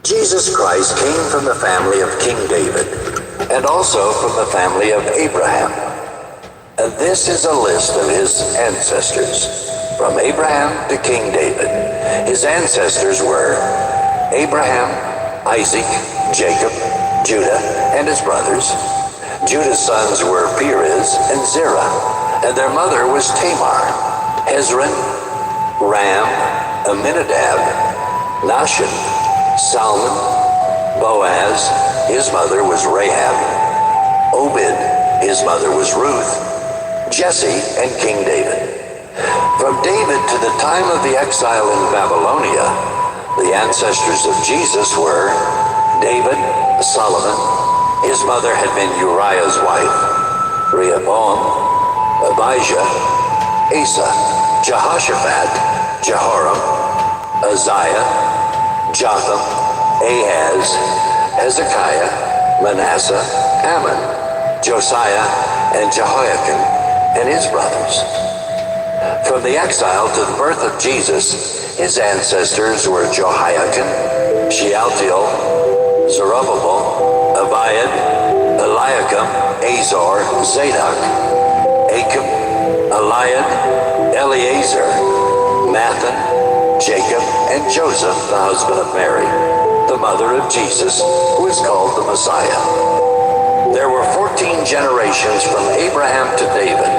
Jesus Christ came from the family of King David, and also from the family of Abraham. And this is a list of his ancestors. From Abraham to King David, his ancestors were Abraham, Isaac, Jacob, Judah, and his brothers. Judah's sons were Perez and Zerah, and their mother was Tamar. Hezron, Ram, Amminadab, Nahshon, Salmon, Boaz, his mother was Rahab, Obed, his mother was Ruth, Jesse, and King David. From David to the time of the exile in Babylonia, the ancestors of Jesus were David, Solomon. His mother had been Uriah's wife, Rehoboam, Abijah, Asa, Jehoshaphat, Jehoram, Uzziah, Jotham, Ahaz, Hezekiah, Manasseh, Ammon, Josiah, and Jehoiakim, and his brothers. From the exile to the birth of Jesus, his ancestors were Jehoiakim, Shealtiel, Zerubbabel, Abiad, Eliakim, Azor, Zadok, Achim, Eliad, Eleazar, Mathan, Jacob, and Joseph, the husband of Mary, the mother of Jesus, who is called the Messiah. There were 14 generations from Abraham to David.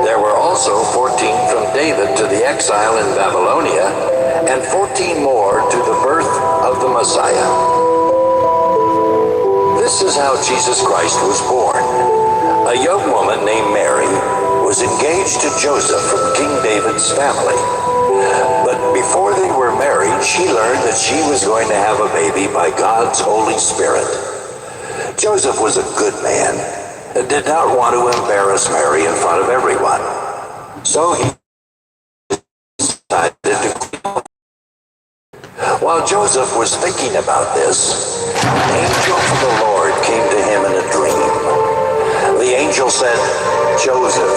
There were also 14 from David to the exile in Babylonia, and 14 more to the birth of the Messiah. This is how Jesus Christ was born. A young woman named Mary was engaged to Joseph from King David's family. But before they were married, she learned that she was going to have a baby by God's Holy Spirit. Joseph was a good man and did not want to embarrass Mary in front of everyone. So he decided to quit. While Joseph was thinking about this, an angel from the Lord came to him in a dream. The angel said, "Joseph,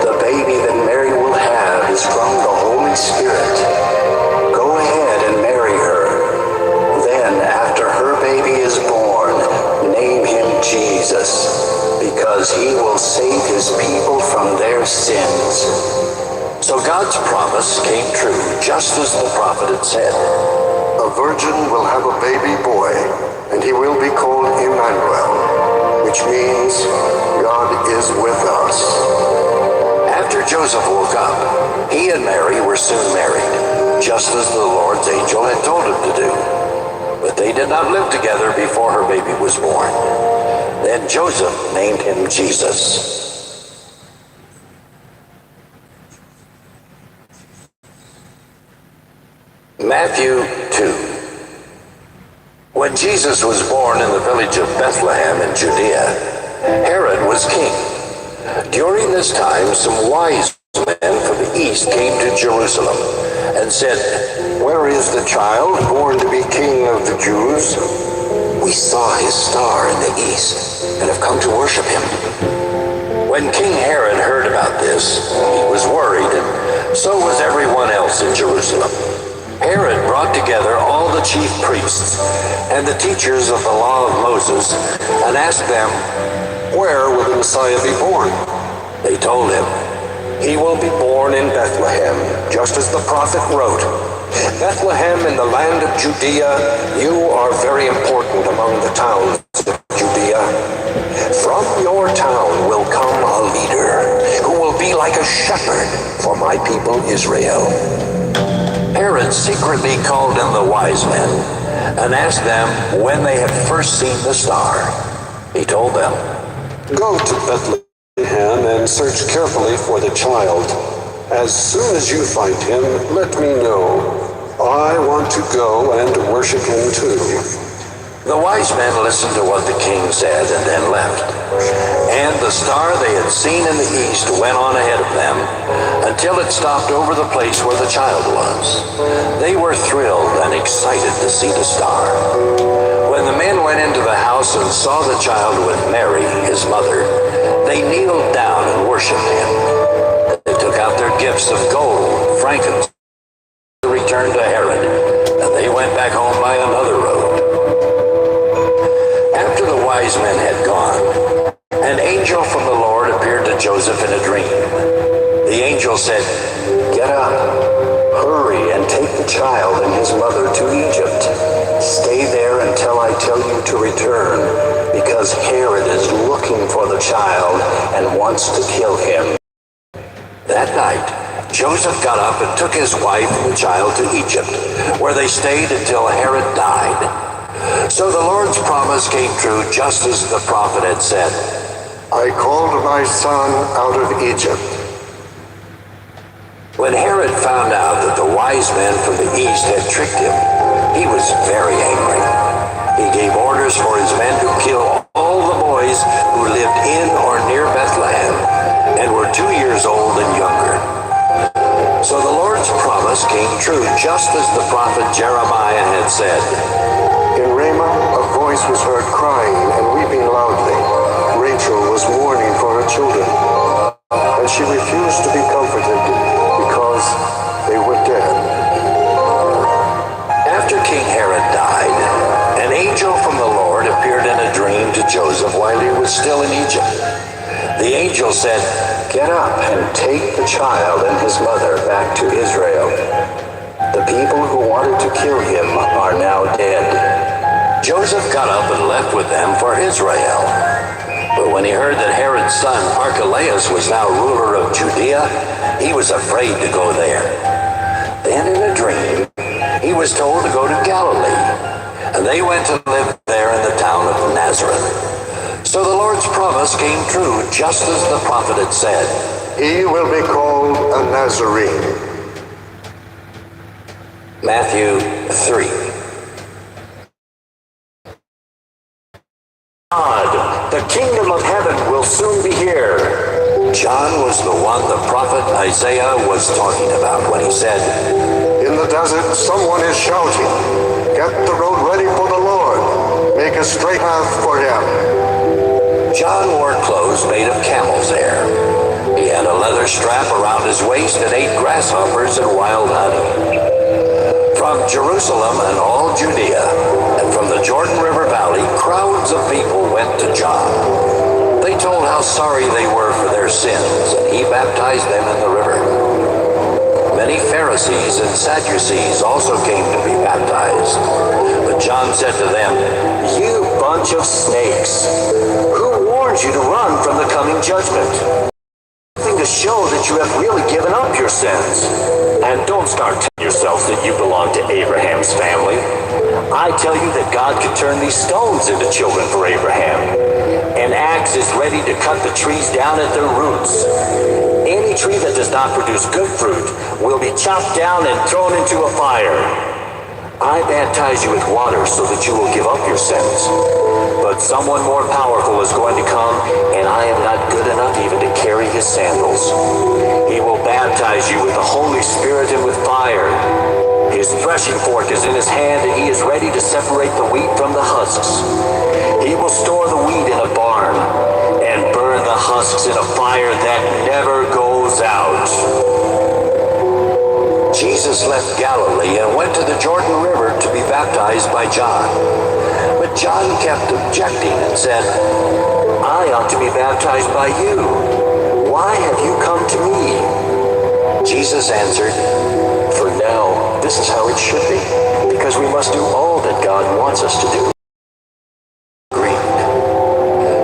the baby that Mary will have is from the Holy Spirit. Go ahead and marry her. Then, after her baby is born, name him Jesus, because he will save his people from their sins." So God's promise came true, just as the prophet had said. A virgin will have a baby boy, and he will be called Emmanuel, which means God is with us. After Joseph woke up, he and Mary were soon married, just as the Lord's angel had told him to do. But they did not live together before her baby was born. Then Joseph named him Jesus. Matthew 2. When Jesus was born in the village of Bethlehem in Judea, Herod was king. During this time, some wise men from the east came to Jerusalem and said, "Where is the child born to be king of the Jews? We saw his star in the east and have come to worship him." When King Herod heard about this, he was worried, and so was everyone else in Jerusalem. Herod brought together all the chief priests and the teachers of the law of Moses and asked them, Where will the Messiah be born? They told him, He will be born in Bethlehem, just as the prophet wrote. Bethlehem in the land of Judea, you are very important among the towns of Judea. From your town will come a leader who will be like a shepherd for my people Israel. Herod secretly called in the wise men and asked them when they had first seen the star. He told them, Go to Bethlehem and search carefully for the child. As soon as you find him, let me know. I want to go and worship him too. The wise men listened to what the king said and then left. And the star they had seen in the east went on ahead of them until it stopped over the place where the child was. They were thrilled and excited to see the star. When the men went into the house and saw the child with Mary, his mother, they kneeled down and worshipped him. They took out their gifts of gold, frankincense, to return to Herod, and they went back home by another road. angel said, "Get up, hurry and take the child and his mother to Egypt. Stay there until I tell you to return, because Herod is looking for the child and wants to kill him." That night, Joseph got up and took his wife and the child to Egypt, where they stayed until Herod died. So the Lord's promise came true, just as the prophet had said, "I called my son out of Egypt." When Herod found out that the wise men from the east had tricked him, he was very angry. He gave orders for his men to kill all the boys who lived in or near Bethlehem and were 2 years old and younger. So the Lord's promise came true, just as the prophet Jeremiah had said. In Ramah, a voice was heard crying and weeping loudly. Rachel was mourning for her children, and she refused to be comforted because they were dead. After King Herod died, an angel from the Lord appeared in a dream to Joseph while he was still in Egypt. The angel said, "Get up and take the child and his mother back to Israel. The people who wanted to kill him are now dead." Joseph got up and left with them for Israel. But when he heard that Herod's son Archelaus was now ruler of Judea, he was afraid to go there. Then in a dream, he was told to go to Galilee, and they went to live there in the town of Nazareth. So the Lord's promise came true, just as the prophet had said. He will be called a Nazarene. Matthew 3. God, the kingdom of heaven will soon be here. John was the one the prophet Isaiah was talking about when he said, In the desert, someone is shouting, "Get the road ready for the Lord. Make a straight path for him." John wore clothes made of camel's hair. He had a leather strap around his waist and ate grasshoppers and wild honey. From Jerusalem and all Judea, and from the Jordan River Valley, crowds of people went to John. They told how sorry they were for their sins, and he baptized them in the river. Many Pharisees and Sadducees also came to be baptized. But John said to them, You bunch of snakes! Who warned you to run from the coming judgment? Something to show that you have really given up your sins. And don't start telling yourselves that you belong to Abraham's family. I tell you that God could turn these stones into children for Abraham. An axe is ready to cut the trees down at their roots. Any tree that does not produce good fruit will be chopped down and thrown into a fire. I baptize you with water so that you will give up your sins. But someone more powerful is going to come, and I am not good enough even to carry his sandals. He will baptize you with the Holy Spirit and with fire. His threshing fork is in his hand, and he is ready to separate the wheat from the husks. He will store the wheat in a barn and burn the husks in a fire that never goes out. Jesus left Galilee and went to the Jordan River to be baptized by John. But John kept objecting and said, I ought to be baptized by you. Why have you come to me? Jesus answered, For now, this is how it should be, because we must do all that God wants us to do.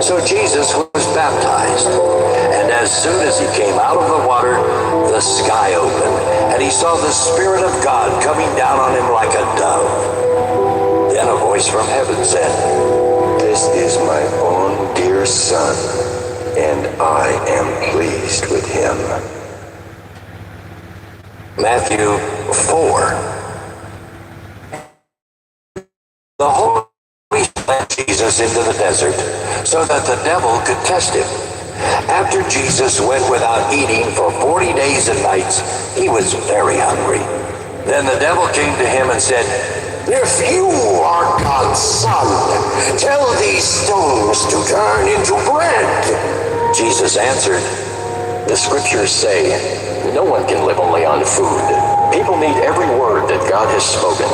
So Jesus was baptized, and as soon as he came out of the water, the sky opened, and he saw the Spirit of God coming down on him like a dove. Then a voice from heaven said, This is my own dear Son, and I am pleased with him. Matthew 4. The Holy Spirit led Jesus into the desert, so that the devil could test him. After Jesus went without eating for 40 days and nights, he was very hungry. Then the devil came to him and said, If you are God's Son, tell these stones to turn into bread. Jesus answered, The scriptures say, no one can live only on food. People need every word that God has spoken.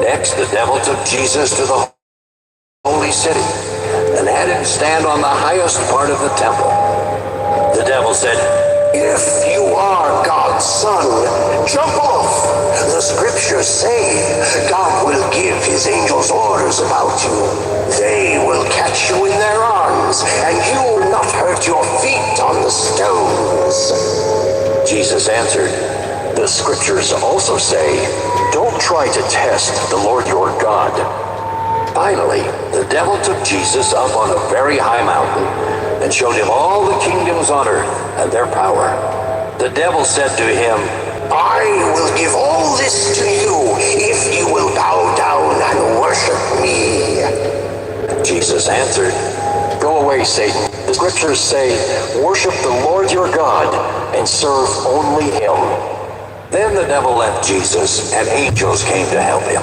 Next, the devil took Jesus to the holy city and had him stand on the highest part of the temple. The devil said, If you are God's son, jump off. The scriptures say God will give his angels orders about you. They will catch you in their arms, and you will not hurt your feet on the stones. Jesus answered, the scriptures also say, don't try to test the Lord your God. Finally, the devil took Jesus up on a very high mountain and showed him all the kingdoms on earth and their power. The devil said to him, I will give all this to you if you will bow down and worship me. Jesus answered, go away, Satan. The scriptures say, worship the Lord your God and serve only him. Then the devil left Jesus, and angels came to help him.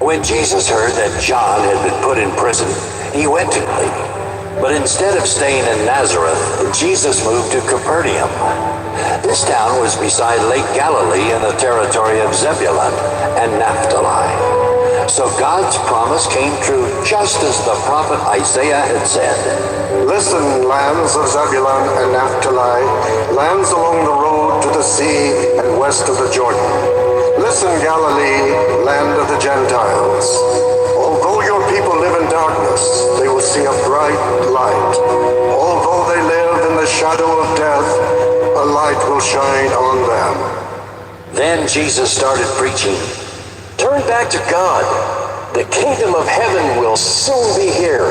When Jesus heard that John had been put in prison, he went to Galilee. But instead of staying in Nazareth, Jesus moved to Capernaum. This town was beside Lake Galilee in the territory of Zebulun and Naphtali. So God's promise came true just as the prophet Isaiah had said. Listen, lands of Zebulun and Naphtali, lands along the road to the sea and west of the Jordan. Listen, Galilee, land of the Gentiles. Although your people live in darkness, they will see a bright light. Although they live in the shadow of death, a light will shine on them. Then Jesus started preaching, turn back to God. The kingdom of heaven will soon be here.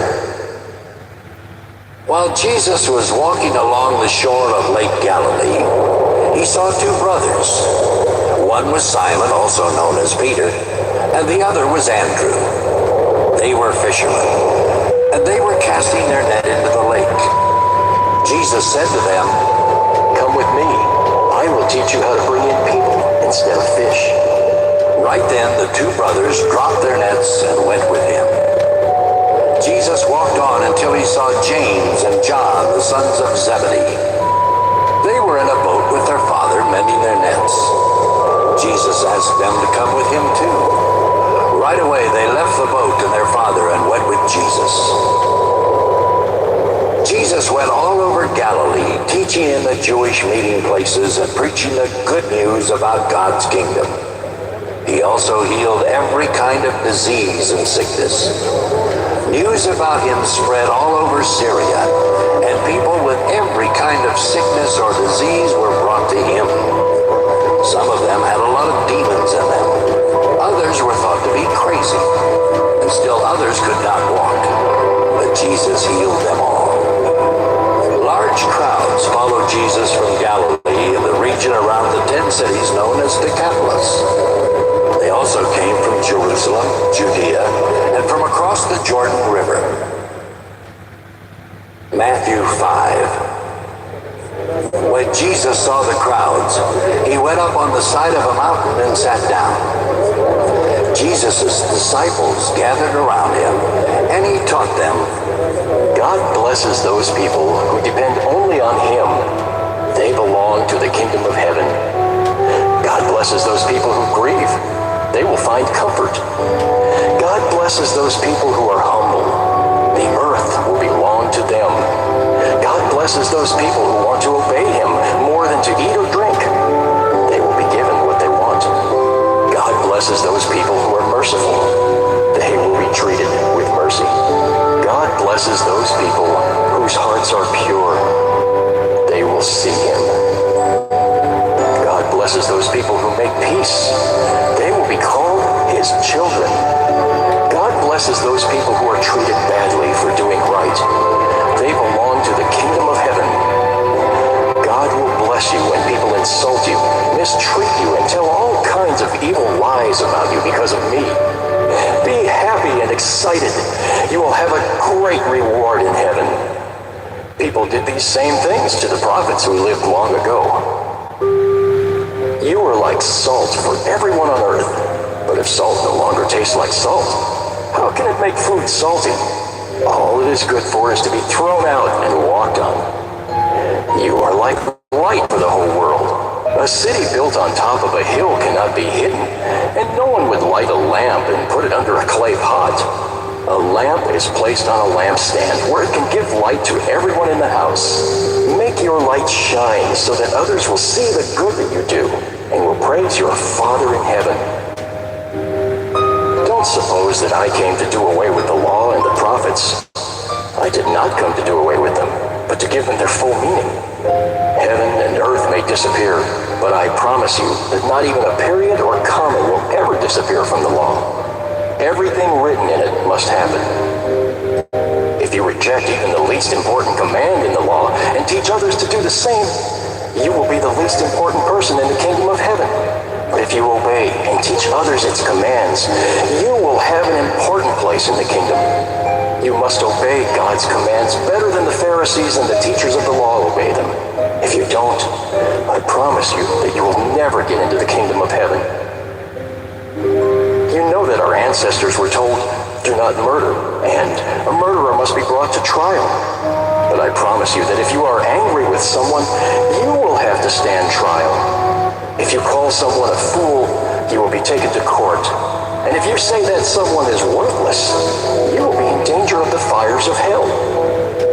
While Jesus was walking along the shore of Lake Galilee, he saw two brothers. One was Simon, also known as Peter, and the other was Andrew. They were fishermen, and they were casting their net into the lake. Jesus said to them, come with me. I will teach you how to bring in people instead of fish. Right then, the two brothers dropped their nets and went with him. Jesus walked on until he saw James and John, the sons of Zebedee. They were in a boat with their father, mending their nets. Jesus asked them to come with him too. Right away, they left the boat and their father and went with Jesus. Jesus went all over Galilee, teaching in the Jewish meeting places and preaching the good news about God's kingdom. He also healed every kind of disease and sickness. News about him spread all over Syria, and people with every kind of sickness or disease were brought to him. Some of them had a lot of demons in them. Others were thought to be crazy, and still others could not walk. But Jesus healed them all. Large crowds followed Jesus from Galilee and the region around the 10 cities known as Decapolis. They also came from Jerusalem, Judea, and from across the Jordan River. Matthew 5. When Jesus saw the crowds, he went up on the side of a mountain and sat down. Jesus' disciples gathered around him, and he taught them, God blesses those people who depend only on him. They belong to the kingdom of heaven. God blesses those people who grieve. They will find comfort. God blesses those people who are humble. The earth will belong to them. God blesses those people who want to obey him more than to eat or drink. They will be given what they want. God blesses those people who are merciful. They will be treated with mercy. God blesses those people whose hearts are pure. They will see him. God blesses those people who make peace. They will be called his children. God blesses those people who are treated badly for doing right. They belong to the kingdom of heaven. God will bless you when people insult you, mistreat you, and tell all kinds of evil lies about you because of me. Be happy and excited. You will have a great reward in heaven. People did these same things to the prophets who lived long ago. You are like salt for everyone on earth. But if salt no longer tastes like salt, how can it make food salty? All it is good for is to be thrown out and walked on. You are like light for the whole world. A city built on top of a hill cannot be hidden, and no one would light a lamp and put it under a clay pot. A lamp is placed on a lampstand where it can give light to everyone in the house. Make your light shine so that others will see the good that you do and will praise your Father in heaven. Don't suppose that I came to do away with the law and the prophets. I did not come to do away with them, but to give them their full meaning. Heaven and earth may disappear, but I promise you that not even a period or comma will ever disappear from the law. Everything written in it must happen. If you reject even the least important command in the law and teach others to do the same, you will be the least important person in the kingdom of heaven. But if you obey and teach others its commands, you will have an important place in the kingdom. You must obey God's commands better than the Pharisees and the teachers of the law obey them. If you don't, I promise you that you will never get into the kingdom of heaven. You know that our ancestors were told, "Do not murder," and "A murderer must be brought to trial." But I promise you that if you are angry with someone, you will have to stand trial. If you call someone a fool, you will be taken to court. And if you say that someone is worthless, you will be in danger of the fires of hell.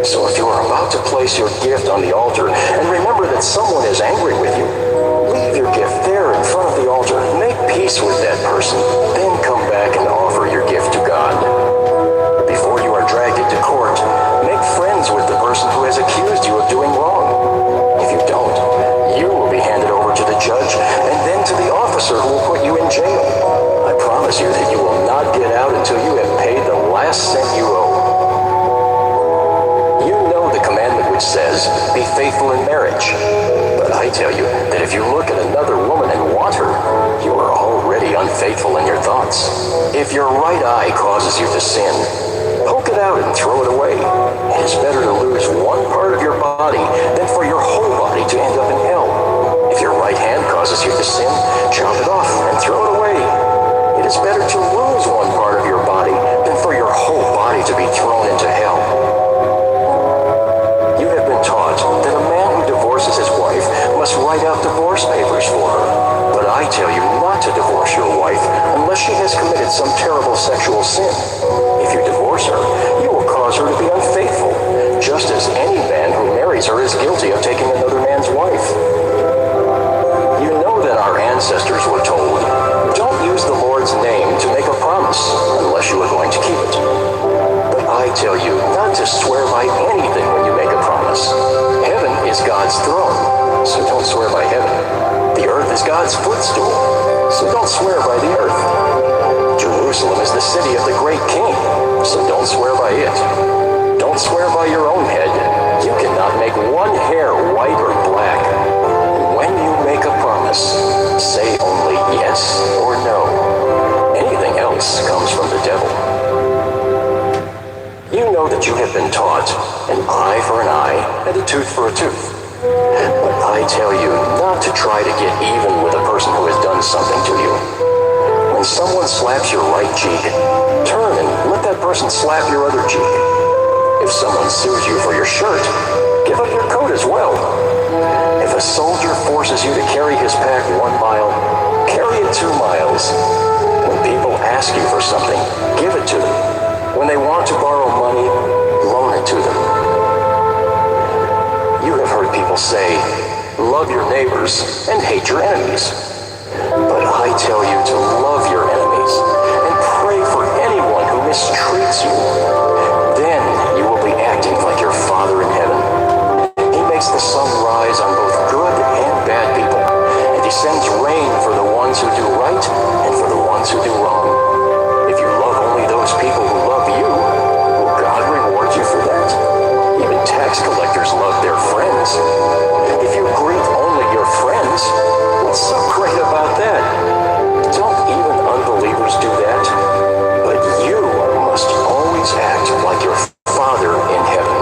So if you are about to place your gift on the altar and remember that someone is angry with you, leave your gift there in front of the altar. Make peace with that person. Then come back and offer your gift to God. Before you are dragged into court, make friends with the person who has accused you of doing wrong. If you don't, you will be handed over to the judge and then to the officer who will put you in jail. I promise you that you will not get out until you have paid the last cent you owe. You know the commandment which says, "Be faithful in marriage." But I tell you that if you look at another woman and want her, you are already unfaithful in your thoughts. If your right eye causes you to sin, poke it out and throw it away. It is better to lose one part of your body than for your whole body to end up in hell. If your right hand causes you to sin, chop it off and throw it away. It is better to lose one part of your body than for your whole body to be thrown into hell. You have been taught that a man who divorces his wife must write out divorce papers for her. But I tell you not to divorce your wife unless she has committed some terrible sexual sin. If you divorce her, you will cause her to be unfaithful, just as any man who marries her is guilty of taking another man's wife. You know that our ancestors were told, "Don't use the Lord's name to make a promise unless you are going to keep it." But I tell you not to swear by anything when you make a promise. Heaven is God's throne, so don't swear by heaven. The earth is God's footstool, so don't swear by the earth. Jerusalem is the city of the great king, so don't swear by it. Don't swear by your own head. You cannot make one hair white or black. When you make a promise, say only yes or no. Anything else comes from the devil. You know that you have been taught an eye for an eye and a tooth for a tooth. But I tell you not to try to get even with a person who has done something to you. When someone slaps your right cheek, turn and let that person slap your other cheek. If someone sues you for your shirt, give up your coat as well. If a soldier forces you to carry his pack 1 mile, carry it 2 miles. When people ask you for something, give it to them. When they want to borrow money, loan it to them. You have heard people say, "Love your neighbors and hate your enemies." But I tell you to love your enemies and pray for anyone who mistreats you. Then you will be acting like your Father in heaven. He makes the sun rise on both good and bad people, and he sends rain for the ones who do right and for the ones who do wrong. If you love only those people who love you, will God reward you for that? Even tax collectors love their friends. If you greet only your friends, what's so great about that? Don't even unbelievers do that? But you must always act like your Father in heaven.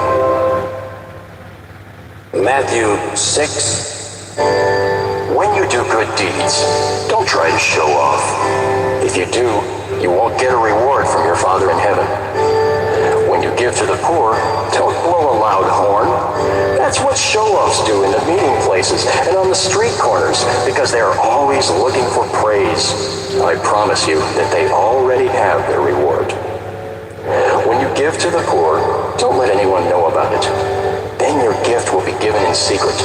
Matthew 6. When you do good deeds, don't try to show off. If you do, you won't get a reward from your Father in heaven. When you give to the poor, don't blow a loud horn. That's what show-offs do in the meeting places and on the street corners, because they are always looking for praise. I promise you that they already have their reward. give to the poor, don't let anyone know about it. Then your gift will be given in secret.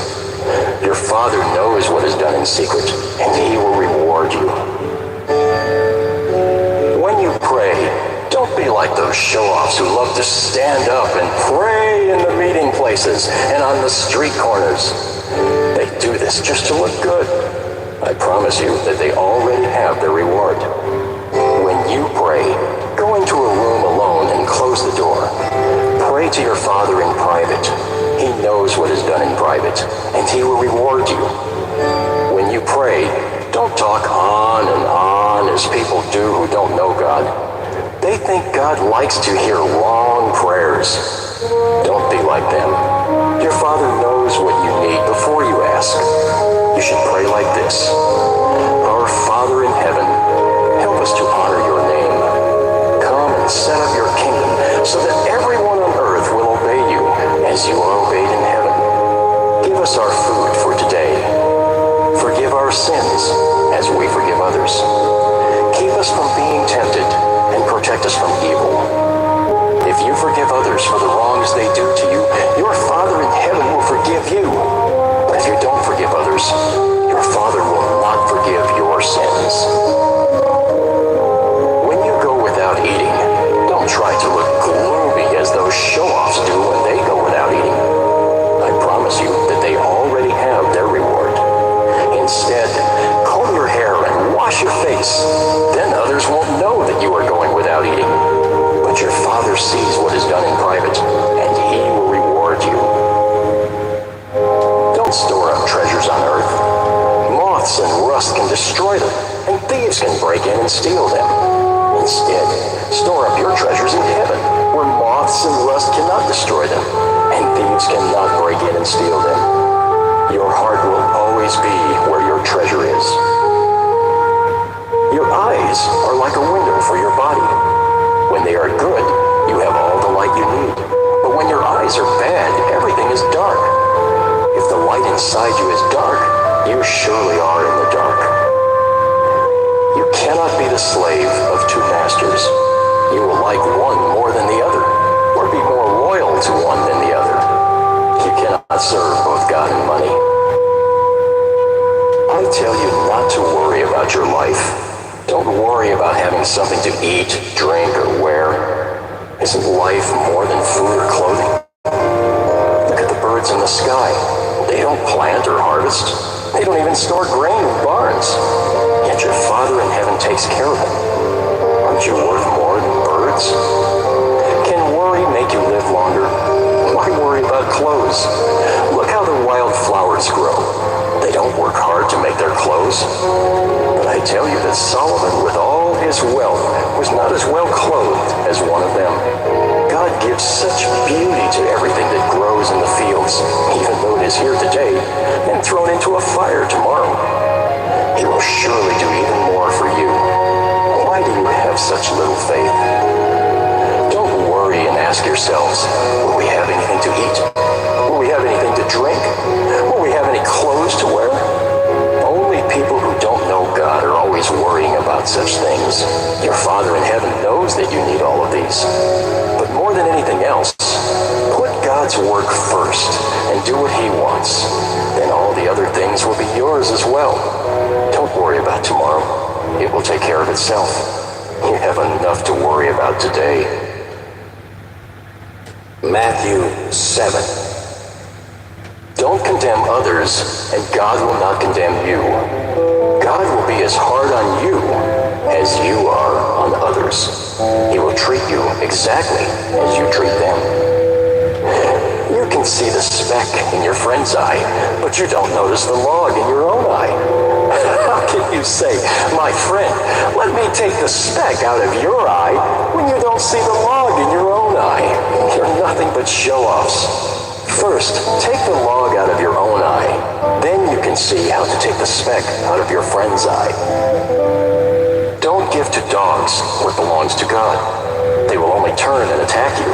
Your Father knows what is done in secret, and He will reward you. When you pray, don't be like those show-offs who love to stand up and pray in the meeting places and on the street corners. They do this just to look good. I promise you that they already have their reward. When you pray, go into a room alone and close the door. Pray to your Father in private. He knows what is done in private, and He will reward you. When you pray, don't talk on and on as people do who don't know God. They think God likes to hear long prayers. Don't be like them. Your Father knows what you need before you ask. You should pray like this. Our Father in heaven, help us to honor your name. Come and set up your kingdom so that everyone on earth will obey you as you are obeyed in heaven. Give us our food for today. Forgive our sins as we forgive others. Keep us from being tempted and protect us from evil. If you forgive others for the wrongs they do to you, your Father in heaven will forgive you. But if you don't forgive others, your Father will not forgive your sins. When you go without eating, don't try to look gloomy as those show-offs do when they go without eating. I promise you that they already have their reward. Instead, comb your hair and wash your face. Then others won't know that you are going without eating. But your Father sees what is done in private, and He will reward you. Don't store up treasures on earth. Moths and rust can destroy them, and thieves can break in and steal them. Instead, store up your treasures in heaven, where moths and rust cannot destroy them, and thieves cannot break in and steal them. Your heart will always be where your treasure is. Your eyes are like a window for your body. When they are good, you have all the light you need. But when your eyes are bad, everything is dark. If the light inside you is dark, you surely are in the dark. You cannot be the slave of two masters. You will like one more than the other, or be more loyal to one than the other. You cannot serve both God and money. I tell you not to worry about your life. Don't worry about having something to eat, drink, or wear. Isn't life more than food or clothing? Look at the birds in the sky. They don't plant or harvest. They don't even store grain in barns. Yet your Father in heaven takes care of them. Aren't you worth more than birds? Can worry make you live longer? Why worry about clothes? Look how the wild flowers grow. They don't work hard to make their clothes. But I tell you that Solomon, with all his wealth, was not as well clothed as one of them. God gives such beauty to everything that grows in the fields, even though it is here today and thrown into a fire tomorrow. He will surely do even more for you. Why do you have such little faith? Don't worry and ask yourselves, will we have anything to eat? Will we have anything to drink? Will we have any clothes to wear? Only people who don't know God are always worrying about such things. Your Father in heaven knows that you need all of these. But more than anything else, put God's work first and do what He wants. Then all the other things will be yours as well. Don't worry about tomorrow. It will take care of itself. You have enough to worry about today. Matthew 7. Don't condemn others, and God will not condemn you. God will be as hard on you as you are on others. He will treat you exactly as you treat them. You can see the speck in your friend's eye, but you don't notice the log in your own eye. How can you say, my friend, let me take the speck out of your eye when you don't see the log in your own eye? You're nothing but show-offs. First, take the log out of your own eye. Then you can see how to take the speck out of your friend's eye. Don't give to dogs what belongs to God. They will only turn and attack you.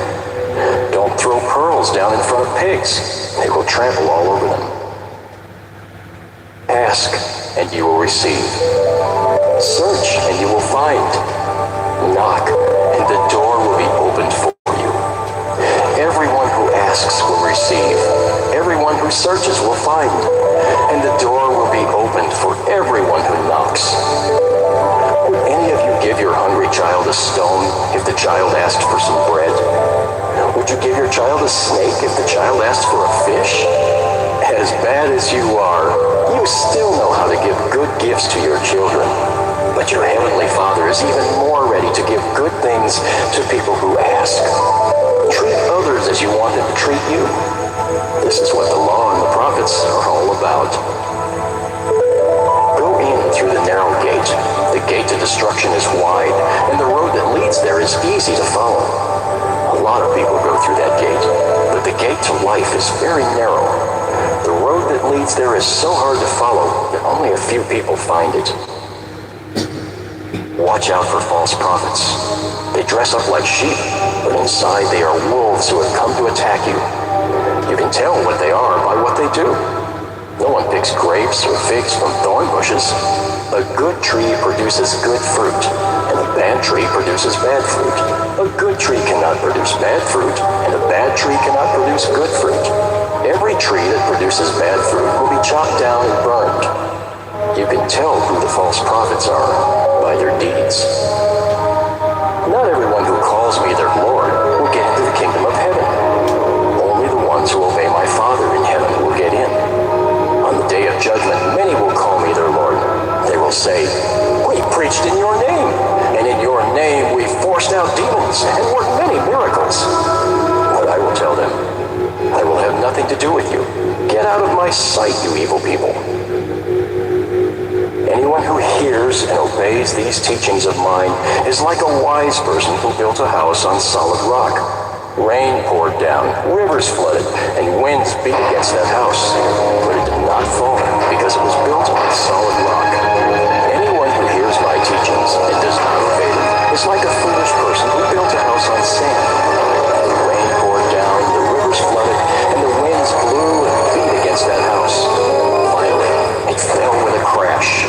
Don't throw pearls down in front of pigs. They will trample all over them. Ask, and you will receive. Search, and you will find. Knock, and the door will be opened for you. asks will receive. Everyone who searches will find. And the door will be opened for everyone who knocks. Would any of you give your hungry child a stone if the child asked for some bread? Would you give your child a snake if the child asked for a fish? As bad as you are, you still know how to give good gifts to your children. But your Heavenly Father is even more ready to give good things to people who ask. Treat others as you want them to treat you. This is what the law and the prophets are all about. Go in through the narrow gate. The gate to destruction is wide, and the road that leads there is easy to follow. A lot of people go through that gate, but the gate to life is very narrow. The road that leads there is so hard to follow that only a few people find it. Watch out for false prophets. They dress up like sheep, but inside they are wolves who have come to attack you. You can tell what they are by what they do. No one picks grapes or figs from thorn bushes. A good tree produces good fruit, and a bad tree produces bad fruit. A good tree cannot produce bad fruit, and a bad tree cannot produce good fruit. Every tree that produces bad fruit will be chopped down and burned. You can tell who the false prophets are by their deeds. Not everyone who calls me their Lord will get into the kingdom of heaven. Only the ones who obey my Father in heaven will get in. On the day of judgment, many will call me their Lord. They will say, "We preached in your name, and in your name we forced out demons and worked many miracles." But I will tell them, "I will have nothing to do with you. Get out of my sight, you evil people." Anyone who hears and obeys these teachings of mine is like a wise person who built a house on solid rock. Rain poured down, rivers flooded, and winds beat against that house. But it did not fall because it was built on solid rock. Anyone who hears my teachings and does not obey them is like a foolish person who built a house on sand. The rain poured down, the rivers flooded, and the winds blew and beat against that house. Finally, it fell with a crash.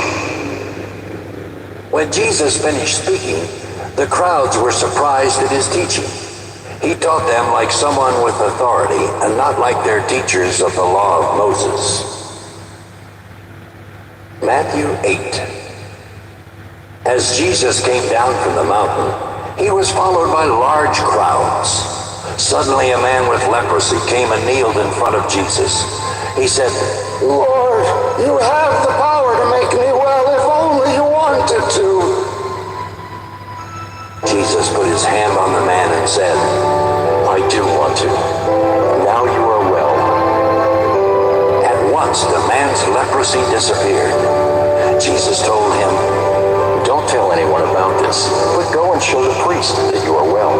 When Jesus finished speaking, the crowds were surprised at his teaching. He taught them like someone with authority and not like their teachers of the law of Moses. Matthew 8. As Jesus came down from the mountain, he was followed by large crowds. Suddenly a man with leprosy came and kneeled in front of Jesus. He said, "Lord, you have the power to make me well if only you wanted to." Jesus put his hand on the man and said, "I do want to. Now you are well." At once the man's leprosy disappeared. Jesus told him, "Don't tell anyone about this, but go and show the priest that you are well.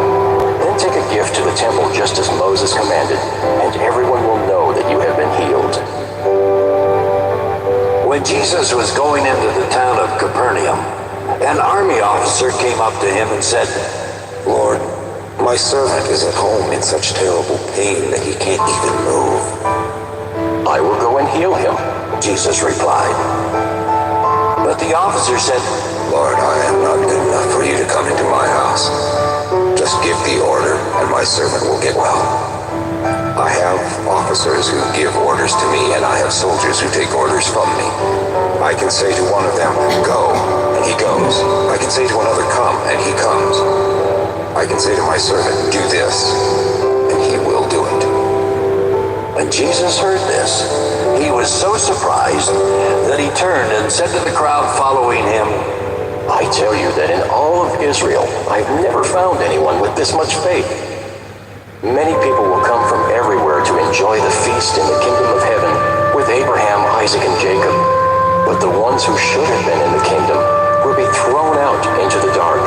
Then take a gift to the temple just as Moses commanded, and everyone will know that you have been healed." When Jesus was going into the town of Capernaum, an army officer came up to him and said, Lord, my servant is at home in such terrible pain that he can't even move. "I will go and heal him," Jesus replied. But the officer said, Lord, I am not good enough for you to come into my house. Just give the order, and my servant will get well. I have officers who give orders to me, and I have soldiers who take orders from me. I can say to one of them, "Go," and he goes. I can say to another, "Come," and he comes. I can say to my servant, "Do this," and he will do it. When Jesus heard this, he was so surprised that he turned and said to the crowd following him, "I tell you that in all of Israel, I've never found anyone with this much faith. Many people will come from everywhere to enjoy the feast in the kingdom of heaven with Abraham, Isaac, and Jacob. But the ones who should have been in the kingdom will be thrown out into the dark.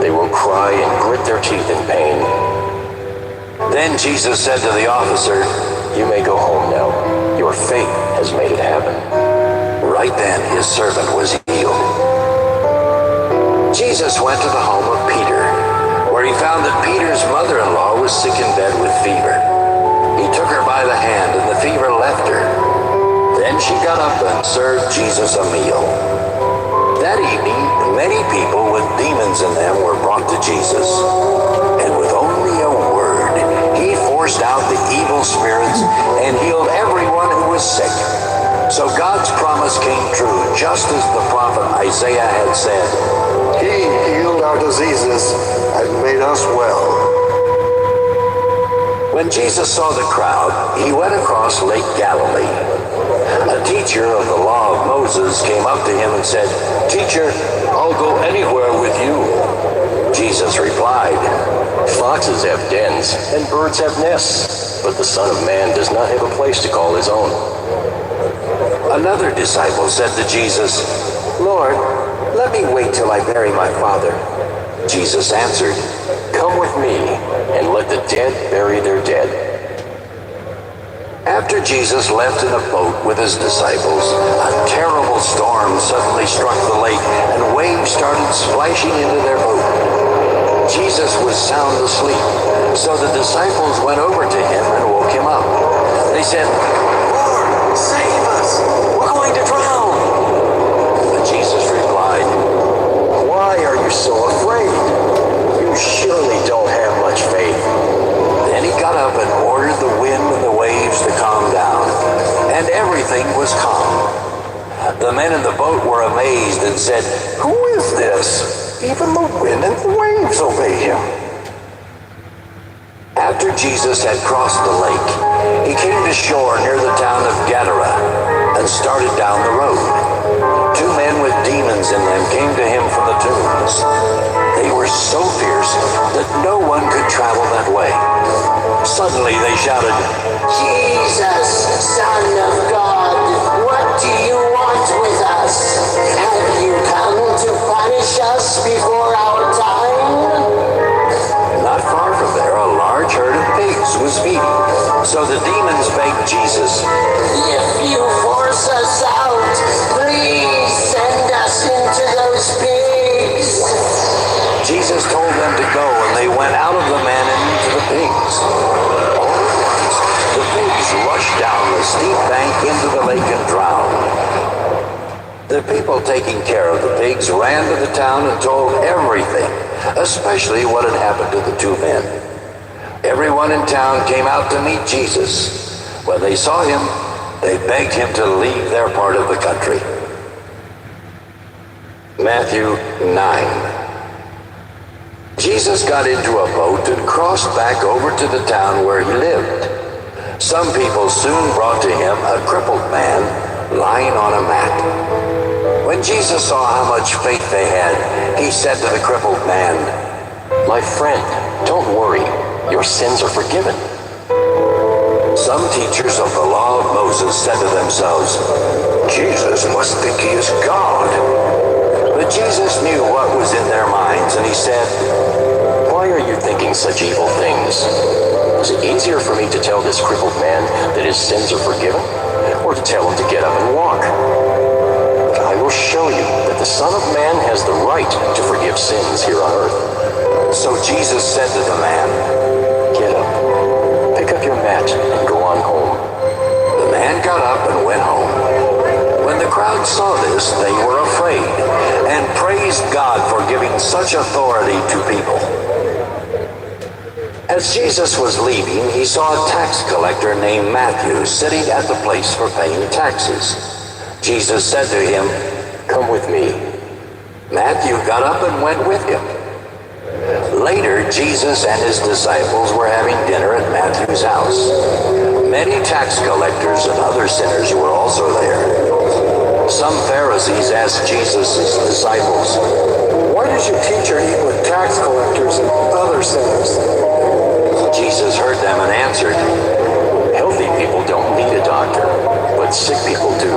They will cry and grit their teeth in pain." Then Jesus said to the officer, "You may go home now. Your faith has made it happen." Right then his servant was healed. Jesus went to the home of Peter, where he found that Peter's mother-in-law was sick in bed with fever. He took her by the hand, and the fever left her. Then she got up and served Jesus a meal. That evening, many people with demons in them were brought to Jesus, and with only a word, he forced out the evil spirits and healed everyone who was sick. So God's promise came true, just as the prophet Isaiah had said. He healed our diseases and made us well. When Jesus saw the crowd, he went across Lake Galilee. A teacher of the law of Moses came up to him and said, "Teacher, I'll go anywhere with you." Jesus replied, Foxes have dens, and birds have nests, but the Son of Man does not have a place to call his own. Another disciple said to Jesus, "Lord, let me wait till I bury my father." Jesus answered, Come with me, and let the dead bury their dead. After Jesus left in a boat with his disciples, a terrible storm suddenly struck the lake, and waves started splashing into their boat. Jesus was sound asleep, so the disciples went over to him and woke him up. They said, "Lord, save us! We're going to drown!" But Jesus replied, Why are you so afraid? You surely don't have much faith. Then he got up and ordered the wind and the waves to calm down, and everything was calm. The men in the boat were amazed and said, "Who is this? Even the wind and the waves obey him." After Jesus had crossed the lake, he came to shore near the town of Gadara and started down the road. Two men with demons in them came to him from the tombs. They were so fierce that no one could travel that way. Suddenly they shouted, Jesus, Son of God, what do you want with us? Have you come to punish us before our time? Not far from there, a large herd of pigs was feeding. So the demons begged Jesus, If you force us out, please send us into those pigs. Jesus told them to go, and they went out of the man and into the pigs. All at once, the pigs rushed down the steep bank into the lake and drowned. The people taking care of the pigs ran to the town and told everything, especially what had happened to the two men. Everyone in town came out to meet Jesus. When they saw him, they begged him to leave their part of the country. Matthew 9. Jesus got into a boat and crossed back over to the town where he lived. Some people soon brought to him a crippled man lying on a mat. When Jesus saw how much faith they had, he said to the crippled man, My friend, don't worry. Your sins are forgiven. Some teachers of the law of Moses said to themselves, "Jesus must think he is God." But Jesus knew what was in their minds, and he said, Why are you thinking such evil things? Is it easier for me to tell this crippled man that his sins are forgiven, or to tell him to get up and walk? But I will show you that the Son of Man has the right to forgive sins here on earth. So Jesus said to the man, Get up, pick up your mat, and go on home. The man got up and went home. When the crowd saw this, they were afraid and praised God for giving such authority to people. As Jesus was leaving, he saw a tax collector named Matthew sitting at the place for paying taxes. Jesus said to him, Come with me. Matthew got up and went with him. Later, Jesus and his disciples were having dinner at Matthew's house. Many tax collectors and other sinners were also there. Some Pharisees asked Jesus' disciples, "Why does your teacher eat with tax collectors and other sinners?" Jesus heard them and answered, Healthy people don't need a doctor, but sick people do.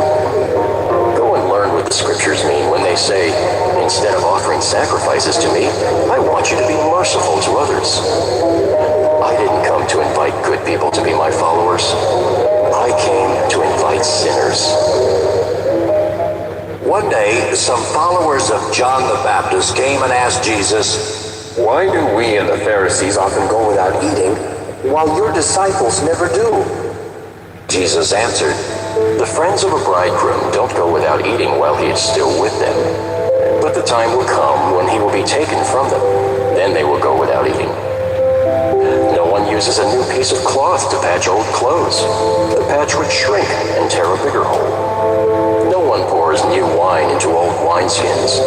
Go and learn what the scriptures mean when they say, instead of offering sacrifices to me, I want you to be merciful to others. I didn't come to invite good people to be my followers. I came to invite sinners. One day, some followers of John the Baptist came and asked Jesus, "Why do we and the Pharisees often go without eating, while your disciples never do?" Jesus answered, The friends of a bridegroom don't go without eating while he is still with them. But the time will come when he will be taken from them. Then they will go without eating. No one uses a new piece of cloth to patch old clothes. The patch would shrink and tear a bigger hole. No one pours new wine into old wineskins.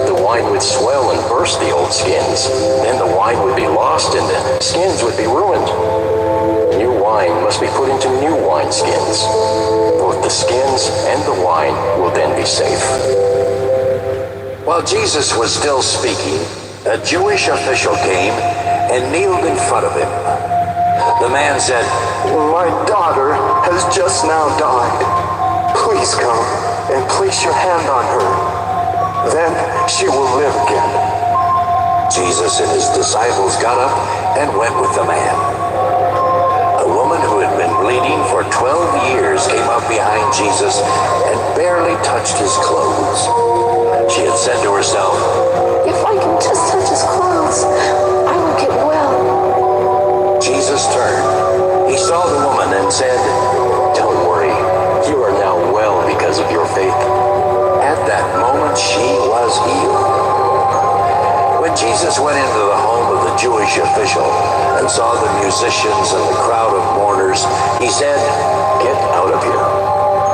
The wine would swell and burst the old skins. Then the wine would be lost and the skins would be ruined. New wine must be put into new wineskins. Both the skins and the wine will then be safe. While Jesus was still speaking, a Jewish official came and kneeled in front of him. The man said, My daughter has just now died. Please come and place your hand on her. Then she will live again. Jesus and his disciples got up and went with the man. A woman who had been bleeding for 12 years came up behind Jesus and barely touched his clothes. She had said to herself, If I can just touch his clothes, I will get well. Jesus turned. He saw the woman and said, Don't worry, you are now well because of your faith. At that moment she was healed. When Jesus went into the home of the Jewish official and saw the musicians and the crowd of mourners, he said, Get out of here.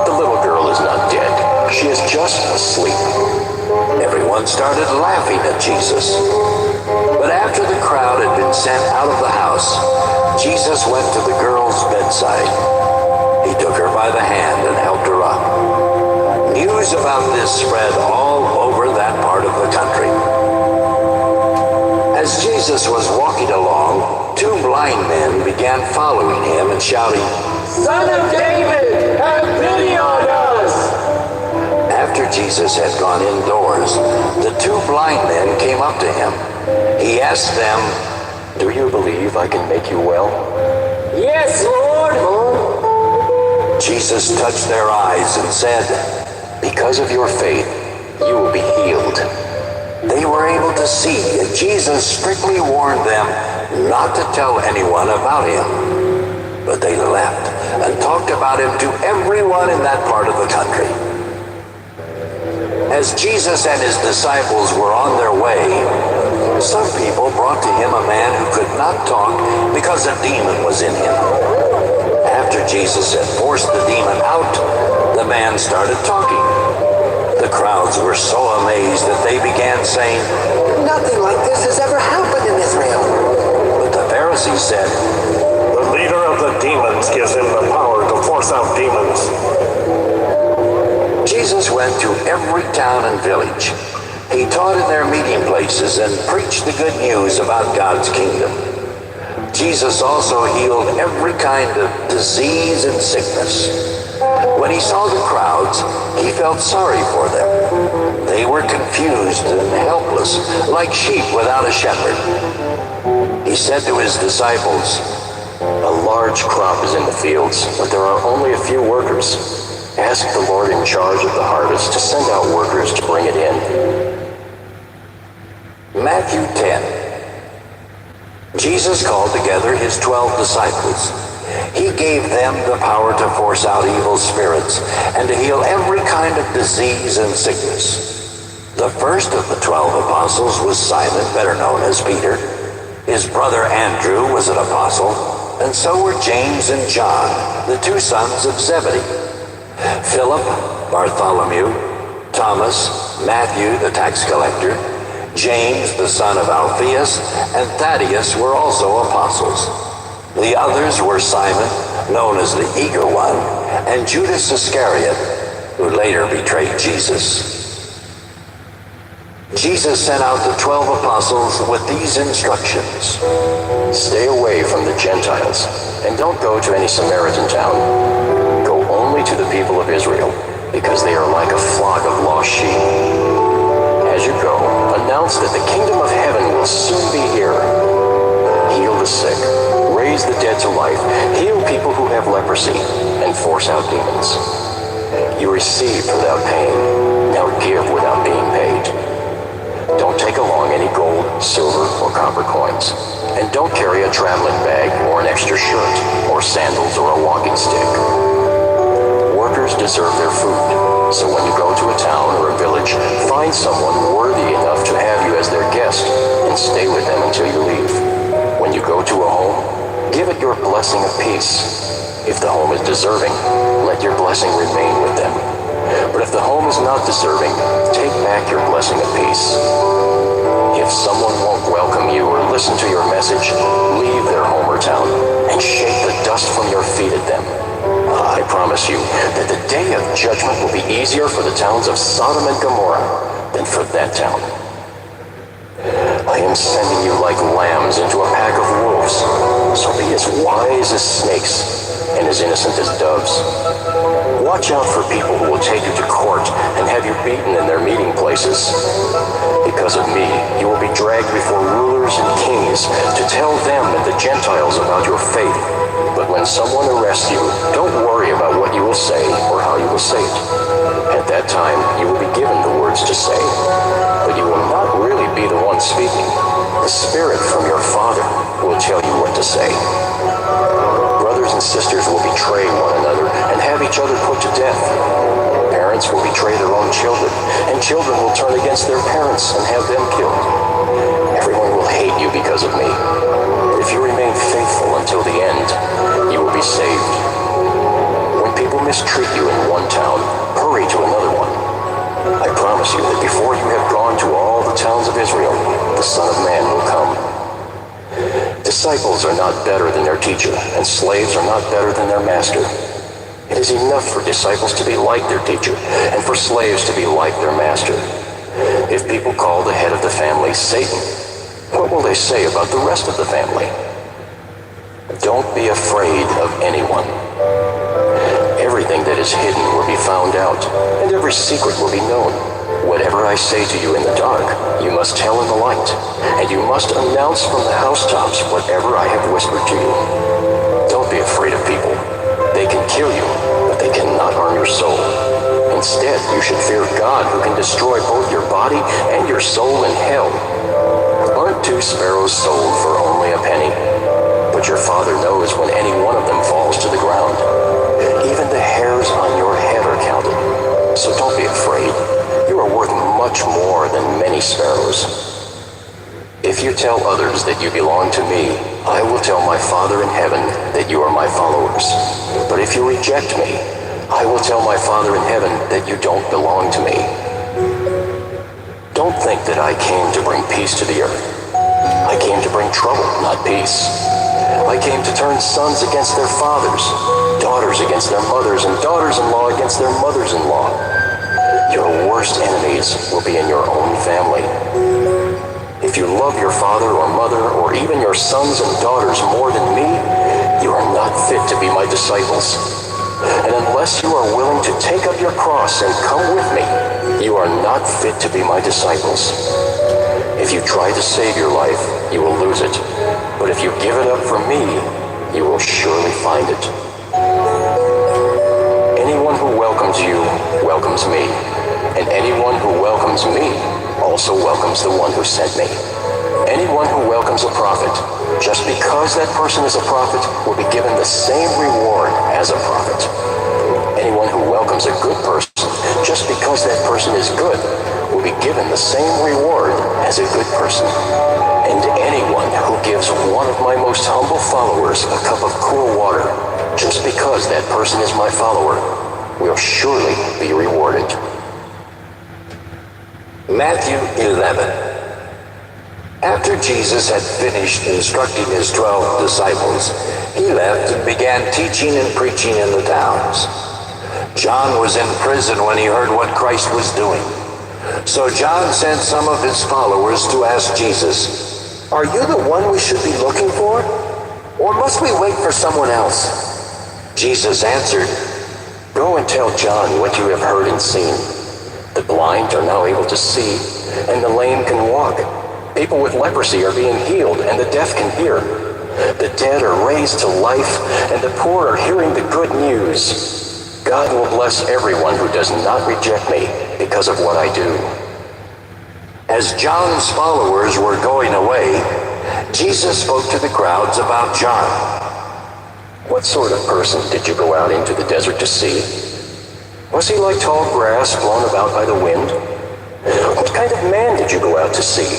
The little girl is not dead. She is just asleep. Everyone started laughing at Jesus. But after the crowd had been sent out of the house, Jesus went to the girl's bedside. He took her by the hand and helped her up. News about this spread all over that part of the country. As Jesus was walking along, two blind men began following him and shouting, Son of David, have pity on us! After Jesus had gone indoors, the two blind men came up to him. He asked them, Do you believe I can make you well? Yes, Lord! Jesus touched their eyes and said, Because of your faith, you will be healed. They were able to see, and Jesus strictly warned them not to tell anyone about him. But they left and talked about him to everyone in that part of the country. As Jesus and his disciples were on their way, some people brought to him a man who could not talk because a demon was in him. After Jesus had forced the demon out, the man started talking. The crowds were so amazed that they began saying, Nothing like this has ever happened in Israel. but the Pharisees said, The leader of the demons gives him the power to force out demons. Jesus went to every town and village. He taught in their meeting places and preached the good news about God's kingdom. Jesus also healed every kind of disease and sickness. When he saw the crowds, he felt sorry for them. They were confused and helpless, like sheep without a shepherd. He said to his disciples, A large crop is in the fields, but there are only a few workers. Ask the Lord in charge of the harvest to send out workers to bring it in. Matthew 10. Jesus called together his 12 disciples. He gave them the power to force out evil spirits and to heal every kind of disease and sickness. The first of the 12 apostles was Simon, better known as Peter. His brother Andrew was an apostle, and so were James and John, the two sons of Zebedee. Philip, Bartholomew, Thomas, Matthew the tax collector, James the son of Alphaeus, and Thaddeus were also apostles. The others were Simon, known as the Eager One, and Judas Iscariot, who later betrayed Jesus. Jesus sent out the 12 apostles with these instructions. Stay away from the Gentiles, and don't go to any Samaritan town. Go only to the people of Israel, because they are like a flock of lost sheep. As you go, announce that the kingdom of heaven will soon be here. Heal the sick, raise the dead to life, heal people who have leprosy, and force out demons. You received without paying, now give without being paid. Don't take along any gold, silver, or copper coins. And don't carry a traveling bag or an extra shirt, or sandals or a walking stick. Workers deserve their food, so when you go to a town or a village, find someone worthy enough to have you as their guest, and stay with them until you leave. When When you go to a home, give it your blessing of peace. If the home is deserving, let your blessing remain with them. But if the home is not deserving, take back your blessing of peace. If someone won't welcome you or listen to your message, leave their home or town and shake the dust from your feet at them. I promise you that the day of judgment will be easier for the towns of Sodom and Gomorrah than for that town. I am sending you like lambs into a pack of wolves, so be as wise as snakes and as innocent as doves. Watch out for people who will take you to court and have you beaten in their meeting places. Because of me, you will be dragged before rulers and kings to tell them and the Gentiles about your faith. But when someone arrests you, don't worry about what you will say or how you will say it. At that time, you will be given the words to say, but you will not really be the one speaking. The Spirit from your Father will tell you what to say. Brothers and sisters will betray one another and have each other put to death. Parents will betray their own children, and children will turn against their parents and have them killed. Everyone will hate you because of me. But if you remain faithful until the end, you will be saved. When people mistreat you in one town, hurry to another one. I promise you that before you have gone to all the towns of Israel, the Son of Man will come. Disciples are not better than their teacher, and slaves are not better than their master. It is enough for disciples to be like their teacher, and for slaves to be like their master. If people call the head of the family Satan, what will they say about the rest of the family? Don't be afraid of anyone. Everything that is hidden will be found out, and every secret will be known. Whatever I say to you in the dark, you must tell in the light, and you must announce from the housetops whatever I have whispered to you. Don't be afraid of people. They can kill you, but they cannot harm your soul. Instead, you should fear God, who can destroy both your body and your soul in hell. Aren't 2 sparrows sold for only a penny? But your Father knows when any one of them falls to the ground. Even the hairs on your head are counted. So don't be afraid. You are worth much more than many sparrows. If you tell others that you belong to me, I will tell my Father in heaven that you are my followers. But if you reject me, I will tell my Father in heaven that you don't belong to me. Don't think that I came to bring peace to the earth. I came to bring trouble, not peace. I came to turn sons against their fathers, daughters against their mothers, and daughters-in-law against their mothers-in-law. Your worst enemies will be in your own family. If you love your father or mother, or even your sons and daughters more than me, you are not fit to be my disciples. And unless you are willing to take up your cross and come with me, you are not fit to be my disciples. If you try to save your life, you will lose it. But if you give it up for me, you will surely find it. Anyone who welcomes you welcomes me, and anyone who welcomes me also welcomes the one who sent me. Anyone who welcomes a prophet, just because that person is a prophet, will be given the same reward as a prophet. Anyone who welcomes a good person, just because that person is good, will be given the same reward as a good person. And anyone who gives one of my most humble followers a cup of cool water, just because that person is my follower, will surely be rewarded. Matthew 11. After Jesus had finished instructing his 12 disciples, he left and began teaching and preaching in the towns. John was in prison when he heard what Christ was doing. So John sent some of his followers to ask Jesus, "Are you the one we should be looking for? Or must we wait for someone else?" Jesus answered, "Go and tell John what you have heard and seen. The blind are now able to see, and the lame can walk. People with leprosy are being healed, and the deaf can hear. The dead are raised to life, and the poor are hearing the good news. God will bless everyone who does not reject me because of what I do." As John's followers were going away, Jesus spoke to the crowds about John. What sort of person did you go out into the desert to see? Was he like tall grass blown about by the wind? What kind of man did you go out to see?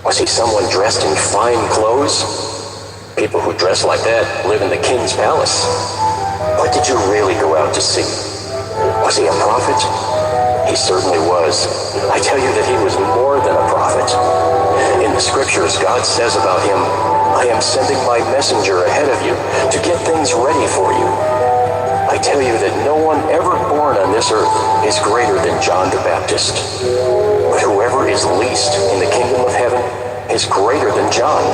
Was he someone dressed in fine clothes? People who dress like that live in the king's palace. What did you really go out to see? Was he a prophet? He certainly was. I tell you that he was more than a prophet. In the scriptures, God says about him, I am sending my messenger ahead of you to get things ready for you. I tell you that no one ever born on this earth is greater than John the Baptist. But whoever is least in the kingdom of heaven is greater than John.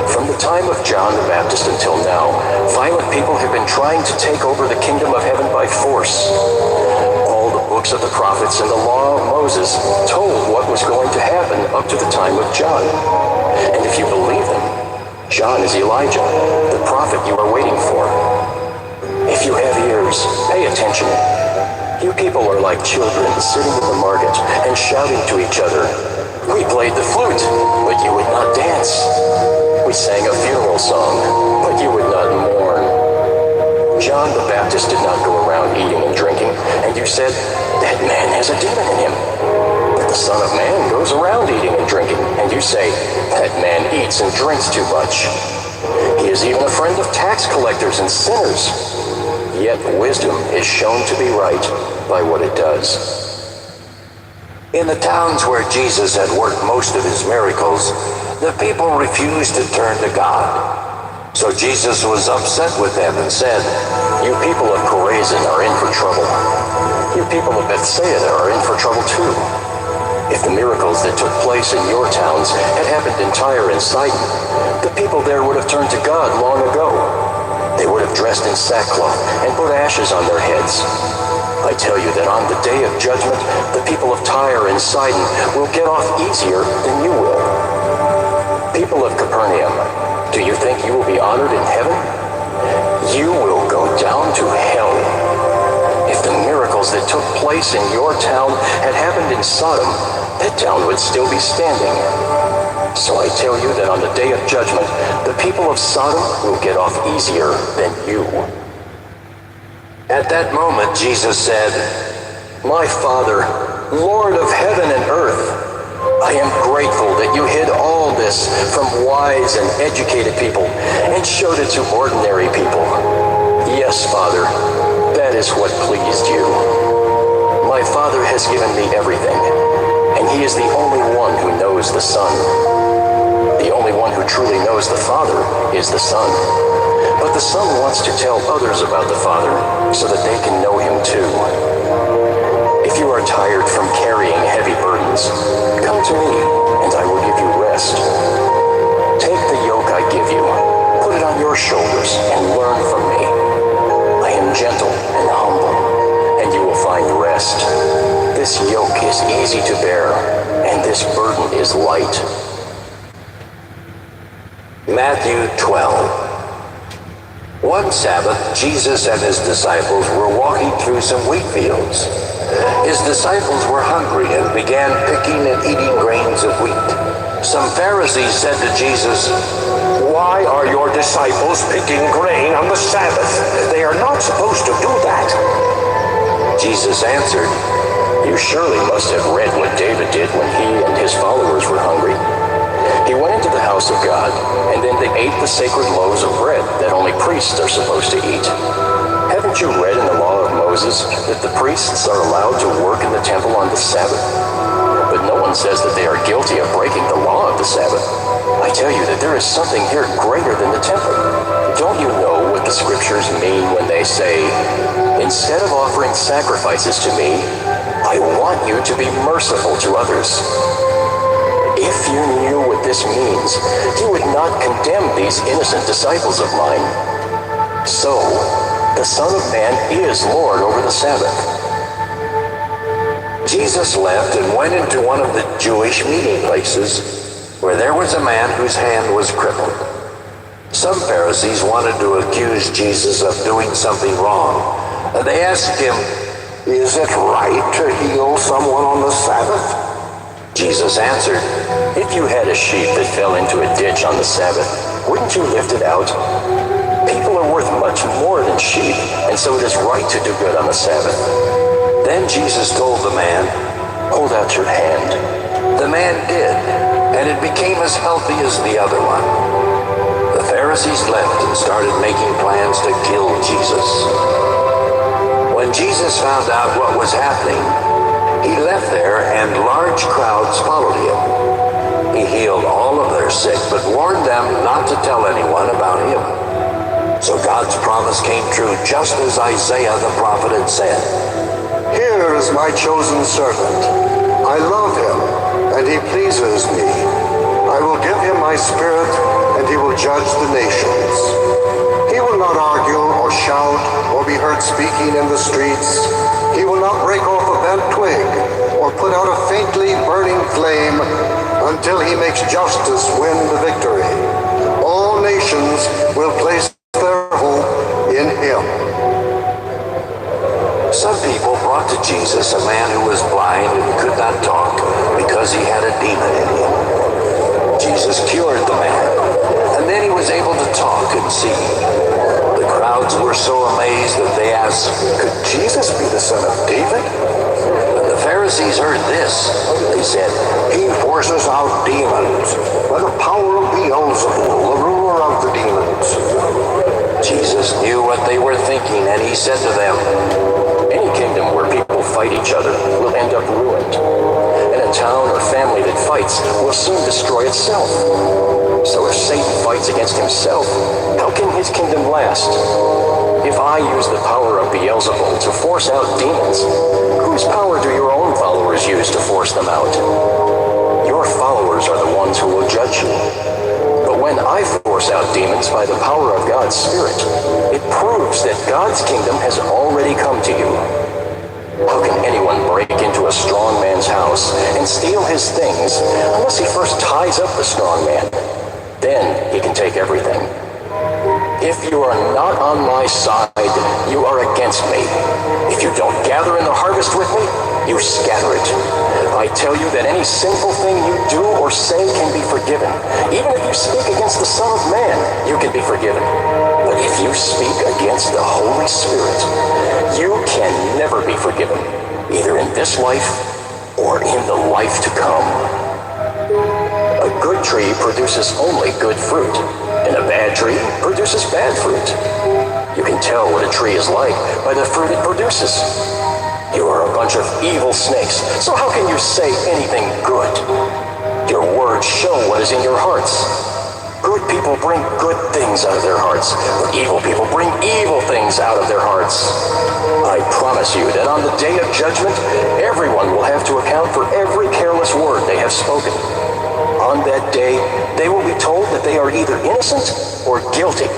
From the time of John the Baptist until now, violent people have been trying to take over the kingdom of heaven by force. All the books of the prophets and the law of Moses told what was going to happen up to the time of John. And if you believe them, John is Elijah, the prophet you are waiting for. If you have ears, pay attention. You people are like children sitting in the market and shouting to each other, we played the flute, but you would not dance. We sang a funeral song, but you would not mourn. John the Baptist did not go around eating and drinking, and you said, that man has a demon in him. But the Son of Man goes around eating and drinking, and you say, that man eats and drinks too much. He is even a friend of tax collectors and sinners. Yet wisdom is shown to be right by what it does. In the towns where Jesus had worked most of his miracles, the people refused to turn to God. So Jesus was upset with them and said, you people of Chorazin are in for trouble. You people of Bethsaida are in for trouble too. If the miracles that took place in your towns had happened in Tyre and Sidon, the people there would have turned to God long ago. They would have dressed in sackcloth and put ashes on their heads. I tell you that on the day of judgment, the people of Tyre and Sidon will get off easier than you will. People of Capernaum, do you think you will be honored in heaven? You will go down to hell. If the miracles that took place in your town had happened in Sodom, that town would still be standing. So I tell you that on the day of judgment, the people of Sodom will get off easier than you. At that moment, Jesus said, my Father, Lord of heaven and earth, I am grateful that you hid all this from wise and educated people and showed it to ordinary people. Yes, Father, that is what pleased you. My Father has given me everything, and he is the only one who knows the Son. The only one who truly knows the Father is the Son. But the Son wants to tell others about the Father so that they can know him too. If you are tired from carrying heavy burdens, come to me, and I will give you rest. Take the yoke I give you, put it on your shoulders, and learn from me. I am gentle and humble, and you will find rest. This yoke is easy to bear, and this burden is light. Matthew 12. One Sabbath, Jesus and his disciples were walking through some wheat fields. His disciples were hungry and began picking and eating grains of wheat. Some Pharisees said to Jesus, Why are your disciples picking grain on the Sabbath? They are not supposed to do that. Jesus answered, You surely must have read what David did when he and his followers were hungry. He went into the house of God, and then they ate the sacred loaves of bread that only priests are supposed to eat. Haven't you read in the law of Moses that the priests are allowed to work in the temple on the Sabbath? But no one says that they are guilty of breaking the law of the Sabbath. I tell you that there is something here greater than the temple. Don't you know what the scriptures mean when they say, Instead of offering sacrifices to me, I want you to be merciful to others? If you knew what this means, you would not condemn these innocent disciples of mine. So, the Son of Man is Lord over the Sabbath. Jesus left and went into one of the Jewish meeting places, where there was a man whose hand was crippled. Some Pharisees wanted to accuse Jesus of doing something wrong. They asked him, Is it right to heal someone on the Sabbath? Jesus answered, If you had a sheep that fell into a ditch on the Sabbath, wouldn't you lift it out? People are worth much more than sheep, and so it is right to do good on the Sabbath. Then Jesus told the man, Hold out your hand. The man did, and it became as healthy as the other one. Pharisees left and started making plans to kill Jesus. When Jesus found out what was happening, he left there and large crowds followed him. He healed all of their sick, but warned them not to tell anyone about him. So God's promise came true, just as Isaiah the prophet had said. Here is my chosen servant. I love him, and he pleases me. I will give him my spirit, and he will judge the nations. He will not argue or shout or be heard speaking in the streets. He will not break off a bent twig or put out a faintly burning flame until he makes justice win the victory. All nations will place their hope in him. Some people brought to Jesus a man who was blind and could not talk because he had a demon in him. Jesus cured the man, and then he was able to talk and see. The crowds were so amazed that they asked, "Could Jesus be the son of David?" When the Pharisees heard this, they said, "He forces out demons by the power of Beelzebul, the ruler of the demons." Jesus knew what they were thinking, and he said to them, Any kingdom where people fight each other will end up ruined, and a town or family that fights will soon destroy itself. So if Satan fights against himself, how can his kingdom last? If I use the power of Beelzebul to force out demons, whose power do your own followers use to force them out? Your followers are the ones who will judge you. But when I force out demons by the power of God's Spirit, it proves that God's kingdom has already come to you. How can anyone break into a strong man's house and steal his things unless he first ties up the strong man? Then he can take everything. If you are not on my side, you are against me. If you don't gather in the harvest with me, you scatter it. I tell you that any sinful thing you do or say can be forgiven. Even if you speak against the Son of Man, you can be forgiven. But if you speak against the Holy Spirit, you can never be forgiven, either in this life or in the life to come. A good tree produces only good fruit, and a bad tree produces bad fruit. You can tell what a tree is like by the fruit it produces. You are a bunch of evil snakes, so how can you say anything good? Your words show what is in your hearts. Good people bring good things out of their hearts, but evil people bring evil things out of their hearts. I promise you that on the day of judgment, everyone will have to account for every careless word they have spoken. On that day, they will be told that they are either innocent or guilty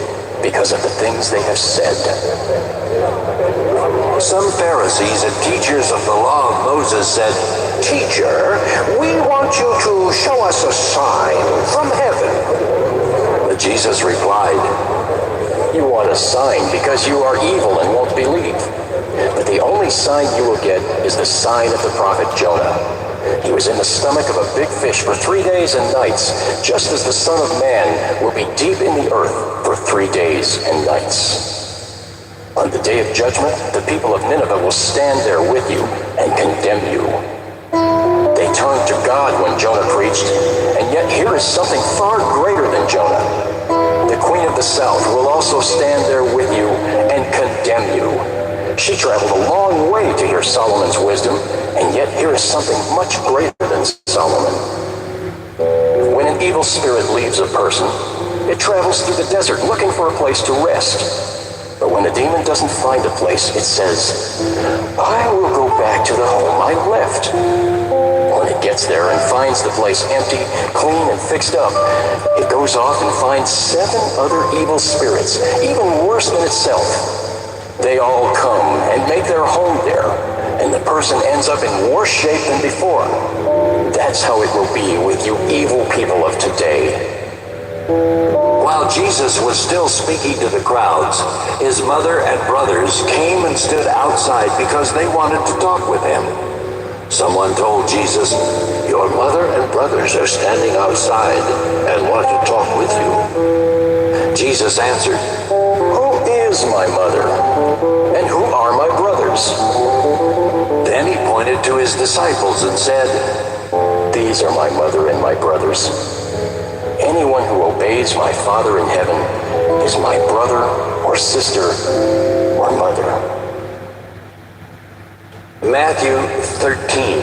because of the things they have said. Some Pharisees and teachers of the law of Moses said, "Teacher, we want you to show us a sign from heaven." But Jesus replied, You want a sign because you are evil and won't believe. But the only sign you will get is the sign of the prophet Jonah. He was in the stomach of a big fish for 3 days and nights, just as the Son of Man will be deep in the earth for 3 days and nights. On the day of judgment, the people of Nineveh will stand there with you and condemn you. They turned to God when Jonah preached, and yet here is something far greater than Jonah. The Queen of the South will also stand there with you and condemn you. She traveled a long way to hear Solomon's wisdom, and yet here is something much greater than Solomon. When an evil spirit leaves a person, it travels through the desert looking for a place to rest. But when the demon doesn't find a place, it says, I will go back to the home I left. When it gets there and finds the place empty, clean, and fixed up, it goes off and finds 7 other evil spirits, even worse than itself. They all come and make their home there, and the person ends up in worse shape than before. That's how it will be with you evil people of today. While Jesus was still speaking to the crowds, his mother and brothers came and stood outside because they wanted to talk with him. Someone told Jesus, "Your mother and brothers are standing outside and want to talk with you." Jesus answered, Who is my mother? And who are my brothers? Then he pointed to his disciples and said, These are my mother and my brothers. anyone who obeys my Father in heaven is my brother or sister or mother. Matthew 13.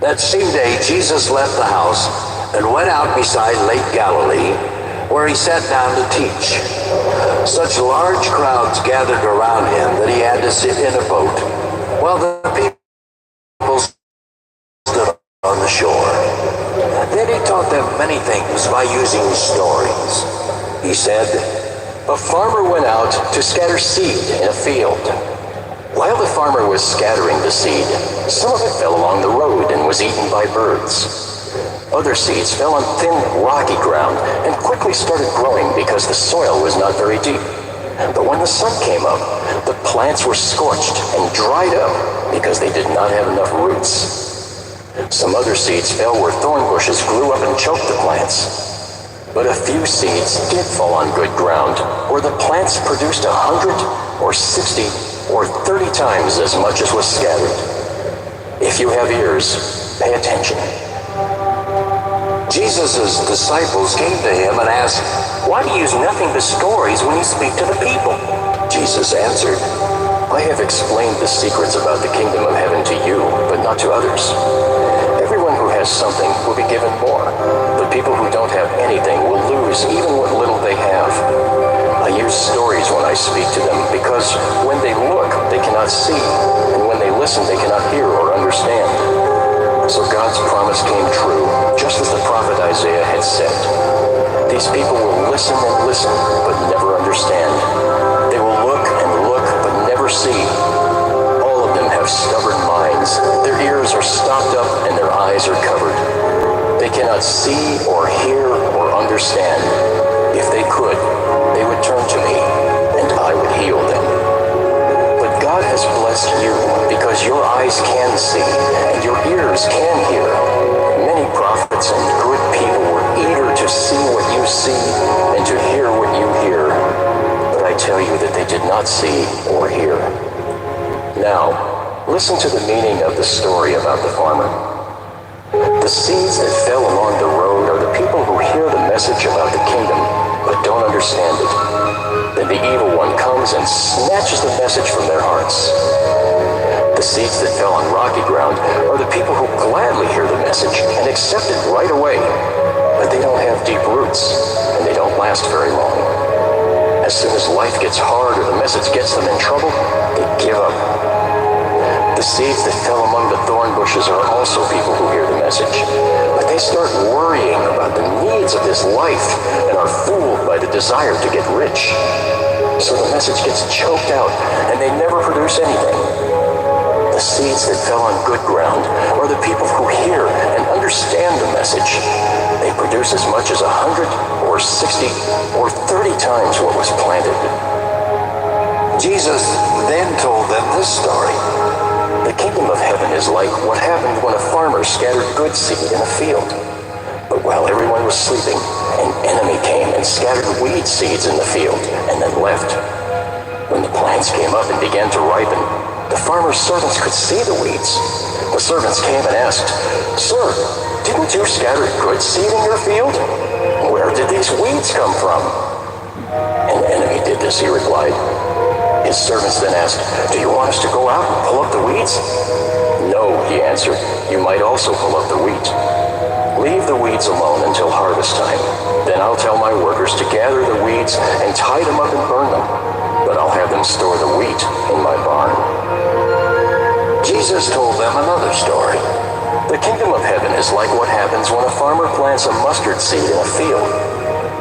That same day, Jesus left the house and went out beside Lake Galilee, where he sat down to teach. Such large crowds gathered around him that he had to sit in a boat, while the people stood on the shore. Then he taught them many things by using stories. He said, A farmer went out to scatter seed in a field. While the farmer was scattering the seed, some of it fell along the road and was eaten by birds. Other seeds fell on thin, rocky ground and quickly started growing because the soil was not very deep. But when the sun came up, the plants were scorched and dried up because they did not have enough roots. Some other seeds fell where thorn bushes grew up and choked the plants. But a few seeds did fall on good ground, where the plants produced 100 or 60 or 30 times as much as was scattered. If you have ears, pay attention. Jesus' disciples came to him and asked, Why do you use nothing but stories when you speak to the people? Jesus answered, I have explained the secrets about the kingdom of heaven to you, but not to others. Everyone who has something will be given more, but people who don't have anything will lose even what little they have. I use stories when I speak to them, because when they look, they cannot see, and when they listen, they cannot hear or understand. So God's promise came true, just as the prophet Isaiah had said. These people will listen and listen, but never understand. They will look and look, but never see. All of them have stubborn minds. Their ears are stopped up and their eyes are covered. They cannot see or hear or understand. If they could, they would turn to me, and I would heal them. But God has blessed you, because your eyes can see, and your ears can hear. Many prophets and good people were eager to see what you see, and to hear what you hear. But I tell you that they did not see or hear. Now, listen to the meaning of the story about the farmer. The seeds that fell along the road are the people who hear the message about the kingdom, but don't understand it. Then the evil one comes and snatches the message from their hearts. The seeds that fell on rocky ground are the people who gladly hear the message and accept it right away, but they don't have deep roots, and they don't last very long. As soon as life gets hard or the message gets them in trouble, they give up. The seeds that fell among the thorn bushes are also people who hear the message, but they start worrying about the needs of this life and are fooled by the desire to get rich. So the message gets choked out and they never produce anything. The seeds that fell on good ground are the people who hear and understand the message. They produce as much as 100 or 60 or 30 times what was planted. Jesus then told them this story. The kingdom of heaven is like what happened when a farmer scattered good seed in a field. But while everyone was sleeping, an enemy came and scattered weed seeds in the field and then left. When the plants came up and began to ripen, the farmer's servants could see the weeds. The servants came and asked, Sir, didn't you scatter good seed in your field? Where did these weeds come from? An enemy did this, he replied. His servants then asked, Do you want us to go out and pull up the weeds? No, he answered. You might also pull up the wheat. Leave the weeds alone until harvest time. Then I'll tell my workers to gather the weeds and tie them up and burn them. But I'll have them store the wheat in my barn. Jesus told them another story. The kingdom of heaven is like what happens when a farmer plants a mustard seed in a field.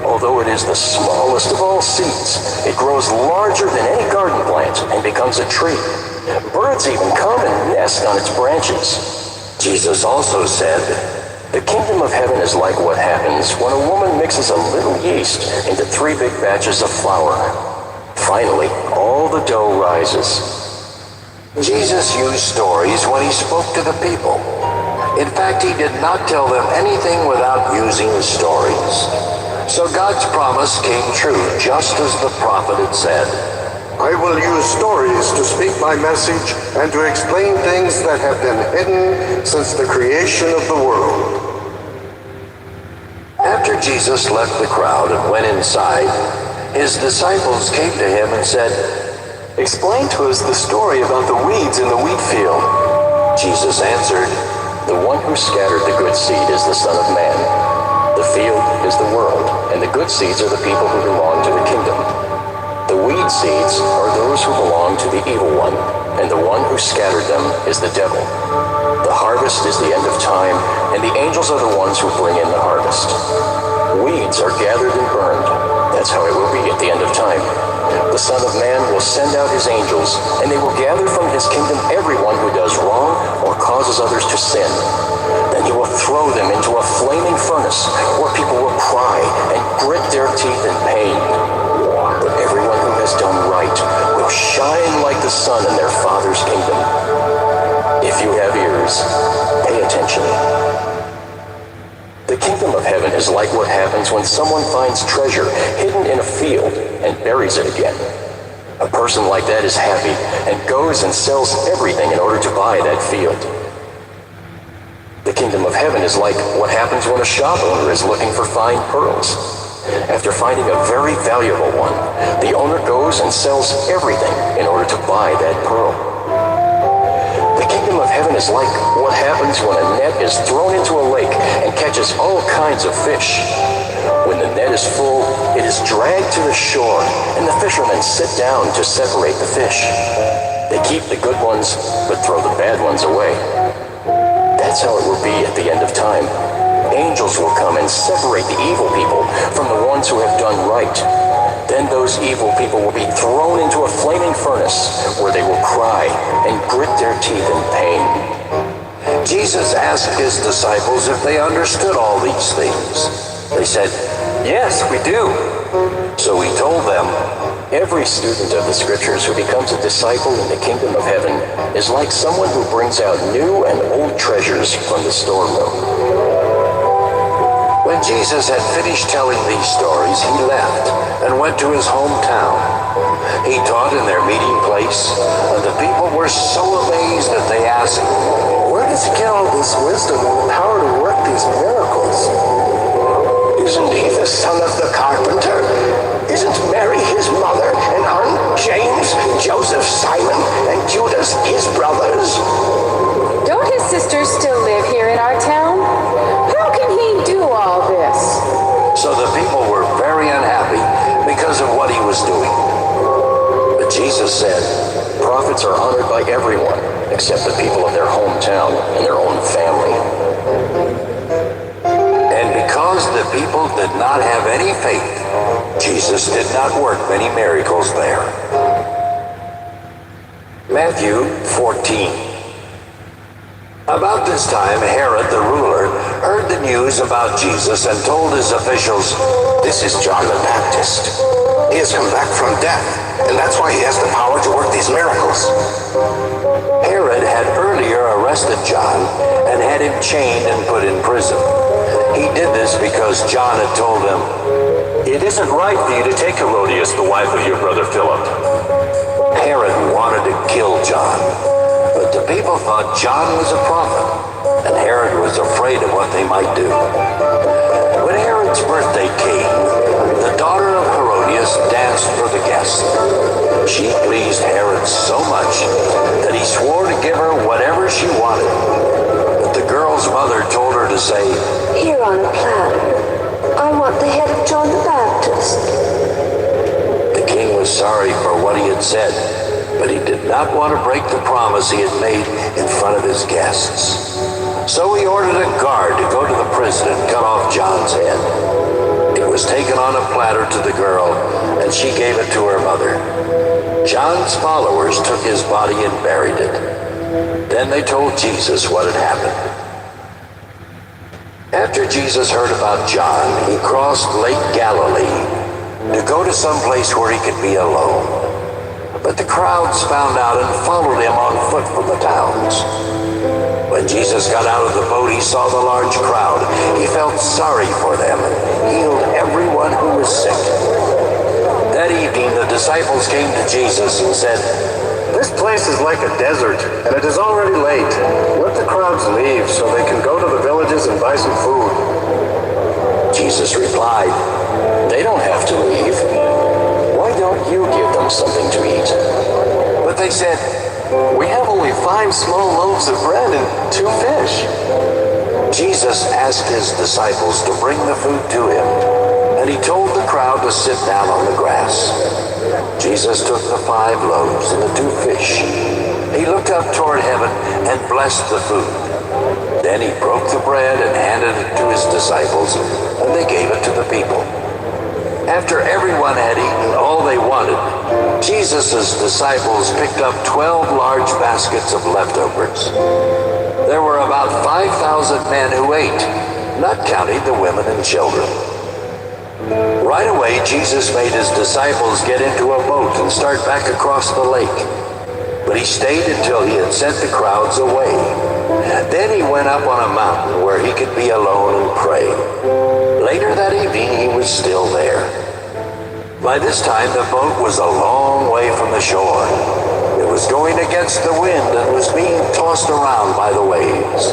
Although it is the smallest of all seeds, it grows larger than any garden plant and becomes a tree. Birds even come and nest on its branches. Jesus also said, The kingdom of heaven is like what happens when a woman mixes a little yeast into 3 big batches of flour. Finally, all the dough rises. Jesus used stories when he spoke to the people. In fact, he did not tell them anything without using stories. So God's promise came true, just as the prophet had said. I will use stories to speak my message and to explain things that have been hidden since the creation of the world. After Jesus left the crowd and went inside, his disciples came to him and said, Explain to us the story about the weeds in the wheat field. Jesus answered, The one who scattered the good seed is the Son of Man. The field is the world, and the good seeds are the people who belong to the kingdom. The weed seeds are those who belong to the evil one, and the one who scattered them is the devil. The harvest is the end of time, and the angels are the ones who bring in the harvest. Weeds are gathered and burned. That's how it will be at the end of time. The Son of Man will send out his angels, and they will gather from his kingdom everyone who does wrong or causes others to sin. Then he will throw them into a flaming furnace, where people will cry and grit their teeth in pain. But everyone who has done right will shine like the sun in their Father's kingdom. If you have ears, pay attention. The kingdom of heaven is like what happens when someone finds treasure hidden in a field and buries it again. A person like that is happy and goes and sells everything in order to buy that field. The kingdom of heaven is like what happens when a shop owner is looking for fine pearls. After finding a very valuable one, the owner goes and sells everything in order to buy that pearl. The kingdom of heaven is like what happens when a net is thrown into a lake and catches all kinds of fish. When the net is full, it is dragged to the shore, and the fishermen sit down to separate the fish. They keep the good ones, but throw the bad ones away. That's how it will be at the end of time. Angels will come and separate the evil people from the ones who have done right. Then those evil people will be thrown into a flaming furnace where they will cry and grit their teeth in pain. Jesus asked his disciples if they understood all these things. They said, Yes, we do. So he told them, Every student of the scriptures who becomes a disciple in the kingdom of heaven is like someone who brings out new and old treasures from the storeroom. When Jesus had finished telling these stories, he left and went to his hometown. He taught in their meeting place, and the people were so amazed that they asked, Where does he get all this wisdom and the power to work these miracles? Isn't he the son of the carpenter? Isn't Mary his mother, and aren't James, Joseph, Simon, and Judas his brothers? Don't his sisters still live here in our town? How can he do all this? So the people were very unhappy because of what he was doing. But Jesus said, Prophets are honored by everyone except the people of their hometown and their own family. And because the people did not have any faith, Jesus did not work many miracles there. Matthew 14. About this time, Herod the ruler heard the news about Jesus and told his officials, This is John the Baptist. He has come back from death, and that's why he has the power to work these miracles. Herod had earlier arrested John and had him chained and put in prison. He did this because John had told him, It isn't right for you to take Herodias, the wife of your brother Philip. Herod wanted to kill John, but the people thought John was a prophet, and Herod was afraid of what they might do. When Herod's birthday came, the daughter of Herodias danced for the guests. She pleased Herod so much that he swore to give her whatever she wanted. But the girl's mother told her to say, Here on a platter. I want the head of John the Baptist. The king was sorry for what he had said, but he did not want to break the promise he had made in front of his guests. So he ordered a guard to go to the prison and cut off John's head. It was taken on a platter to the girl, and she gave it to her mother. John's followers took his body and buried it. Then they told Jesus what had happened. After Jesus heard about John, he crossed Lake Galilee to go to some place where he could be alone. But the crowds found out and followed him on foot from the towns. When Jesus got out of the boat, he saw the large crowd. He felt sorry for them and healed everyone who was sick. That evening, the disciples came to Jesus and said, This place is like a desert, and it is already late. Let the crowds leave so they can go to the villages and buy some food. Jesus replied, "They don't have to leave. Why don't you give them something to eat?" But they said, We have only 5 small loaves of bread and 2 fish. Jesus asked his disciples to bring the food to him, and he told the crowd to sit down on the grass. Jesus took the 5 loaves and the 2 fish. He looked up toward heaven and blessed the food. Then he broke the bread and handed it to his disciples, and they gave it to the people. After everyone had eaten all they wanted, Jesus' disciples picked up 12 large baskets of leftovers. There were about 5,000 men who ate, not counting the women and children. Right away, Jesus made his disciples get into a boat and start back across the lake. But he stayed until he had sent the crowds away. Then he went up on a mountain where he could be alone and pray. Later that evening, he was still there. By this time, the boat was a long way from the shore. It was going against the wind and was being tossed around by the waves.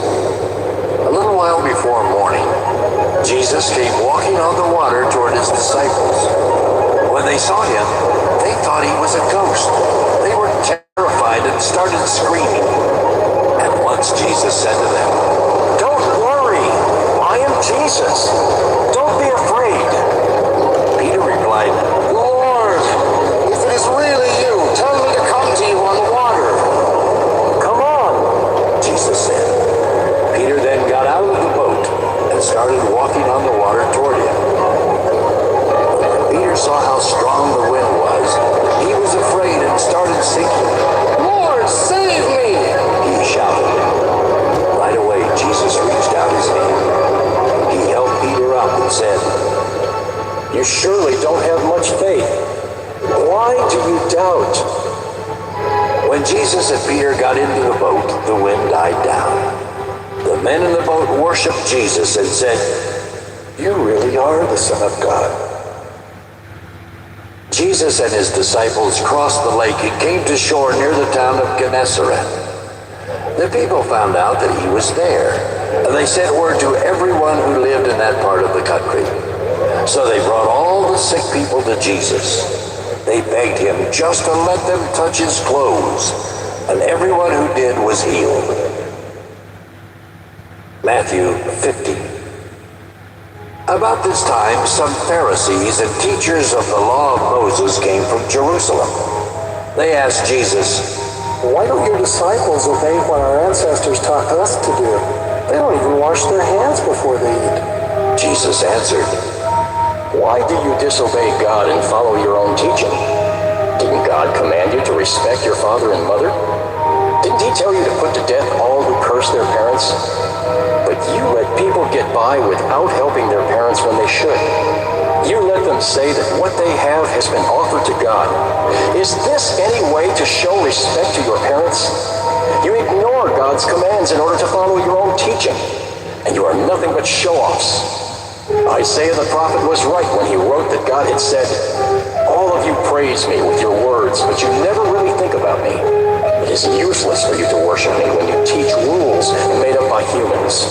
A little while before morning, Jesus came walking on the water toward his disciples. When they saw him, they thought he was a ghost. They were terrified and started screaming. At once Jesus said to them, "Don't worry. I am Jesus. Don't be afraid." Peter replied, Lord, if it is really you, tell me to come to you on the water. "Come on." Jesus said. Peter then got out of the boat and started walking on the water toward him. When Peter saw how strong the wind was, he was afraid and started sinking. Lord, save me! He shouted. Right away, Jesus reached out his hand. He held Peter up and said, You surely don't have much faith. Why do you doubt? When Jesus and Peter got into the boat, the wind died down. The men in the boat worshiped Jesus and said, You really are the Son of God. Jesus and his disciples crossed the lake and came to shore near the town of Gennesaret. The people found out that he was there, and they sent word to everyone who lived in that part of the country. So they brought all the sick people to Jesus. They begged him just to let them touch his clothes, and everyone who did was healed. Matthew 50. About this time, some Pharisees and teachers of the law of Moses came from Jerusalem. They asked Jesus, Why don't your disciples obey what our ancestors taught us to do? They don't even wash their hands before they eat. Jesus answered, Why do you disobey God and follow your own teaching? Didn't God command you to respect your father and mother? Didn't he tell you to put to death all who curse their parents? But you let people get by without helping their parents when they should. You let them say that what they have has been offered to God. Is this any way to show respect to your parents? You ignore God's commands in order to follow your own teaching, and you are nothing but show-offs. Isaiah the prophet was right when he wrote that God had said, All of you praise me with your words, but you never really think about me. It is useless for you to worship me when you teach rules made up by humans.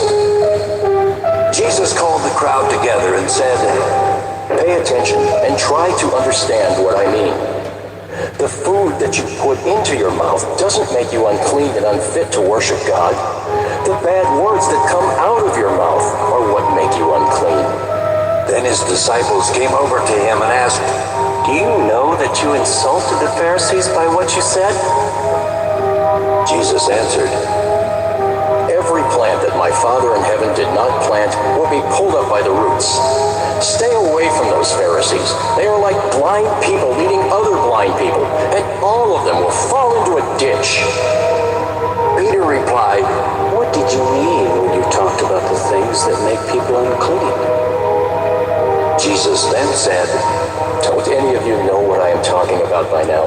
Jesus called the crowd together and said, Pay attention and try to understand what I mean. The food that you put into your mouth doesn't make you unclean and unfit to worship God. The bad words that come out of your mouth are what make you unclean. Then his disciples came over to him and asked, Do you know that you insulted the Pharisees by what you said? Jesus answered, Every plant that my Father in heaven did not plant will be pulled up by the roots. Stay away from those Pharisees. They are like blind people leading other blind people, and all of them will fall into a ditch. Peter replied, What did you mean when you talked about the things that make people unclean? Jesus then said, Don't any of you know what I am talking about by now?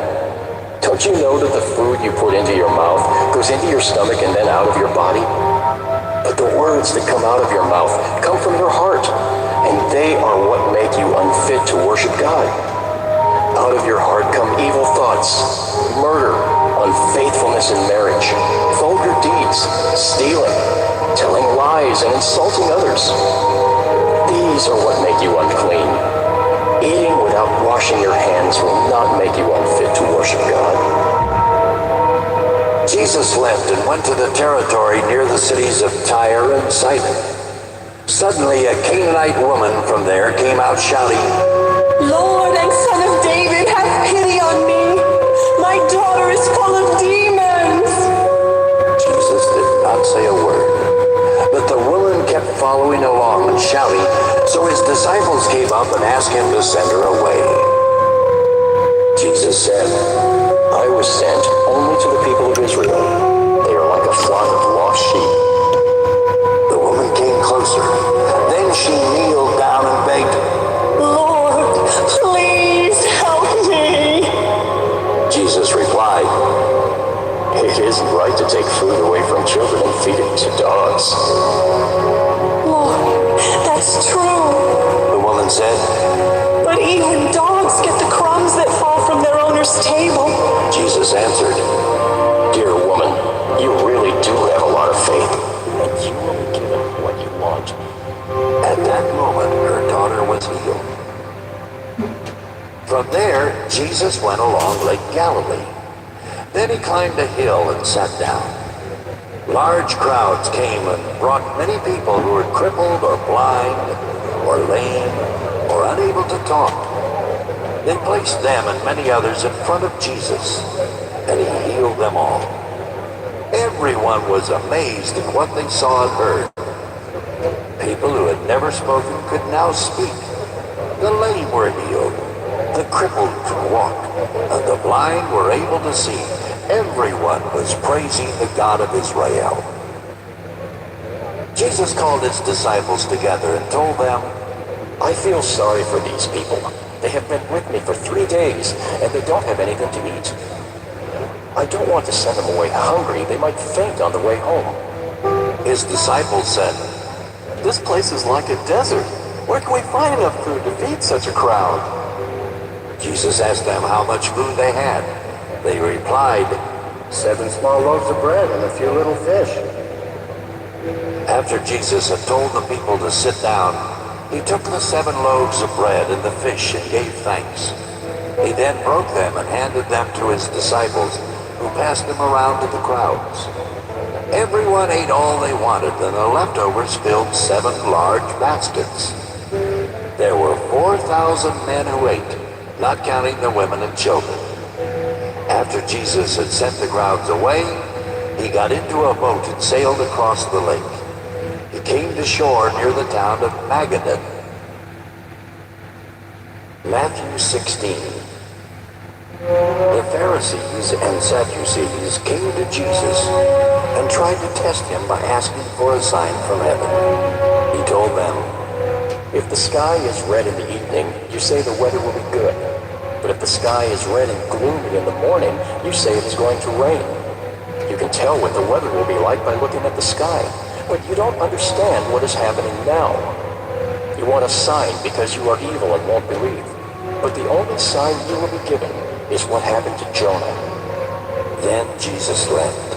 Don't you know that the food you put into your mouth goes into your stomach and then out of your body? But the words that come out of your mouth come from your heart, and they are what make you unfit to worship God. Out of your heart come evil thoughts, murder, unfaithfulness in marriage, vulgar deeds, stealing, telling lies, and insulting others. These are what make you unclean. Eating without washing your hands will not make you unfit to worship God. Jesus left and went to the territory near the cities of Tyre and Sidon. Suddenly a Canaanite woman from there came out shouting, Lord and Son of David, have pity on me. My daughter is full of demons. Jesus did not say a word, but the woman kept following along and shouting, so his disciples came up and asked him to send her away. Jesus said, I was sent only to the people of Israel. They are like a flock of lost sheep. The woman came closer. Then she kneeled down and begged, Lord, please help me. Jesus replied, it isn't right to take food away from children and feed it to dogs. Lord, that's true. the woman said. But even dogs get the crumbs that fall from their owner's table. Jesus answered, Dear woman, you really do have a lot of faith, and you will be given what you want. At that moment, her daughter was healed. From there, Jesus went along Lake Galilee. Then he climbed a hill and sat down. Large crowds came and brought many people who were crippled or blind or lame or unable to talk. They placed them and many others in front of Jesus, and he healed them all. Everyone was amazed at what they saw and heard. People who had never spoken could now speak. The lame were healed. The crippled could walk, and the blind were able to see. Everyone was praising the God of Israel. Jesus called his disciples together and told them, I feel sorry for these people. They have been with me for 3 days, and they don't have anything to eat. I don't want to send them away hungry. They might faint on the way home. His disciples said, This place is like a desert. Where can we find enough food to feed such a crowd? Jesus asked them how much food they had. They replied, 7 small loaves of bread and a few little fish. After Jesus had told the people to sit down, he took the 7 loaves of bread and the fish and gave thanks. He then broke them and handed them to his disciples, who passed them around to the crowds. Everyone ate all they wanted, and the leftovers filled 7 large baskets. There were 4,000 men who ate, not counting the women and children. After Jesus had sent the crowds away, he got into a boat and sailed across the lake. He came to shore near the town of Magadan. Matthew 16. The Pharisees and Sadducees came to Jesus and tried to test him by asking for a sign from heaven. He told them, If the sky is red in the evening, you say the weather will be good. But if the sky is red and gloomy in the morning, you say it is going to rain. You can tell what the weather will be like by looking at the sky, but you don't understand what is happening now. You want a sign because you are evil and won't believe. But the only sign you will be given is what happened to Jonah. Then Jesus left.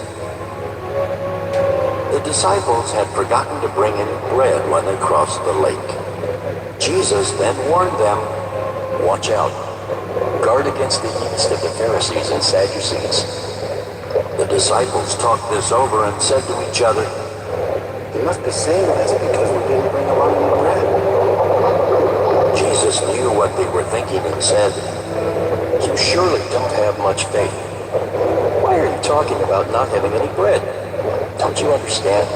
The disciples had forgotten to bring any bread when they crossed the lake. Jesus then warned them, Watch out. Guard against the yeast of the Pharisees and Sadducees. The disciples talked this over and said to each other, He must be saying this because we didn't bring along any bread. Jesus knew what they were thinking and said, You surely don't have much faith. Why are you talking about not having any bread? Don't you understand?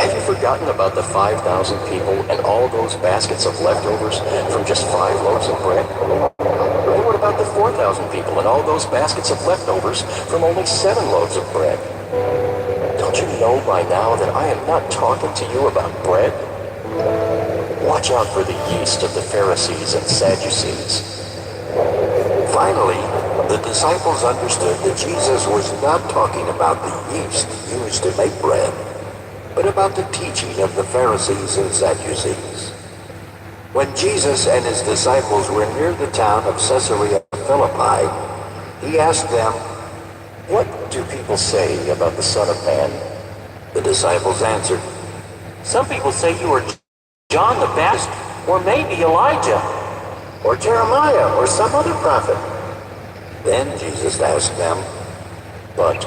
Have you forgotten about the 5,000 people and all those baskets of leftovers from just 5 loaves of bread? And what about the 4,000 people and all those baskets of leftovers from only 7 loaves of bread? Don't you know by now that I am not talking to you about bread? Watch out for the yeast of the Pharisees and Sadducees. Finally, the disciples understood that Jesus was not talking about the yeast used to make bread, but about the teaching of the Pharisees and Sadducees. When Jesus and his disciples were near the town of Caesarea Philippi, he asked them, What do people say about the Son of Man? The disciples answered, Some people say you are John the Baptist, or maybe Elijah, Or Jeremiah, or some other prophet. Then Jesus asked them, but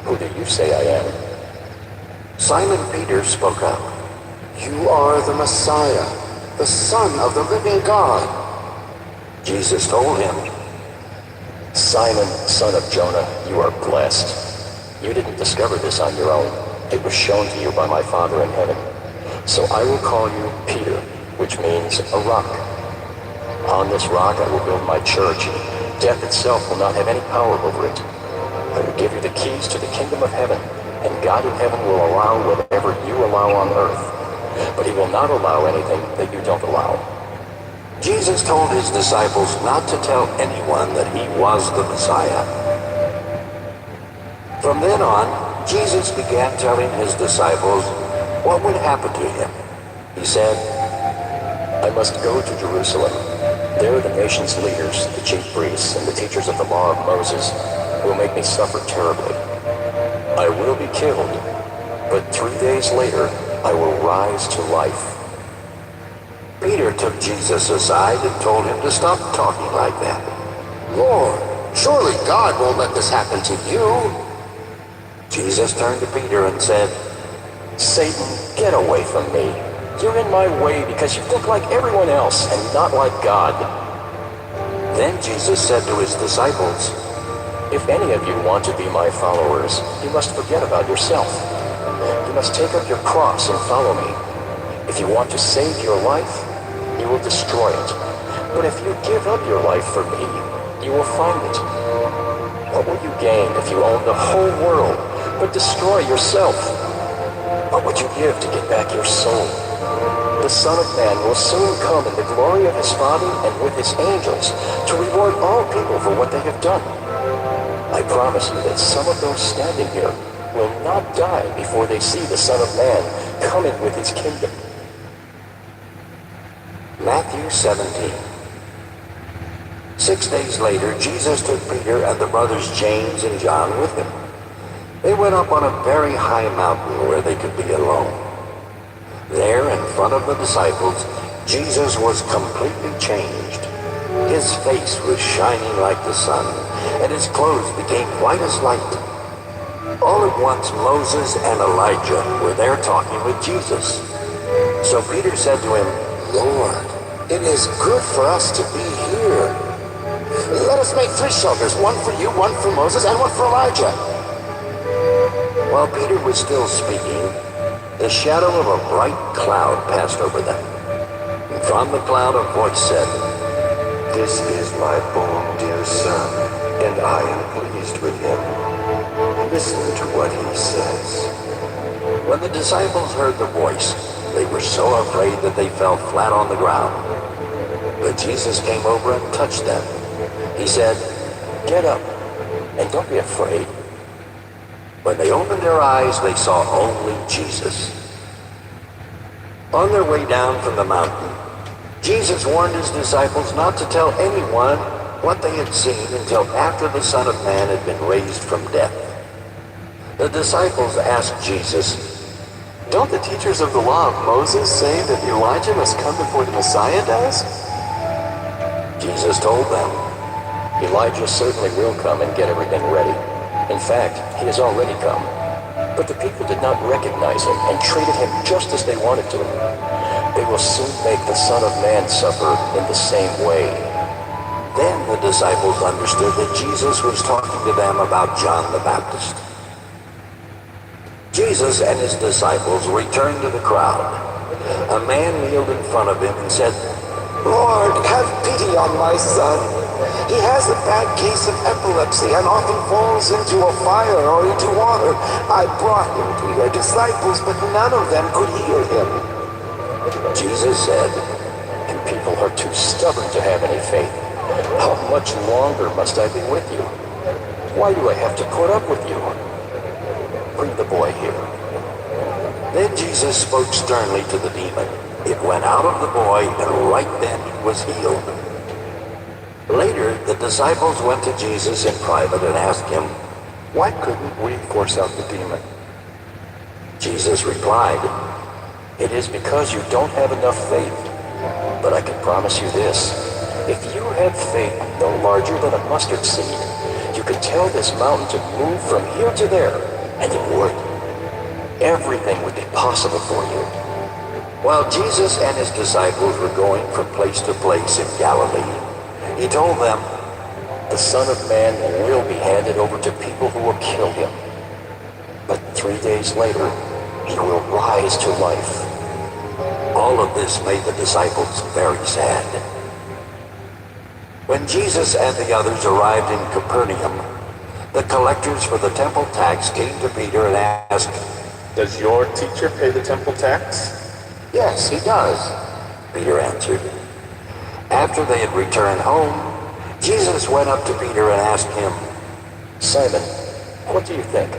who do you say I am? Simon Peter spoke up. You are the Messiah, the Son of the living God. Jesus told him, Simon, son of Jonah, you are blessed. You didn't discover this on your own. It was shown to you by my Father in heaven. So I will call you Peter, which means a rock. On this rock I will build my church. Death itself will not have any power over it. I will give you the keys to the kingdom of heaven, and God in heaven will allow whatever you allow on earth. But he will not allow anything that you don't allow. Jesus told his disciples not to tell anyone that he was the Messiah. From then on, Jesus began telling his disciples what would happen to him. He said, I must go to Jerusalem. There the nation's leaders, the chief priests, and the teachers of the law of Moses will make me suffer terribly. I will be killed, but 3 days later I will rise to life. Peter took Jesus aside and told him to stop talking like that. Lord, surely God won't let this happen to you. Jesus turned to Peter and said, Satan, get away from me. You're in my way because you think like everyone else and not like God. Then Jesus said to his disciples, If any of you want to be my followers, you must forget about yourself. You must take up your cross and follow me. If you want to save your life, you will destroy it. But if you give up your life for me, you will find it. What will you gain if you own the whole world, but destroy yourself? What would you give to get back your soul? The Son of Man will soon come in the glory of his Father and with his angels to reward all people for what they have done. I promise you that some of those standing here will not die before they see the Son of Man coming with his kingdom. Matthew 17. 6 days later, Jesus took Peter and the brothers James and John with him. They went up on a very high mountain where they could be alone. There, in front of the disciples, Jesus was completely changed. His face was shining like the sun, and his clothes became white as light. All at once, Moses and Elijah were there talking with Jesus. So Peter said to him, Lord, it is good for us to be here. Let us make 3 shelters, one for you, one for Moses, and one for Elijah. While Peter was still speaking, the shadow of a bright cloud passed over them. And from the cloud a voice said, This is my own dear son, and I am pleased with him. Listen to what he says. When the disciples heard the voice, they were so afraid that they fell flat on the ground. But Jesus came over and touched them. He said, Get up, and don't be afraid. When they opened their eyes, they saw only Jesus. On their way down from the mountain, Jesus warned his disciples not to tell anyone what they had seen until after the Son of Man had been raised from death. The disciples asked Jesus, Don't the teachers of the law of Moses say that Elijah must come before the Messiah does? Jesus told them, Elijah certainly will come and get everything ready. In fact, he has already come. But the people did not recognize him and treated him just as they wanted to. They will soon make the Son of Man suffer in the same way. Then the disciples understood that Jesus was talking to them about John the Baptist. Jesus and his disciples returned to the crowd. A man kneeled in front of him and said, Lord, have pity on my son. He has a bad case of epilepsy and often falls into a fire or into water. I brought him to your disciples, but none of them could heal him. Jesus said, You people are too stubborn to have any faith. How much longer must I be with you? Why do I have to put up with you? Bring the boy here. Then Jesus spoke sternly to the demon. It went out of the boy, and right then he was healed. Later, the disciples went to Jesus in private and asked him, Why couldn't we force out the demon? Jesus replied, It is because you don't have enough faith. But I can promise you this. If you had faith no larger than a mustard seed, you could tell this mountain to move from here to there, and it would. Everything would be possible for you. While Jesus and his disciples were going from place to place in Galilee, he told them, "The Son of Man will be handed over to people who will kill him. But 3 days later, he will rise to life." All of this made the disciples very sad. When Jesus and the others arrived in Capernaum, the collectors for the temple tax came to Peter and asked, "Does your teacher pay the temple tax?" "Yes, he does," Peter answered. After they had returned home, Jesus went up to Peter and asked him, "Simon, what do you think?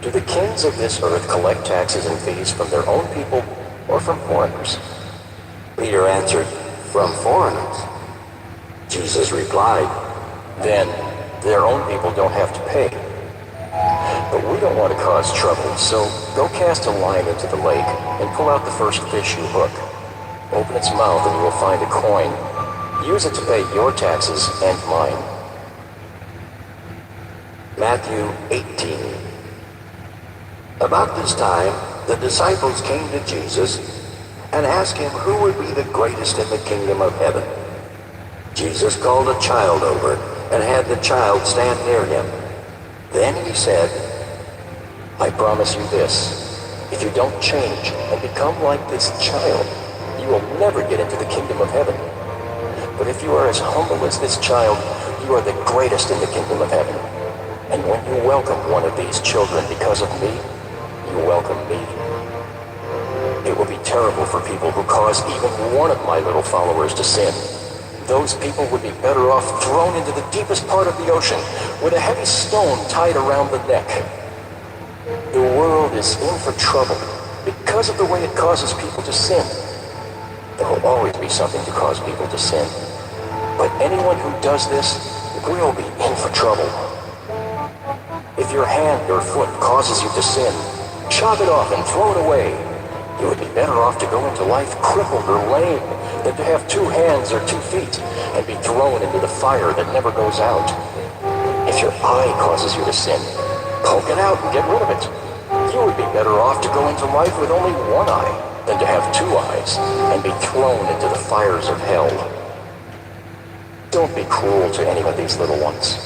Do the kings of this earth collect taxes and fees from their own people or from foreigners?" Peter answered, "From foreigners." Jesus replied, "Then their own people don't have to pay. But we don't want to cause trouble, so go cast a line into the lake and pull out the first fish you hook. Open its mouth and you will find a coin. Use it to pay your taxes and mine." Matthew 18. About this time, the disciples came to Jesus and asked him who would be the greatest in the kingdom of heaven. Jesus called a child over and had the child stand near him. Then he said, "I promise you this, if you don't change and become like this child, you will never get into the kingdom of heaven. But if you are as humble as this child, you are the greatest in the kingdom of heaven. And when you welcome one of these children because of me, you welcome me. It will be terrible for people who cause even one of my little followers to sin. Those people would be better off thrown into the deepest part of the ocean with a heavy stone tied around the neck." The world is in for trouble because of the way it causes people to sin. There will always be something to cause people to sin. But anyone who does this will be in for trouble. If your hand or foot causes you to sin, chop it off and throw it away. You would be better off to go into life crippled or lame than to have 2 hands or 2 feet and be thrown into the fire that never goes out. If your eye causes you to sin, poke it out and get rid of it. You would be better off to go into life with only 1 eye than to have 2 eyes and be thrown into the fires of hell. Don't be cruel to any of these little ones.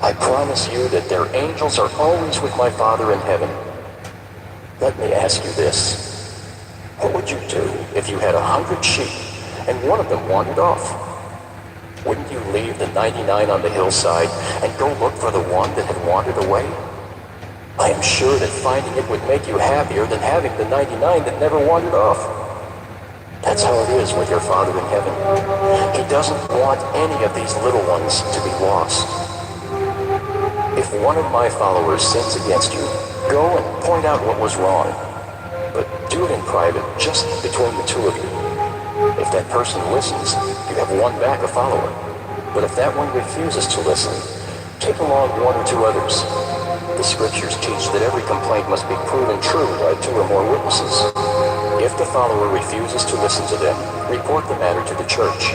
I promise you that their angels are always with my Father in heaven. Let me ask you this. What would you do if you had 100 sheep and one of them wandered off? Wouldn't you leave the 99 on the hillside and go look for the one that had wandered away? I am sure that finding it would make you happier than having the 99 that never wandered off. That's how it is with your Father in heaven. He doesn't want any of these little ones to be lost. If one of my followers sins against you, go and point out what was wrong. But do it in private, just between the 2 of you. If that person listens, you have won back a follower. But if that one refuses to listen, take along 1 or 2 others. The scriptures teach that every complaint must be proven true by 2 or more witnesses. If the follower refuses to listen to them, report the matter to the church.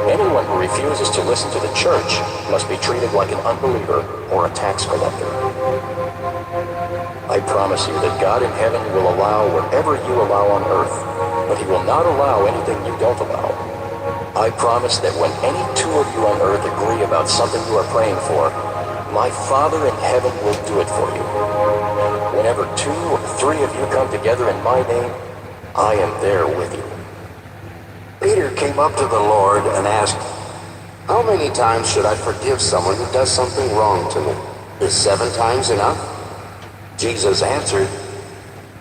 Anyone who refuses to listen to the church must be treated like an unbeliever or a tax collector. I promise you that God in heaven will allow whatever you allow on earth, but he will not allow anything you don't allow. I promise that when any 2 of you on earth agree about something you are praying for, my Father in heaven will do it for you. Whenever 2 or 3 of you come together in my name, I am there with you. Peter came up to the Lord and asked, "How many times should I forgive someone who does something wrong to me? Is 7 times enough?" Jesus answered,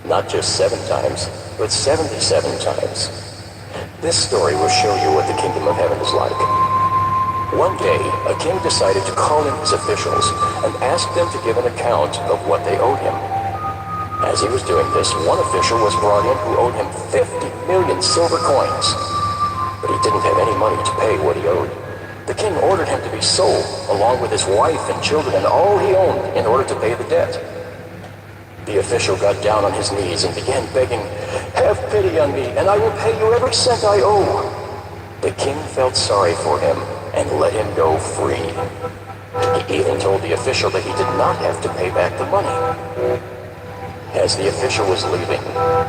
Not just 7 times, but 77 times. This story will show you what the kingdom of heaven is like. One day, a king decided to call in his officials and ask them to give an account of what they owed him. As he was doing this, one official was brought in who owed him 50 million silver coins. But he didn't have any money to pay what he owed. The king ordered him to be sold, along with his wife and children and all he owned, in order to pay the debt. The official got down on his knees and began begging, "Have pity on me, and I will pay you every cent I owe." The king felt sorry for him and let him go free. He even told the official that he did not have to pay back the money. As the official was leaving,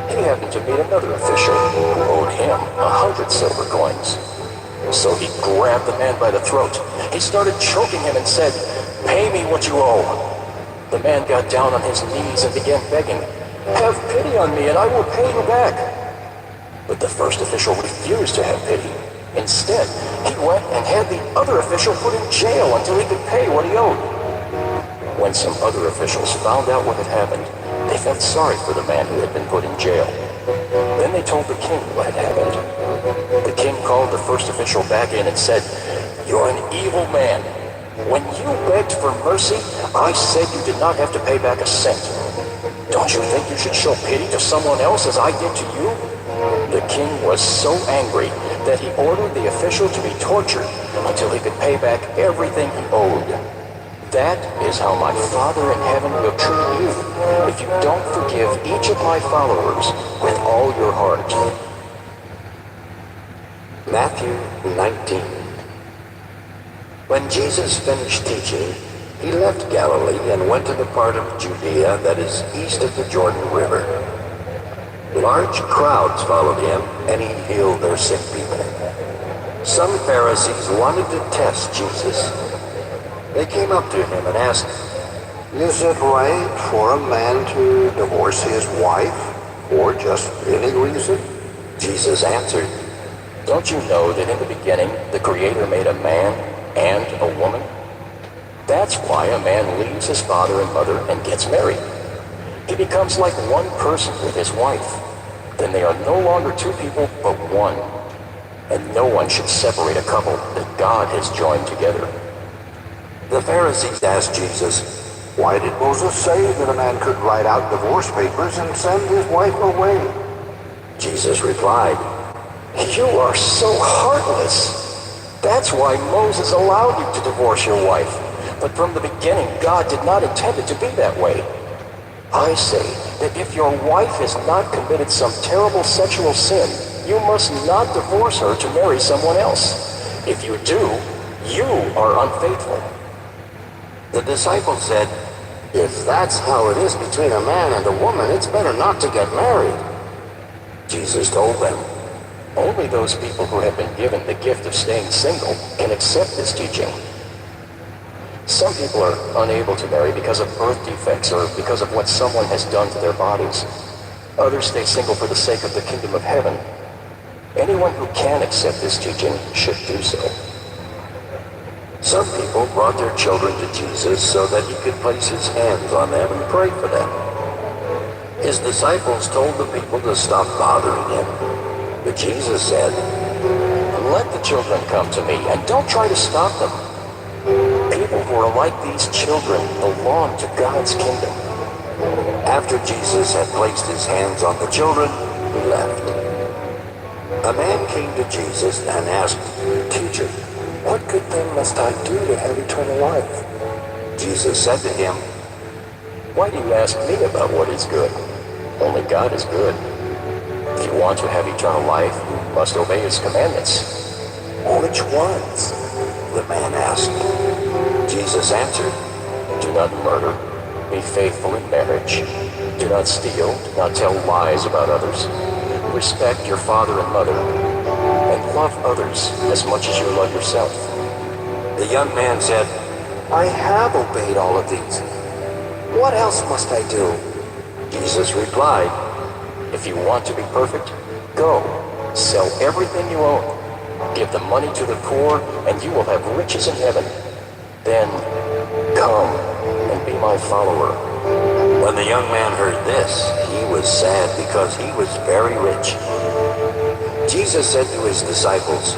he happened to meet another official who owed him 100 silver coins. So he grabbed the man by the throat. He started choking him and said, "Pay me what you owe." The man got down on his knees and began begging, "Have pity on me and I will pay you back." But the first official refused to have pity. Instead, he went and had the other official put in jail until he could pay what he owed. When some other officials found out what had happened, they felt sorry for the man who had been put in jail. Then they told the king what had happened. The king called the first official back in and said, "You're an evil man. When you begged for mercy, I said you did not have to pay back a cent. Don't you think you should show pity to someone else as I did to you?" The king was so angry that he ordered the official to be tortured until he could pay back everything he owed. That is how my Father in heaven will treat you if you don't forgive each of my followers with all your heart. Matthew 19. When Jesus finished teaching, he left Galilee and went to the part of Judea that is east of the Jordan River. Large crowds followed him, and he healed their sick people. Some Pharisees wanted to test Jesus. They came up to him and asked, Is it right for a man to divorce his wife for just any reason? Jesus answered, Don't you know that in the beginning the Creator made a man and a woman? That's why a man leaves his father and mother and gets married. He becomes like one person with his wife. Then they are no longer two people, but one. And no one should separate a couple that God has joined together. The Pharisees asked Jesus, Why did Moses say that a man could write out divorce papers and send his wife away? Jesus replied, You are so heartless. That's why Moses allowed you to divorce your wife. But from the beginning, God did not intend it to be that way. I say that if your wife has not committed some terrible sexual sin, you must not divorce her to marry someone else. If you do, you are unfaithful. The disciples said, If that's how it is between a man and a woman, it's better not to get married. Jesus told them, Only those people who have been given the gift of staying single can accept this teaching. Some people are unable to marry because of birth defects or because of what someone has done to their bodies. Others stay single for the sake of the kingdom of heaven. Anyone who can accept this teaching should do so. Some people brought their children to Jesus so that he could place his hands on them and pray for them. His disciples told the people to stop bothering him. But Jesus said, Let the children come to me and don't try to stop them. People who are like these children belong to God's kingdom. After Jesus had placed his hands on the children, he left. A man came to Jesus and asked, Teacher, what good thing must I do to have eternal life? Jesus said to him, Why do you ask me about what is good? Only God is good. If you want to have eternal life, you must obey his commandments. Which ones? The man asked. Jesus answered, Do not murder. Be faithful in marriage. Do not steal. Do not tell lies about others. Respect your father and mother. And love others as much as you love yourself. The young man said, I have obeyed all of these. What else must I do? Jesus replied, If you want to be perfect, go. Sell everything you own. Give the money to the poor, and you will have riches in heaven. Then, come and be my follower. When the young man heard this, he was sad because he was very rich. Jesus said to his disciples,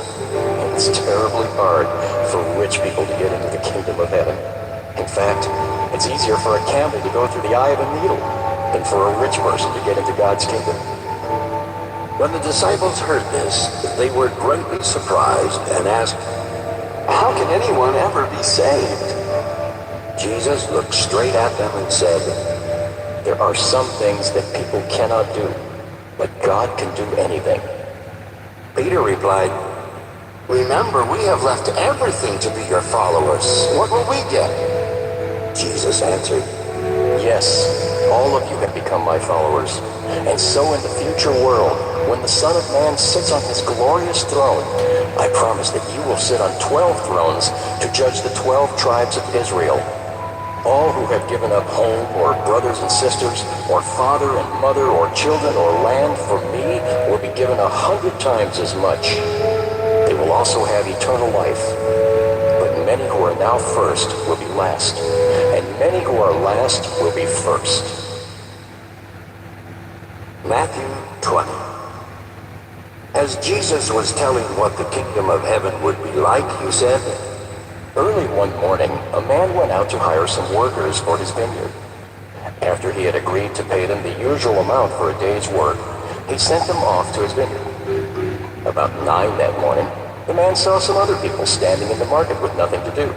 It's terribly hard for rich people to get into the kingdom of heaven. In fact, it's easier for a camel to go through the eye of a needle than for a rich person to get into God's kingdom. When the disciples heard this, they were greatly surprised and asked, How can anyone ever be saved? Jesus looked straight at them and said, There are some things that people cannot do, but God can do anything. Peter replied, "Remember, we have left everything to be your followers. What will we get?" Jesus answered, Yes, all of you have become my followers. And so in the future world, when the Son of Man sits on his glorious throne, I promise that you will sit on 12 thrones to judge the 12 tribes of Israel. All who have given up home or brothers and sisters or father and mother or children or land for me will be given 100 times as much. They will also have eternal life. But many who are now first will be last, and many who are last will be first. Matthew 20. As Jesus was telling what the kingdom of heaven would be like, he said, Early one morning, a man went out to hire some workers for his vineyard. After he had agreed to pay them the usual amount for a day's work, he sent them off to his vineyard. About 9 that morning, the man saw some other people standing in the market with nothing to do.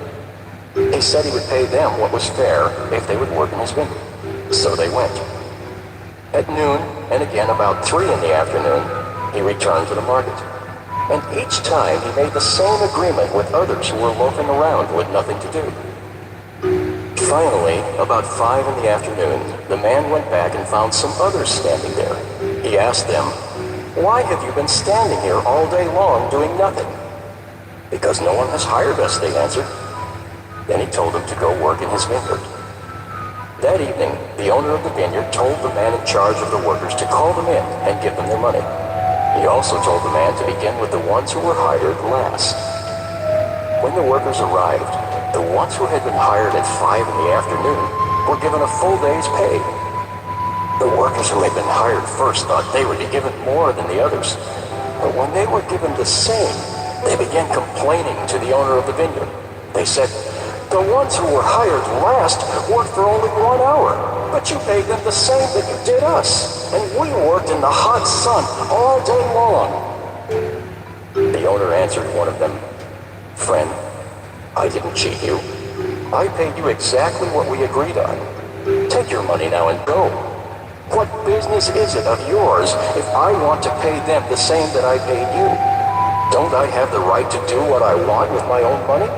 He said he would pay them what was fair if they would work in his vineyard. So they went. At noon, and again about 3 in the afternoon, he returned to the market. And each time he made the same agreement with others who were loafing around with nothing to do. Finally, about 5 in the afternoon, the man went back and found some others standing there. He asked them, "Why have you been standing here all day long doing nothing?" "Because no one has hired us," they answered. Then he told them to go work in his vineyard. That evening, the owner of the vineyard told the man in charge of the workers to call them in and give them their money. He also told the man to begin with the ones who were hired last. When the workers arrived, the ones who had been hired at 5 in the afternoon were given a full day's pay. The workers who had been hired first thought they would be given more than the others. But when they were given the same, they began complaining to the owner of the vineyard. They said, "The ones who were hired last worked for only 1 hour, but you paid them the same that you did us. And we worked in the hot sun all day long." The owner answered one of them, "Friend, I didn't cheat you. I paid you exactly what we agreed on. Take your money now and go. What business is it of yours if I want to pay them the same that I paid you? Don't I have the right to do what I want with my own money?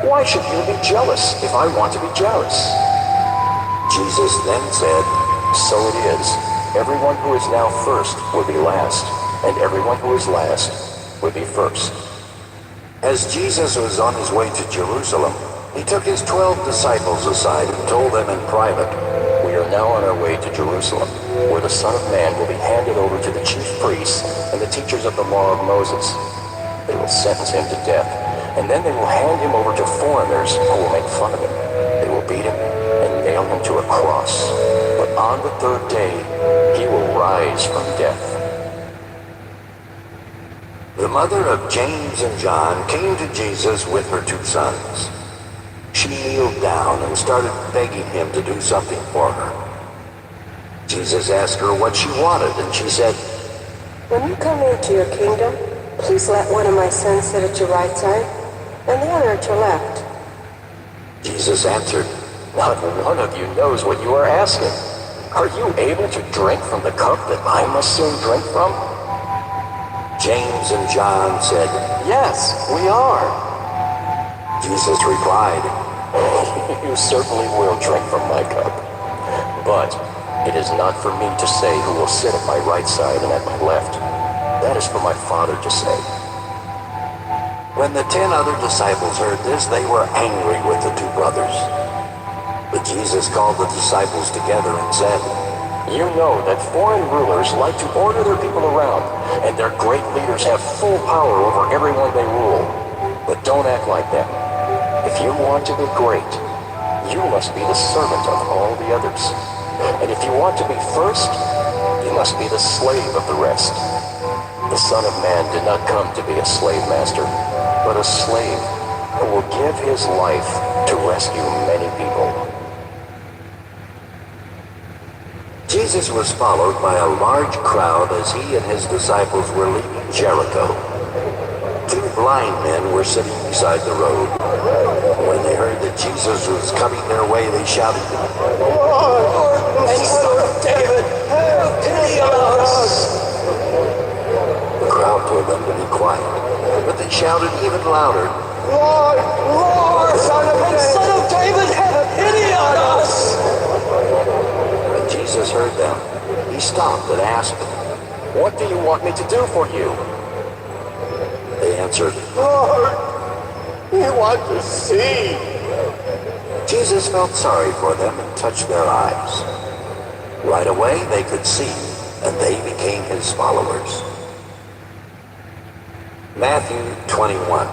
Why should you be jealous if I want to be jealous?" Jesus then said, So it is. Everyone who is now first will be last, and everyone who is last will be first. As Jesus was on his way to Jerusalem, he took his 12 disciples aside and told them in private, "We are now on our way to Jerusalem, where the Son of Man will be handed over to the chief priests and the teachers of the law of Moses. They will sentence him to death, and then they will hand him over to foreigners who will make fun of him. They will beat him and nail him to a cross. But on the 3rd day, he will rise from death." The mother of James and John came to Jesus with her 2 sons. She kneeled down and started begging him to do something for her. Jesus asked her what she wanted, and she said, When you come into your kingdom, please let one of my sons sit at your right side and the other at your left. Jesus answered, "Not one of you knows what you are asking. Are you able to drink from the cup that I must soon drink from?" James and John said, "Yes, we are." Jesus replied, "You certainly will drink from my cup. But it is not for me to say who will sit at my right side and at my left. That is for my Father to say." When the 10 other disciples heard this, they were angry with the 2 brothers. But Jesus called the disciples together and said, "You know that foreign rulers like to order their people around, and their great leaders have full power over everyone they rule. But don't act like them. If you want to be great, you must be the servant of all the others. And if you want to be first, you must be the slave of the rest. The Son of Man did not come to be a slave master, but a slave who will give his life to rescue many people." Jesus was followed by a large crowd as he and his disciples were leaving Jericho. 2 blind men were sitting beside the road. When they heard that Jesus was coming their way, they shouted, "Lord, Son of shouted even louder, Lord, Lord, Son of David, have pity on us! When Jesus heard them, he stopped and asked them, What do you want me to do for you? They answered, Lord, we want to see. Jesus felt sorry for them and touched their eyes. Right away they could see, and they became his followers. Matthew 21.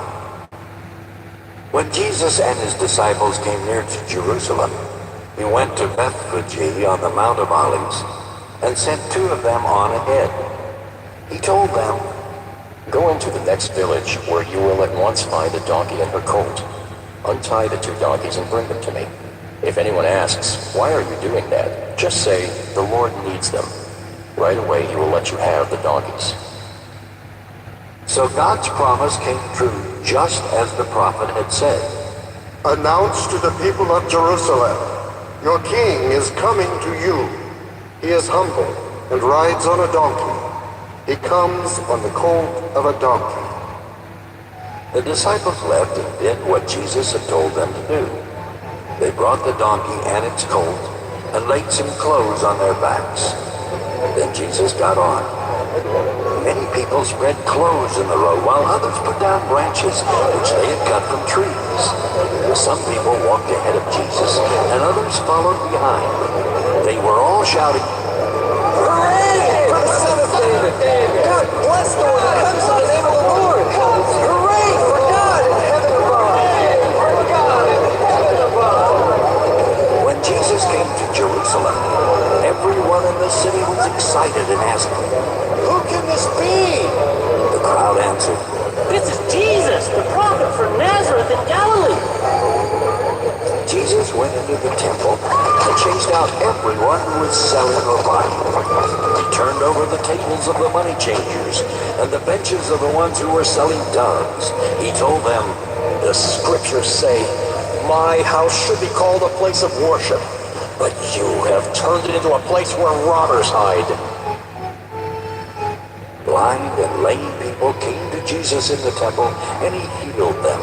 When Jesus and his disciples came near to Jerusalem, he went to Bethphage on the Mount of Olives and sent 2 of them on ahead. He told them, Go into the next village, where you will at once find a donkey and her colt. Untie the 2 donkeys and bring them to me. If anyone asks, Why are you doing that? Just say, The Lord needs them. Right away he will let you have the donkeys. So God's promise came true just as the prophet had said. Announce to the people of Jerusalem, your king is coming to you. He is humble and rides on a donkey. He comes on the colt of a donkey. The disciples left and did what Jesus had told them to do. They brought the donkey and its colt and laid some clothes on their backs. Then Jesus got on. Many people spread clothes in the road, while others put down branches which they had cut from trees. Some people walked ahead of Jesus, and others followed behind. They were all shouting, Hooray for the Son of David! God bless the one who comes in the name of the Lord! Hooray for God in heaven above! For God in heaven above! When Jesus came to Jerusalem, everyone in the city was excited and asked, Who can this be? The crowd answered, This is Jesus, the prophet from Nazareth in Galilee. Jesus went into the temple and chased out everyone who was selling or buying. He turned over the tables of the money changers and the benches of the ones who were selling doves. He told them, The scriptures say, My house should be called a place of worship, but you have turned it into a place where robbers hide. Blind and lame people came to Jesus in the temple, and he healed them.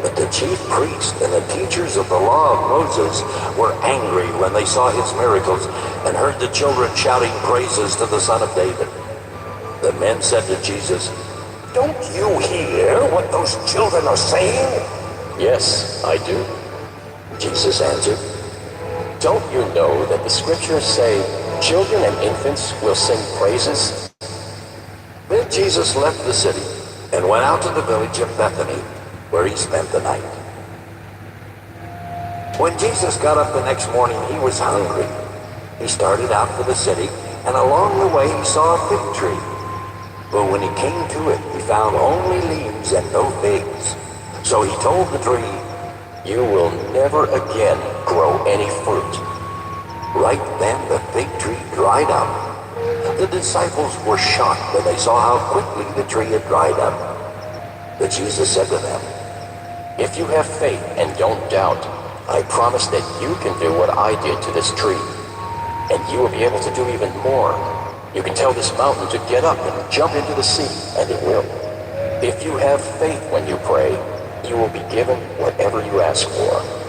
But the chief priests and the teachers of the law of Moses were angry when they saw his miracles and heard the children shouting praises to the Son of David. The men said to Jesus, Don't you hear what those children are saying? Yes, I do. Jesus answered, Don't you know that the scriptures say, Children and infants will sing praises? Then Jesus left the city and went out to the village of Bethany, where he spent the night. When Jesus got up the next morning, he was hungry. He started out for the city, and along the way he saw a fig tree. But when he came to it, he found only leaves and no figs. So he told the tree, You will never again grow any fruit. Right then the fig tree dried up. The disciples were shocked when they saw how quickly the tree had dried up. But Jesus said to them, If you have faith and don't doubt, I promise that you can do what I did to this tree. And you will be able to do even more. You can tell this mountain to get up and jump into the sea, and it will. If you have faith when you pray, you will be given whatever you ask for.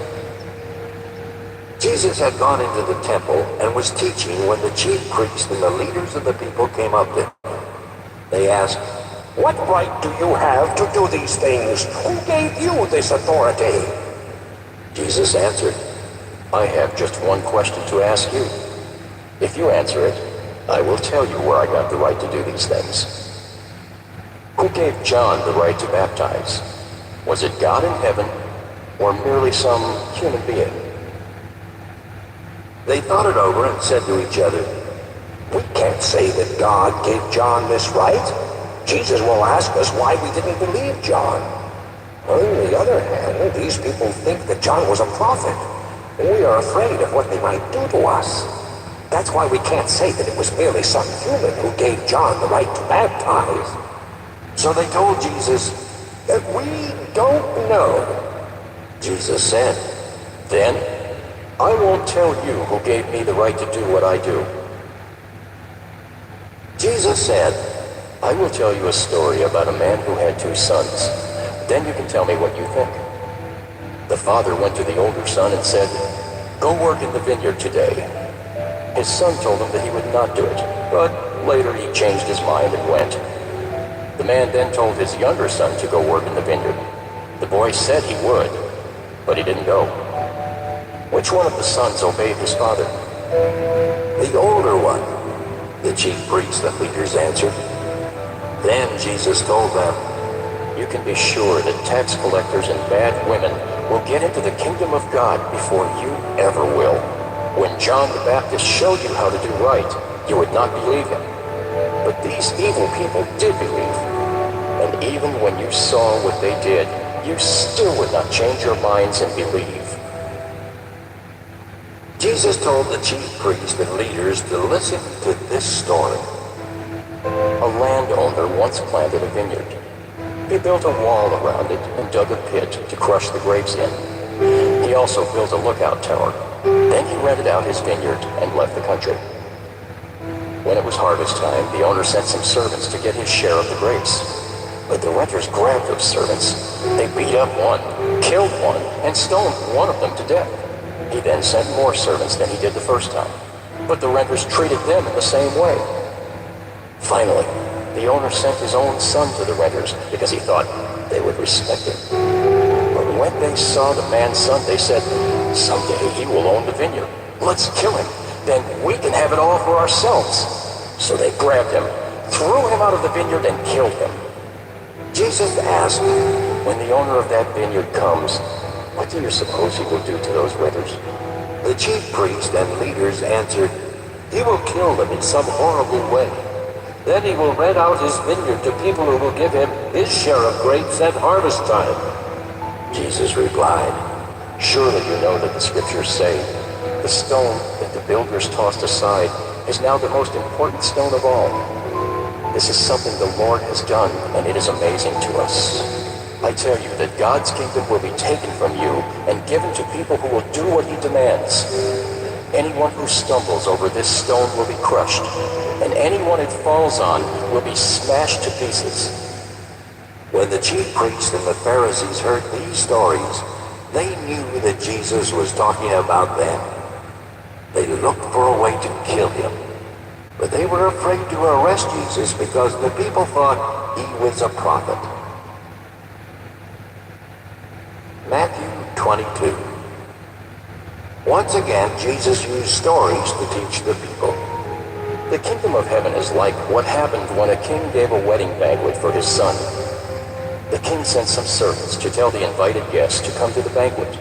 Jesus had gone into the temple and was teaching when the chief priests and the leaders of the people came up to him. They asked, What right do you have to do these things? Who gave you this authority? Jesus answered, I have just one question to ask you. If you answer it, I will tell you where I got the right to do these things. Who gave John the right to baptize? Was it God in heaven, or merely some human being? They thought it over and said to each other, We can't say that God gave John this right. Jesus will ask us why we didn't believe John. On the other hand, these people think that John was a prophet. We are afraid of what they might do to us. That's why we can't say that it was merely some human who gave John the right to baptize. So they told Jesus, We don't know. Jesus said, Then I won't tell you who gave me the right to do what I do. Jesus said, I will tell you a story about a man who had 2 sons. Then you can tell me what you think. The father went to the older son and said, "Go work in the vineyard today." His son told him that he would not do it, but later he changed his mind and went. The man then told his younger son to go work in the vineyard. The boy said he would, but he didn't go. Which one of the sons obeyed his father? The older one, the chief priests and leaders answered. Then Jesus told them, "You can be sure that tax collectors and bad women will get into the kingdom of God before you ever will. When John the Baptist showed you how to do right, you would not believe him. But these evil people did believe. And even when you saw what they did, you still would not change your minds and believe." Jesus told the chief priests and leaders to listen to this story. A landowner once planted a vineyard. He built a wall around it and dug a pit to crush the grapes in. He also built a lookout tower. Then he rented out his vineyard and left the country. When it was harvest time, the owner sent some servants to get his share of the grapes. But the renters grabbed those servants. They beat up one, killed one, and stoned one of them to death. He then sent more servants than he did the first time. But the renters treated them in the same way. Finally, the owner sent his own son to the renters because he thought they would respect him. But when they saw the man's son, they said, "Someday he will own the vineyard. Let's kill him. Then we can have it all for ourselves." So they grabbed him, threw him out of the vineyard, and killed him. Jesus asked, "When the owner of that vineyard comes, what do you suppose he will do to those renters?" The chief priests and leaders answered, "He will kill them in some horrible way. Then he will rent out his vineyard to people who will give him his share of grapes at harvest time." Jesus replied, "Surely you know that the scriptures say, 'The stone that the builders tossed aside is now the most important stone of all.' This is something the Lord has done, and it is amazing to us. I tell you that God's kingdom will be taken from you and given to people who will do what he demands. Anyone who stumbles over this stone will be crushed, and anyone it falls on will be smashed to pieces." When the chief priests and the Pharisees heard these stories, they knew that Jesus was talking about them. They looked for a way to kill him, but they were afraid to arrest Jesus because the people thought he was a prophet. Matthew 22. Once again, Jesus used stories to teach the people. The kingdom of heaven is like what happened when a king gave a wedding banquet for his son. The king sent some servants to tell the invited guests to come to the banquet,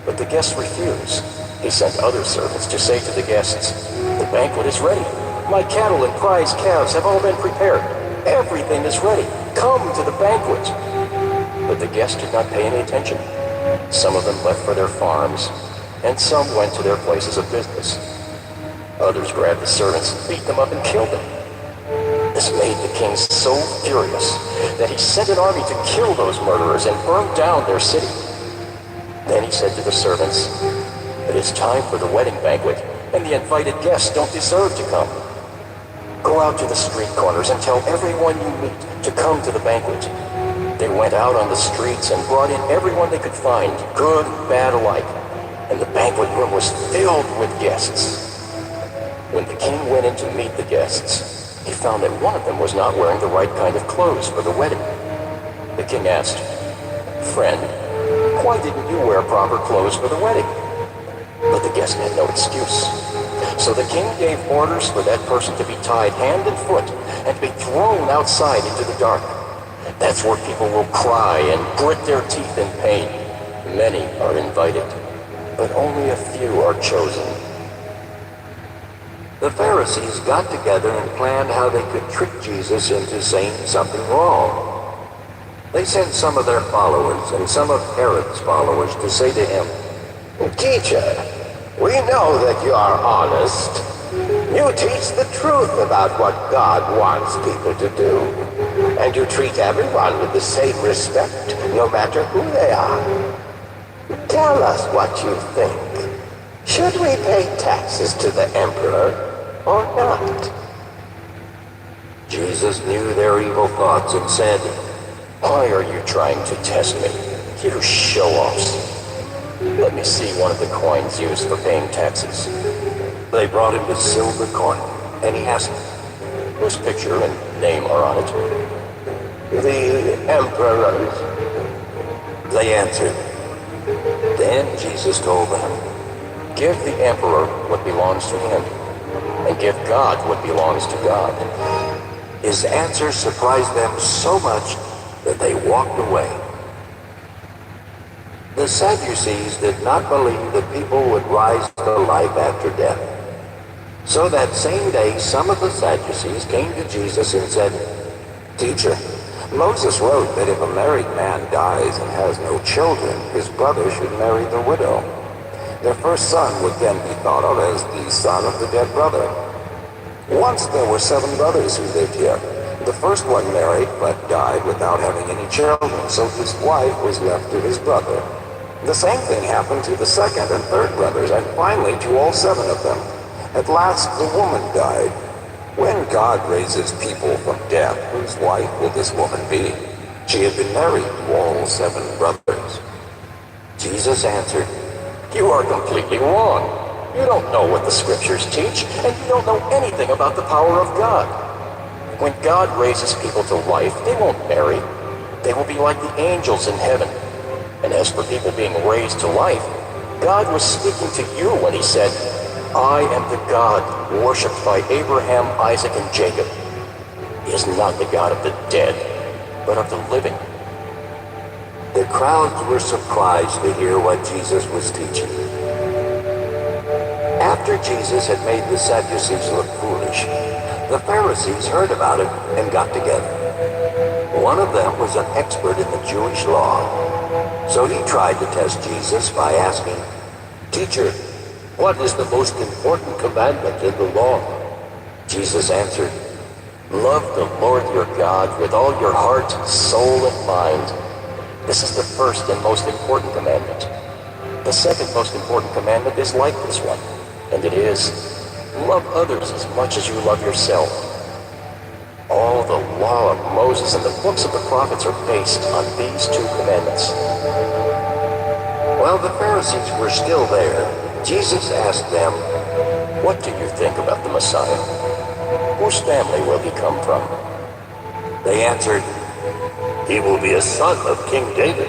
but the guests refused. He sent other servants to say to the guests, "The banquet is ready. My cattle and prize calves have all been prepared. Everything is ready. Come to the banquet." But the guests did not pay any attention. Some of them left for their farms, and some went to their places of business. Others grabbed the servants, beat them up, and killed them. This made the king so furious that he sent an army to kill those murderers and burn down their city. Then he said to the servants, "It is time for the wedding banquet, and the invited guests don't deserve to come. Go out to the street corners and tell everyone you meet to come to the banquet." They went out on the streets and brought in everyone they could find, good and bad alike, and the banquet room was filled with guests. When the king went in to meet the guests, he found that one of them was not wearing the right kind of clothes for the wedding. The king asked, "Friend, why didn't you wear proper clothes for the wedding?" But the guest had no excuse. So the king gave orders for that person to be tied hand and foot and to be thrown outside into the dark. That's where people will cry and grit their teeth in pain. Many are invited, but only a few are chosen. The Pharisees got together and planned how they could trick Jesus into saying something wrong. They sent some of their followers and some of Herod's followers to say to him, Teacher, we know that you are honest. You teach the truth about what God wants people to do. And you treat everyone with the same respect, no matter who they are. Tell us what you think. Should we pay taxes to the emperor or not? Jesus knew their evil thoughts and said, Why are you trying to test me, you show-offs? Let me see one of the coins used for paying taxes. They brought him a silver coin, and he asked, Whose picture and name are on it? The emperor's. They answered. Then Jesus told them, Give the emperor what belongs to him, and give God what belongs to God. His answer surprised them so much that they walked away. The Sadducees did not believe that people would rise to life after death. So that same day, some of the Sadducees came to Jesus and said, Teacher, Moses wrote that if a married man dies and has no children, his brother should marry the widow. Their first son would then be thought of as the son of the dead brother. Once there were 7 brothers who lived here. The first one married but died without having any children, so his wife was left to his brother. The same thing happened to the second and third brothers, and finally to all 7 of them. At last the woman died. When God raises people from death, whose wife will this woman be? She had been married to all 7 brothers. Jesus answered, You are completely wrong. You don't know what the scriptures teach, and you don't know anything about the power of God. When God raises people to life, they won't marry. They will be like the angels in heaven. And as for people being raised to life, God was speaking to you when he said, I am the God worshipped by Abraham, Isaac, and Jacob. He is not the God of the dead, but of the living. The crowds were surprised to hear what Jesus was teaching. After Jesus had made the Sadducees look foolish, the Pharisees heard about it and got together. One of them was an expert in the Jewish law, so he tried to test Jesus by asking, Teacher, what is the most important commandment in the law? Jesus answered, Love the Lord your God with all your heart, soul, and mind. This is the first and most important commandment. The second most important commandment is like this one, and it is, love others as much as you love yourself. All the law of Moses and the books of the prophets are based on these 2 commandments. While the Pharisees were still there, Jesus asked them, What do you think about the Messiah? Whose family will he come from? They answered, He will be a son of King David.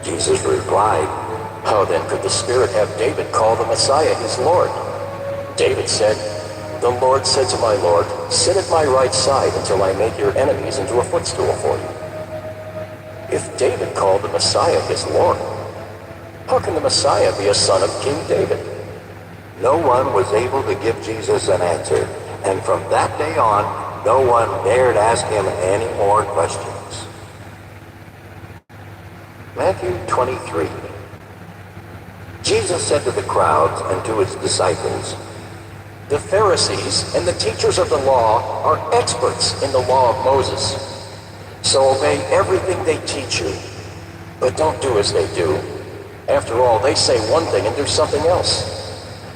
Jesus replied, How then could the Spirit have David call the Messiah his Lord? David said, The Lord said to my Lord, Sit at my right side until I make your enemies into a footstool for you. If David called the Messiah his Lord, how can the Messiah be a son of King David? No one was able to give Jesus an answer, and from that day on, no one dared ask him any more questions. Matthew 23. Jesus said to the crowds and to his disciples, The Pharisees and the teachers of the law are experts in the law of Moses. So obey everything they teach you, but don't do as they do. After all, they say one thing and do something else.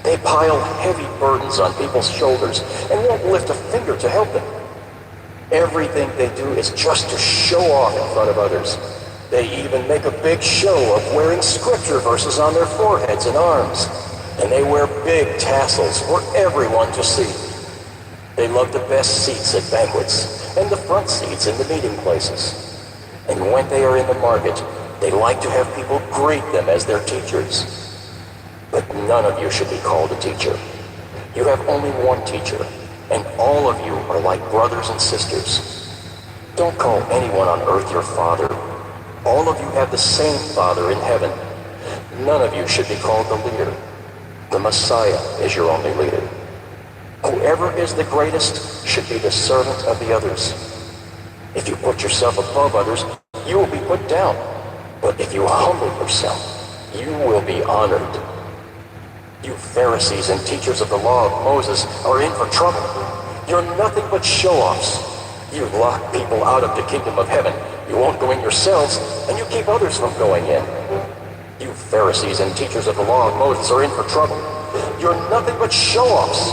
They pile heavy burdens on people's shoulders and won't lift a finger to help them. Everything they do is just to show off in front of others. They even make a big show of wearing scripture verses on their foreheads and arms. And they wear big tassels for everyone to see. They love the best seats at banquets and the front seats in the meeting places. And when they are in the market, they like to have people greet them as their teachers. But none of you should be called a teacher. You have only one teacher, and all of you are like brothers and sisters. Don't call anyone on earth your father. All of you have the same Father in heaven. None of you should be called the leader. The Messiah is your only leader. Whoever is the greatest should be the servant of the others. If you put yourself above others, you will be put down. But if you humble yourself, you will be honored. You Pharisees and teachers of the law of Moses are in for trouble. You're nothing but show-offs. You lock people out of the kingdom of heaven. You won't go in yourselves, and you keep others from going in. You Pharisees and teachers of the law of Moses are in for trouble. You're nothing but show-offs.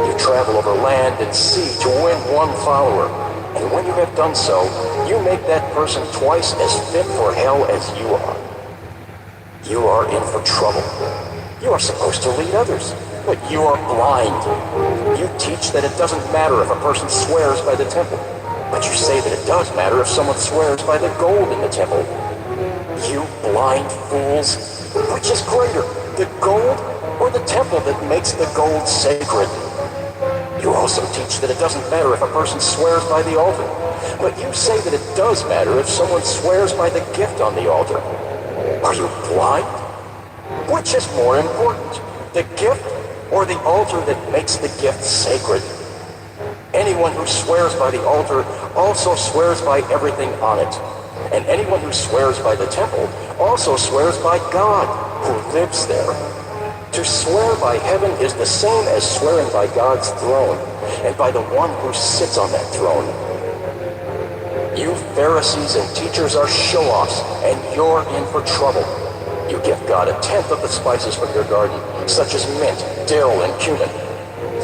You to travel over land and sea to win one follower. And when you have done so, you make that person twice as fit for hell as you are. You are in for trouble. You are supposed to lead others, but you are blind. You teach that it doesn't matter if a person swears by the temple, but you say that it does matter if someone swears by the gold in the temple. You blind fools. Which is greater, the gold or the temple that makes the gold sacred? You also teach that it doesn't matter if a person swears by the altar, but you say that it does matter if someone swears by the gift on the altar. Are you blind? Which is more important, the gift or the altar that makes the gift sacred? Anyone who swears by the altar also swears by everything on it. And anyone who swears by the temple also swears by God, who lives there. To swear by heaven is the same as swearing by God's throne, and by the one who sits on that throne. You Pharisees and teachers are show-offs, and you're in for trouble. You give God 1/10 of the spices from your garden, such as mint, dill, and cumin.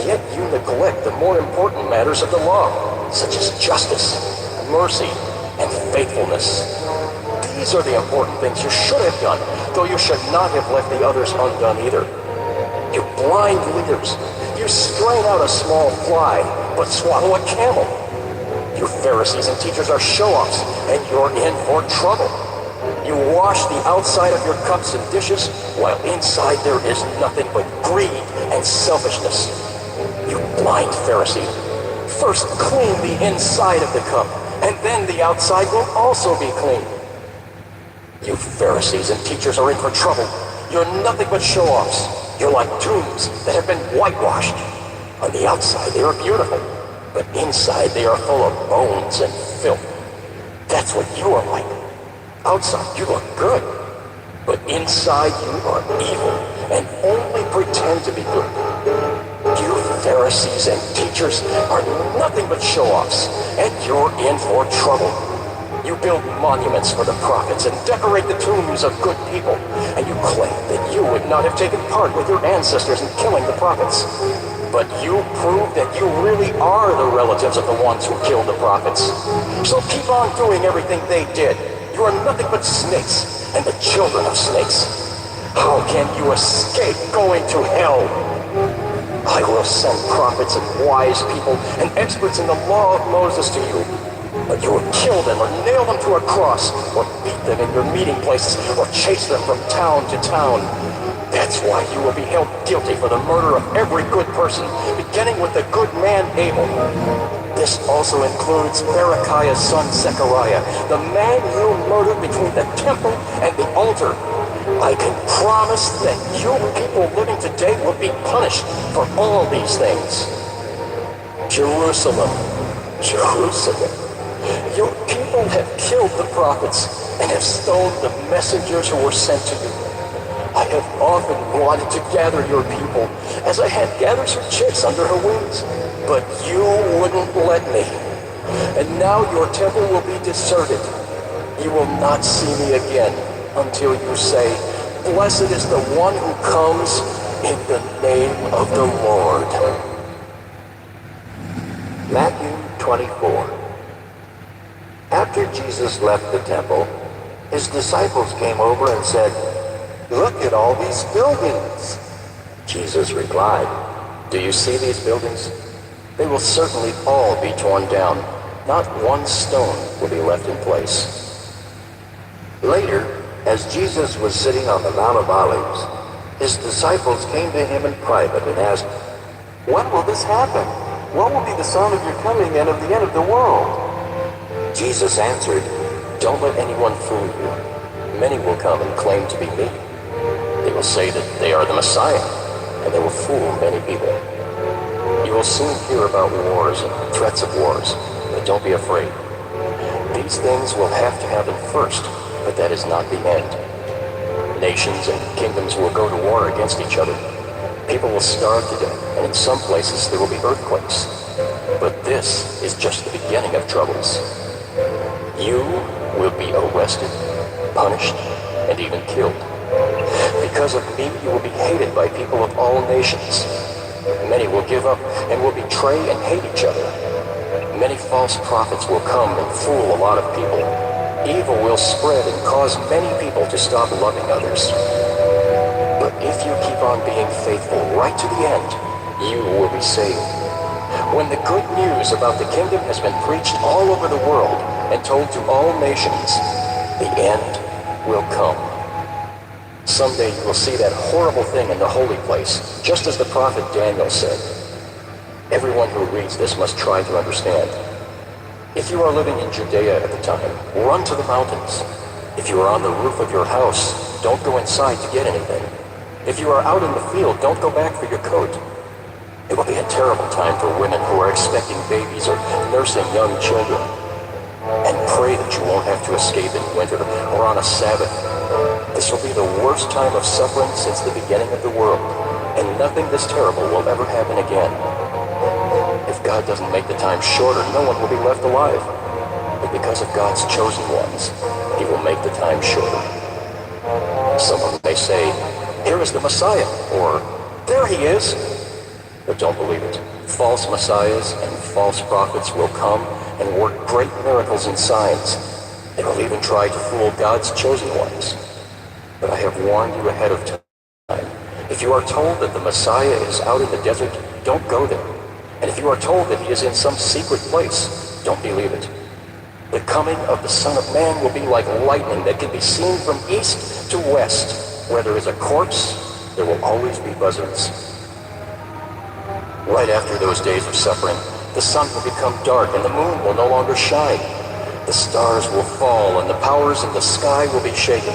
Yet you neglect the more important matters of the law, such as justice, mercy, and faithfulness. These are the important things you should have done, though you should not have left the others undone either. You blind leaders, you strain out a small fly, but swallow a camel. You Pharisees and teachers are show-offs, and you're in for trouble. You wash the outside of your cups and dishes, while inside there is nothing but greed and selfishness. You blind Pharisee, first clean the inside of the cup, and then the outside will also be clean. You Pharisees and teachers are in for trouble. You're nothing but show-offs. You're like tombs that have been whitewashed. On the outside they are beautiful, but inside they are full of bones and filth. That's what you are like. Outside you look good, but inside you are evil and only pretend to be good. You Pharisees and teachers are nothing but show-offs, and you're in for trouble. You build monuments for the prophets and decorate the tombs of good people, and you claim that you would not have taken part with your ancestors in killing the prophets. But you prove that you really are the relatives of the ones who killed the prophets. So keep on doing everything they did. You are nothing but snakes, and the children of snakes. How can you escape going to hell? I will send prophets and wise people and experts in the law of Moses to you. But you will kill them or nail them to a cross, or beat them in your meeting places, or chase them from town to town. That's why you will be held guilty for the murder of every good person, beginning with the good man Abel. This also includes Berechiah's son Zechariah, the man you murdered between the temple and the altar. I can promise that you people living today will be punished for all these things. Jerusalem, Jerusalem, your people have killed the prophets and have stoned the messengers who were sent to you. I have often wanted to gather your people, as I had gathered some chicks under her wings, but you wouldn't let me. And now your temple will be deserted. You will not see me again until you say, "Blessed is the one who comes in the name of the Lord." Matthew 24. After Jesus left the temple, his disciples came over and said, "Look at all these buildings." Jesus replied, "Do you see these buildings? They will certainly all be torn down. Not one stone will be left in place." Later, as Jesus was sitting on the Mount of Olives, his disciples came to him in private and asked, "When will this happen? What will be the sign of your coming and of the end of the world?" Jesus answered, Don't let anyone fool you. Many will come and claim to be me. They will say that they are the Messiah, and they will fool many people. You will soon hear about wars and threats of wars, but don't be afraid. These things will have to happen first, but that is not the end. Nations and kingdoms will go to war against each other. People will starve to death, and in some places there will be earthquakes. But this is just the beginning of troubles. You will be arrested, punished, and even killed. Because of me, you will be hated by people of all nations. Many will give up and will betray and hate each other. Many false prophets will come and fool a lot of people. Evil will spread and cause many people to stop loving others. But if you keep on being faithful right to the end, you will be saved. When the good news about the kingdom has been preached all over the world and told to all nations, the end will come. Someday you will see that horrible thing in the holy place, just as the prophet Daniel said. Everyone who reads this must try to understand. If you are living in Judea at the time, run to the mountains. If you are on the roof of your house, don't go inside to get anything. If you are out in the field, don't go back for your coat. It will be a terrible time for women who are expecting babies or nursing young children. And pray that you won't have to escape in winter or on a Sabbath. This will be the worst time of suffering since the beginning of the world, and nothing this terrible will ever happen again. If God doesn't make the time shorter, no one will be left alive. But because of God's chosen ones, He will make the time shorter. Someone may say, "Here is the Messiah," or "There He is." But don't believe it. False messiahs and false prophets will come and work great miracles and signs. They will even try to fool God's chosen ones. But I have warned you ahead of time. If you are told that the Messiah is out in the desert, don't go there. And if you are told that He is in some secret place, don't believe it. The coming of the Son of Man will be like lightning that can be seen from east to west. Where there is a corpse, there will always be buzzards. Right after those days of suffering, the sun will become dark and the moon will no longer shine. The stars will fall and the powers in the sky will be shaken.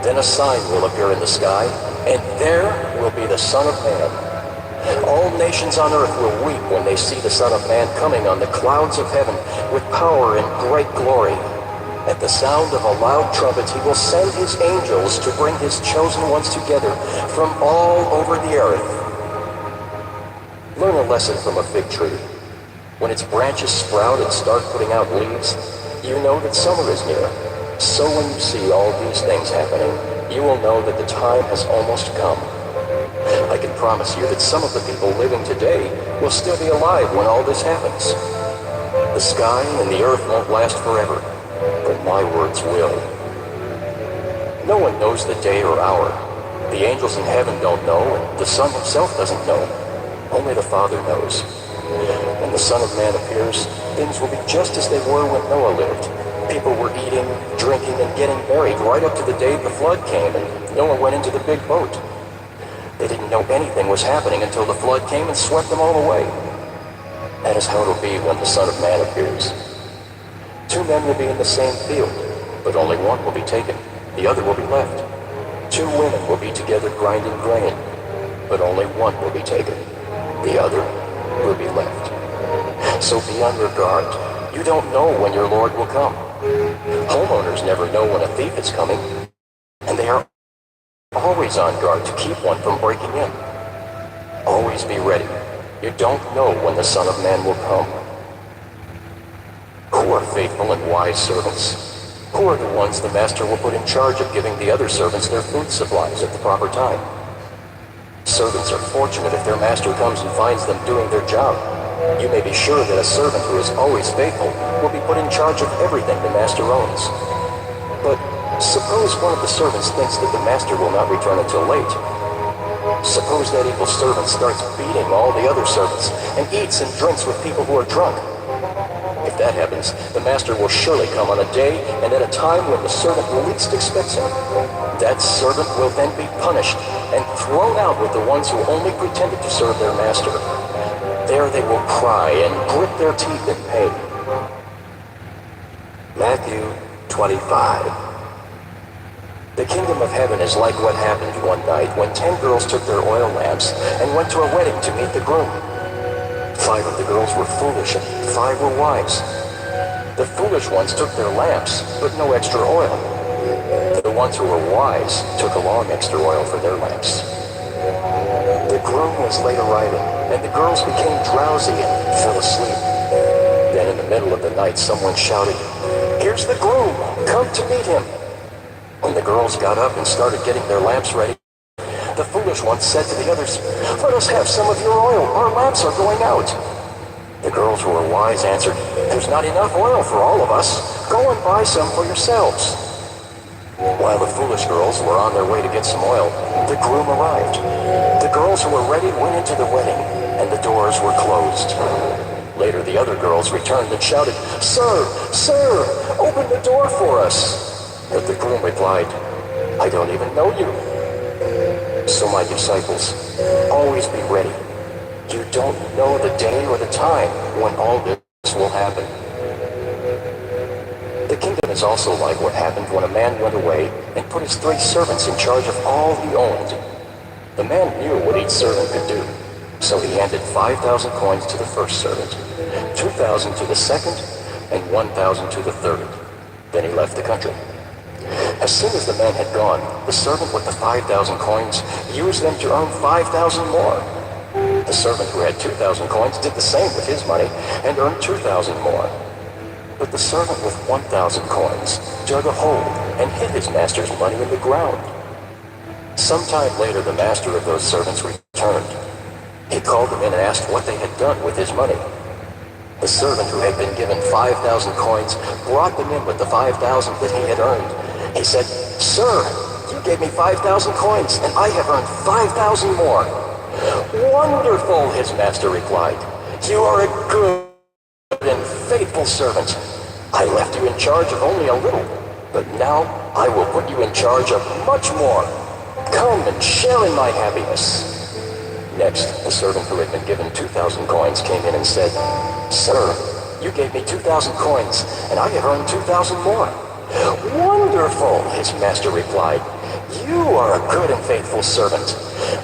Then a sign will appear in the sky, and there will be the Son of Man. All nations on earth will weep when they see the Son of Man coming on the clouds of heaven with power and great glory. At the sound of a loud trumpet, He will send His angels to bring His chosen ones together from all over the earth. Learn a lesson from a fig tree. When its branches sprout and start putting out leaves, you know that summer is near. So when you see all these things happening, you will know that the time has almost come. I can promise you that some of the people living today will still be alive when all this happens. The sky and the earth won't last forever, but my words will. No one knows the day or hour. The angels in heaven don't know, and the Son Himself doesn't know. Only the Father knows. When the Son of Man appears, things will be just as they were when Noah lived. People were eating, drinking, and getting married right up to the day the flood came and Noah went into the big boat. They didn't know anything was happening until the flood came and swept them all away. That is how it will be when the Son of Man appears. Two men will be in the same field, but only one will be taken. The other will be left. Two women will be together grinding grain, but only one will be taken. The other will be left. So be on your guard. You don't know when your Lord will come. Homeowners never know when a thief is coming, and they are always on guard to keep one from breaking in. Always be ready. You don't know when the Son of Man will come. Who are faithful and wise servants? Who are the ones the master will put in charge of giving the other servants their food supplies at the proper time? Servants are fortunate if their master comes and finds them doing their job. You may be sure that a servant who is always faithful will be put in charge of everything the master owns. But suppose one of the servants thinks that the master will not return until late. Suppose that evil servant starts beating all the other servants and eats and drinks with people who are drunk. If that happens, the master will surely come on a day and at a time when the servant least expects him. That servant will then be punished and thrown out with the ones who only pretended to serve their master. There they will cry and grit their teeth in pain. Matthew 25. The kingdom of heaven is like what happened one night when 10 girls took their oil lamps and went to a wedding to meet the groom. 5 of the girls were foolish and 5 were wise. The foolish ones took their lamps, but no extra oil. The ones who were wise took along extra oil for their lamps. The groom was late arriving, and the girls became drowsy and fell asleep. Then in the middle of the night, someone shouted, "Here's the groom! Come to meet him!" When the girls got up and started getting their lamps ready, The foolish one said to the others, "Let us have some of your oil. Our lamps are going out." The girls who were wise answered, "There's not enough oil for all of us. Go and buy some for yourselves." While the foolish girls were on their way to get some oil, the groom arrived. The girls who were ready went into the wedding, and the doors were closed. Later, the other girls returned and shouted, "Sir, sir, open the door for us." But the groom replied, "I don't even know you." So my disciples, always be ready. You don't know the day or the time when all this will happen. The kingdom is also like what happened when a man went away and put his 3 servants in charge of all he owned. The man knew what each servant could do, so he handed 5,000 coins to the first servant, 2,000 to the second, and 1,000 to the third. Then he left the country. As soon as the man had gone, the servant with the 5,000 coins used them to earn 5,000 more. The servant who had 2,000 coins did the same with his money and earned 2,000 more. But the servant with 1,000 coins dug a hole and hid his master's money in the ground. Sometime later, the master of those servants returned. He called them in and asked what they had done with his money. The servant who had been given 5,000 coins brought them in with the 5,000 that he had earned. He said, "Sir, you gave me 5,000 coins, and I have earned 5,000 more." "Wonderful," his master replied. "You are a good and faithful servant. I left you in charge of only a little, but now I will put you in charge of much more. Come and share in my happiness." Next, the servant who had been given 2,000 coins came in and said, "Sir, you gave me 2,000 coins, and I have earned 2,000 more." "Wonderful," his master replied. "You are a good and faithful servant.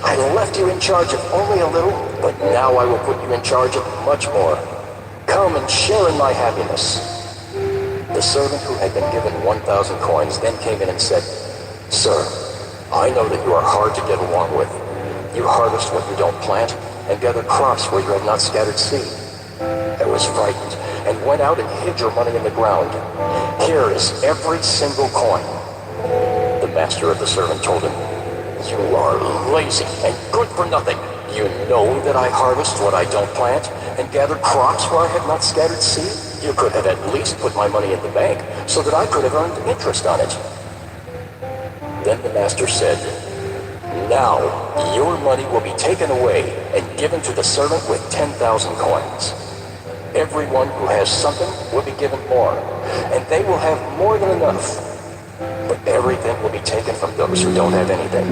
I left you in charge of only a little, but now I will put you in charge of much more. Come and share in my happiness." The servant who had been given 1,000 coins then came in and said, "Sir, I know that you are hard to get along with. You harvest what you don't plant and gather crops where you have not scattered seed. I was frightened and went out and hid your money in the ground. Here is every single coin." The master of the servant told him, "You are lazy and good for nothing. You know that I harvest what I don't plant and gather crops where I have not scattered seed. You could have at least put my money in the bank so that I could have earned interest on it." Then the master said, "Now your money will be taken away and given to the servant with 10,000 coins. Everyone who has something will be given more, and they will have more than enough. But everything will be taken from those who don't have anything.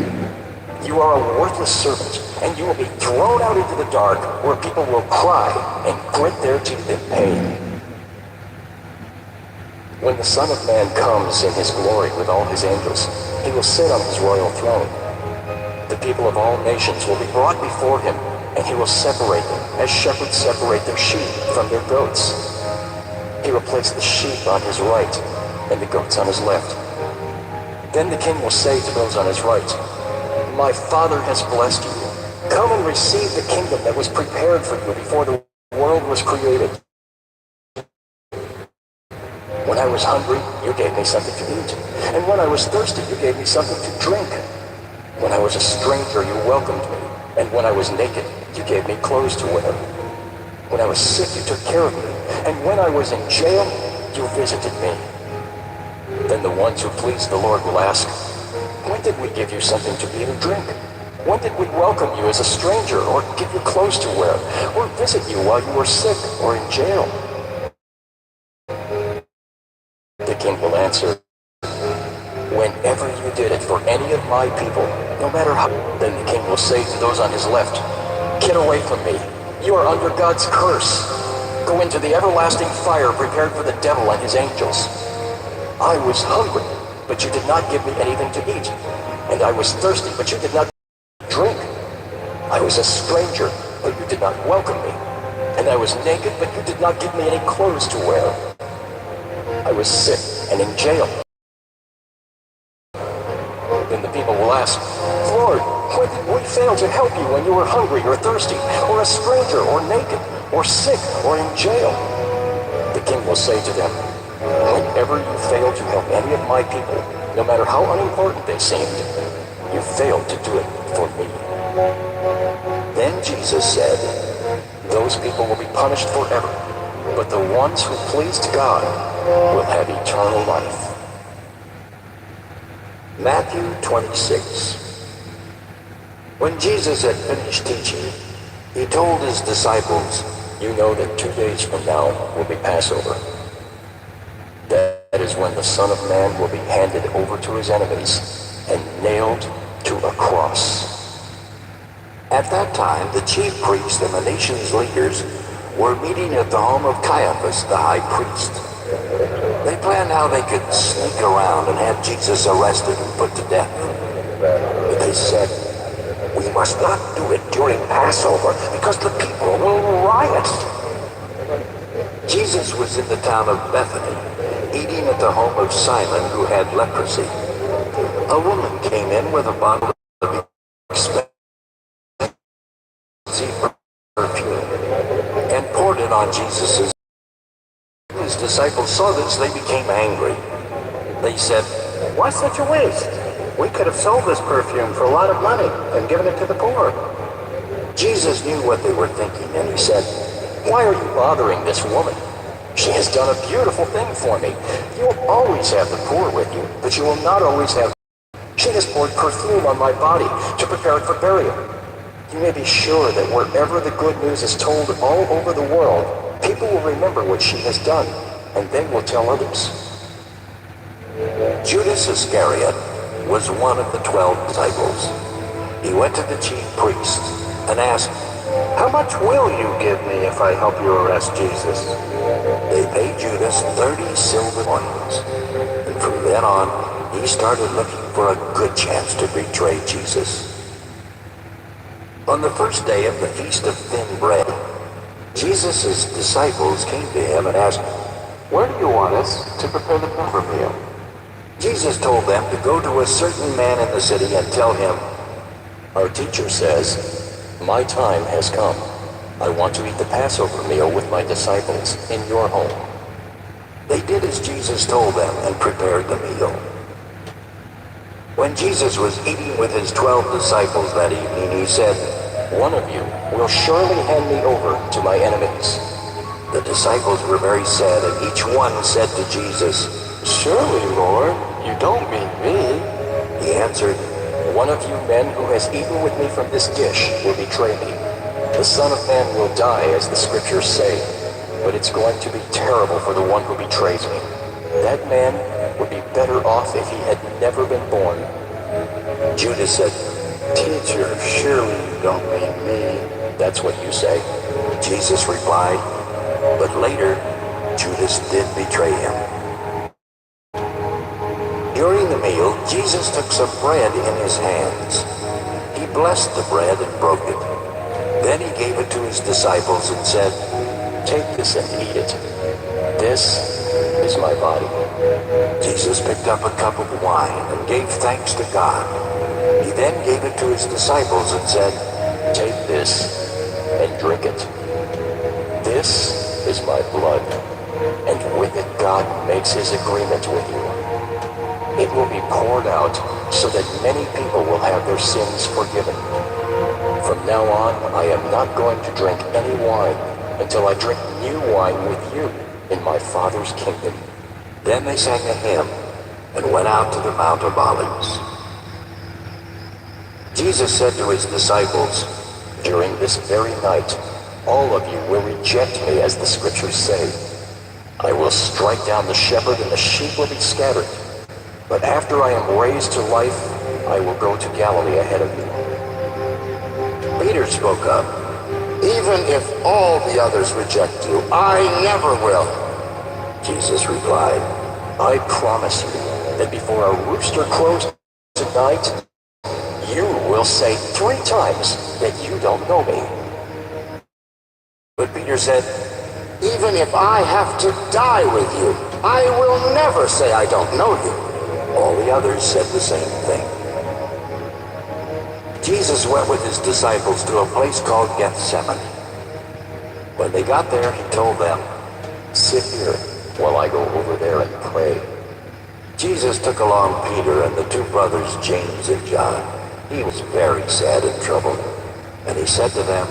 You are a worthless servant, and you will be thrown out into the dark where people will cry and grit their teeth in pain. When the Son of Man comes in his glory with all his angels, he will sit on his royal throne. The people of all nations will be brought before him, and he will separate them as shepherds separate their sheep from their goats. He will place the sheep on his right and the goats on his left. Then the king will say to those on his right, 'My Father has blessed you. Come and receive the kingdom that was prepared for you before the world was created. When I was hungry, you gave me something to eat, and when I was thirsty, you gave me something to drink. When I was a stranger, you welcomed me, and when I was naked, you gave me clothes to wear. When I was sick, you took care of me, and when I was in jail, you visited me.' Then the ones who please the Lord will ask, 'When did we give you something to eat or drink? When did we welcome you as a stranger, or give you clothes to wear, or visit you while you were sick or in jail?' The king will answer, 'Whenever you did it for any of my people, no matter how.' Then the king will say to those on his left, 'Get away from me. You are under God's curse. Go into the everlasting fire prepared for the devil and his angels. I was hungry, but you did not give me anything to eat, and I was thirsty, but you did not drink. I was a stranger, but you did not welcome me, and I was naked, but you did not give me any clothes to wear. I was sick and in jail.' Then the people will ask, 'Lord, when did we fail to help you when you were hungry or thirsty, or a stranger, or naked, or sick, or in jail?' The king will say to them, 'Whenever you failed to help any of my people, no matter how unimportant they seemed, You failed to do it for me. Then Jesus said, Those people will be punished forever, but the ones who pleased God will have eternal life. Matthew 26. When Jesus had finished teaching, he told his disciples, You know that 2 days from now will be Passover. That is when the Son of Man will be handed over to his enemies and nailed to a cross. At that time, the chief priests and the nation's leaders were meeting at the home of Caiaphas, the high priest. They planned how they could sneak around and have Jesus arrested and put to death. But they said, We must not do it during Passover because the people will riot. Jesus was in the town of Bethany, eating at the home of Simon, who had leprosy. A woman came in with a bottle of expensive perfume and poured it on Jesus'. When his disciples saw this, they became angry. They said, Why such a waste? We could have sold this perfume for a lot of money and given it to the poor. Jesus knew what they were thinking, and he said, Why are you bothering this woman? She has done a beautiful thing for me. You will always have the poor with you, but you will not always have. She has poured perfume on my body to prepare it for burial. You may be sure that wherever the good news is told all over the world, people will remember what she has done, and they will tell others. Judas Iscariot was one of the 12 disciples. He went to the chief priests and asked, How much will you give me if I help you arrest Jesus? They paid Judas 30 silver coins, and from then on, he started looking for a good chance to betray Jesus. On the first day of the Feast of Thin Bread, Jesus' disciples came to him and asked, Where do you want us to prepare the Passover meal? Jesus told them to go to a certain man in the city and tell him, Our teacher says, My time has come. I want to eat the Passover meal with my disciples in your home. They did as Jesus told them and prepared the meal. When Jesus was eating with his 12 disciples that evening, he said, One of you will surely hand me over to my enemies. The disciples were very sad, and each one said to Jesus, Surely, Lord, you don't mean me. He answered, One of you men who has eaten with me from this dish will betray me. The Son of Man will die, as the scriptures say, but it's going to be terrible for the one who betrays me. That man would be better off if he had never been born. Judas said, Teacher, surely you don't mean me. That's what you say. Jesus replied, but later, Judas did betray him. During the meal, Jesus took some bread in his hands. He blessed the bread and broke it. Then he gave it to his disciples and said, Take this and eat it. This is my body. Jesus picked up a cup of wine and gave thanks to God. He then gave it to his disciples and said, Take this and drink it. This is my blood, and with it God makes his agreement with you. It will be poured out so that many people will have their sins forgiven. From now on, I am not going to drink any wine until I drink new wine with you in my Father's kingdom. Then they sang a hymn and went out to the Mount of Olives. Jesus said to his disciples, During this very night, all of you will reject me, as the scriptures say. I will strike down the shepherd and the sheep will be scattered. But after I am raised to life, I will go to Galilee ahead of you. Peter spoke up, Even if all the others reject you, I never will. Jesus replied, I promise you that before a rooster crows tonight, you will say 3 times that you don't know me. But Peter said, Even if I have to die with you, I will never say I don't know you. All the others said the same thing. Jesus went with his disciples to a place called Gethsemane. When they got there, he told them, Sit here while I go over there and pray. Jesus took along Peter and the 2 brothers, James and John. He was very sad and troubled, and he said to them,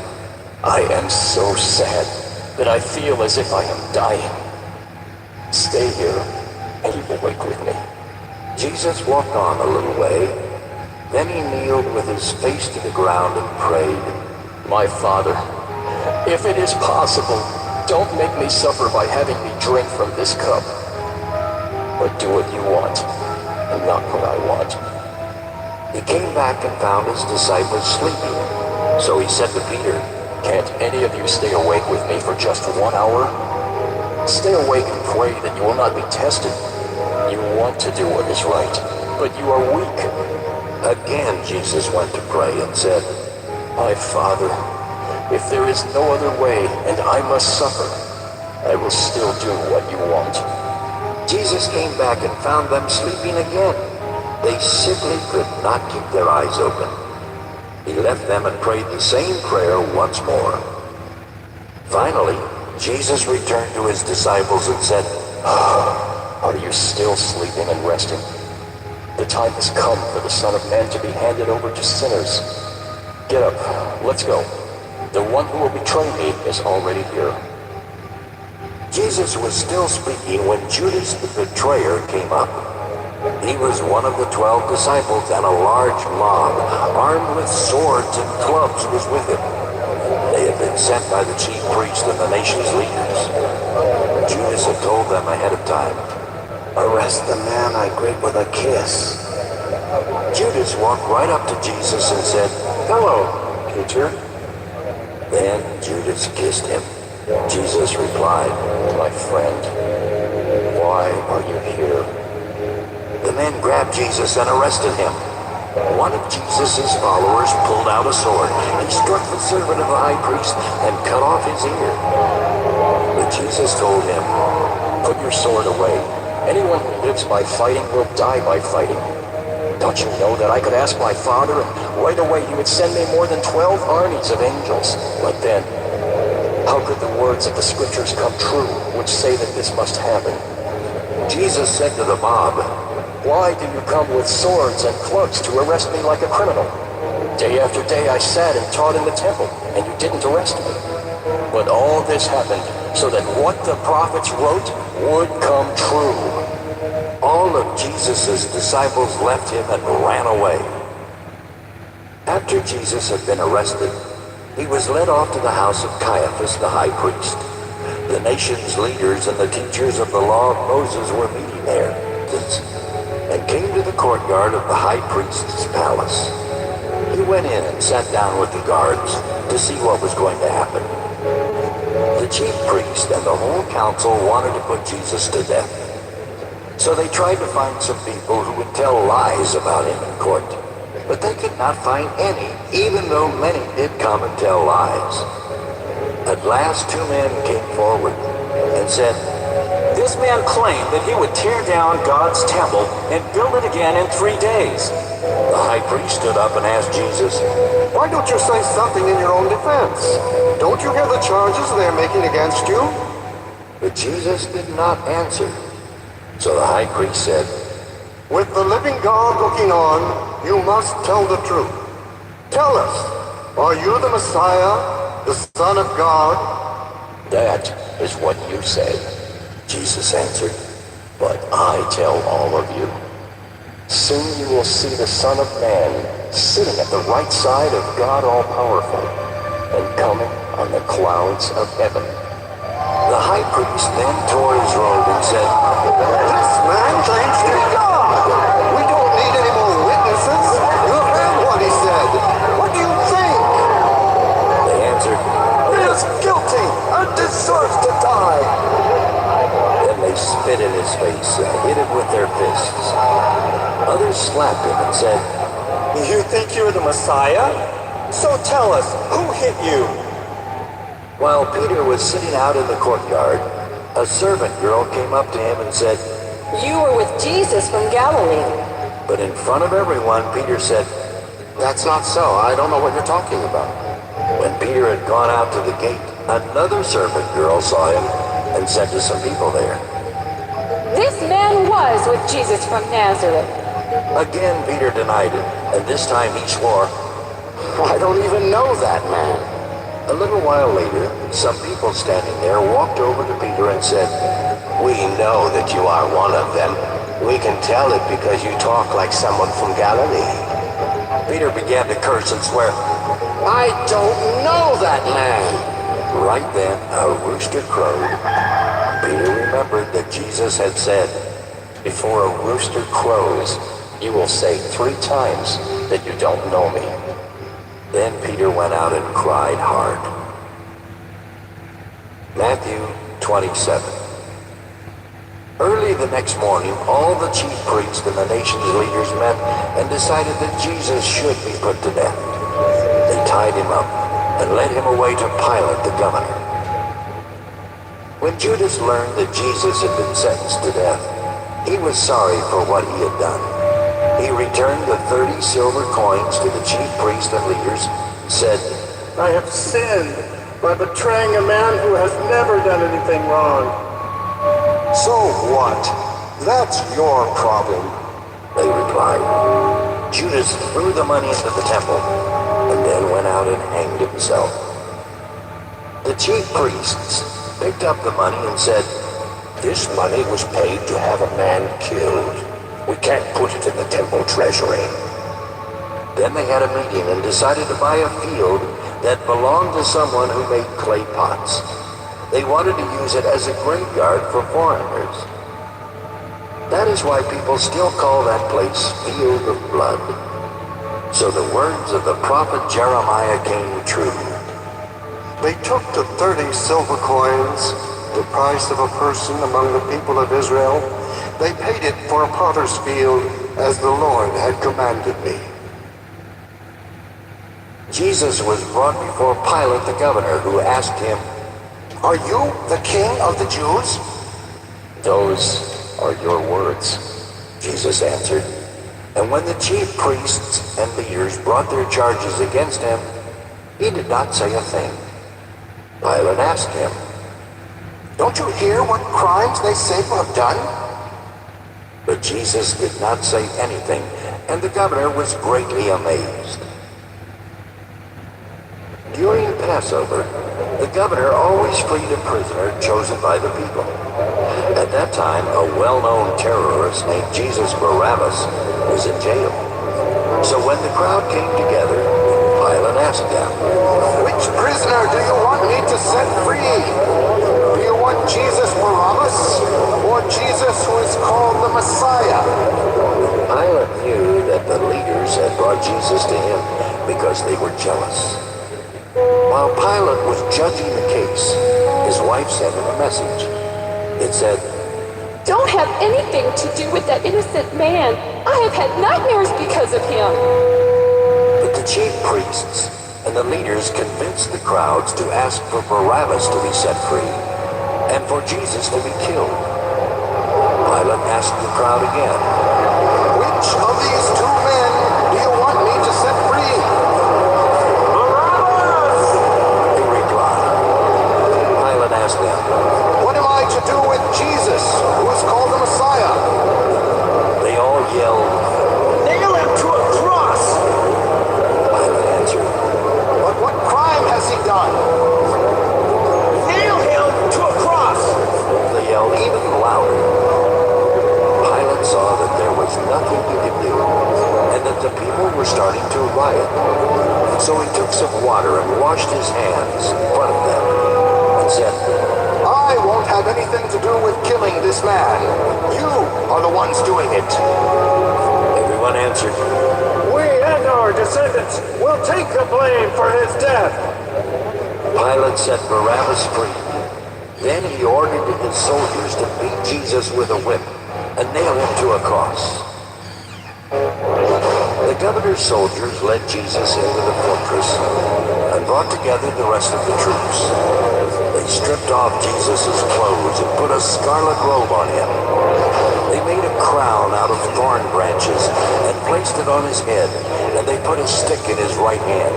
I am so sad that I feel as if I am dying. Stay here and keep awake with me. Jesus walked on a little way. Then he kneeled with his face to the ground and prayed, My Father, if it is possible, don't make me suffer by having me drink from this cup. But do what you want, and not what I want. He came back and found his disciples sleeping. So he said to Peter, Can't any of you stay awake with me for just 1 hour? Stay awake and pray that you will not be tested. You want to do what is right, but you are weak. Again Jesus went to pray and said, My Father, if there is no other way and I must suffer, I will still do what you want. Jesus came back and found them sleeping again. They simply could not keep their eyes open. He left them and prayed the same prayer once more. Finally, Jesus returned to his disciples and said, Are you still sleeping and resting? The time has come for the Son of Man to be handed over to sinners. Get up, let's go. The one who will betray me is already here. Jesus was still speaking when Judas the betrayer came up. He was one of the 12 disciples, and a large mob, armed with swords and clubs, was with him. They had been sent by the chief priest and the nation's leaders. Judas had told them ahead of time, Arrest the man I greet with a kiss. Judas walked right up to Jesus and said, Hello, teacher. Then Judas kissed him. Jesus replied, My friend, why are you here? The men grabbed Jesus and arrested him. One of Jesus' followers pulled out a sword. He struck the servant of the high priest and cut off his ear. But Jesus told him, Put your sword away. Anyone who lives by fighting will die by fighting. Don't you know that I could ask my Father, and right away he would send me more than 12 armies of angels? But then, how could the words of the scriptures come true, which say that this must happen? Jesus said to the mob, Why do you come with swords and clubs to arrest me like a criminal? Day after day I sat and taught in the temple, and you didn't arrest me. But all this happened so that what the prophets wrote would come true. All of Jesus' disciples left him and ran away. After Jesus had been arrested, he was led off to the house of Caiaphas the high priest. The nation's leaders and the teachers of the law of Moses were meeting there, and came to the courtyard of the high priest's palace. He went in and sat down with the guards to see what was going to happen. The chief priest and the whole council wanted to put Jesus to death. So they tried to find some people who would tell lies about him in court. But they could not find any, even though many did come and tell lies. At last 2 men came forward and said, This man claimed that he would tear down God's temple and build it again in 3 days. The high priest stood up and asked Jesus, Why don't you say something in your own defense? Don't you hear the charges they're making against you? But Jesus did not answer. So the high priest said, With the living God looking on, you must tell the truth. Tell us, are you the Messiah, the Son of God? That is what you say. Jesus answered, But I tell all of you, soon you will see the Son of Man sitting at the right side of God All-Powerful and coming on the clouds of heaven. The high priest then tore his robe and said, This man claims to be God. We don't need any more witnesses. You heard what he said. What do you think? They answered, He is guilty and deserves to die. Then they spit in his face and hit him with their fists. Others slapped him and said, You think you're the Messiah? So tell us, who hit you? While Peter was sitting out in the courtyard, a servant girl came up to him and said, You were with Jesus from Galilee. But in front of everyone, Peter said, That's not so. I don't know what you're talking about. When Peter had gone out to the gate, another servant girl saw him and said to some people there, This man was with Jesus from Nazareth. Again Peter denied it. And this time he swore, I don't even know that man. A little while later, some people standing there walked over to Peter and said, We know that you are one of them. We can tell it because you talk like someone from Galilee. Peter began to curse and swear, I don't know that man. Right then, a rooster crowed. Peter remembered that Jesus had said, Before a rooster crows, you will say 3 times that you don't know me. Then Peter went out and cried hard. Matthew 27. Early the next morning, all the chief priests and the nation's leaders met and decided that Jesus should be put to death. They tied him up and led him away to Pilate the governor. When Judas learned that Jesus had been sentenced to death, he was sorry for what he had done. He returned the 30 silver coins to the chief priests and leaders, said, I have sinned by betraying a man who has never done anything wrong. So what? That's your problem. They replied. Judas threw the money into the temple and then went out and hanged himself. The chief priests picked up the money and said, This money was paid to have a man killed. We can't put it in the temple treasury. Then they had a meeting and decided to buy a field that belonged to someone who made clay pots. They wanted to use it as a graveyard for foreigners. That is why people still call that place Field of Blood. So the words of the prophet Jeremiah came true. They took the 30 silver coins, the price of a person among the people of Israel. They paid it for a potter's field, as the Lord had commanded me. Jesus was brought before Pilate the governor, who asked him, Are you the king of the Jews? Those are your words, Jesus answered. And when the chief priests and leaders brought their charges against him, he did not say a thing. Pilate asked him, Don't you hear what crimes they say you have done? But Jesus did not say anything, and the governor was greatly amazed. During Passover, the governor always freed a prisoner chosen by the people. At that time, a well-known terrorist named Jesus Barabbas was in jail. So when the crowd came together, Pilate asked them, Which prisoner do you want me to set free? Do you want Jesus Barabbas or Jesus who is called the Messiah? Pilate knew that the leaders had brought Jesus to him because they were jealous. While Pilate was judging the case, his wife sent him a message. It said, Don't have anything to do with that innocent man. I have had nightmares because of him. But the chief priests and the leaders convinced the crowds to ask for Barabbas to be set free and for Jesus to be killed. Pilate asked the crowd again, Which of these 2 men do you want me to set free? Barabbas! They replied. Pilate asked them, What am I to do with Jesus, who is called the Messiah? They all yelled, Nail him to a cross! Pilate answered, But what crime has he done? Nail him to a cross! They yelled even louder. Pilate saw that there was nothing he could do, and that the people were starting to riot. So he took some water and washed his hands in front of them, and said, I won't have anything to do with killing this man. You are the ones doing it. Everyone answered, We and our descendants will take the blame for his death. Pilate set Barabbas free. Then he ordered his soldiers to beat Jesus with a whip and nail him to a cross. The governor's soldiers led Jesus into the fortress and brought together the rest of the troops. They stripped off Jesus' clothes and put a scarlet robe on him. They made a crown out of thorn branches and placed it on his head, and they put a stick in his right hand.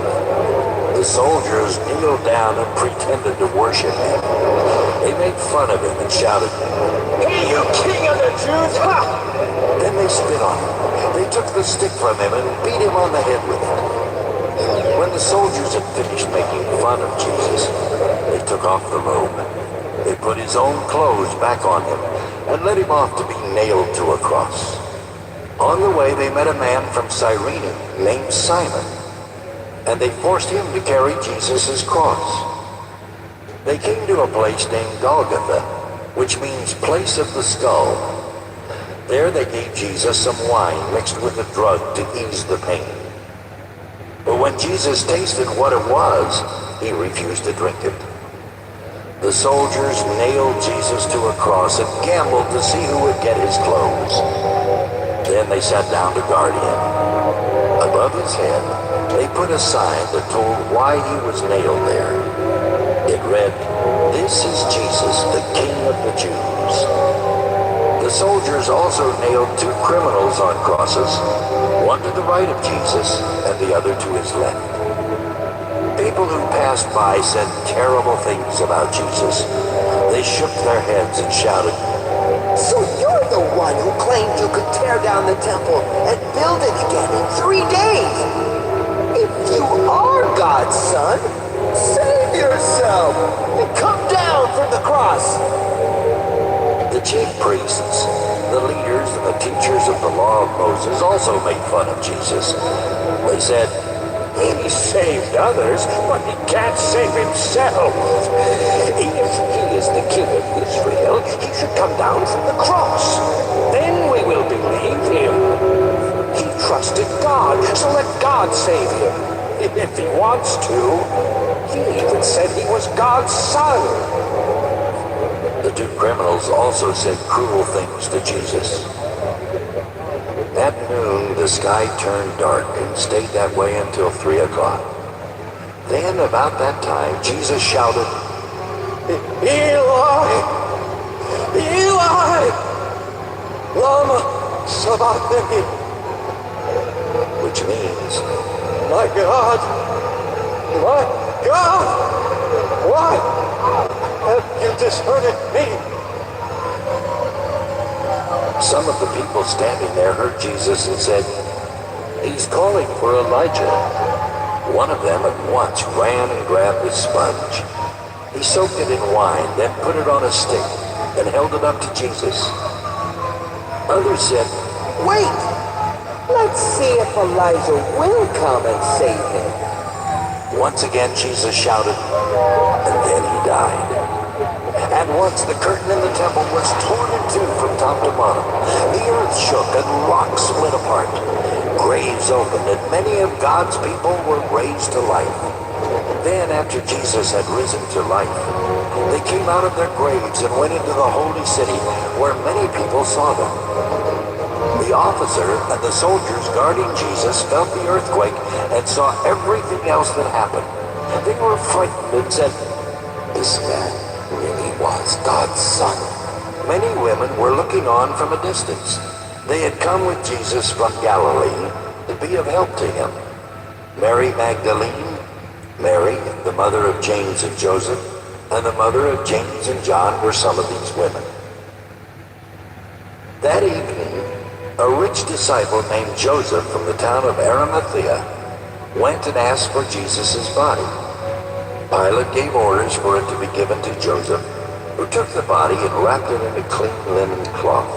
The soldiers kneeled down and pretended to worship him. They made made fun of him and shouted, Hey, you king of the Jews! Ha! Then they spit on him. They took the stick from him and beat him on the head with it. When the soldiers had finished making fun of Jesus, they took off the robe. They put his own clothes back on him and led him off to be nailed to a cross. On the way, they met a man from Cyrene named Simon, and they forced him to carry Jesus' cross. They came to a place named Golgotha, which means place of the skull. There they gave Jesus some wine mixed with a drug to ease the pain. But when Jesus tasted what it was, he refused to drink it. The soldiers nailed Jesus to a cross and gambled to see who would get his clothes. Then they sat down to guard him. Above his head, they put a sign that told why he was nailed there. It read, "This is Jesus, the King of the Jews." The soldiers also nailed 2 criminals on crosses, one to the right of Jesus and the other to his left. People who passed by said terrible things about Jesus. They shook their heads and shouted, So you're the one who claimed you could tear down the temple and build it again in 3 days. If you are God's son, save yourself and come down from the cross. The chief priests, the leaders, and the teachers of the law of Moses also made fun of Jesus. They said, He saved others, but he can't save himself. If he is the king of Israel, he should come down from the cross. Then we will believe him. He trusted God, so let God save him. If he wants to. He even said he was God's son. The 2 criminals also said cruel things to Jesus. At noon, the sky turned dark and stayed that way until 3 o'clock. Then, about that time, Jesus shouted, Eli! Eli! Lama sabachthani! which means, My God! My God! Why have you deserted me? some of the people standing there heard Jesus and said, "He's calling for Elijah." One of them at once ran and grabbed a sponge. He soaked it in wine, then put it on a stick and held it up to Jesus. Others said, Wait! Let's see if Elijah will come and save him. Once again Jesus shouted, and then he died. At once the curtain in the temple was torn in 2 from top to bottom. The earth shook and rocks split apart. Graves opened and many of God's people were raised to life. Then after Jesus had risen to life, they came out of their graves and went into the holy city where many people saw them. The officer and the soldiers guarding Jesus felt the earthquake and saw everything else that happened. They were frightened and said, "This man really was God's son." Many women were looking on from a distance. They had come with Jesus from Galilee to be of help to him. Mary Magdalene, Mary, the mother of James and Joseph, and the mother of James and John were some of these women. That evening, a rich disciple named Joseph from the town of Arimathea went and asked for Jesus' body. Pilate gave orders for it to be given to Joseph, who took the body and wrapped it in a clean linen cloth.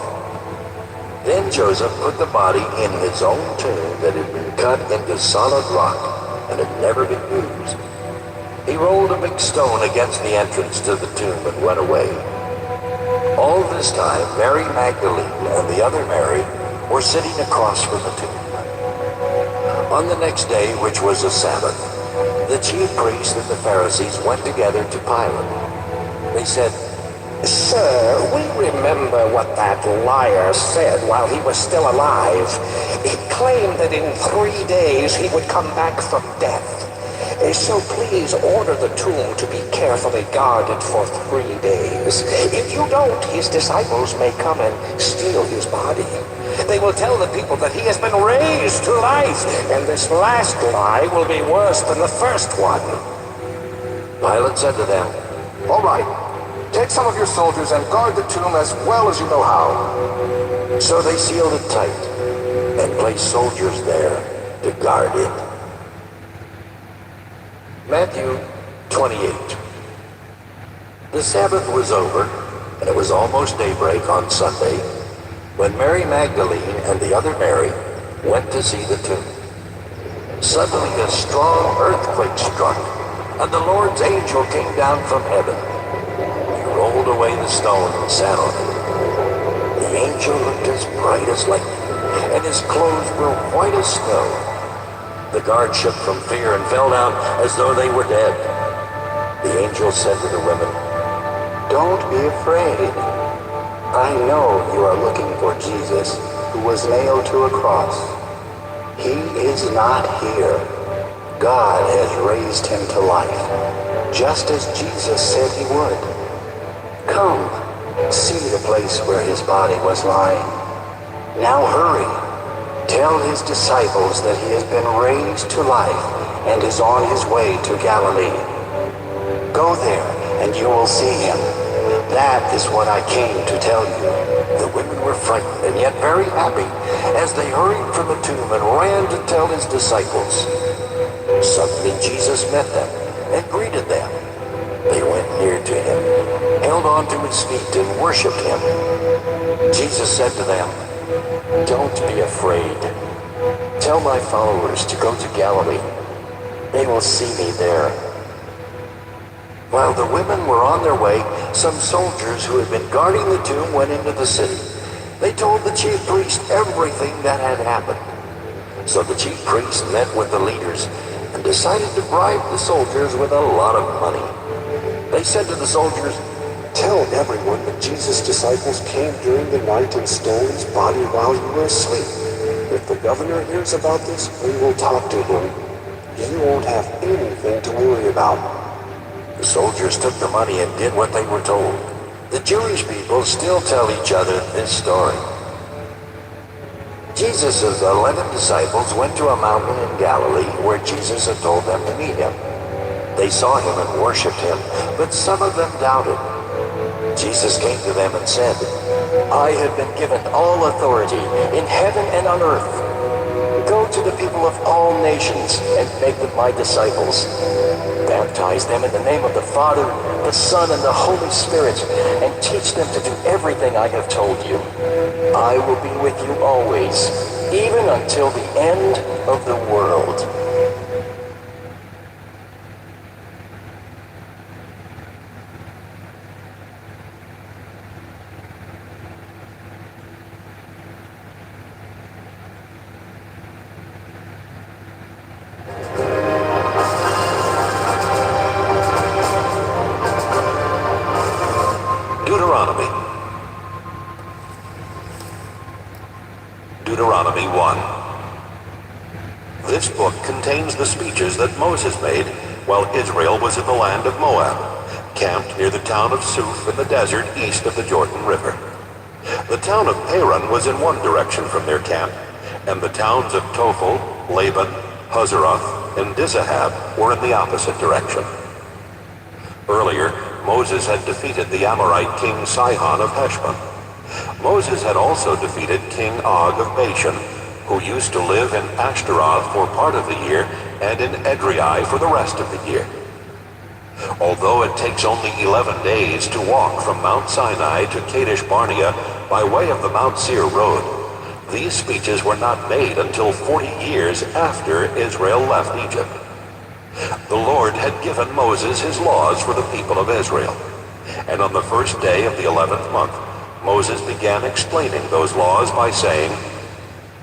Then Joseph put the body in his own tomb that had been cut into solid rock and had never been used. He rolled a big stone against the entrance to the tomb and went away. All this time, Mary Magdalene and the other Mary were sitting across from the tomb. On the next day, which was a Sabbath, the chief priests and the Pharisees went together to Pilate. They said, Sir, we remember what that liar said while he was still alive. He claimed that in 3 days he would come back from death. So please order the tomb to be carefully guarded for 3 days. If you don't, his disciples may come and steal his body. They will tell the people that he has been raised to life, and this last lie will be worse than the first one. Pilate said to them, "All right, Take some of your soldiers and guard the tomb as well as you know how." So they sealed it tight and placed soldiers there to guard it. Matthew 28. The Sabbath was over, and it was almost daybreak on Sunday, when Mary Magdalene and the other Mary went to see the tomb. Suddenly a strong earthquake struck, and the Lord's angel came down from heaven. He rolled away the stone and sat on it. The angel looked as bright as lightning, and his clothes were white as snow. The guard shook from fear and fell down as though they were dead. The angel said to the women, "Don't be afraid. I know you are looking for Jesus, who was nailed to a cross. He is not here. God has raised him to life, just as Jesus said he would. Come, see the place where his body was lying. Now hurry. Tell his disciples that he has been raised to life and is on his way to Galilee. Go there and you will see him. That is what I came to tell you." The women were frightened and yet very happy as they hurried from the tomb and ran to tell his disciples. Suddenly Jesus met them and greeted them. They went near to him, held on to his feet, and worshipped him. Jesus said to them, "Don't be afraid. Tell my followers to go to Galilee. They will see me there." While the women were on their way, some soldiers who had been guarding the tomb went into the city. They told the chief priest everything that had happened. So the chief priest met with the leaders and decided to bribe the soldiers with a lot of money. They said to the soldiers, "Tell everyone that Jesus' disciples came during the night and stole his body while you were asleep. If the governor hears about this, we will talk to him. You won't have anything to worry about." The soldiers took the money and did what they were told. The Jewish people still tell each other this story. Jesus' 11 disciples went to a mountain in Galilee where Jesus had told them to meet him. They saw him and worshipped him, but some of them doubted. Jesus came to them and said, "I have been given all authority in heaven and on earth. Go to the people of all nations and make them my disciples. Baptize them in the name of the Father, the Son, and the Holy Spirit, and teach them to do everything I have told you. I will be with you always, even until the end of the world." Deuteronomy 1. This book contains the speeches that Moses made while Israel was in the land of Moab, camped near the town of Suf in the desert east of the Jordan River. The town of Paran was in one direction from their camp, and the towns of Tophel, Laban, Hazeroth, and Dizahab were in the opposite direction. Earlier, Moses had defeated the Amorite king Sihon of Heshbon. Moses had also defeated King Og of Bashan, who used to live in Ashtaroth for part of the year and in Edrei for the rest of the year. Although it takes only 11 days to walk from Mount Sinai to Kadesh Barnea by way of the Mount Seir road, these speeches were not made until 40 years after Israel left Egypt. The Lord had given Moses his laws for the people of Israel, and on the first day of the 11th month, Moses began explaining those laws by saying,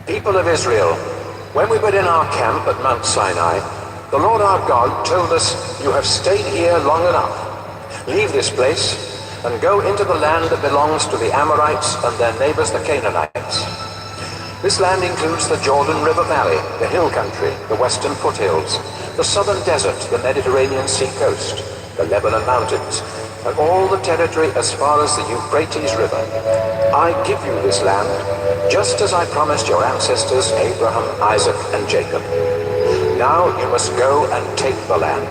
"People of Israel, when we were in our camp at Mount Sinai, the Lord our God told us, 'You have stayed here long enough. Leave this place and go into the land that belongs to the Amorites and their neighbors the Canaanites.' This land includes the Jordan River Valley, the hill country, the western foothills, the southern desert, the Mediterranean Sea coast, the Lebanon mountains, and all the territory as far as the Euphrates River. I give you this land, just as I promised your ancestors Abraham, Isaac, and Jacob. Now you must go and take the land.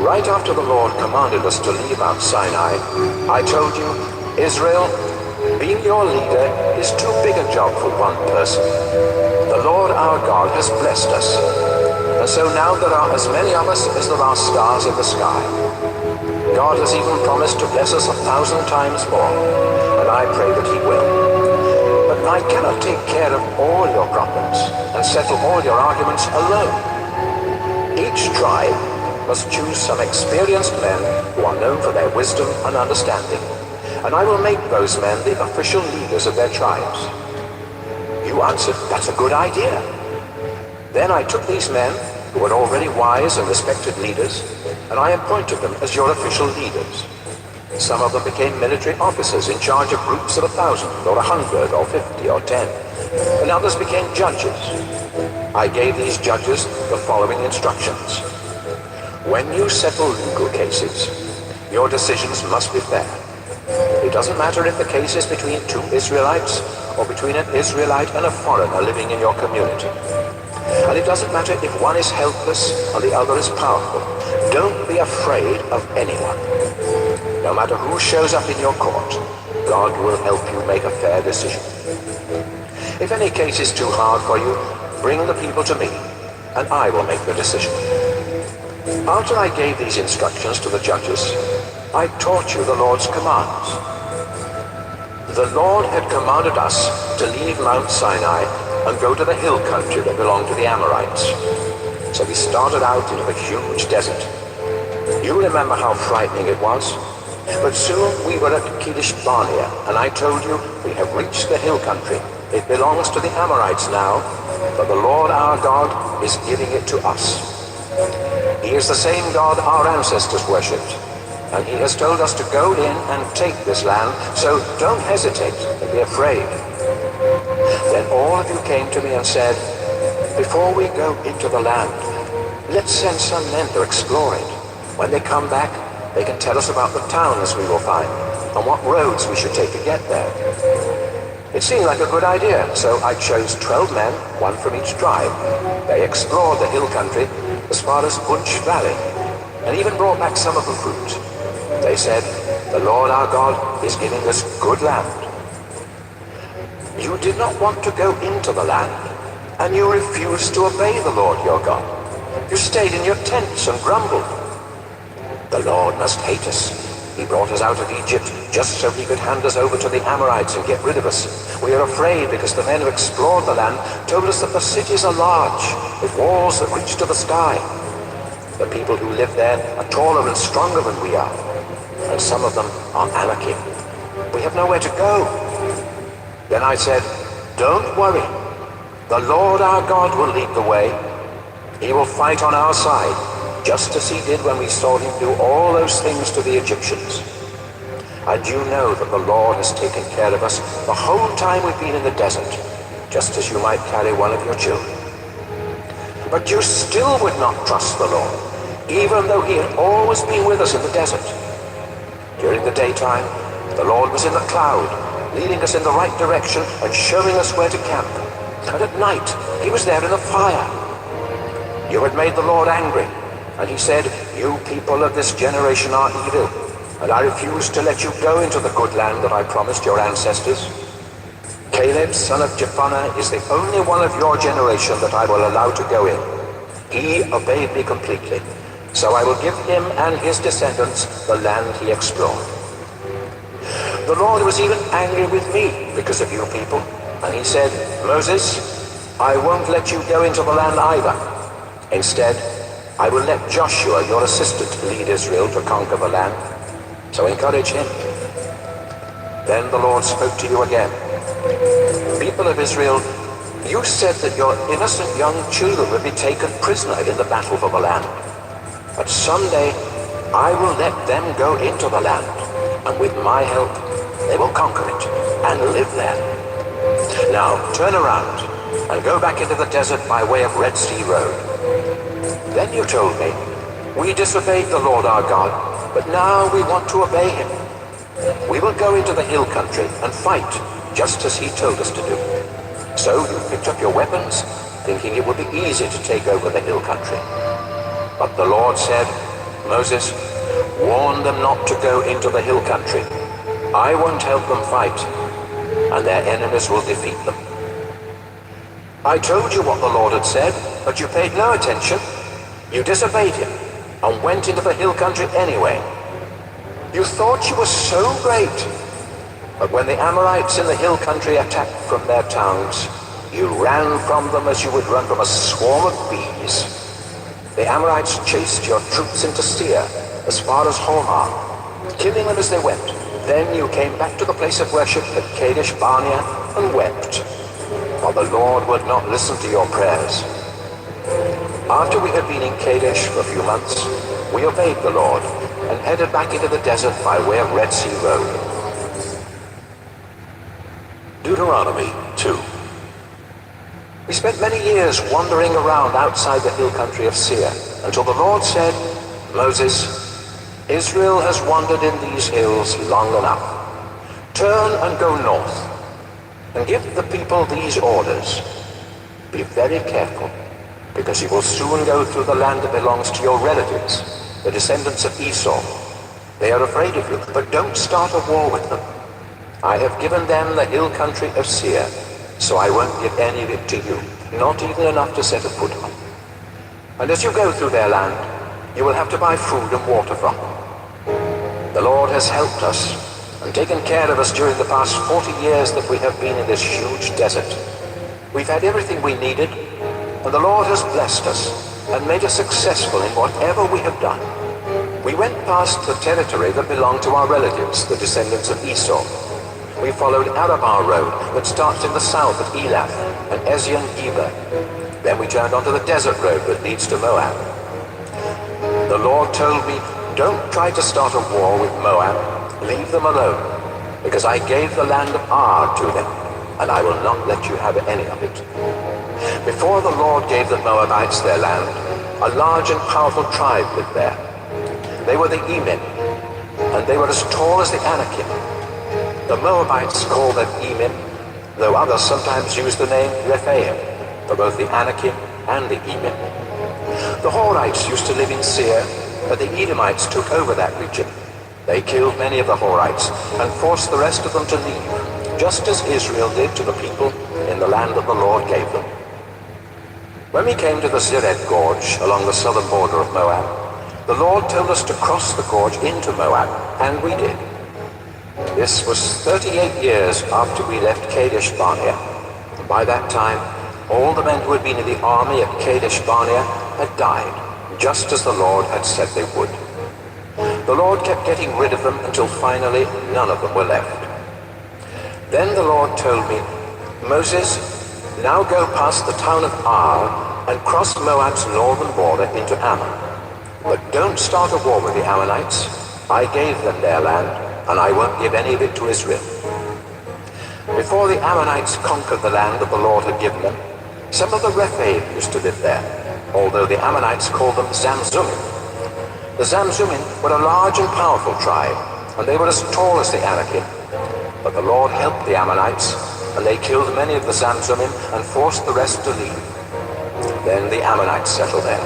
Right after the Lord commanded us to leave Mount Sinai, I told you, Israel, being your leader is too big a job for one person. The Lord our God has blessed us, and so now there are as many of us as there are stars in the sky. God has even promised to bless us 1,000 times more, and I pray that he will. But I cannot take care of all your problems and settle all your arguments alone. Each tribe must choose some experienced men who are known for their wisdom and understanding, and I will make those men the official leaders of their tribes. You answered, that's a good idea. Then I took these men, who were already wise and respected leaders, and I appointed them as your official leaders. Some of them became military officers in charge of groups of 1,000 or 100 or 50 or 10, and others became judges. I gave these judges the following instructions. When you settle legal cases, your decisions must be fair. It doesn't matter if the case is between two Israelites or between an Israelite and a foreigner living in your community. And it doesn't matter if one is helpless and the other is powerful. Don't be afraid of anyone. No matter who shows up in your court, God will help you make a fair decision. If any case is too hard for you, bring the people to me, and I will make the decision. After I gave these instructions to the judges, I taught you the Lord's commands. The Lord had commanded us to leave Mount Sinai and go to the hill country that belonged to the Amorites. So we started out into the huge desert. You remember how frightening it was? But soon we were at Kadesh Barnea, and I told you, we have reached the hill country. It belongs to the Amorites now, but the Lord our God is giving it to us. He is the same God our ancestors worshipped, and he has told us to go in and take this land, so don't hesitate and be afraid. Then all of you came to me and said, before we go into the land, let's send some men to explore it. When they come back, they can tell us about the towns we will find and what roads we should take to get there. It seemed like a good idea, so I chose 12 men, one from each tribe. They explored the hill country as far as Bunch Valley, and even brought back some of the fruit. They said, the Lord our God is giving us good land. You did not want to go into the land, and you refused to obey the Lord your God. You stayed in your tents and grumbled. The Lord must hate us. He brought us out of Egypt just so he could hand us over to the Amorites and get rid of us. We are afraid because the men who explored the land told us that the cities are large, with walls that reach to the sky. The people who live there are taller and stronger than we are, and some of them are anarchy. We have nowhere to go. Then I said, don't worry. The Lord our God will lead the way. He will fight on our side, just as he did when we saw him do all those things to the Egyptians. And you know that the Lord has taken care of us the whole time we've been in the desert, just as you might carry one of your children. But you still would not trust the Lord, even though he had always been with us in the desert. During the daytime, the Lord was in the cloud, leading us in the right direction and showing us where to camp. And at night, he was there in the fire. You had made the Lord angry, and he said, you people of this generation are evil, and I refuse to let you go into the good land that I promised your ancestors. Caleb, son of Jephunneh, is the only one of your generation that I will allow to go in. He obeyed me completely, so I will give him and his descendants the land he explored. The Lord was even angry with me because of you people, and he said, Moses, I won't let you go into the land either. Instead, I will let Joshua, your assistant, lead Israel to conquer the land. So encourage him. Then the Lord spoke to you again. People of Israel, you said that your innocent young children would be taken prisoner in the battle for the land. But someday, I will let them go into the land, and with my help, they will conquer it and live there. Now, turn around and go back into the desert by way of Red Sea Road. Then you told me, we disobeyed the Lord our God, but now we want to obey him. We will go into the hill country and fight, just as he told us to do. So you picked up your weapons, thinking it would be easy to take over the hill country. But the Lord said, Moses, warn them not to go into the hill country. I won't help them fight, and their enemies will defeat them. I told you what the Lord had said, but you paid no attention. You disobeyed him and went into the hill country anyway. You thought you were so great, but when the Amorites in the hill country attacked from their towns, you ran from them as you would run from a swarm of bees. The Amorites chased your troops into Seir, as far as Hormah, killing them as they went. Then you came back to the place of worship at Kadesh Barnea and wept, for the Lord would not listen to your prayers. After we had been in Kadesh for a few months, we obeyed the Lord and headed back into the desert by way of Red Sea Road. Deuteronomy 2. We spent many years wandering around outside the hill country of Seir until the Lord said, Moses, Israel has wandered in these hills long enough. Turn and go north and give the people these orders. Be very careful, because you will soon go through the land that belongs to your relatives, the descendants of Esau. They are afraid of you, but don't start a war with them. I have given them the hill country of Seir, so I won't give any of it to you, not even enough to set a foot on. And as you go through their land, you will have to buy food and water from them. The Lord has helped us and taken care of us during the past 40 years that we have been in this huge desert. We've had everything we needed, and the Lord has blessed us and made us successful in whatever we have done. We went past the territory that belonged to our relatives, the descendants of Esau. We followed Arabah Road that starts in the south at Elath and Ezion-Geber. Then we turned onto the desert road that leads to Moab. The Lord told me, don't try to start a war with Moab. Leave them alone, because I gave the land of Ar to them, and I will not let you have any of it. Before the Lord gave the Moabites their land, a large and powerful tribe lived there. They were the Emim, and they were as tall as the Anakim. The Moabites called them Emim, though others sometimes use the name Rephaim for both the Anakim and the Emim. The Horites used to live in Seir, but the Edomites took over that region. They killed many of the Horites and forced the rest of them to leave, just as Israel did to the people in the land that the Lord gave them. When we came to the Zered Gorge along the southern border of Moab, the Lord told us to cross the gorge into Moab, and we did. This was 38 years after we left Kadesh Barnea. By that time, all the men who had been in the army at Kadesh Barnea had died, just as the Lord had said they would. The Lord kept getting rid of them until finally none of them were left. Then the Lord told me, Moses, now go past the town of Ar and cross Moab's northern border into Ammon. But don't start a war with the Ammonites. I gave them their land, and I won't give any of it to Israel. Before the Ammonites conquered the land that the Lord had given them, some of the Rephaim used to live there, although the Ammonites called them Zamzummim. The Zamzummim were a large and powerful tribe, and they were as tall as the Anakim. But the Lord helped the Ammonites, and they killed many of the Zamzummim and forced the rest to leave. Then the Ammonites settled there.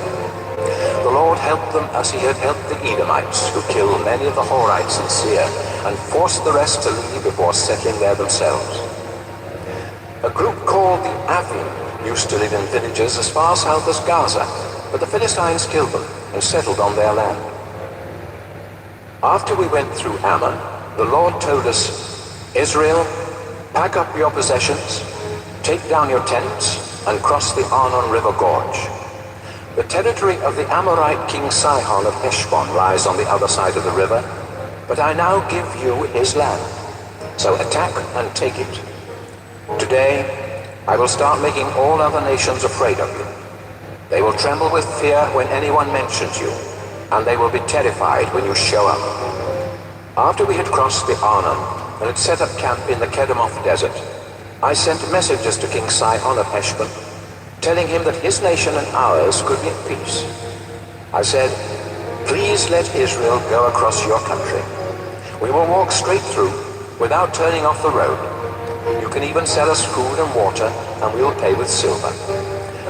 The Lord helped them as he had helped the Edomites, who killed many of the Horites in Seir, and forced the rest to leave before settling there themselves. A group called the Avim used to live in villages as far south as Gaza, but the Philistines killed them and settled on their land. After we went through Ammon, the Lord told us, Israel, pack up your possessions, take down your tents, and cross the Arnon River Gorge. The territory of the Amorite king Sihon of Heshbon lies on the other side of the river, but I now give you his land. So attack and take it. Today, I will start making all other nations afraid of you. They will tremble with fear when anyone mentions you, and they will be terrified when you show up. After we had crossed the Arnon and had set up camp in the Kedemoth desert, I sent messengers to King Sihon of Heshbon, telling him that his nation and ours could be at peace. I said, please let Israel go across your country. We will walk straight through without turning off the road. You can even sell us food and water, and we will pay with silver.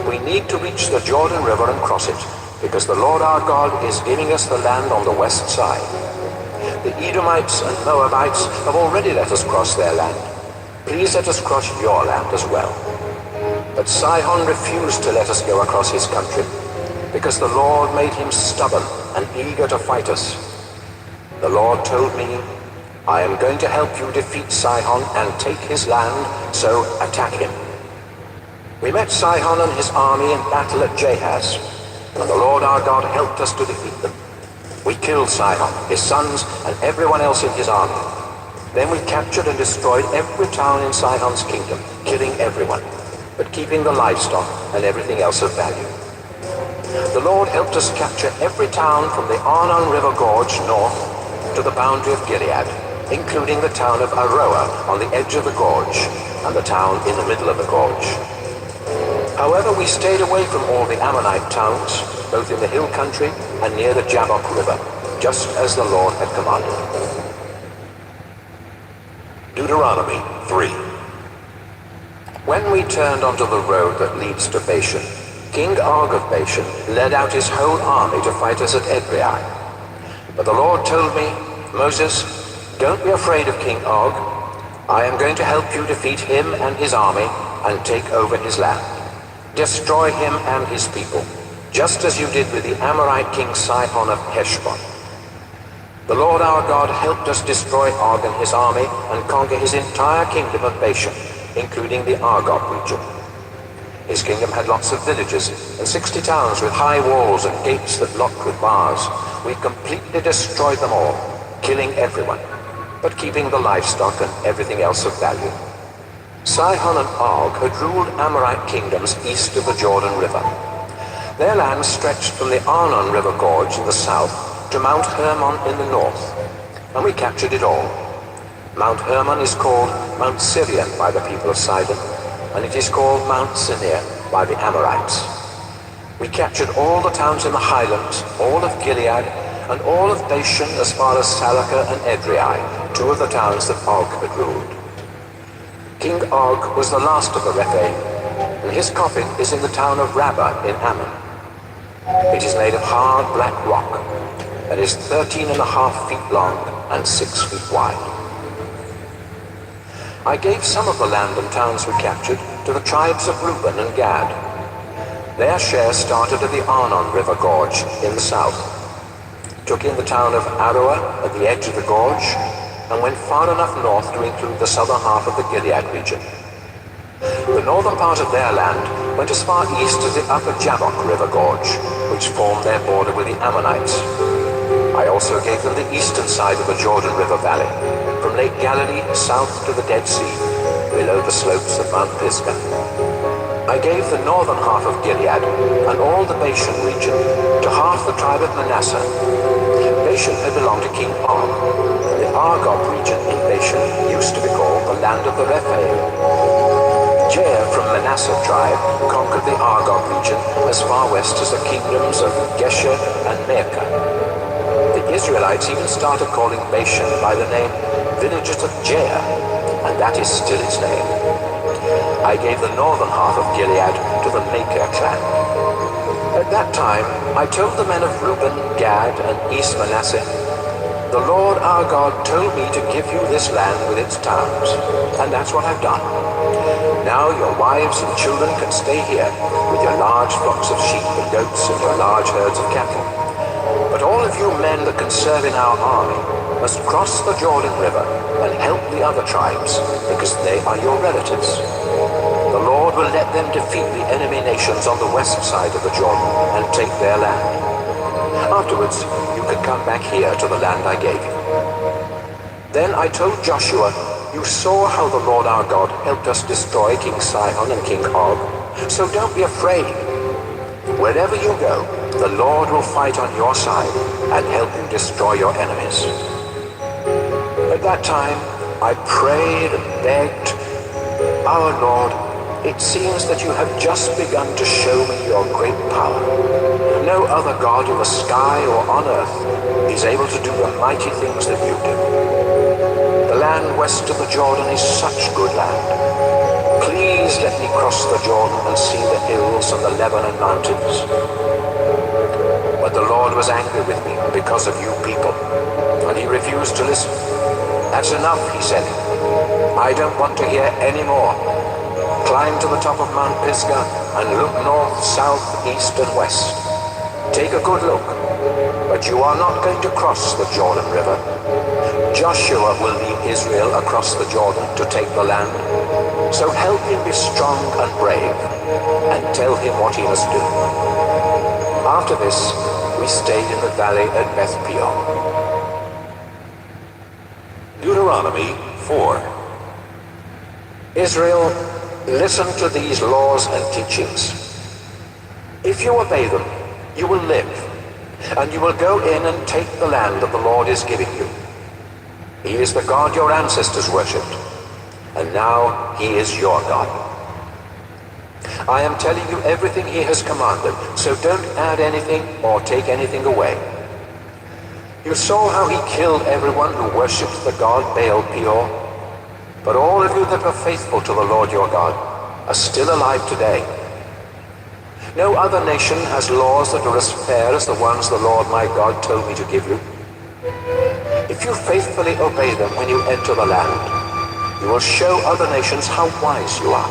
We need to reach the Jordan River and cross it, because the Lord our God is giving us the land on the west side. The Edomites and Moabites have already let us cross their land. Please let us cross your land as well. But Sihon refused to let us go across his country, because the Lord made him stubborn and eager to fight us. The Lord told me, I am going to help you defeat Sihon and take his land, so attack him. We met Sihon and his army in battle at Jahaz, and the Lord our God helped us to defeat them. We killed Sihon, his sons, and everyone else in his army. Then we captured and destroyed every town in Sihon's kingdom, killing everyone, but keeping the livestock and everything else of value. The Lord helped us capture every town from the Arnon River Gorge north to the boundary of Gilead, including the town of Aroah on the edge of the gorge, and the town in the middle of the gorge. However, we stayed away from all the Ammonite towns, both in the hill country and near the Jabbok River, just as the Lord had commanded. Deuteronomy 3. When we turned onto the road that leads to Bashan, King Og of Bashan led out his whole army to fight us at Edrei. But the Lord told me, Moses, don't be afraid of King Og. I am going to help you defeat him and his army and take over his land. Destroy him and his people, just as you did with the Amorite king Sihon of Heshbon. The Lord our God helped us destroy Og and his army and conquer his entire kingdom of Bashan, including the Argob region. His kingdom had lots of villages and 60 towns with high walls and gates that locked with bars. We completely destroyed them all, killing everyone, but keeping the livestock and everything else of value. Sihon and Og had ruled Amorite kingdoms east of the Jordan River. Their land stretched from the Arnon River Gorge in the south to Mount Hermon in the north, and we captured it all. Mount Hermon is called Mount Sirion by the people of Sidon, and it is called Mount Sinir by the Amorites. We captured all the towns in the highlands, all of Gilead, and all of Bashan as far as Salakah and Edrei, 2 of the towns that Og had ruled. King Og was the last of the Rephaim, and his coffin is in the town of Rabbah in Ammon. It is made of hard black rock, and is 13.5 feet long and 6 feet wide. I gave some of the land and towns we captured to the tribes of Reuben and Gad. Their share started at the Arnon River Gorge in the south, took in the town of Aroah at the edge of the gorge, and went far enough north to include the southern half of the Gilead region. The northern part of their land went as far east as the upper Jabbok River Gorge, which formed their border with the Ammonites. I also gave them the eastern side of the Jordan River Valley, from Lake Galilee south to the Dead Sea, below the slopes of Mount Pisgah. I gave the northern half of Gilead and all the Bashan region to half the tribe of Manasseh. Bashan had belonged to King Og. The Argob region in Bashan used to be called the land of the Rephaim. Jair from Manasseh tribe conquered the Argob region as far west as the kingdoms of Gesher and Maacah. The Israelites even started calling Bashan by the name Villages of Jair, and that is still its name. I gave the northern half of Gilead to the Maacah clan. At that time, I told the men of Reuben, Gad, and East Manasseh, the Lord our God told me to give you this land with its towns, and that's what I've done. Now your wives and children can stay here with your large flocks of sheep and goats and your large herds of cattle. But all of you men that can serve in our army must cross the Jordan River and help the other tribes, because they are your relatives. The Lord will let them defeat the enemy nations on the west side of the Jordan and take their land. Afterwards, you can come back here to the land I gave you. Then I told Joshua, you saw how the Lord our God helped us destroy King Sihon and King Og, so don't be afraid. Wherever you go, the Lord will fight on your side and help you destroy your enemies. At that time, I prayed and begged, our Lord, it seems that you have just begun to show me your great power. No other God in the sky or on earth is able to do the mighty things that you do. The land west of the Jordan is such good land. Please let me cross the Jordan and see the hills and the Lebanon mountains. But the Lord was angry with me because of you people, and he refused to listen. That's enough, he said. I don't want to hear any more. Climb to the top of Mount Pisgah and look north, south, east, and west. Take a good look, but you are not going to cross the Jordan River. Joshua will lead Israel across the Jordan to take the land. So help him be strong and brave, and tell him what he must do. After this, we stayed in the valley at Beth Peor. Deuteronomy 4. Israel, listen to these laws and teachings. If you obey them, you will live, and you will go in and take the land that the Lord is giving you. He is the God your ancestors worshipped, and now he is your God. I am telling you everything he has commanded, so don't add anything or take anything away. You saw how he killed everyone who worshipped the god Baal Peor, but all of you that were faithful to the Lord your God are still alive today. No other nation has laws that are as fair as the ones the Lord my God told me to give you. If you faithfully obey them when you enter the land, you will show other nations how wise you are.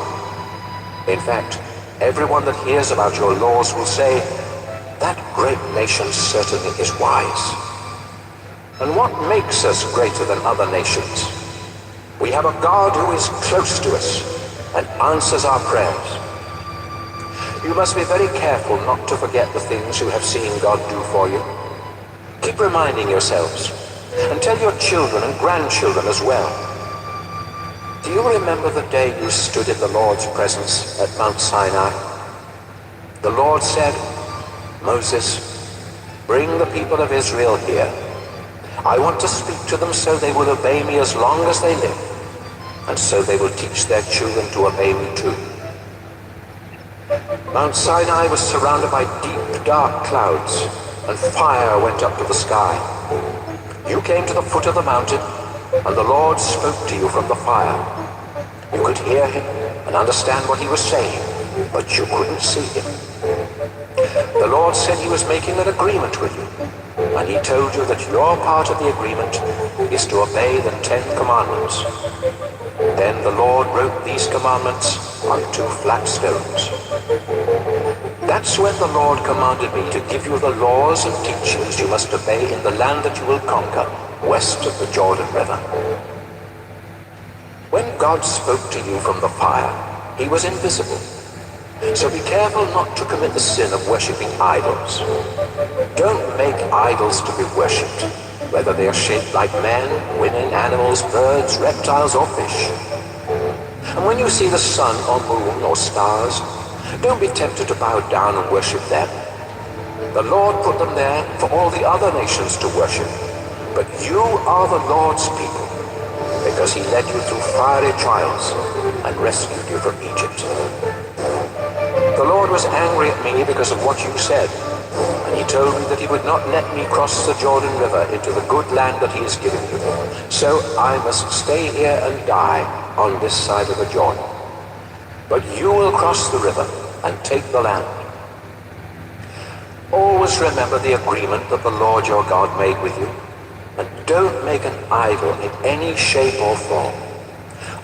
In fact, everyone that hears about your laws will say, that great nation certainly is wise. And what makes us greater than other nations? We have a God who is close to us and answers our prayers. You must be very careful not to forget the things you have seen God do for you. Keep reminding yourselves, and tell your children and grandchildren as well. Do you remember the day you stood in the Lord's presence at Mount Sinai? The Lord said, Moses, bring the people of Israel here. I want to speak to them so they will obey me as long as they live, and so they will teach their children to obey me too. Mount Sinai was surrounded by deep, dark clouds, and fire went up to the sky. You came to the foot of the mountain, and the Lord spoke to you from the fire. You could hear him and understand what he was saying, but you couldn't see him. The Lord said he was making an agreement with you, and he told you that your part of the agreement is to obey the 10 commandments. Then the Lord wrote these commandments on 2 flat stones. That's when the Lord commanded me to give you the laws and teachings you must obey in the land that you will conquer, west of the Jordan River. When God spoke to you from the fire, he was invisible. So be careful not to commit the sin of worshipping idols. Don't make idols to be worshipped, whether they are shaped like men, women, animals, birds, reptiles, or fish. And when you see the sun or moon or stars, don't be tempted to bow down and worship them. The Lord put them there for all the other nations to worship, but you are the Lord's people, because he led you through fiery trials and rescued you from Egypt. The Lord was angry at me because of what you said, and he told me that he would not let me cross the Jordan River into the good land that he has given you. So I must stay here and die on this side of the Jordan. But you will cross the river and take the land. Always remember the agreement that the Lord your God made with you, and don't make an idol in any shape or form.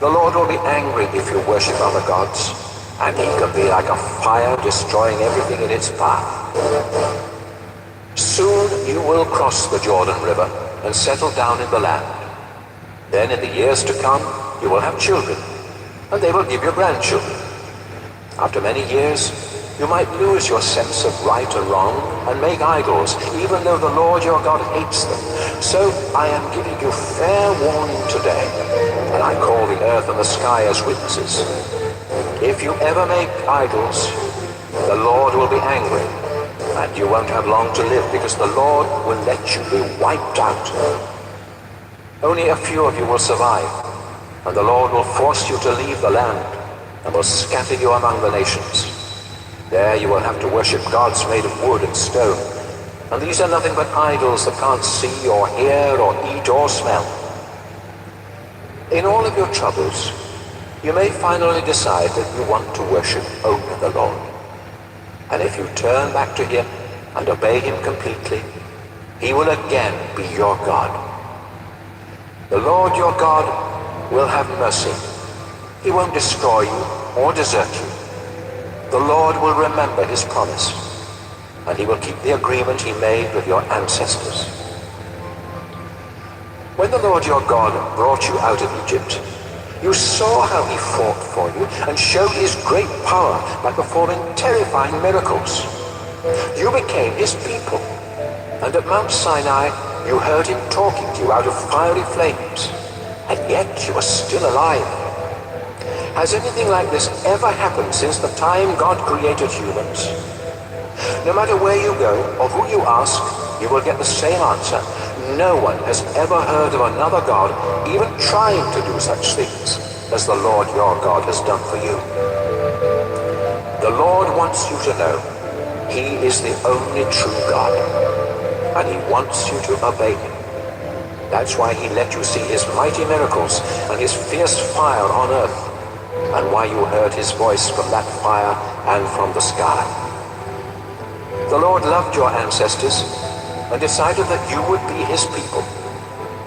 The Lord will be angry if you worship other gods, and he can be like a fire destroying everything in its path. Soon you will cross the Jordan River and settle down in the land. Then in the years to come, you will have children, and they will give you grandchildren. After many years, you might lose your sense of right and wrong and make idols, even though the Lord your God hates them. So I am giving you fair warning today, and I call the earth and the sky as witnesses. If you ever make idols, the Lord will be angry, and you won't have long to live, because the Lord will let you be wiped out. Only a few of you will survive, and the Lord will force you to leave the land, and will scatter you among the nations. There you will have to worship gods made of wood and stone, and these are nothing but idols that can't see or hear or eat or smell. In all of your troubles, you may finally decide that you want to worship only the Lord. And if you turn back to him and obey him completely, he will again be your God. The Lord your God will have mercy. He won't destroy you or desert you. The Lord will remember his promise, and he will keep the agreement he made with your ancestors. When the Lord your God brought you out of Egypt, you saw how he fought for you and showed his great power by performing terrifying miracles. You became his people, and at Mount Sinai you heard him talking to you out of fiery flames, and yet you are still alive. Has anything like this ever happened since the time God created humans? No matter where you go or who you ask, you will get the same answer. No one has ever heard of another God even trying to do such things as the Lord your God has done for you. The Lord wants you to know he is the only true God, and he wants you to obey him. That's why he let you see his mighty miracles and his fierce fire on earth, and why you heard his voice from that fire and from the sky. The Lord loved your ancestors and decided that you would be his people.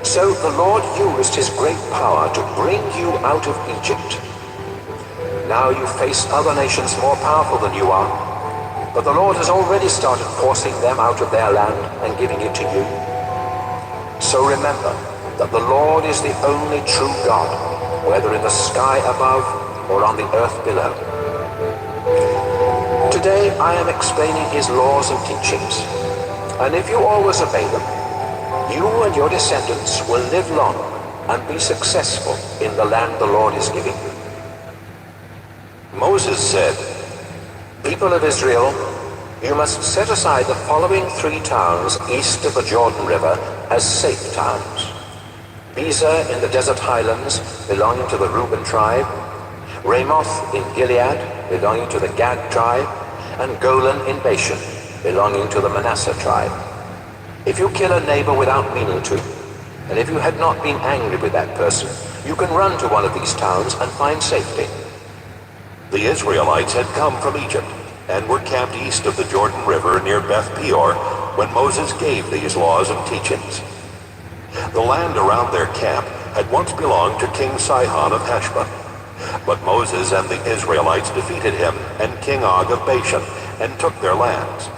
So the Lord used his great power to bring you out of Egypt. Now you face other nations more powerful than you are, but the Lord has already started forcing them out of their land and giving it to you. So remember that the Lord is the only true God, whether in the sky above or on the earth below. Today I am explaining his laws and teachings, and if you always obey them, you and your descendants will live long and be successful in the land the Lord is giving you. Moses said, "People of Israel, you must set aside the following 3 towns east of the Jordan River as safe towns: Bezer in the desert highlands, belonging to the Reuben tribe; Ramoth in Gilead, belonging to the Gad tribe; and Golan in Bashan, belonging to the Manasseh tribe. If you kill a neighbor without meaning to, and if you had not been angry with that person, you can run to one of these towns and find safety." The Israelites had come from Egypt and were camped east of the Jordan River near Beth Peor when Moses gave these laws and teachings. The land around their camp had once belonged to King Sihon of Heshbon, but Moses and the Israelites defeated him and King Og of Bashan and took their lands.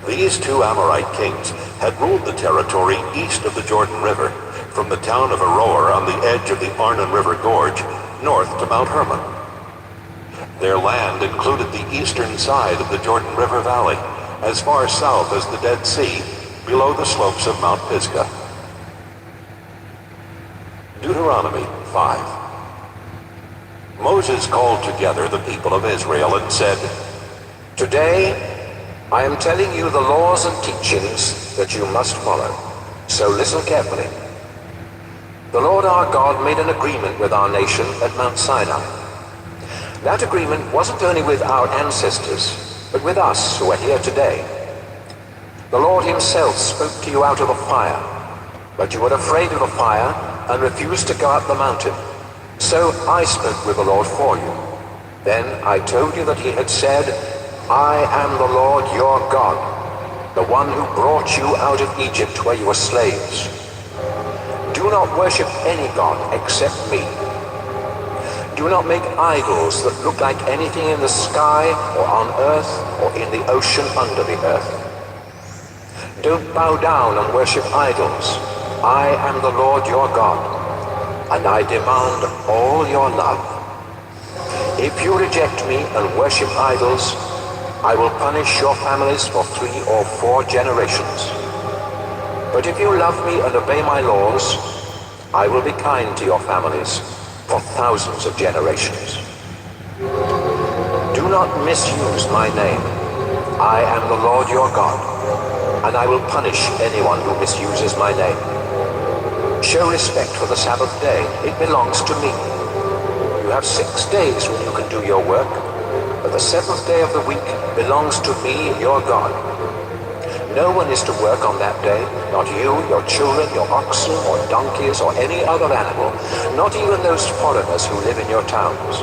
These 2 Amorite kings had ruled the territory east of the Jordan River, from the town of Aroer on the edge of the Arnon River Gorge, north to Mount Hermon. Their land included the eastern side of the Jordan River Valley, as far south as the Dead Sea, below the slopes of Mount Pisgah. Deuteronomy 5. Moses called together the people of Israel and said, "Today I am telling you the laws and teachings that you must follow, so listen carefully. The Lord our God made an agreement with our nation at Mount Sinai. That agreement wasn't only with our ancestors, but with us who are here today. The Lord himself spoke to you out of a fire, but you were afraid of the fire and refused to go up the mountain. So I spoke with the Lord for you. Then I told you that he had said, 'I am the Lord your God, the one who brought you out of Egypt where you were slaves. Do not worship any god except me. Do not make idols that look like anything in the sky or on earth or in the ocean under the earth. Don't bow down and worship idols. I am the Lord your God, and I demand all your love. If you reject me and worship idols, I will punish your families for 3 or 4 generations. But if you love me and obey my laws, I will be kind to your families for thousands of generations. Do not misuse my name. I am the Lord your God, and I will punish anyone who misuses my name. Show respect for the Sabbath day. It belongs to me. You have 6 days when you can do your work, but the 7th day of the week belongs to me, your God. No one is to work on that day, not you, your children, your oxen, or donkeys, or any other animal, not even those foreigners who live in your towns.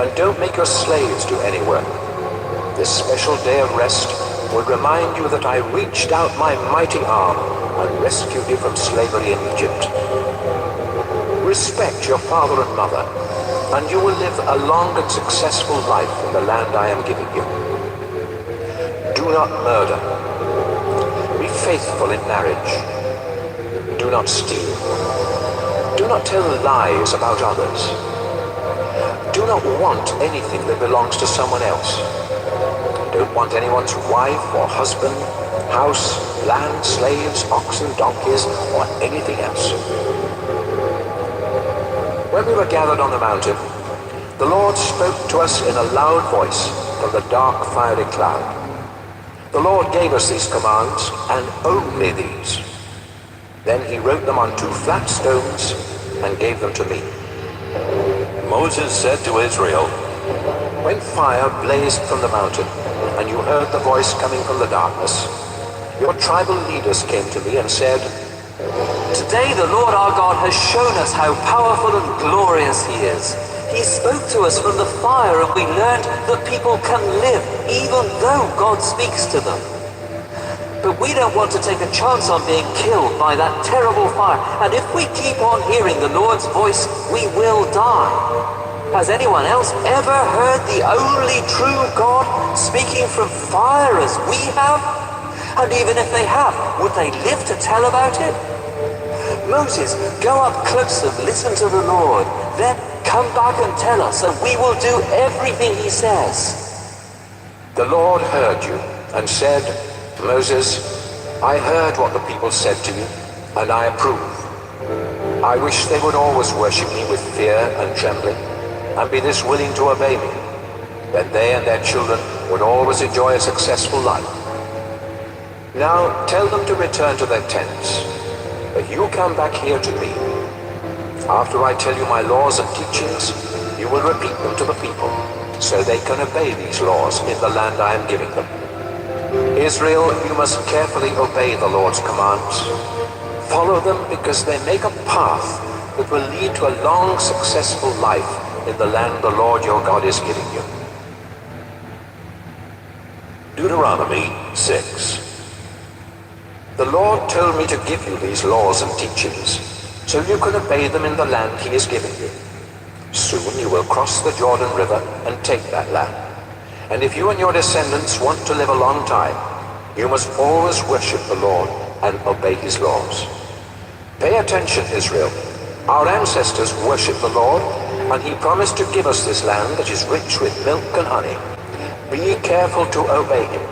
And don't make your slaves do any work. This special day of rest will remind you that I reached out my mighty arm and rescued you from slavery in Egypt. Respect your father and mother, and you will live a long and successful life in the land I am giving you. Do not murder. Be faithful in marriage. Do not steal. Do not tell lies about others. Do not want anything that belongs to someone else. Don't want anyone's wife or husband, house, land, slaves, oxen, donkeys, or anything else. When we were gathered on the mountain, the Lord spoke to us in a loud voice from the dark fiery cloud. The Lord gave us these commands, and only these. Then he wrote them on 2 flat stones and gave them to me. Moses said to Israel, When fire blazed from the mountain, and you heard the voice coming from the darkness, your tribal leaders came to me and said, Today the Lord our God has shown us how powerful and glorious he is. He spoke to us from the fire, and we learned that people can live even though God speaks to them. But we don't want to take a chance on being killed by that terrible fire, and if we keep on hearing the Lord's voice, we will die. Has anyone else ever heard the only true God speaking from fire as we have? And even if they have, would they live to tell about it? Moses, go up close and listen to the Lord. Then come back and tell us, and we will do everything he says. The Lord heard you and said, Moses, I heard what the people said to you, and I approve. I wish they would always worship me with fear and trembling, and be this willing to obey me. Then they and their children would always enjoy a successful life. Now tell them to return to their tents, but you come back here to me. After I tell you my laws and teachings, you will repeat them to the people, so they can obey these laws in the land I am giving them. Israel, you must carefully obey the Lord's commands. Follow them because they make a path that will lead to a long, successful life in the land the Lord your God is giving you. Deuteronomy 6. The Lord told me to give you these laws and teachings, so you can obey them in the land he is giving you. Soon you will cross the Jordan River and take that land. And if you and your descendants want to live a long time, you must always worship the Lord and obey his laws. Pay attention, Israel. Our ancestors worshiped the Lord, and he promised to give us this land that is rich with milk and honey. Be careful to obey him,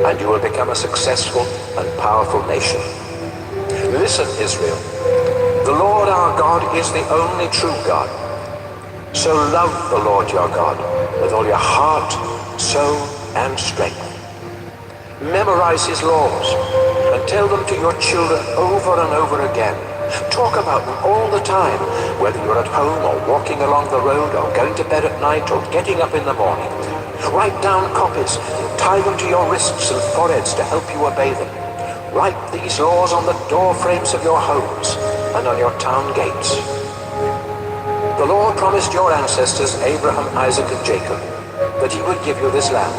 and you will become a successful and powerful nation. Listen, Israel. The Lord our God is the only true God. So love the Lord your God with all your heart, soul, and strength. Memorize his laws and tell them to your children over and over again. Talk about them all the time, whether you're at home or walking along the road or going to bed at night or getting up in the morning. Write down copies, tie them to your wrists and foreheads to help you obey them. Write these laws on the door frames of your homes and on your town gates. The Lord promised your ancestors, Abraham, Isaac, and Jacob, that he would give you this land.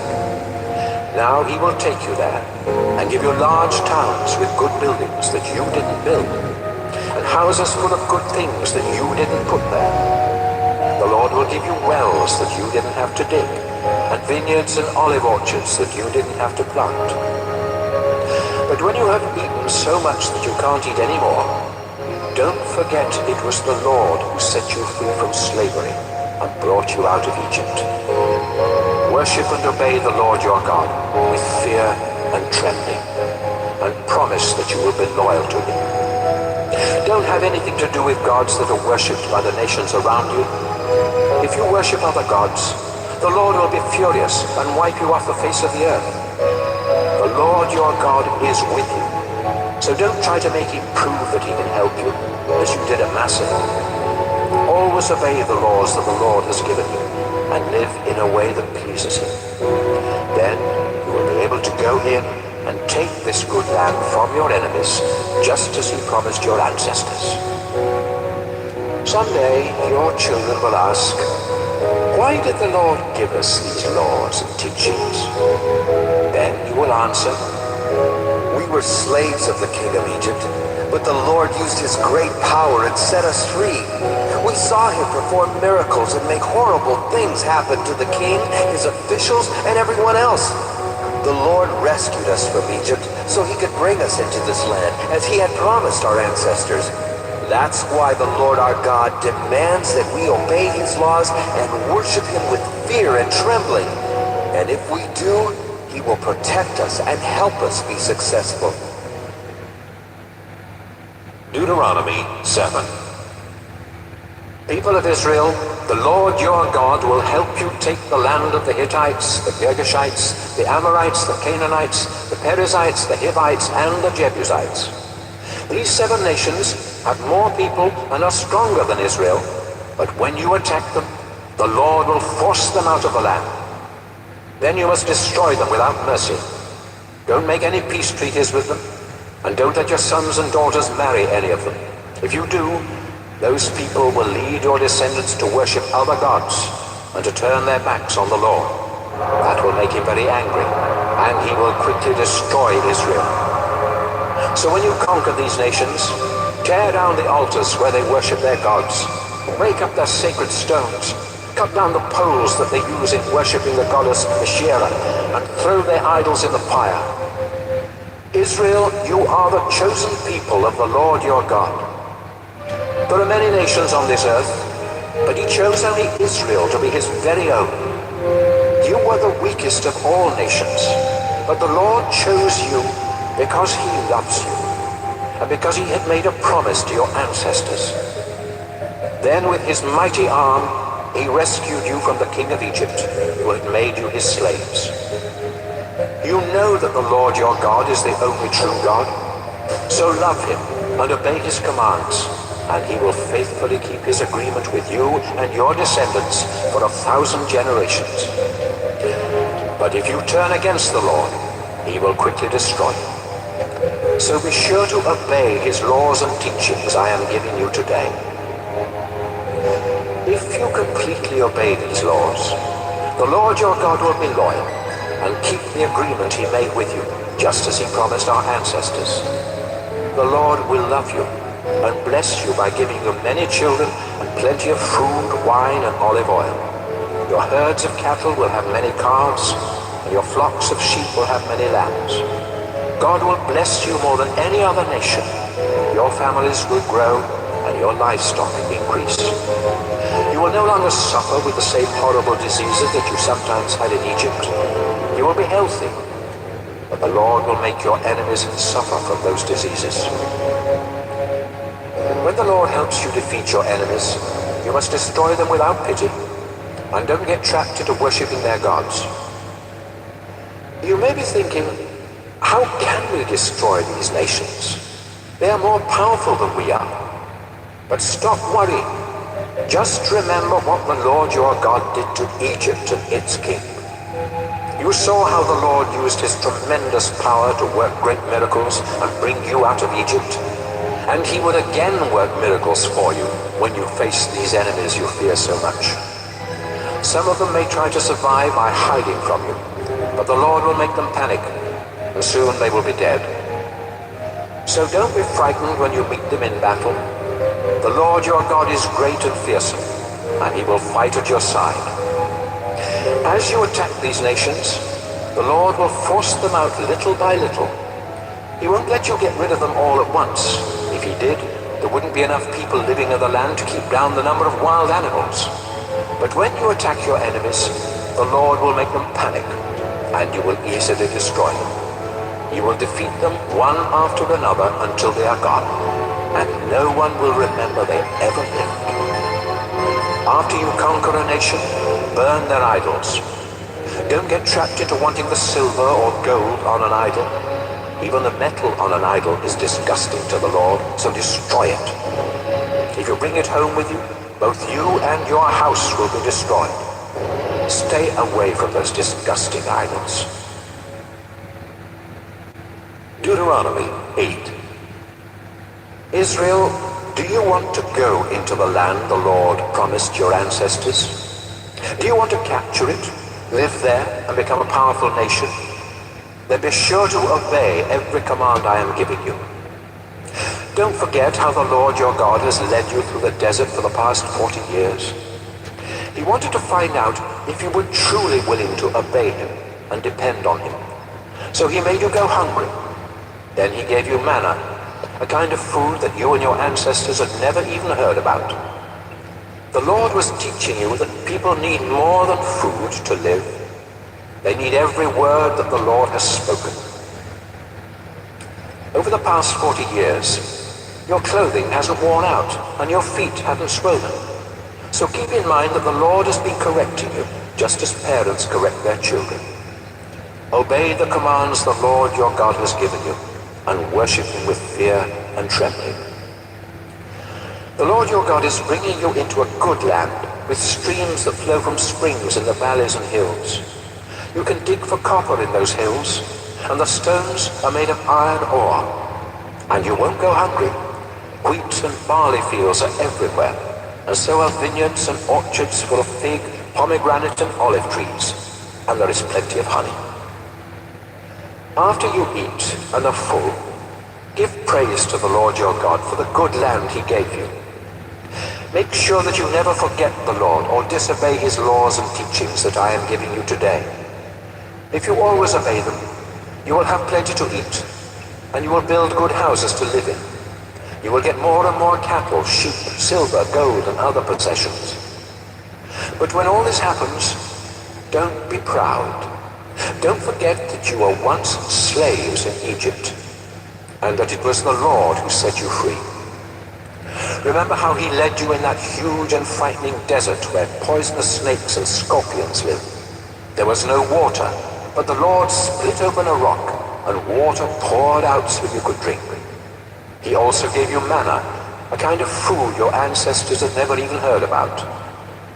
Now he will take you there and give you large towns with good buildings that you didn't build, and houses full of good things that you didn't put there. The Lord will give you wells that you didn't have to dig, and vineyards and olive orchards that you didn't have to plant. But when you have eaten so much that you can't eat anymore, don't forget it was the Lord who set you free from slavery and brought you out of Egypt. Worship and obey the Lord your God with fear and trembling, and promise that you will be loyal to him. Don't have anything to do with gods that are worshipped by the nations around you. If you worship other gods, the Lord will be furious and wipe you off the face of the earth. The Lord your God is with you, so don't try to make him prove that he can help you, as you did at Massah. Always obey the laws that the Lord has given you, and live in a way that pleases him. Then you will be able to go in and take this good land from your enemies, just as he promised your ancestors. Someday your children will ask, why did the Lord give us these laws and teachings? Then you will will answer, "We were slaves of the king of Egypt, but the Lord used his great power and set us free. We saw him perform miracles and make horrible things happen to the king, his officials, and everyone else. The Lord rescued us from Egypt so he could bring us into this land, as he had promised our ancestors. That's why the Lord our God demands that we obey his laws and worship him with fear and trembling. And if we do, he will protect us and help us be successful." Deuteronomy 7. People of Israel, the Lord your God will help you take the land of the Hittites, the Girgashites, the Amorites, the Canaanites, the Perizzites, the Hivites, and the Jebusites. These 7 nations have more people and are stronger than Israel, but when you attack them, the Lord will force them out of the land. Then you must destroy them without mercy. Don't make any peace treaties with them, and don't let your sons and daughters marry any of them. If you do, those people will lead your descendants to worship other gods and to turn their backs on the Lord. That will make him very angry, and he will quickly destroy Israel. So when you conquer these nations, tear down the altars where they worship their gods, break up their sacred stones, cut down the poles that they use in worshiping the goddess Asherah, and throw their idols in the fire. Israel, you are the chosen people of the Lord your God. There are many nations on this earth, but he chose only Israel to be his very own. You were the weakest of all nations, but the Lord chose you because he loves you, and because he had made a promise to your ancestors. Then with his mighty arm, he rescued you from the king of Egypt, who had made you his slaves. You know that the Lord your God is the only true God, so love him and obey his commands, and he will faithfully keep his agreement with you and your descendants for 1,000 generations. But if you turn against the Lord, he will quickly destroy you. So be sure to obey his laws and teachings I am giving you today. If you completely obey these laws, the Lord your God will be loyal and keep the agreement he made with you, just as he promised our ancestors. The Lord will love you and bless you by giving you many children and plenty of food, wine, and olive oil. Your herds of cattle will have many calves, and your flocks of sheep will have many lambs. God will bless you more than any other nation. Your families will grow, and your livestock increase. You will no longer suffer with the same horrible diseases that you sometimes had in Egypt. You will be healthy, but the Lord will make your enemies suffer from those diseases. When the Lord helps you defeat your enemies, you must destroy them without pity, and don't get trapped into worshipping their gods. You may be thinking, how can we destroy these nations? They are more powerful than we are. But stop worrying. Just remember what the Lord your God did to Egypt and its king. You saw how the Lord used his tremendous power to work great miracles and bring you out of Egypt. And he would again work miracles for you when you face these enemies you fear so much. Some of them may try to survive by hiding from you, but the Lord will make them panic, and soon they will be dead. So don't be frightened when you meet them in battle. The Lord your God is great and fearsome, and he will fight at your side. As you attack these nations, the Lord will force them out little by little. He won't let you get rid of them all at once. If he did, there wouldn't be enough people living in the land to keep down the number of wild animals. But when you attack your enemies, the Lord will make them panic, and you will easily destroy them. You will defeat them one after another until they are gone, and no one will remember they ever lived. After you conquer a nation, burn their idols. Don't get trapped into wanting the silver or gold on an idol. Even the metal on an idol is disgusting to the Lord, so destroy it. If you bring it home with you, both you and your house will be destroyed. Stay away from those disgusting idols. Deuteronomy 8. Israel, do you want to go into the land the Lord promised your ancestors? Do you want to capture it, live there, and become a powerful nation? then be sure to obey every command I am giving you. Don't forget how the Lord your God has led you through the desert for the past 40 years. He wanted to find out if you were truly willing to obey him and depend on him. So he made you go hungry. Then he gave you manna, a kind of food that you and your ancestors had never even heard about. The Lord was teaching you that people need more than food to live. They need every word that the Lord has spoken. Over the past 40 years, your clothing hasn't worn out and your feet haven't swollen. So keep in mind that the Lord has been correcting you, just as parents correct their children. Obey the commands the Lord your God has given you, and worship him with fear and trembling. The Lord your God is bringing you into a good land, with streams that flow from springs in the valleys and hills. You can dig for copper in those hills, and the stones are made of iron ore. And you won't go hungry. Wheat and barley fields are everywhere, and so are vineyards and orchards full of fig, pomegranate and olive trees, and there is plenty of honey. After you eat and are full, give praise to the Lord your God for the good land he gave you. Make sure that you never forget the Lord or disobey his laws and teachings that I am giving you today. If you always obey them, you will have plenty to eat, and you will build good houses to live in. You will get more and more cattle, sheep, silver, gold, and other possessions. But when all this happens, don't be proud. Don't forget that you were once slaves in Egypt, and that it was the Lord who set you free. Remember how he led you in that huge and frightening desert where poisonous snakes and scorpions live. There was no water, but the Lord split open a rock, and water poured out so you could drink. He also gave you manna, a kind of food your ancestors had never even heard about.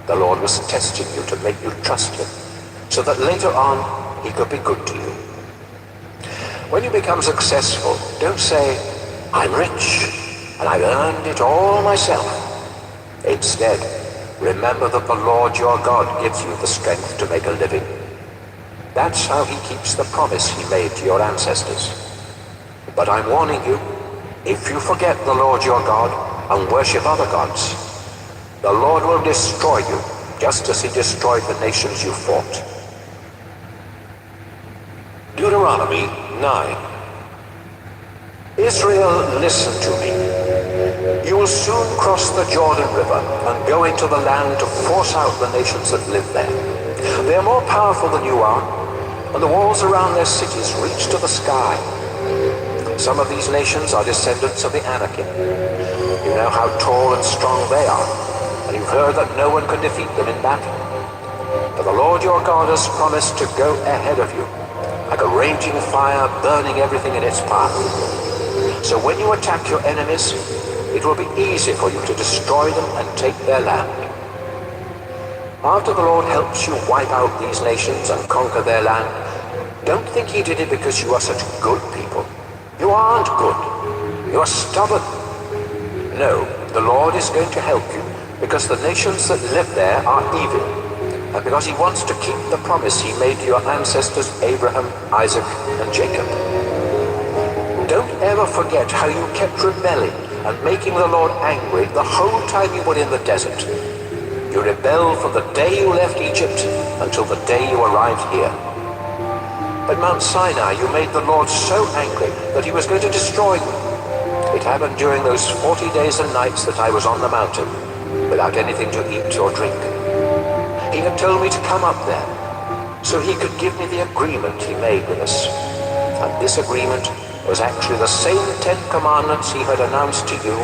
The Lord was testing you to make you trust him, so that later on he could be good to you. When you become successful, don't say, I'm rich, and I've earned it all myself. Instead, remember that the Lord your God gives you the strength to make a living. That's how he keeps the promise he made to your ancestors. But I'm warning you, if you forget the Lord your God and worship other gods, the Lord will destroy you, just as he destroyed the nations you fought. Deuteronomy 9. Israel, listen to me. You will soon cross the Jordan River and go into the land to force out the nations that live there. They are more powerful than you are, and the walls around their cities reach to the sky. Some of these nations are descendants of the Anakim. You know how tall and strong they are, and you've heard that no one can defeat them in battle. But the Lord your God has promised to go ahead of you, like a raging fire burning everything in its path. So when you attack your enemies, it will be easy for you to destroy them and take their land. After the Lord helps you wipe out these nations and conquer their land, don't think he did it because you are such good people. You aren't good. You are stubborn. No, the Lord is going to help you because the nations that live there are evil, and because he wants to keep the promise he made to your ancestors Abraham, Isaac, and Jacob. Don't ever forget how you kept rebelling and making the Lord angry the whole time you were in the desert. You rebelled from the day you left Egypt until the day you arrived here. At Mount Sinai, you made the Lord so angry that he was going to destroy you. It happened during those 40 days and nights that I was on the mountain, without anything to eat or drink. He had told me to come up there, so he could give me the agreement he made with us. And this agreement was actually the same 10 commandments he had announced to you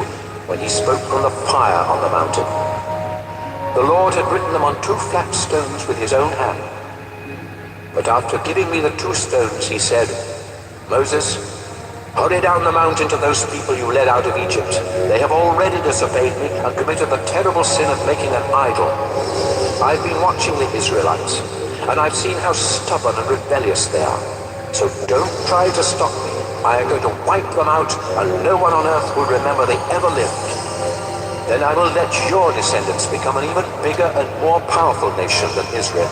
when he spoke from the fire on the mountain. The Lord had written them on 2 flat stones with his own hand. But after giving me the 2 stones, he said, Moses, hurry down the mountain to those people you led out of Egypt. They have already disobeyed me and committed the terrible sin of making an idol. I've been watching the Israelites, and I've seen how stubborn and rebellious they are. So don't try to stop me. I am going to wipe them out, and no one on earth will remember they ever lived. Then I will let your descendants become an even bigger and more powerful nation than Israel.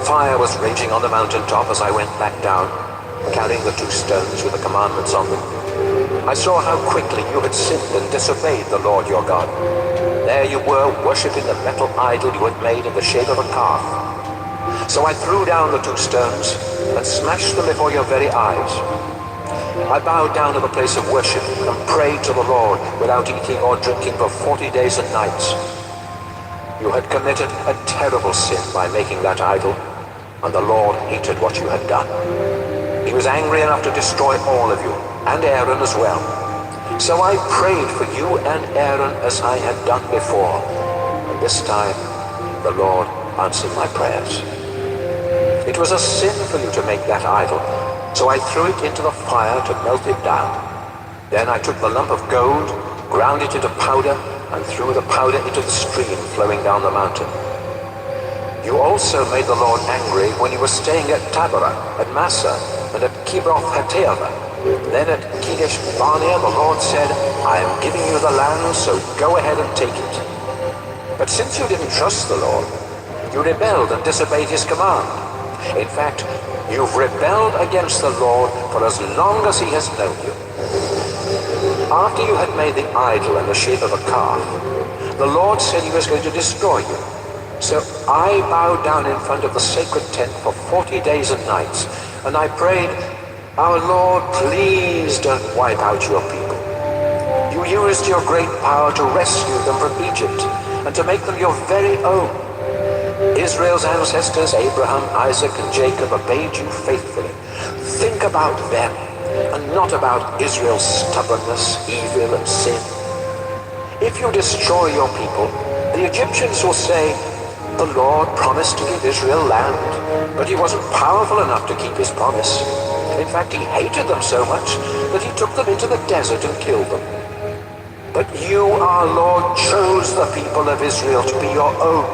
Fire was raging on the mountaintop as I went back down, carrying the 2 stones with the commandments on them. I saw how quickly you had sinned and disobeyed the Lord your God. There you were, worshipping the metal idol you had made in the shape of a calf. So I threw down the 2 stones and smashed them before your very eyes. I bowed down to the place of worship and prayed to the Lord without eating or drinking for 40 days and nights. You had committed a terrible sin by making that idol, and the Lord hated what you had done. He was angry enough to destroy all of you, and Aaron as well. So I prayed for you and Aaron as I had done before, and this time the Lord answered my prayers. It was a sin for you to make that idol, so I threw it into the fire to melt it down. Then I took the lump of gold, ground it into powder, and threw the powder into the stream flowing down the mountain. You also made the Lord angry when you were staying at Taberah, at Massa, and at Kibroth-Hattaavah. Then at Kadesh Barnea the Lord said, I am giving you the land, so go ahead and take it. But since you didn't trust the Lord, you rebelled and disobeyed his command. In fact, you've rebelled against the Lord for as long as he has known you. After you had made the idol in the shape of a calf, the Lord said he was going to destroy you. So I bowed down in front of the sacred tent for 40 days and nights, and I prayed, Our Lord, please don't wipe out your people. You used your great power to rescue them from Egypt and to make them your very own. Israel's ancestors, Abraham, Isaac, and Jacob, obeyed you faithfully. Think about them and not about Israel's stubbornness, evil, and sin. If you destroy your people, the Egyptians will say, the Lord promised to give Israel land, but he wasn't powerful enough to keep his promise. In fact, he hated them so much that he took them into the desert and killed them. But you, our Lord, chose the people of Israel to be your own,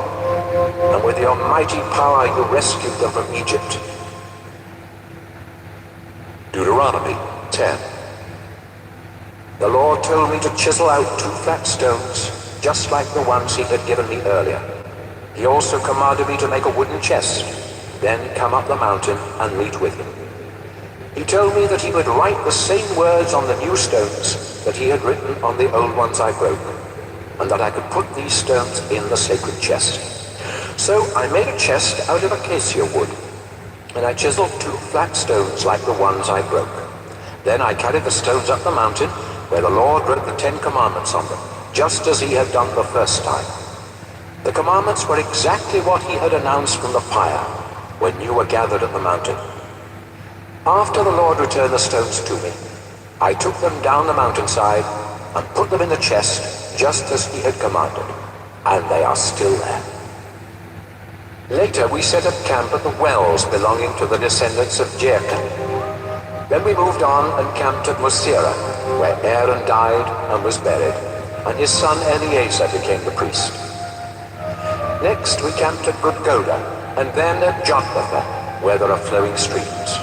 and with your mighty power you rescued them from Egypt. Deuteronomy 10. The Lord told me to chisel out 2 flat stones, just like the ones he had given me earlier. He also commanded me to make a wooden chest, then come up the mountain and meet with him. He told me that he would write the same words on the new stones that he had written on the old ones I broke, and that I could put these stones in the sacred chest. So I made a chest out of acacia wood, and I chiseled 2 flat stones like the ones I broke. Then I carried the stones up the mountain, where the Lord wrote the 10 commandments on them, just as he had done the first time. The commandments were exactly what he had announced from the fire when you were gathered at the mountain. After the Lord returned the stones to me, I took them down the mountainside and put them in the chest just as he had commanded, and they are still there. Later we set up camp at the wells belonging to the descendants of Jericho. Then we moved on and camped at Mosera, where Aaron died and was buried, and his son Eleazar became the priest. Next we camped at Gudgoda, and then at Jotbatha, where there are flowing streams.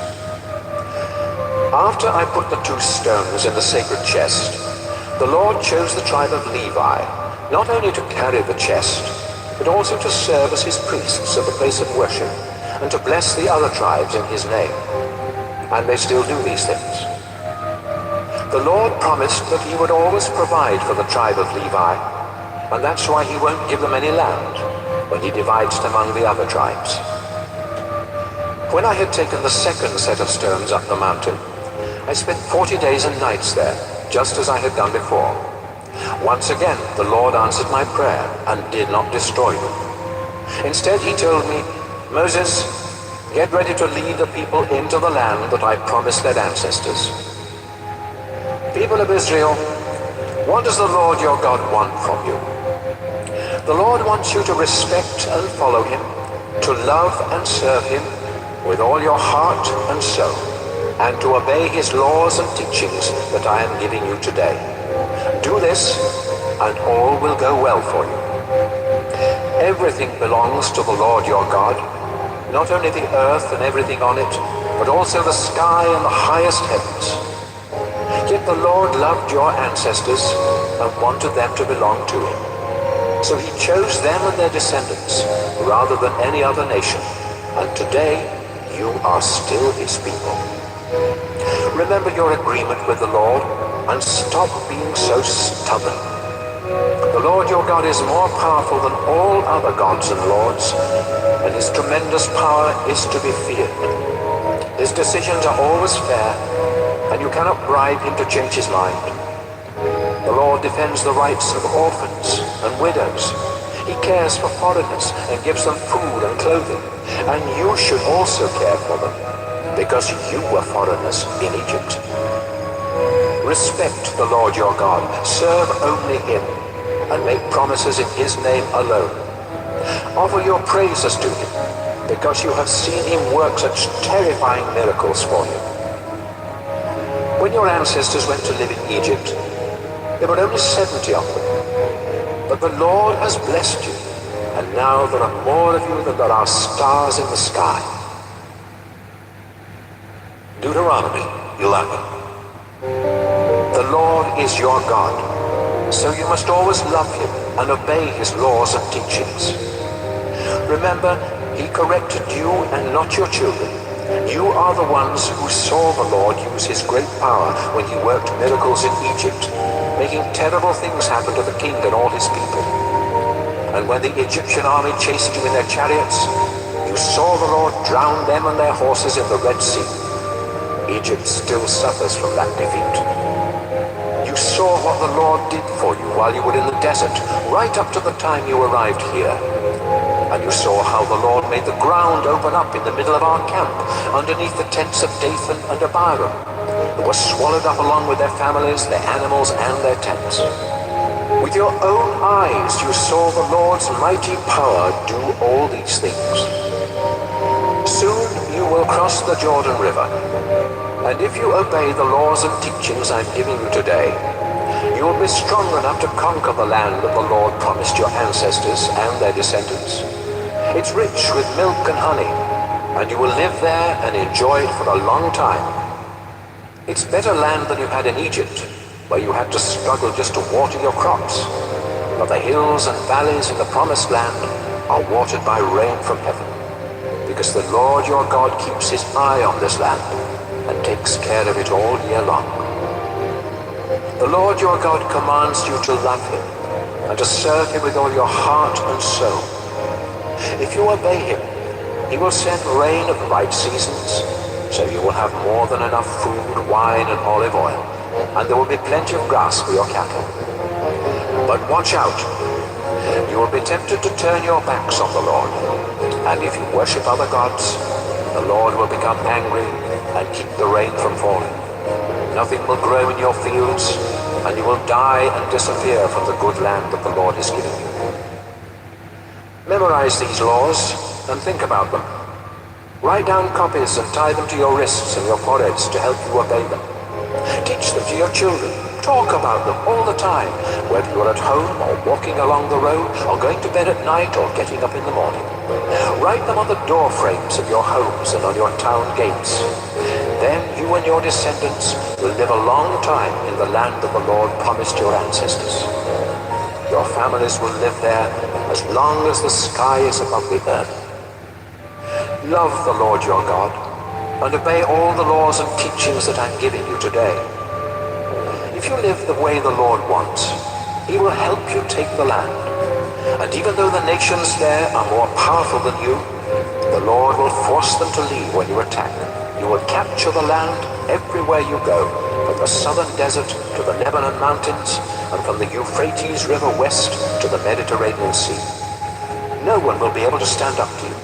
After I put the 2 stones in the sacred chest, the Lord chose the tribe of Levi, not only to carry the chest, but also to serve as his priests at the place of worship, and to bless the other tribes in his name. And they still do these things. The Lord promised that he would always provide for the tribe of Levi, and that's why he won't give them any land when he divides it among the other tribes. When I had taken the second set of stones up the mountain, I spent 40 days and nights there, just as I had done before. Once again, the Lord answered my prayer and did not destroy them. Instead, he told me, Moses, get ready to lead the people into the land that I promised their ancestors. People of Israel, what does the Lord your God want from you? The Lord wants you to respect and follow him, to love and serve him with all your heart and soul, and to obey his laws and teachings that I am giving you today. Do this, and all will go well for you. Everything belongs to the Lord your God, not only the earth and everything on it, but also the sky and the highest heavens. Yet the Lord loved your ancestors and wanted them to belong to him. So he chose them and their descendants rather than any other nation, and today you are still his people. Remember your agreement with the Lord and stop being so stubborn. The Lord your God is more powerful than all other gods and lords, and his tremendous power is to be feared. His decisions are always fair, and you cannot bribe him to change his mind. The Lord defends the rights of orphans and widows. He cares for foreigners and gives them food and clothing, and you should also care for them, because you were foreigners in Egypt. Respect the Lord your God, serve only him, and make promises in his name alone. Offer your praises to him, because you have seen him work such terrifying miracles for you. When your ancestors went to live in Egypt, there were only 70 of them. But the Lord has blessed you, and now there are more of you than there are stars in the sky. Deuteronomy 11. The Lord is your God, so you must always love him and obey his laws and teachings. Remember, he corrected you and not your children. You are the ones who saw the Lord use his great power when he worked miracles in Egypt, making terrible things happen to the king and all his people. And when the Egyptian army chased you in their chariots, you saw the Lord drown them and their horses in the Red Sea. Egypt still suffers from that defeat. You saw what the Lord did for you while you were in the desert, right up to the time you arrived here. And you saw how the Lord made the ground open up in the middle of our camp, underneath the tents of Dathan and Abiram, who were swallowed up along with their families, their animals, and their tents. With your own eyes you saw the Lord's mighty power do all these things. Soon you will cross the Jordan River, and if you obey the laws and teachings I'm giving you today, you will be strong enough to conquer the land that the Lord promised your ancestors and their descendants. It's rich with milk and honey, and you will live there and enjoy it for a long time. It's better land than you had in Egypt, where you had to struggle just to water your crops. But the hills and valleys in the promised land are watered by rain from heaven, because the Lord your God keeps his eye on this land and takes care of it all year long. The Lord your God commands you to love him and to serve him with all your heart and soul. If you obey him, he will send rain at the right seasons, so you will have more than enough food, wine, and olive oil, and there will be plenty of grass for your cattle. But watch out! You will be tempted to turn your backs on the Lord, and if you worship other gods, the Lord will become angry and keep the rain from falling. Nothing will grow in your fields, and you will die and disappear from the good land that the Lord has given you. Memorize these laws and think about them. Write down copies and tie them to your wrists and your foreheads to help you obey them. Teach them to your children. Talk about them all the time, whether you're at home or walking along the road or going to bed at night or getting up in the morning. Write them on the door frames of your homes and on your town gates. Then you and your descendants will live a long time in the land that the Lord promised your ancestors. Your families will live there as long as the sky is above the earth. Love the Lord your God and obey all the laws and teachings that I'm giving you today. If you live the way the Lord wants, he will help you take the land. And even though the nations there are more powerful than you, the Lord will force them to leave when you attack. You will capture the land everywhere you go, from the southern desert to the Lebanon mountains, and from the Euphrates River west to the Mediterranean Sea. No one will be able to stand up to you.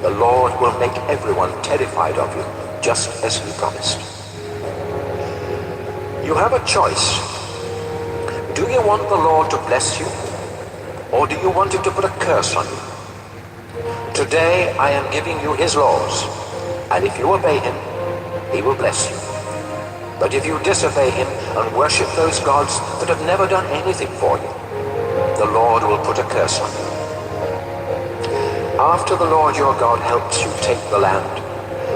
The Lord will make everyone terrified of you, just as he promised. You have a choice. Do you want the Lord to bless you, or do you want him to put a curse on you? Today I am giving you his laws, and if you obey him, he will bless you. But if you disobey him and worship those gods that have never done anything for you, the Lord will put a curse on you. After the Lord your God helps you take the land,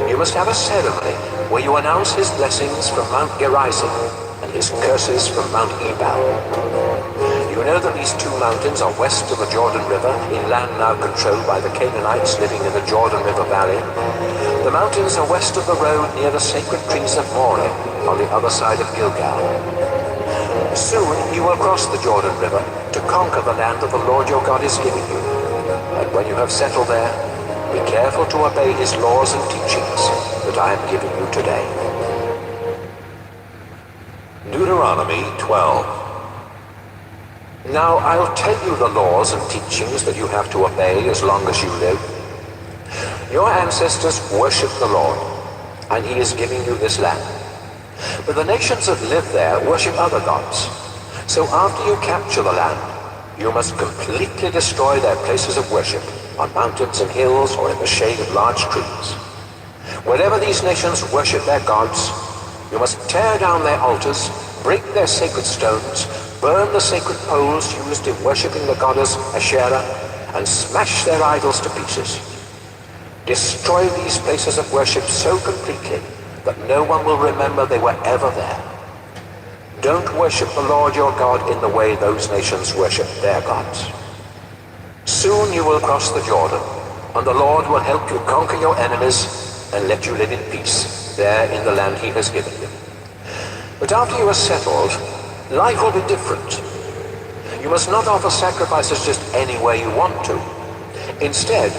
you must have a ceremony where you announce his blessings from Mount Gerizim and his curses from Mount Ebal. You You know that these two mountains are west of the Jordan River, in land now controlled by the Canaanites living in the Jordan River Valley. The mountains are west of the road near the sacred trees of Moreh, on the other side of Gilgal. Soon you will cross the Jordan River to conquer the land that the Lord your God is giving you. And when you have settled there, be careful to obey his laws and teachings that I am giving you today. Deuteronomy 12. Now I'll tell you the laws and teachings that you have to obey as long as you live. Your ancestors worshipped the Lord, and he is giving you this land. But the nations that live there worship other gods. So after you capture the land, you must completely destroy their places of worship on mountains and hills or in the shade of large trees. Wherever these nations worship their gods, you must tear down their altars, break their sacred stones, burn the sacred poles used in worshipping the goddess Asherah, and smash their idols to pieces. Destroy these places of worship so completely that no one will remember they were ever there. Don't worship the Lord your God in the way those nations worship their gods. Soon you will cross the Jordan, and the Lord will help you conquer your enemies and let you live in peace there in the land he has given you. But after you are settled, life will be different. You must not offer sacrifices just anywhere you want to. Instead,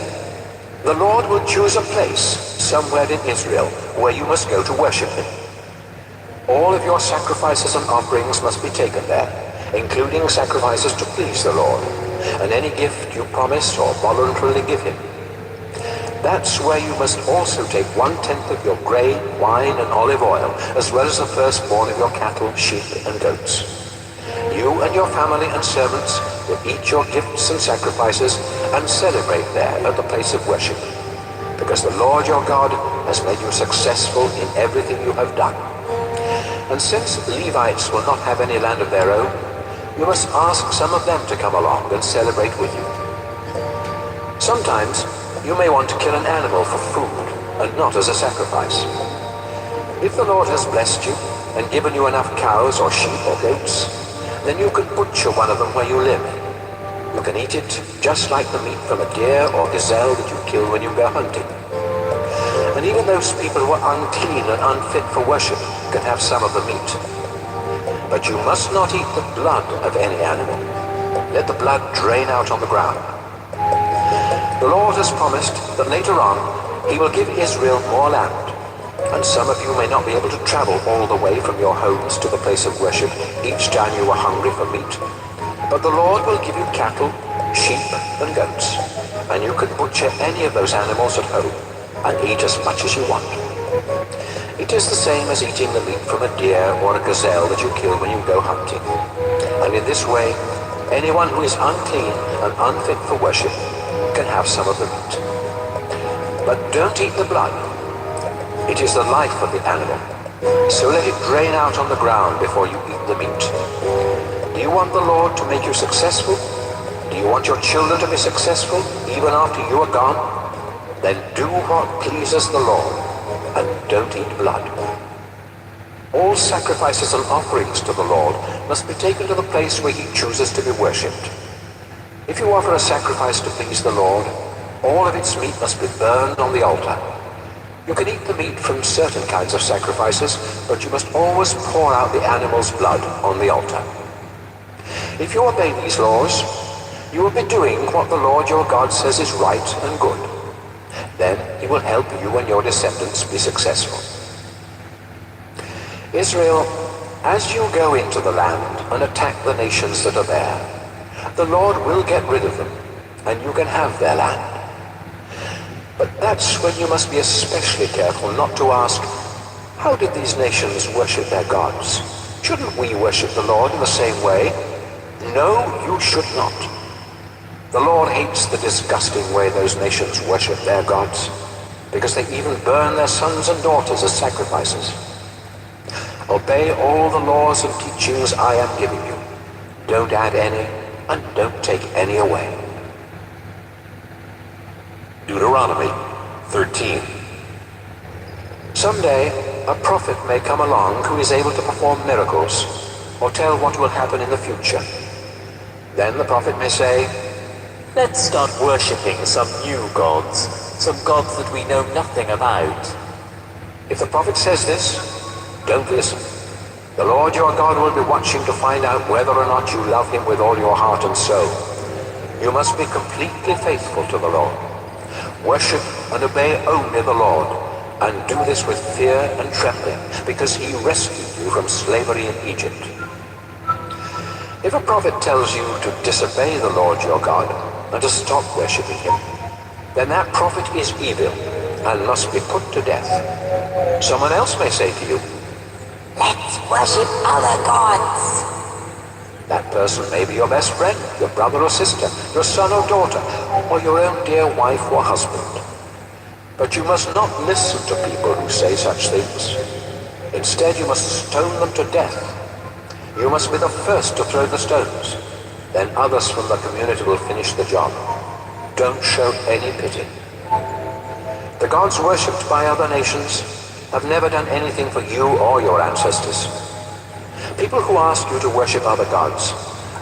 the Lord will choose a place somewhere in Israel where you must go to worship him. All of your sacrifices and offerings must be taken there, including sacrifices to please the Lord, and any gift you promise or voluntarily give him. That's where you must also take 1/10 of your grain, wine, and olive oil, as well as the firstborn of your cattle, sheep, and goats. You and your family and servants will eat your gifts and sacrifices and celebrate there at the place of worship, because the Lord your God has made you successful in everything you have done. And since Levites will not have any land of their own, you must ask some of them to come along and celebrate with you. Sometimes you may want to kill an animal for food and not as a sacrifice. If the Lord has blessed you and given you enough cows or sheep or goats, then you can butcher one of them where you live. You can eat it just like the meat from a deer or gazelle that you kill when you go hunting. And even those people who are unclean and unfit for worship can have some of the meat. But you must not eat the blood of any animal. Let the blood drain out on the ground. The Lord has promised that later on he will give Israel more land, and some of you may not be able to travel all the way from your homes to the place of worship each time you are hungry for meat. But the Lord will give you cattle, sheep, and goats, and you can butcher any of those animals at home and eat as much as you want. It is the same as eating the meat from a deer or a gazelle that you kill when you go hunting. And in this way, anyone who is unclean and unfit for worship can have some of the meat. But don't eat the blood. It is the life of the animal, so let it drain out on the ground before you eat the meat. Do you want the Lord to make you successful? Do you want your children to be successful even after you are gone? Then do what pleases the Lord, and don't eat blood. All sacrifices and offerings to the Lord must be taken to the place where he chooses to be worshipped. If you offer a sacrifice to please the Lord, all of its meat must be burned on the altar. You can eat the meat from certain kinds of sacrifices, but you must always pour out the animal's blood on the altar. If you obey these laws, you will be doing what the Lord your God says is right and good. Then he will help you and your descendants be successful. Israel, as you go into the land and attack the nations that are there, the Lord will get rid of them, and you can have their land. But that's when you must be especially careful not to ask, how did these nations worship their gods? Shouldn't we worship the Lord in the same way? No, you should not. The Lord hates the disgusting way those nations worship their gods, because they even burn their sons and daughters as sacrifices. Obey all the laws and teachings I am giving you. Don't add any, and don't take any away. Deuteronomy 13. Someday, a prophet may come along who is able to perform miracles or tell what will happen in the future. Then the prophet may say, Let's start worshipping some new gods, some gods that we know nothing about. If the prophet says this, don't listen. The Lord your God will be watching to find out whether or not you love him with all your heart and soul. You must be completely faithful to the Lord. Worship and obey only the Lord, and do this with fear and trembling, because he rescued you from slavery in Egypt. If a prophet tells you to disobey the Lord your God and to stop worshipping him, then that prophet is evil and must be put to death. Someone else may say to you, Let's worship other gods. that person may be your best friend, your brother or sister, your son or daughter, or your own dear wife or husband. But you must not listen to people who say such things. Instead, you must stone them to death. You must be the first to throw the stones. Then others from the community will finish the job. Don't show any pity. The gods worshipped by other nations have never done anything for you or your ancestors. People who ask you to worship other gods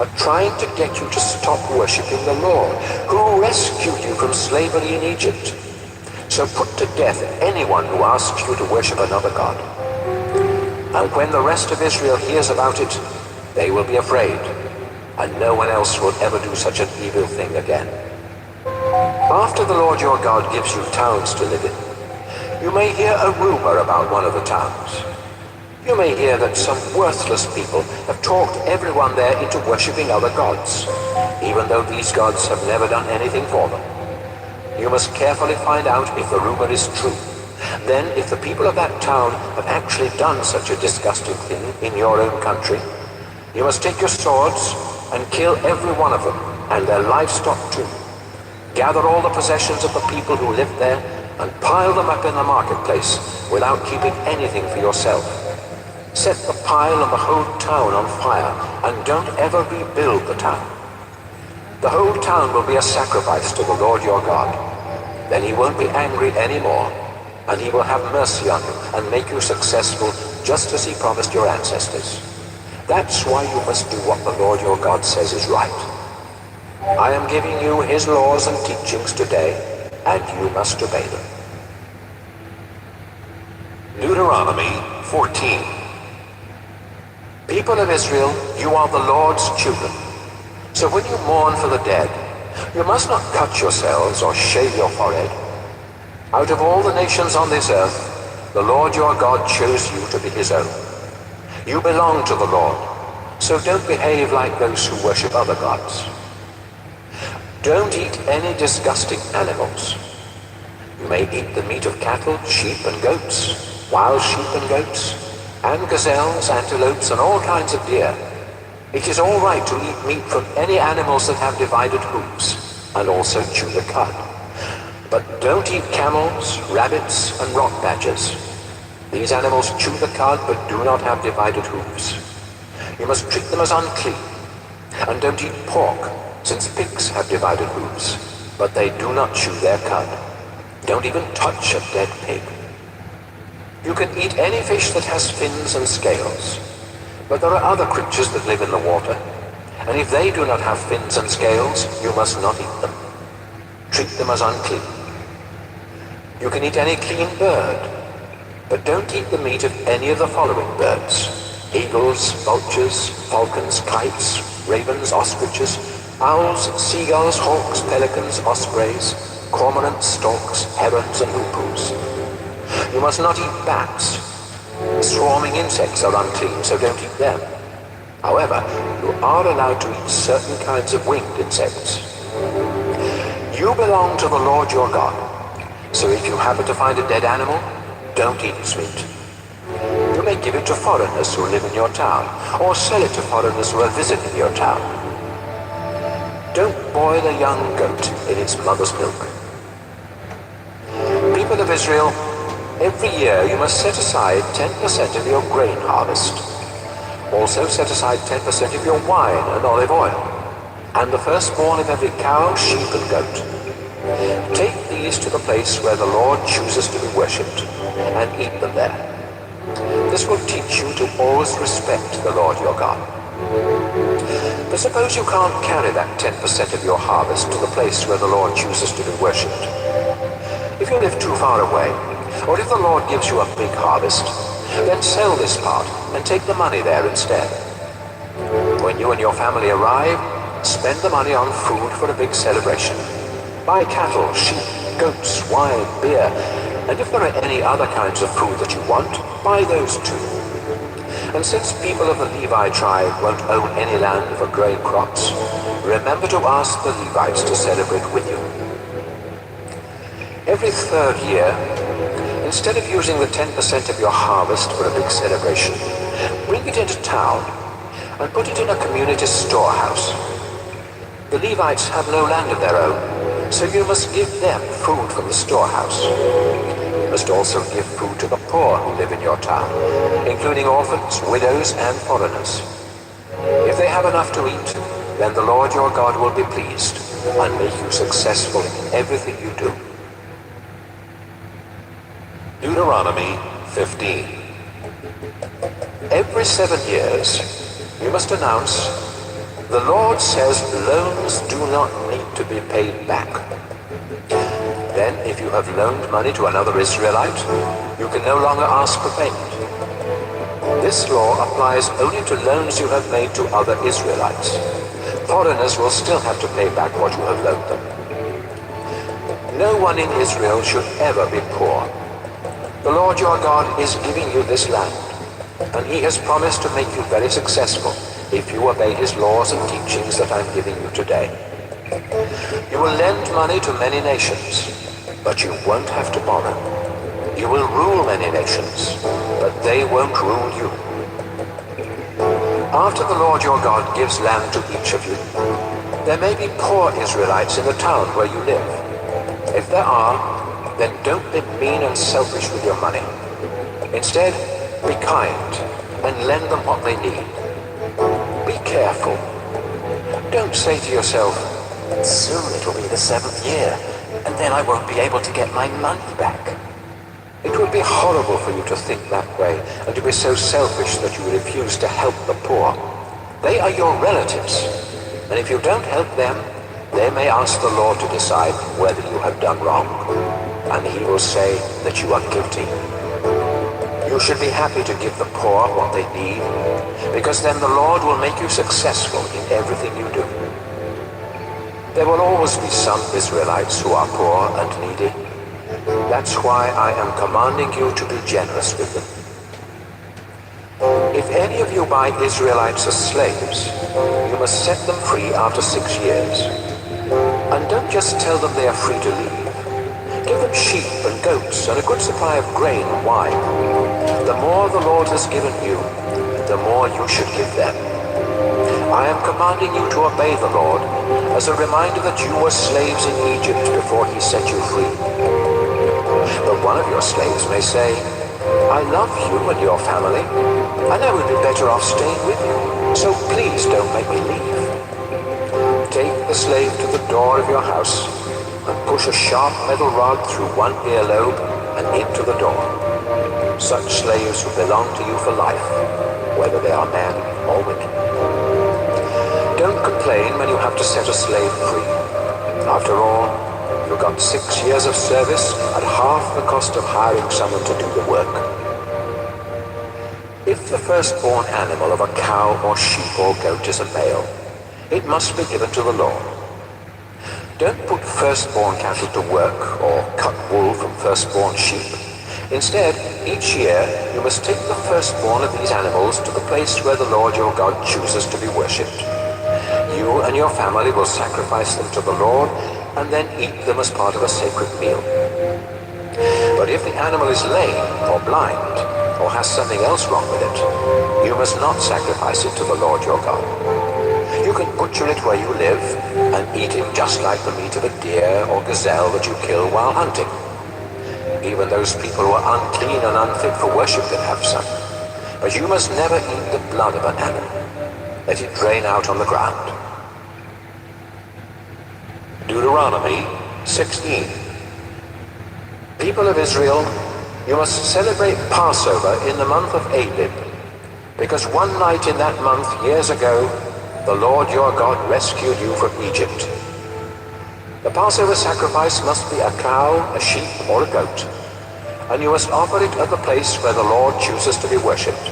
are trying to get you to stop worshipping the Lord, who rescued you from slavery in Egypt. So put to death anyone who asks you to worship another god. And when the rest of Israel hears about it, they will be afraid, and no one else will ever do such an evil thing again. After the Lord your God gives you towns to live in, you may hear a rumor about one of the towns. You may hear that some worthless people have talked everyone there into worshipping other gods, even though these gods have never done anything for them. You must carefully find out if the rumor is true. Then, if the people of that town have actually done such a disgusting thing in your own country, you must take your swords and kill every one of them, and their livestock too. Gather all the possessions of the people who live there and pile them up in the marketplace without keeping anything for yourself. Set the pile and the whole town on fire, and don't ever rebuild the town. The whole town will be a sacrifice to the Lord your God. Then he won't be angry anymore, and he will have mercy on you and make you successful just as he promised your ancestors. That's why you must do what the Lord your God says is right. I am giving you his laws and teachings today, and you must obey them. Deuteronomy 14. People of Israel, you are the Lord's children. So when you mourn for the dead, you must not cut yourselves or shave your forehead. Out of all the nations on this earth, the Lord your God chose you to be his own. You belong to the Lord, so don't behave like those who worship other gods. Don't eat any disgusting animals. You may eat the meat of cattle, sheep and goats, wild sheep and goats, and gazelles, antelopes, and all kinds of deer. It is all right to eat meat from any animals that have divided hooves, and also chew the cud. But don't eat camels, rabbits, and rock badgers. These animals chew the cud but do not have divided hooves. You must treat them as unclean. And don't eat pork, since pigs have divided hooves, but they do not chew their cud. Don't even touch a dead pig. You can eat any fish that has fins and scales, but there are other creatures that live in the water, and if they do not have fins and scales, you must not eat them. Treat them as unclean. You can eat any clean bird, but don't eat the meat of any of the following birds: eagles, vultures, falcons, kites, ravens, ostriches, owls, seagulls, hawks, pelicans, ospreys, cormorants, storks, herons, and hoopoes. You must not eat bats. Swarming insects are unclean, so don't eat them. However, you are allowed to eat certain kinds of winged insects. You belong to the Lord your God, so if you happen to find a dead animal, don't eat its meat. You may give it to foreigners who live in your town, or sell it to foreigners who are visiting your town. Don't boil a young goat in its mother's milk. People of Israel, every year you must set aside 10% of your grain harvest. Also set aside 10% of your wine and olive oil, and the firstborn of every cow, sheep, and goat. Take these to the place where the Lord chooses to be worshipped, and eat them there. This will teach you to always respect the Lord your God. But suppose you can't carry that 10% of your harvest to the place where the Lord chooses to be worshipped. If you live too far away, or if the Lord gives you a big harvest, then sell this part and take the money there instead. When you and your family arrive, spend the money on food for a big celebration. Buy cattle, sheep, goats, wine, beer, and if there are any other kinds of food that you want, buy those too. And since people of the Levi tribe won't own any land for growing crops, remember to ask the Levites to celebrate with you. Every third year, instead of using the 10% of your harvest for a big celebration, bring it into town and put it in a community storehouse. The Levites have no land of their own, so you must give them food from the storehouse. You must also give food to the poor who live in your town, including orphans, widows, and foreigners. If they have enough to eat, then the Lord your God will be pleased and make you successful in everything you do. Deuteronomy 15. Every 7 years, you must announce, "The Lord says loans do not need to be paid back." Then, if you have loaned money to another Israelite, you can no longer ask for payment. This law applies only to loans you have made to other Israelites. Foreigners will still have to pay back what you have loaned them. No one in Israel should ever be poor. The Lord your God is giving you this land, and He has promised to make you very successful if you obey His laws and teachings that I'm giving you today. You will lend money to many nations, but you won't have to borrow. You will rule many nations, but they won't rule you. After the Lord your God gives land to each of you, there may be poor Israelites in the town where you live. If there are, then don't be mean and selfish with your money. Instead, be kind and lend them what they need. Be careful. Don't say to yourself, "Soon it'll be the 7th year, and then I won't be able to get my money back." It would be horrible for you to think that way and to be so selfish that you refuse to help the poor. They are your relatives, and if you don't help them, they may ask the Lord to decide whether you have done wrong, and He will say that you are guilty. You should be happy to give the poor what they need, because then the Lord will make you successful in everything you do. There will always be some Israelites who are poor and needy. That's why I am commanding you to be generous with them. If any of you buy Israelites as slaves, you must set them free after 6 years. And don't just tell them they are free to leave. Give them sheep and goats and a good supply of grain and wine. The more the Lord has given you, the more you should give them. I am commanding you to obey the Lord as a reminder that you were slaves in Egypt before He set you free. But one of your slaves may say, "I love you and your family, and I would be better off staying with you, so please don't make me leave." Take the slave to the door of your house and push a sharp metal rod through one earlobe and into the door. Such slaves will belong to you for life, whether they are men or women. Don't complain when you have to set a slave free. After all, you got 6 years of service at half the cost of hiring someone to do the work. If the firstborn animal of a cow or sheep or goat is a male, it must be given to the Lord. Don't put firstborn cattle to work or cut wool from firstborn sheep. Instead, each year you must take the firstborn of these animals to the place where the Lord your God chooses to be worshipped. You and your family will sacrifice them to the Lord and then eat them as part of a sacred meal. But if the animal is lame or blind or has something else wrong with it, you must not sacrifice it to the Lord your God. You can butcher it where you live and eat it just like the meat of a deer or gazelle that you kill while hunting. Even those people who are unclean and unfit for worship can have some. But you must never eat the blood of an animal. Let it drain out on the ground. Deuteronomy 16. People of Israel, you must celebrate Passover in the month of Abib, because one night in that month years ago, The Lord your God rescued you from Egypt. The Passover sacrifice must be a cow, a sheep, or a goat, and you must offer it at the place where the Lord chooses to be worshipped.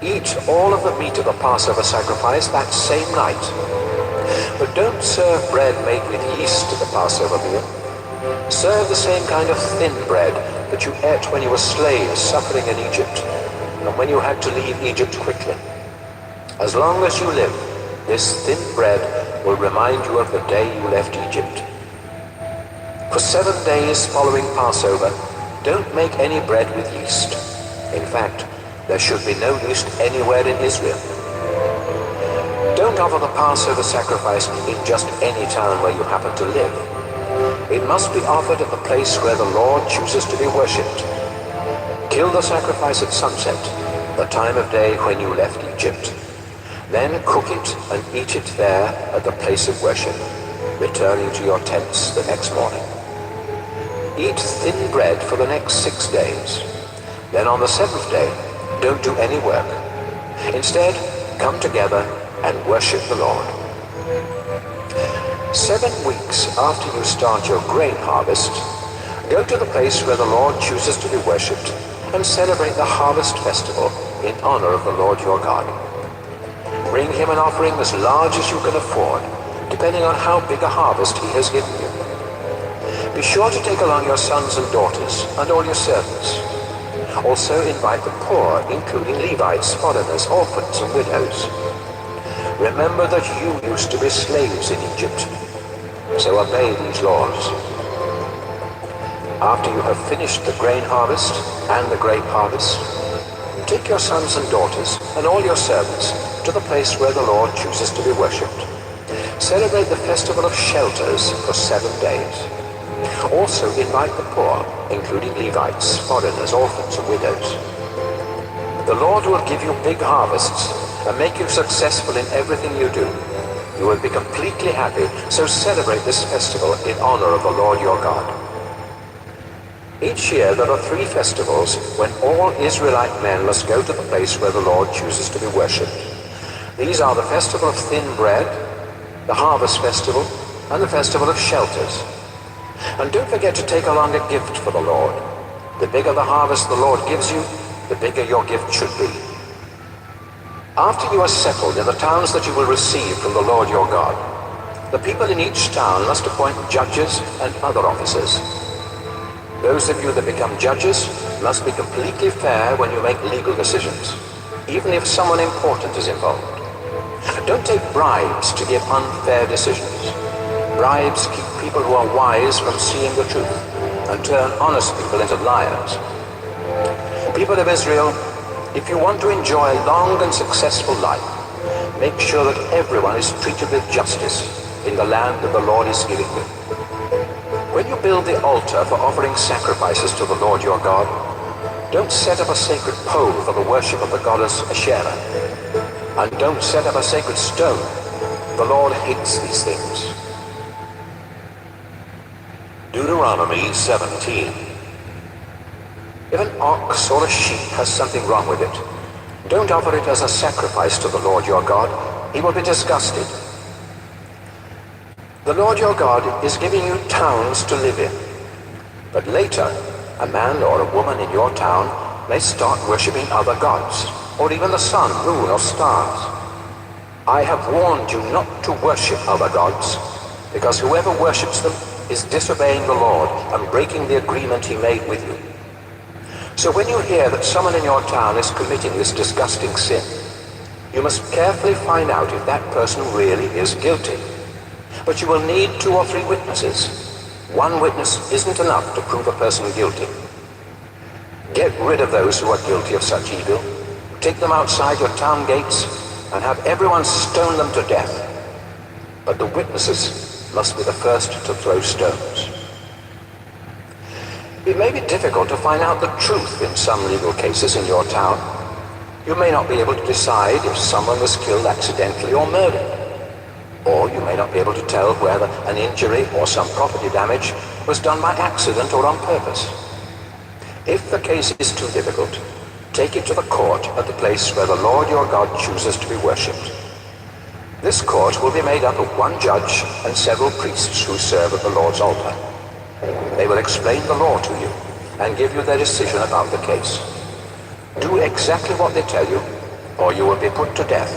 Eat all of the meat of the Passover sacrifice that same night, but don't serve bread made with yeast to the Passover meal. Serve the same kind of thin bread that you ate when you were slaves suffering in Egypt, and when you had to leave Egypt quickly. As long as you live, this thin bread will remind you of the day you left Egypt. For 7 days following Passover, don't make any bread with yeast. In fact, there should be no yeast anywhere in Israel. Don't offer the Passover sacrifice in just any town where you happen to live. It must be offered at the place where the Lord chooses to be worshipped. Kill the sacrifice at sunset, the time of day when you left Egypt. Then cook it and eat it there at the place of worship, returning to your tents the next morning. Eat thin bread for the next 6 days. Then on the 7th day, don't do any work. Instead, come together and worship the Lord. 7 weeks after you start your grain harvest, go to the place where the Lord chooses to be worshipped and celebrate the harvest festival in honor of the Lord your God. Bring him an offering as large as you can afford, depending on how big a harvest he has given you. Be sure to take along your sons and daughters and all your servants. Also invite the poor, including Levites, foreigners, orphans, and widows. Remember that you used to be slaves in Egypt, so obey these laws. After you have finished the grain harvest and the grape harvest, take your sons and daughters and all your servants to the place where the Lord chooses to be worshipped. Celebrate the festival of shelters for 7 days. Also invite the poor, including Levites, foreigners, orphans, and widows. The Lord will give you big harvests and make you successful in everything you do. You will be completely happy, so celebrate this festival in honor of the Lord your God. Each year there are 3 festivals when all Israelite men must go to the place where the Lord chooses to be worshipped. These are the festival of thin bread, the harvest festival, and the festival of shelters. And don't forget to take along a gift for the Lord. The bigger the harvest the Lord gives you, the bigger your gift should be. After you are settled in the towns that you will receive from the Lord your God, the people in each town must appoint judges and other officers. Those of you that become judges must be completely fair when you make legal decisions, even if someone important is involved. Don't take bribes to give unfair decisions. Bribes keep people who are wise from seeing the truth and turn honest people into liars. People of Israel, if you want to enjoy a long and successful life, make sure that everyone is treated with justice in the land that the Lord is giving you. When you build the altar for offering sacrifices to the Lord your God, don't set up a sacred pole for the worship of the goddess Asherah. And don't set up a sacred stone. The Lord hates these things. Deuteronomy 17. If an ox or a sheep has something wrong with it, don't offer it as a sacrifice to the Lord your God. He will be disgusted. The Lord your God is giving you towns to live in. But later, a man or a woman in your town may start worshipping other gods, or even the sun, moon, or stars. I have warned you not to worship other gods, because whoever worships them is disobeying the Lord and breaking the agreement he made with you. So when you hear that someone in your town is committing this disgusting sin, you must carefully find out if that person really is guilty. But you will need 2 or 3 witnesses. 1 witness isn't enough to prove a person guilty. Get rid of those who are guilty of such evil. Take them outside your town gates and have everyone stone them to death. But the witnesses must be the first to throw stones. It may be difficult to find out the truth in some legal cases in your town. You may not be able to decide if someone was killed accidentally or murdered. Or you may not be able to tell whether an injury or some property damage was done by accident or on purpose. If the case is too difficult, take it to the court at the place where the Lord your God chooses to be worshipped. This court will be made up of one judge and several priests who serve at the Lord's altar. They will explain the law to you and give you their decision about the case. Do exactly what they tell you, or you will be put to death.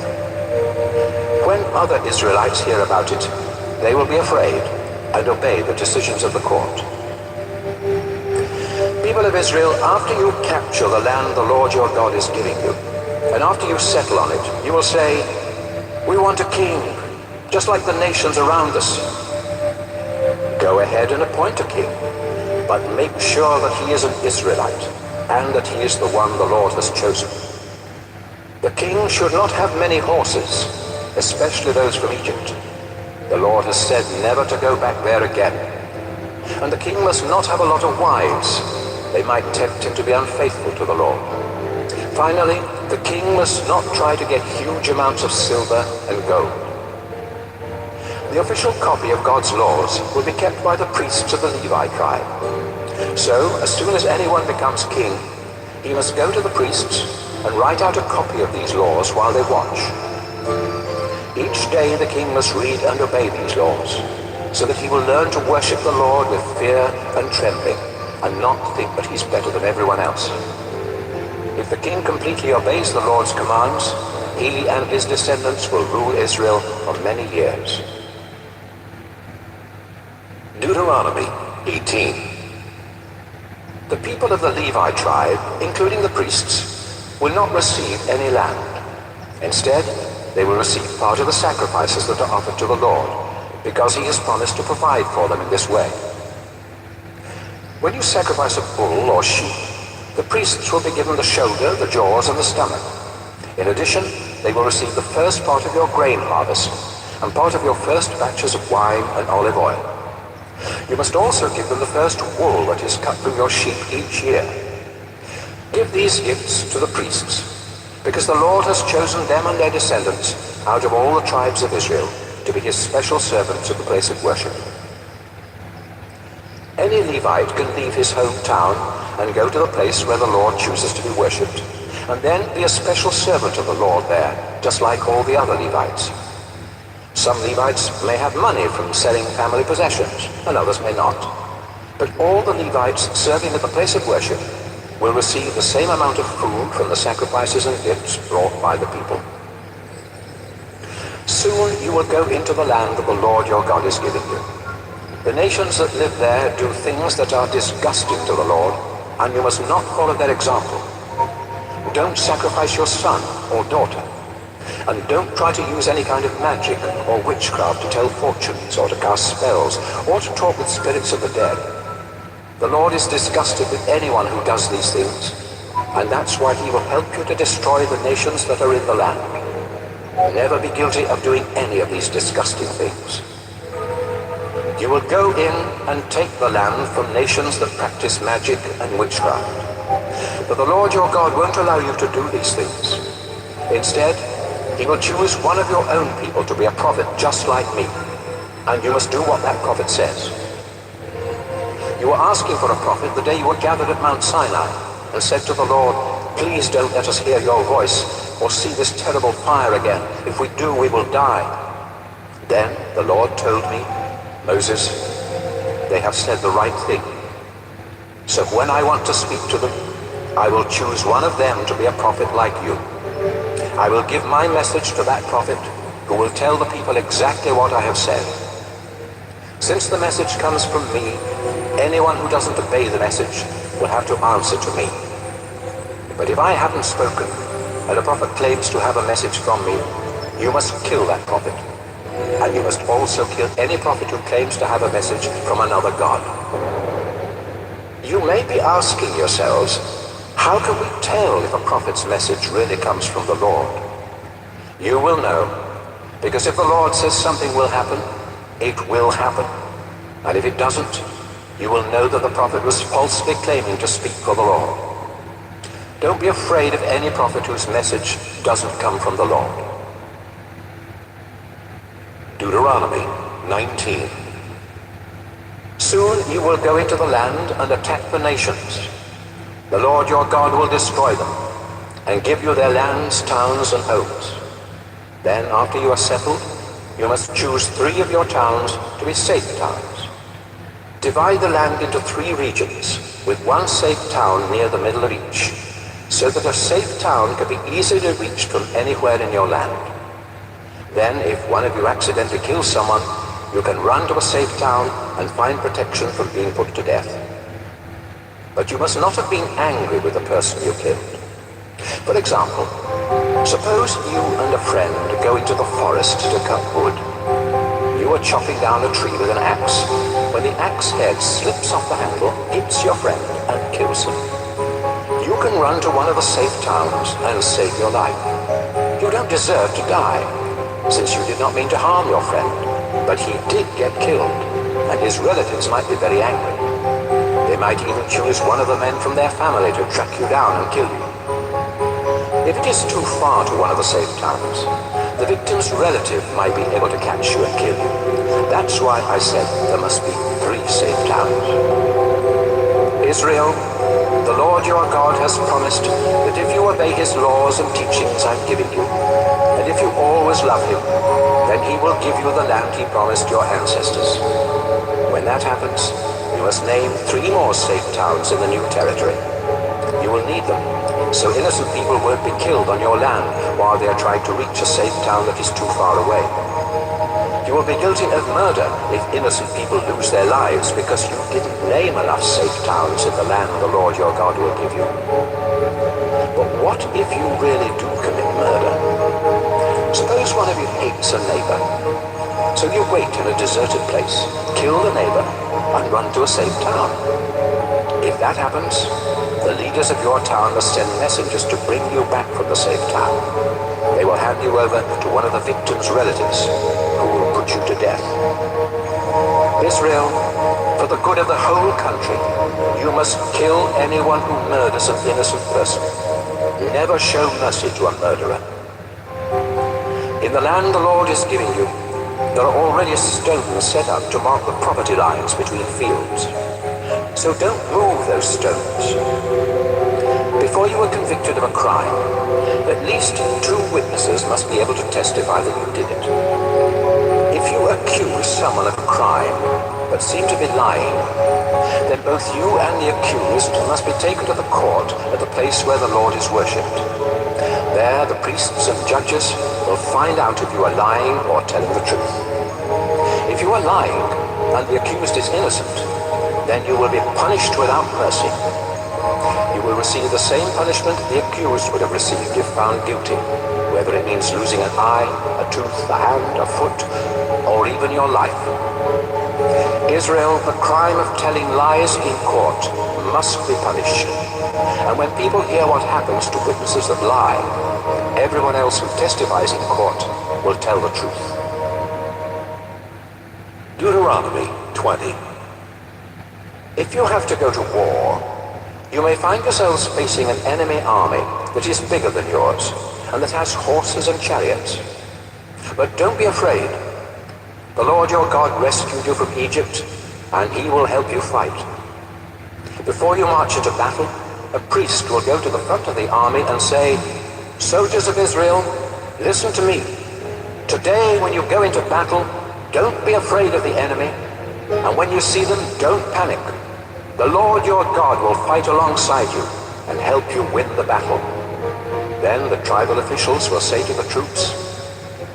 When other Israelites hear about it, they will be afraid and obey the decisions of the court. People of Israel, after you capture the land the Lord your God is giving you, and after you settle on it, you will say, "We want a king, just like the nations around us." Go ahead and appoint a king, but make sure that he is an Israelite, and that he is the one the Lord has chosen. The king should not have many horses, especially those from Egypt. The Lord has said never to go back there again. And the king must not have a lot of wives. They might tempt him to be unfaithful to the Lord. Finally, the king must not try to get huge amounts of silver and gold. The official copy of God's laws will be kept by the priests of the Levi tribe. So, as soon as anyone becomes king, he must go to the priests and write out a copy of these laws while they watch. Each day the king must read and obey these laws, so that he will learn to worship the Lord with fear and trembling, and not think that he's better than everyone else. If the king completely obeys the Lord's commands, he and his descendants will rule Israel for many years. Deuteronomy 18. The people of the Levi tribe, including the priests, will not receive any land. Instead, they will receive part of the sacrifices that are offered to the Lord, because he has promised to provide for them in this way. When you sacrifice a bull or sheep, the priests will be given the shoulder, the jaws, and the stomach. In addition, they will receive the first part of your grain harvest and part of your first batches of wine and olive oil. You must also give them the first wool that is cut from your sheep each year. Give these gifts to the priests, because the Lord has chosen them and their descendants out of all the tribes of Israel to be his special servants at the place of worship. Any Levite can leave his hometown and go to the place where the Lord chooses to be worshipped, and then be a special servant of the Lord there, just like all the other Levites. Some Levites may have money from selling family possessions, and others may not. But all the Levites serving at the place of worship will receive the same amount of food from the sacrifices and gifts brought by the people. Soon you will go into the land that the Lord your God is giving you. The nations that live there do things that are disgusting to the Lord, and you must not follow their example. Don't sacrifice your son or daughter, and don't try to use any kind of magic or witchcraft to tell fortunes or to cast spells or to talk with spirits of the dead. The Lord is disgusted with anyone who does these things, and that's why he will help you to destroy the nations that are in the land. Never be guilty of doing any of these disgusting things. You will go in and take the land from nations that practice magic and witchcraft. But the Lord your God won't allow you to do these things. Instead, he will choose one of your own people to be a prophet just like me, and you must do what that prophet says. You were asking for a prophet the day you were gathered at Mount Sinai, and said to the Lord, "Please don't let us hear your voice or see this terrible fire again. If we do, we will die." Then the Lord told me, "Moses, they have said the right thing. So when I want to speak to them, I will choose one of them to be a prophet like you. I will give my message to that prophet, who will tell the people exactly what I have said. Since the message comes from me, anyone who doesn't obey the message will have to answer to me. But if I haven't spoken, and a prophet claims to have a message from me, you must kill that prophet. And you must also kill any prophet who claims to have a message from another god." You may be asking yourselves, how can we tell if a prophet's message really comes from the Lord? You will know, because if the Lord says something will happen, it will happen. And if it doesn't, you will know that the prophet was falsely claiming to speak for the Lord. Don't be afraid of any prophet whose message doesn't come from the Lord. Deuteronomy 19. Soon you will go into the land and attack the nations. The Lord your God will destroy them and give you their lands, towns, and homes. Then, after you are settled, You must choose 3 of your towns to be safe towns. Divide the land into 3 regions, with 1 safe town near the middle of each, so that a safe town can be easily reached from anywhere in your land. Then, if one of you accidentally kills someone, you can run to a safe town and find protection from being put to death. But you must not have been angry with the person you killed. For example, suppose you and a friend go into the forest to cut wood. You are chopping down a tree with an axe when the axe head slips off the handle, hits your friend, and kills him. You can run to one of the safe towns and save your life. You don't deserve to die, since you did not mean to harm your friend, but he did get killed, and his relatives might be very angry. They might even choose one of the men from their family to track you down and kill you. If it is too far to one of the safe towns, the victim's relative might be able to catch you and kill you. That's why I said there must be 3 safe towns. Israel, the Lord your God has promised that if you obey his laws and teachings I'm giving you, and if you always love him, then he will give you the land he promised your ancestors. When that happens, you must name 3 more safe towns in the new territory. You will need them, so innocent people won't be killed on your land while they are trying to reach a safe town that is too far away. You will be guilty of murder if innocent people lose their lives because you didn't name enough safe towns in the land the Lord your God will give you. But what if you really do commit murder? Suppose one of you hates a neighbor. So you wait in a deserted place, kill the neighbor, and run to a safe town. If that happens, the leaders of your town must send messengers to bring you back from the safe town. They will hand you over to one of the victim's relatives, who will put you to death. Israel, for the good of the whole country, you must kill anyone who murders an innocent person. Never show mercy to a murderer. In the land the Lord is giving you, there are already stones set up to mark the property lines between fields. So don't move those stones. Before you are convicted of a crime, at least 2 witnesses must be able to testify that you did it. If you accuse someone of a crime, but seem to be lying, then both you and the accused must be taken to the court at the place where the Lord is worshipped. There, the priests and judges will find out if you are lying or telling the truth. If you are lying, and the accused is innocent, then you will be punished without mercy. You will receive the same punishment the accused would have received if found guilty, whether it means losing an eye, a tooth, a hand, a foot, or even your life. Israel, the crime of telling lies in court must be punished. And when people hear what happens to witnesses that lie, everyone else who testifies in court will tell the truth. Deuteronomy 20. If you have to go to war, you may find yourselves facing an enemy army that is bigger than yours, and that has horses and chariots. But don't be afraid. The Lord your God rescued you from Egypt, and he will help you fight. Before you march into battle, a priest will go to the front of the army and say, "Soldiers of Israel, listen to me. Today when you go into battle, don't be afraid of the enemy, and when you see them, don't panic. The Lord your God will fight alongside you and help you win the battle." Then the tribal officials will say to the troops,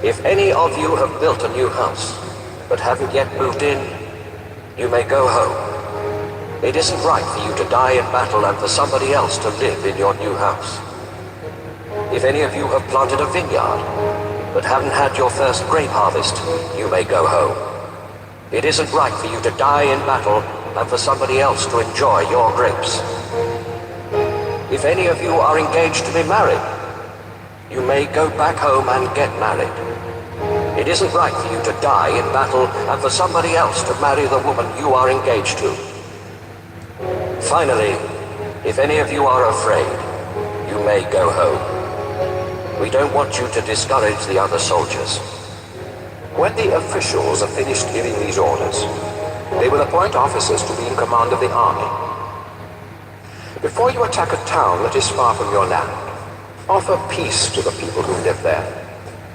"If any of you have built a new house, but haven't yet moved in, you may go home. It isn't right for you to die in battle and for somebody else to live in your new house. If any of you have planted a vineyard, but haven't had your first grape harvest, you may go home. It isn't right for you to die in battle and for somebody else to enjoy your grapes. If any of you are engaged to be married, you may go back home and get married. It isn't right for you to die in battle and for somebody else to marry the woman you are engaged to. Finally, if any of you are afraid, you may go home. We don't want you to discourage the other soldiers." When the officials are finished giving these orders, they will appoint officers to be in command of the army. Before you attack a town that is far from your land, offer peace to the people who live there.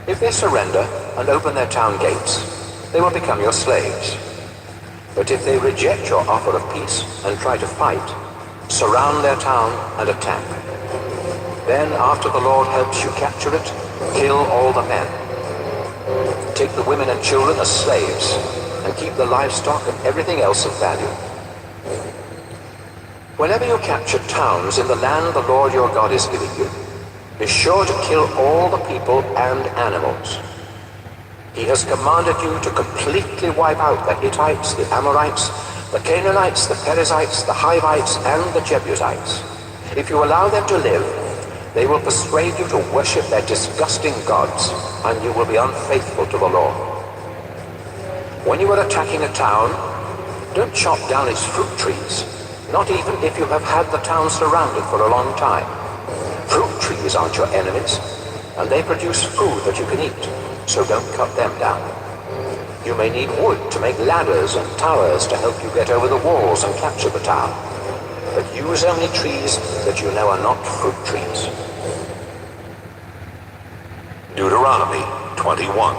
If they surrender and open their town gates, they will become your slaves. But if they reject your offer of peace and try to fight, surround their town and attack. Then, after the Lord helps you capture it, kill all the men. Take the women and children as slaves, and keep the livestock and everything else of value. Whenever you capture towns in the land the Lord your God is giving you, be sure to kill all the people and animals. He has commanded you to completely wipe out the Hittites, the Amorites, the Canaanites, the Perizzites, the Hivites, and the Jebusites. If you allow them to live, they will persuade you to worship their disgusting gods, and you will be unfaithful to the Lord. When you are attacking a town, don't chop down its fruit trees, not even if you have had the town surrounded for a long time. Fruit trees aren't your enemies, and they produce food that you can eat, so don't cut them down. You may need wood to make ladders and towers to help you get over the walls and capture the town, but use only trees that you know are not fruit trees. Deuteronomy 21.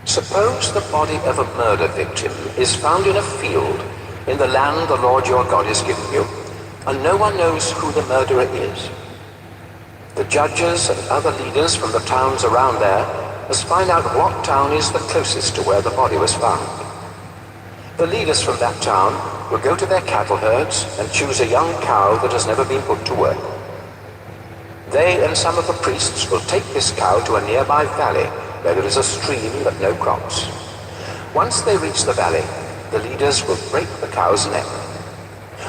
Suppose the body of a murder victim is found in a field in the land the Lord your God is giving you, and no one knows who the murderer is. The judges and other leaders from the towns around there must find out what town is the closest to where the body was found. The leaders from that town will go to their cattle herds and choose a young cow that has never been put to work. They and some of the priests will take this cow to a nearby valley where there is a stream but no crops. Once they reach the valley, the leaders will break the cow's neck.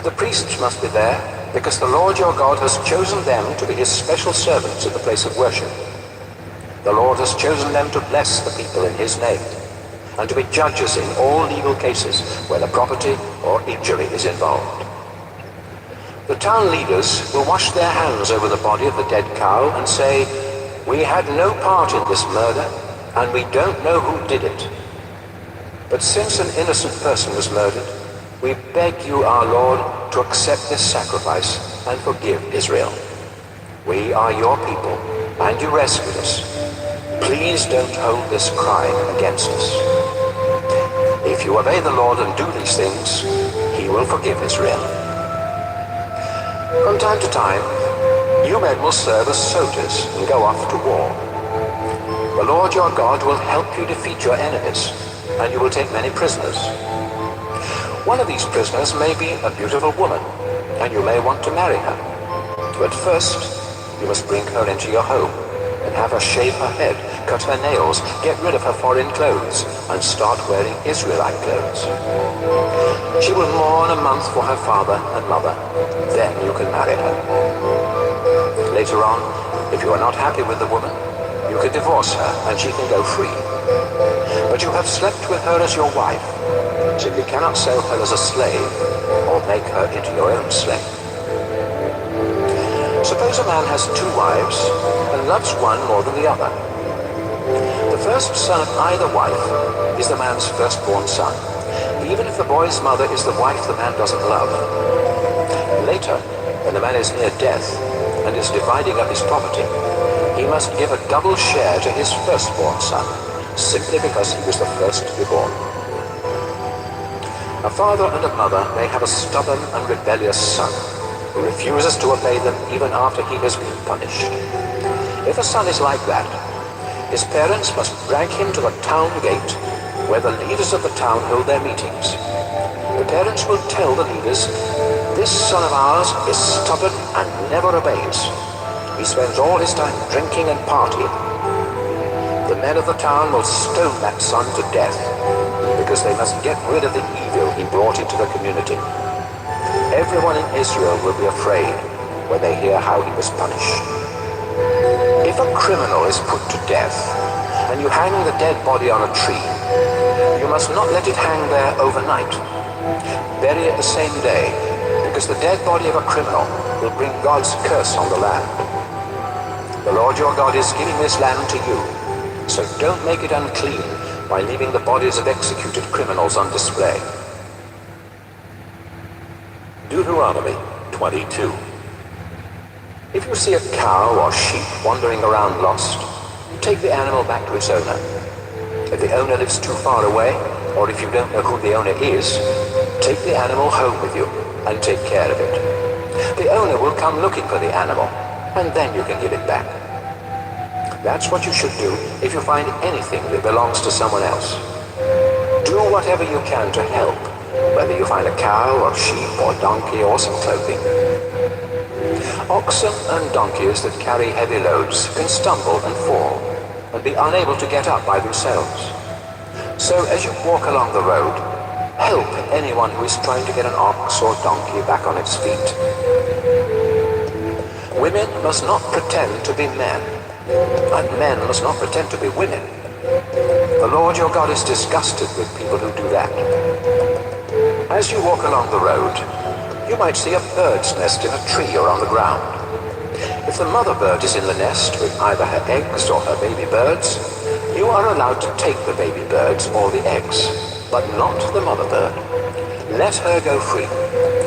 The priests must be there because the Lord your God has chosen them to be his special servants at the place of worship. The Lord has chosen them to bless the people in his name and to be judges in all legal cases whether property or injury is involved. The town leaders will wash their hands over the body of the dead cow and say, "We had no part in this murder, and we don't know who did it. But since an innocent person was murdered, we beg you, our Lord, to accept this sacrifice and forgive Israel. We are your people, and you rescued us. Please don't hold this crime against us." If you obey the Lord and do these things, he will forgive Israel. From time to time, you men will serve as soldiers and go off to war. The Lord your God will help you defeat your enemies, and you will take many prisoners. One of these prisoners may be a beautiful woman, and you may want to marry her. But first, you must bring her into your home and have her shave her head, cut her nails, get rid of her foreign clothes, and start wearing Israelite clothes. She will mourn a month for her father and mother. Then you can marry her. Later on, if you are not happy with the woman, you can divorce her and she can go free. But you have slept with her as your wife, so you cannot sell her as a slave or make her into your own slave. Suppose a man has two wives and loves one more than the other. The first son of either wife is the man's firstborn son, even if the boy's mother is the wife the man doesn't love. Later, when the man is near death and is dividing up his property, he must give a double share to his firstborn son, simply because he was the first to be born. A father and a mother may have a stubborn and rebellious son who refuses to obey them even after he has been punished. If a son is like that, his parents must drag him to the town gate where the leaders of the town hold their meetings. The parents will tell the leaders, "This son of ours is stubborn and never obeys. He spends all his time drinking and partying." The men of the town will stone that son to death because they must get rid of the evil he brought into the community. Everyone in Israel will be afraid when they hear how he was punished. If a criminal is put to death and you hang the dead body on a tree, you must not let it hang there overnight. Bury it the same day, because the dead body of a criminal will bring God's curse on the land. The Lord your God is giving this land to you, so don't make it unclean by leaving the bodies of executed criminals on display. Deuteronomy 22. If you see a cow or sheep wandering around lost, take the animal back to its owner. If the owner lives too far away, or if you don't know who the owner is, take the animal home with you and take care of it. The owner will come looking for the animal, and then you can give it back. That's what you should do if you find anything that belongs to someone else. Do whatever you can to help, whether you find a cow or sheep or donkey or some clothing. Oxen and donkeys that carry heavy loads can stumble and fall and be unable to get up by themselves. So as you walk along the road, help anyone who is trying to get an ox or donkey back on its feet. Women must not pretend to be men, and men must not pretend to be women. The Lord your God is disgusted with people who do that. As you walk along the road, you might see a bird's nest in a tree or on the ground. If the mother bird is in the nest with either her eggs or her baby birds, you are allowed to take the baby birds or the eggs, but not the mother bird. Let her go free,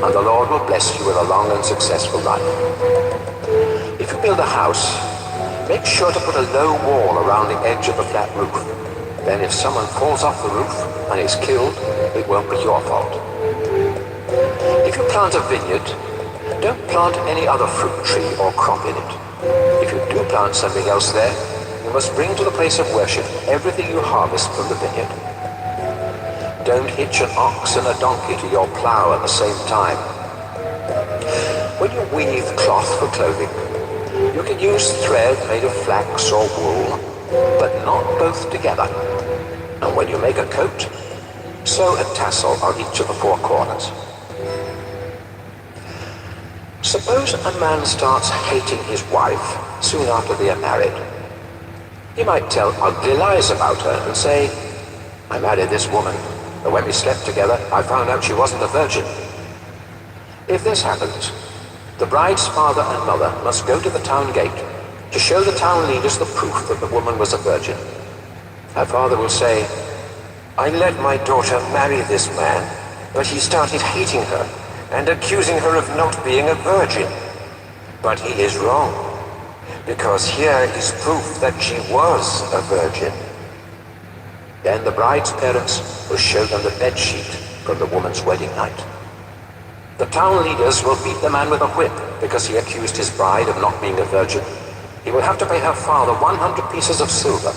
and the Lord will bless you with a long and successful life. If you build a house, make sure to put a low wall around the edge of the flat roof. Then if someone falls off the roof and is killed, it won't be your fault. If you plant a vineyard, don't plant any other fruit tree or crop in it. If you do plant something else there, you must bring to the place of worship everything you harvest from the vineyard. Don't hitch an ox and a donkey to your plow at the same time. When you weave cloth for clothing, you can use thread made of flax or wool, but not both together. And when you make a coat, sew a tassel on each of the four corners. Suppose a man starts hating his wife soon after they are married. He might tell ugly lies about her and say, "I married this woman, but when we slept together, I found out she wasn't a virgin." If this happens, the bride's father and mother must go to the town gate to show the town leaders the proof that the woman was a virgin. Her father will say, "I let my daughter marry this man, but he started hating her and accusing her of not being a virgin. But he is wrong, because here is proof that she was a virgin." Then the bride's parents will show them the bed sheet from the woman's wedding night. The town leaders will beat the man with a whip because he accused his bride of not being a virgin. He will have to pay her father 100 pieces of silver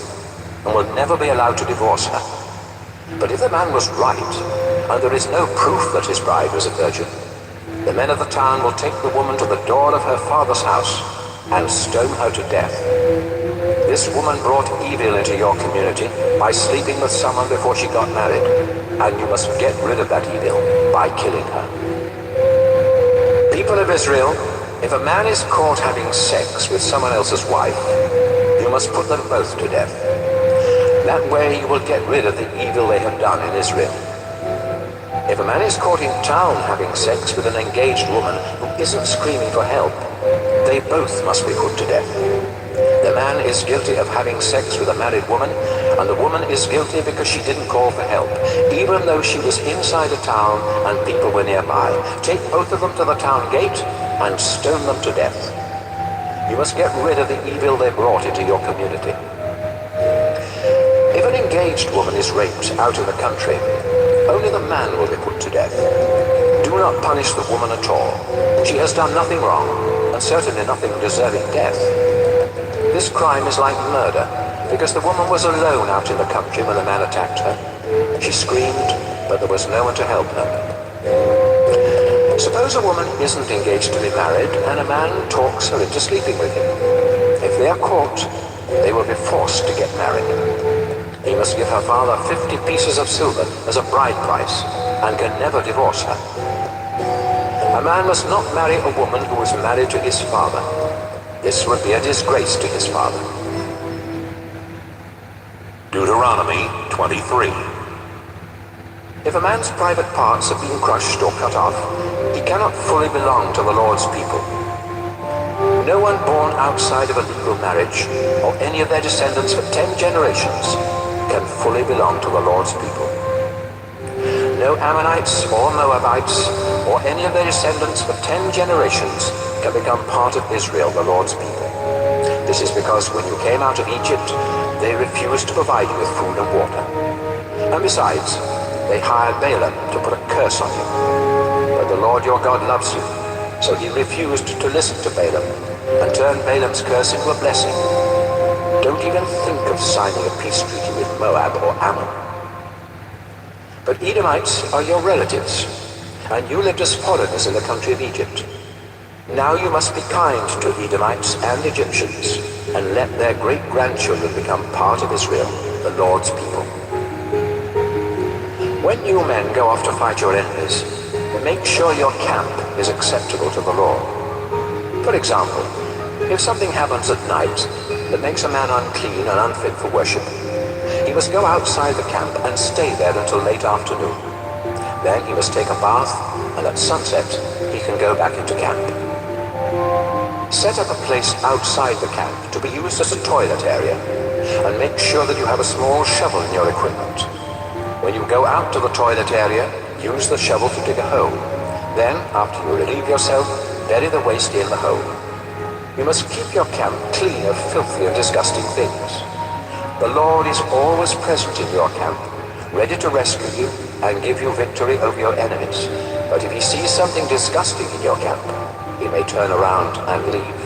and will never be allowed to divorce her. But if the man was right, and there is no proof that his bride was a virgin, the men of the town will take the woman to the door of her father's house and stone her to death. This woman brought evil into your community by sleeping with someone before she got married, and you must get rid of that evil by killing her. People of Israel, if a man is caught having sex with someone else's wife, you must put them both to death. That way you will get rid of the evil they have done in Israel. If a man is caught in town having sex with an engaged woman who isn't screaming for help, they both must be put to death. The man is guilty of having sex with a married woman, and the woman is guilty because she didn't call for help, even though she was inside a town and people were nearby. Take both of them to the town gate and stone them to death. You must get rid of the evil they brought into your community. If an engaged woman is raped out in the country, only the man will be put to death. Do not punish the woman at all. She has done nothing wrong, and certainly nothing deserving death. This crime is like murder, because the woman was alone out in the country when the man attacked her. She screamed, but there was no one to help her. Suppose a woman isn't engaged to be married, and a man talks her into sleeping with him. If they are caught, they will be forced to get married. He must give her father 50 pieces of silver as a bride price, and can never divorce her. A man must not marry a woman who is married to his father. This would be a disgrace to his father. Deuteronomy 23. If a man's private parts have been crushed or cut off, he cannot fully belong to the Lord's people. No one born outside of a legal marriage, or any of their descendants for 10 generations, can fully belong to the Lord's people. No Ammonites or Moabites, or any of their descendants for 10 generations, can become part of Israel, the Lord's people. This is because when you came out of Egypt, they refused to provide you with food and water. And besides, they hired Balaam to put a curse on you. But the Lord your God loves you, so he refused to listen to Balaam and turned Balaam's curse into a blessing. Don't even think of signing a peace treaty with Moab or Ammon. But Edomites are your relatives, and you lived as foreigners in the country of Egypt. Now you must be kind to Edomites and Egyptians, and let their great-grandchildren become part of Israel, the Lord's people. When you men go off to fight your enemies, make sure your camp is acceptable to the Lord. For example, if something happens at night that makes a man unclean and unfit for worship, he must go outside the camp and stay there until late afternoon. Then he must take a bath, and at sunset he can go back into camp. Set up a place outside the camp to be used as a toilet area, and make sure that you have a small shovel in your equipment. When you go out to the toilet area, use the shovel to dig a hole. Then, after you relieve yourself, bury the waste in the hole. You must keep your camp clean of filthy and disgusting things. The Lord is always present in your camp, ready to rescue you and give you victory over your enemies. But if he sees something disgusting in your camp, he may turn around and leave.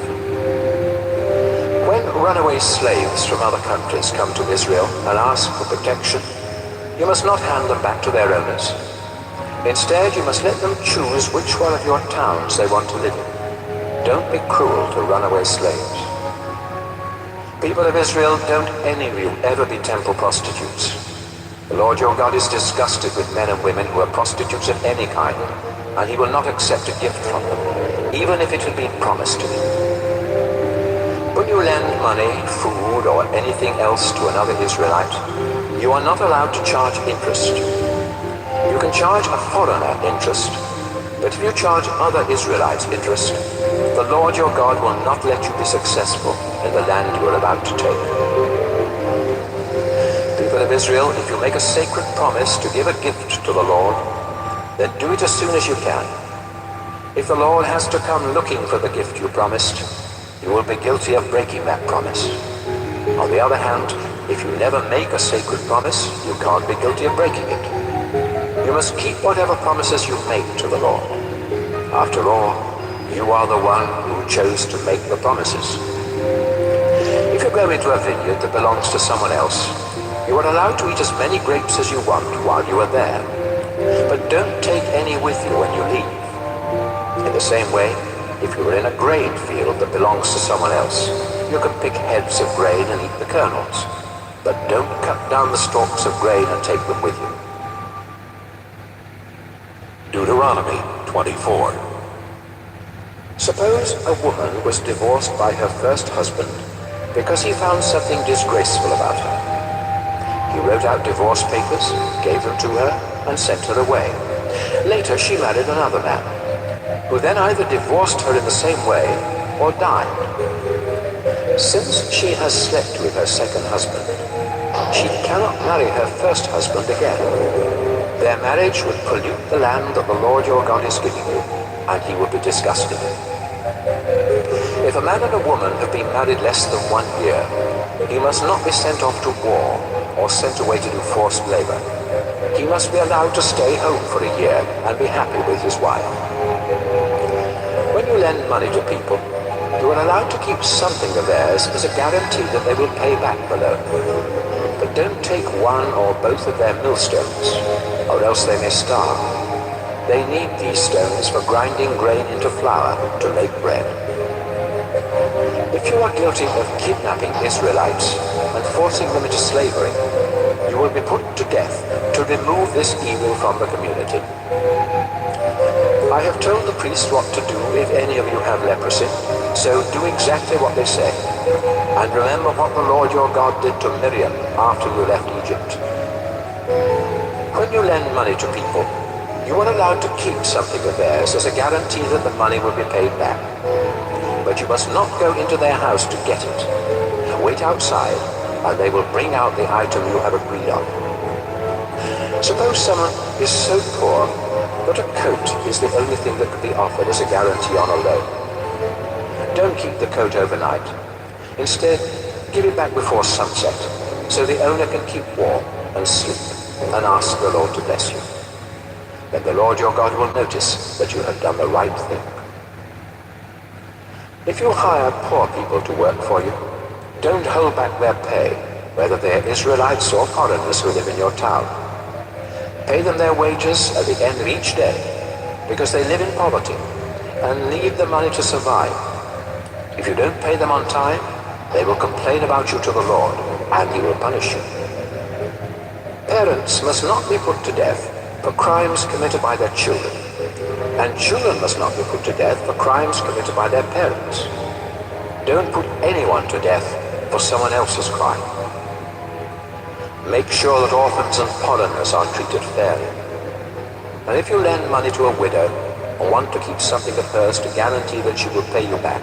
When runaway slaves from other countries come to Israel and ask for protection, you must not hand them back to their owners. Instead, you must let them choose which one of your towns they want to live in. Don't be cruel to runaway slaves. People of Israel, don't any of you ever be temple prostitutes. The Lord your God is disgusted with men and women who are prostitutes of any kind, and he will not accept a gift from them, even if it had been promised to you. When you lend money, food, or anything else to another Israelite, you are not allowed to charge interest. You can charge a foreigner interest, but if you charge other Israelites interest, the Lord your God will not let you be successful in the land you are about to take. People of Israel, if you make a sacred promise to give a gift to the Lord, then do it as soon as you can. If the Lord has to come looking for the gift you promised, you will be guilty of breaking that promise. On the other hand, if you never make a sacred promise, you can't be guilty of breaking it. You must keep whatever promises you make to the Lord. After all, you are the one who chose to make the promises. If you go into a vineyard that belongs to someone else, you are allowed to eat as many grapes as you want while you are there. But don't take any with you when you leave. In the same way, if you are in a grain field that belongs to someone else, you can pick heads of grain and eat the kernels. But don't cut down the stalks of grain and take them with you. Deuteronomy 24. Suppose a woman was divorced by her first husband because he found something disgraceful about her. He wrote out divorce papers, gave them to her, and sent her away. Later she married another man, who then either divorced her in the same way or died. Since she has slept with her second husband, she cannot marry her first husband again. Their marriage would pollute the land that the Lord your God is giving you, and he would be disgusted. If a man and a woman have been married less than 1 year, he must not be sent off to war or sent away to do forced labor. He must be allowed to stay home for a year and be happy with his wife. When you lend money to people, you are allowed to keep something of theirs as a guarantee that they will pay back the loan. But don't take one or both of their millstones, or else they may starve. They need these stones for grinding grain into flour to make bread. If you are guilty of kidnapping Israelites and forcing them into slavery, you will be put to death to remove this evil from the community. I have told the priest what to do if any of you have leprosy, so do exactly what they say. And remember what the Lord your God did to Miriam after you left Egypt. When you lend money to people, you are allowed to keep something of theirs as a guarantee that the money will be paid back. But you must not go into their house to get it. Wait outside, and they will bring out the item you have agreed on. Suppose someone is so poor that a coat is the only thing that can be offered as a guarantee on a loan. Don't keep the coat overnight. Instead, give it back before sunset, so the owner can keep warm and sleep, and ask the Lord to bless you. Then the Lord your God will notice that you have done the right thing. If you hire poor people to work for you, don't hold back their pay, whether they're Israelites or foreigners who live in your town. Pay them their wages at the end of each day, because they live in poverty and need the money to survive. If you don't pay them on time, they will complain about you to the Lord, and he will punish you. Parents must not be put to death for crimes committed by their children, and children must not be put to death for crimes committed by their parents. Don't put anyone to death for someone else's crime. Make sure that orphans and foreigners are treated fairly. And if you lend money to a widow or want to keep something of hers to guarantee that she will pay you back,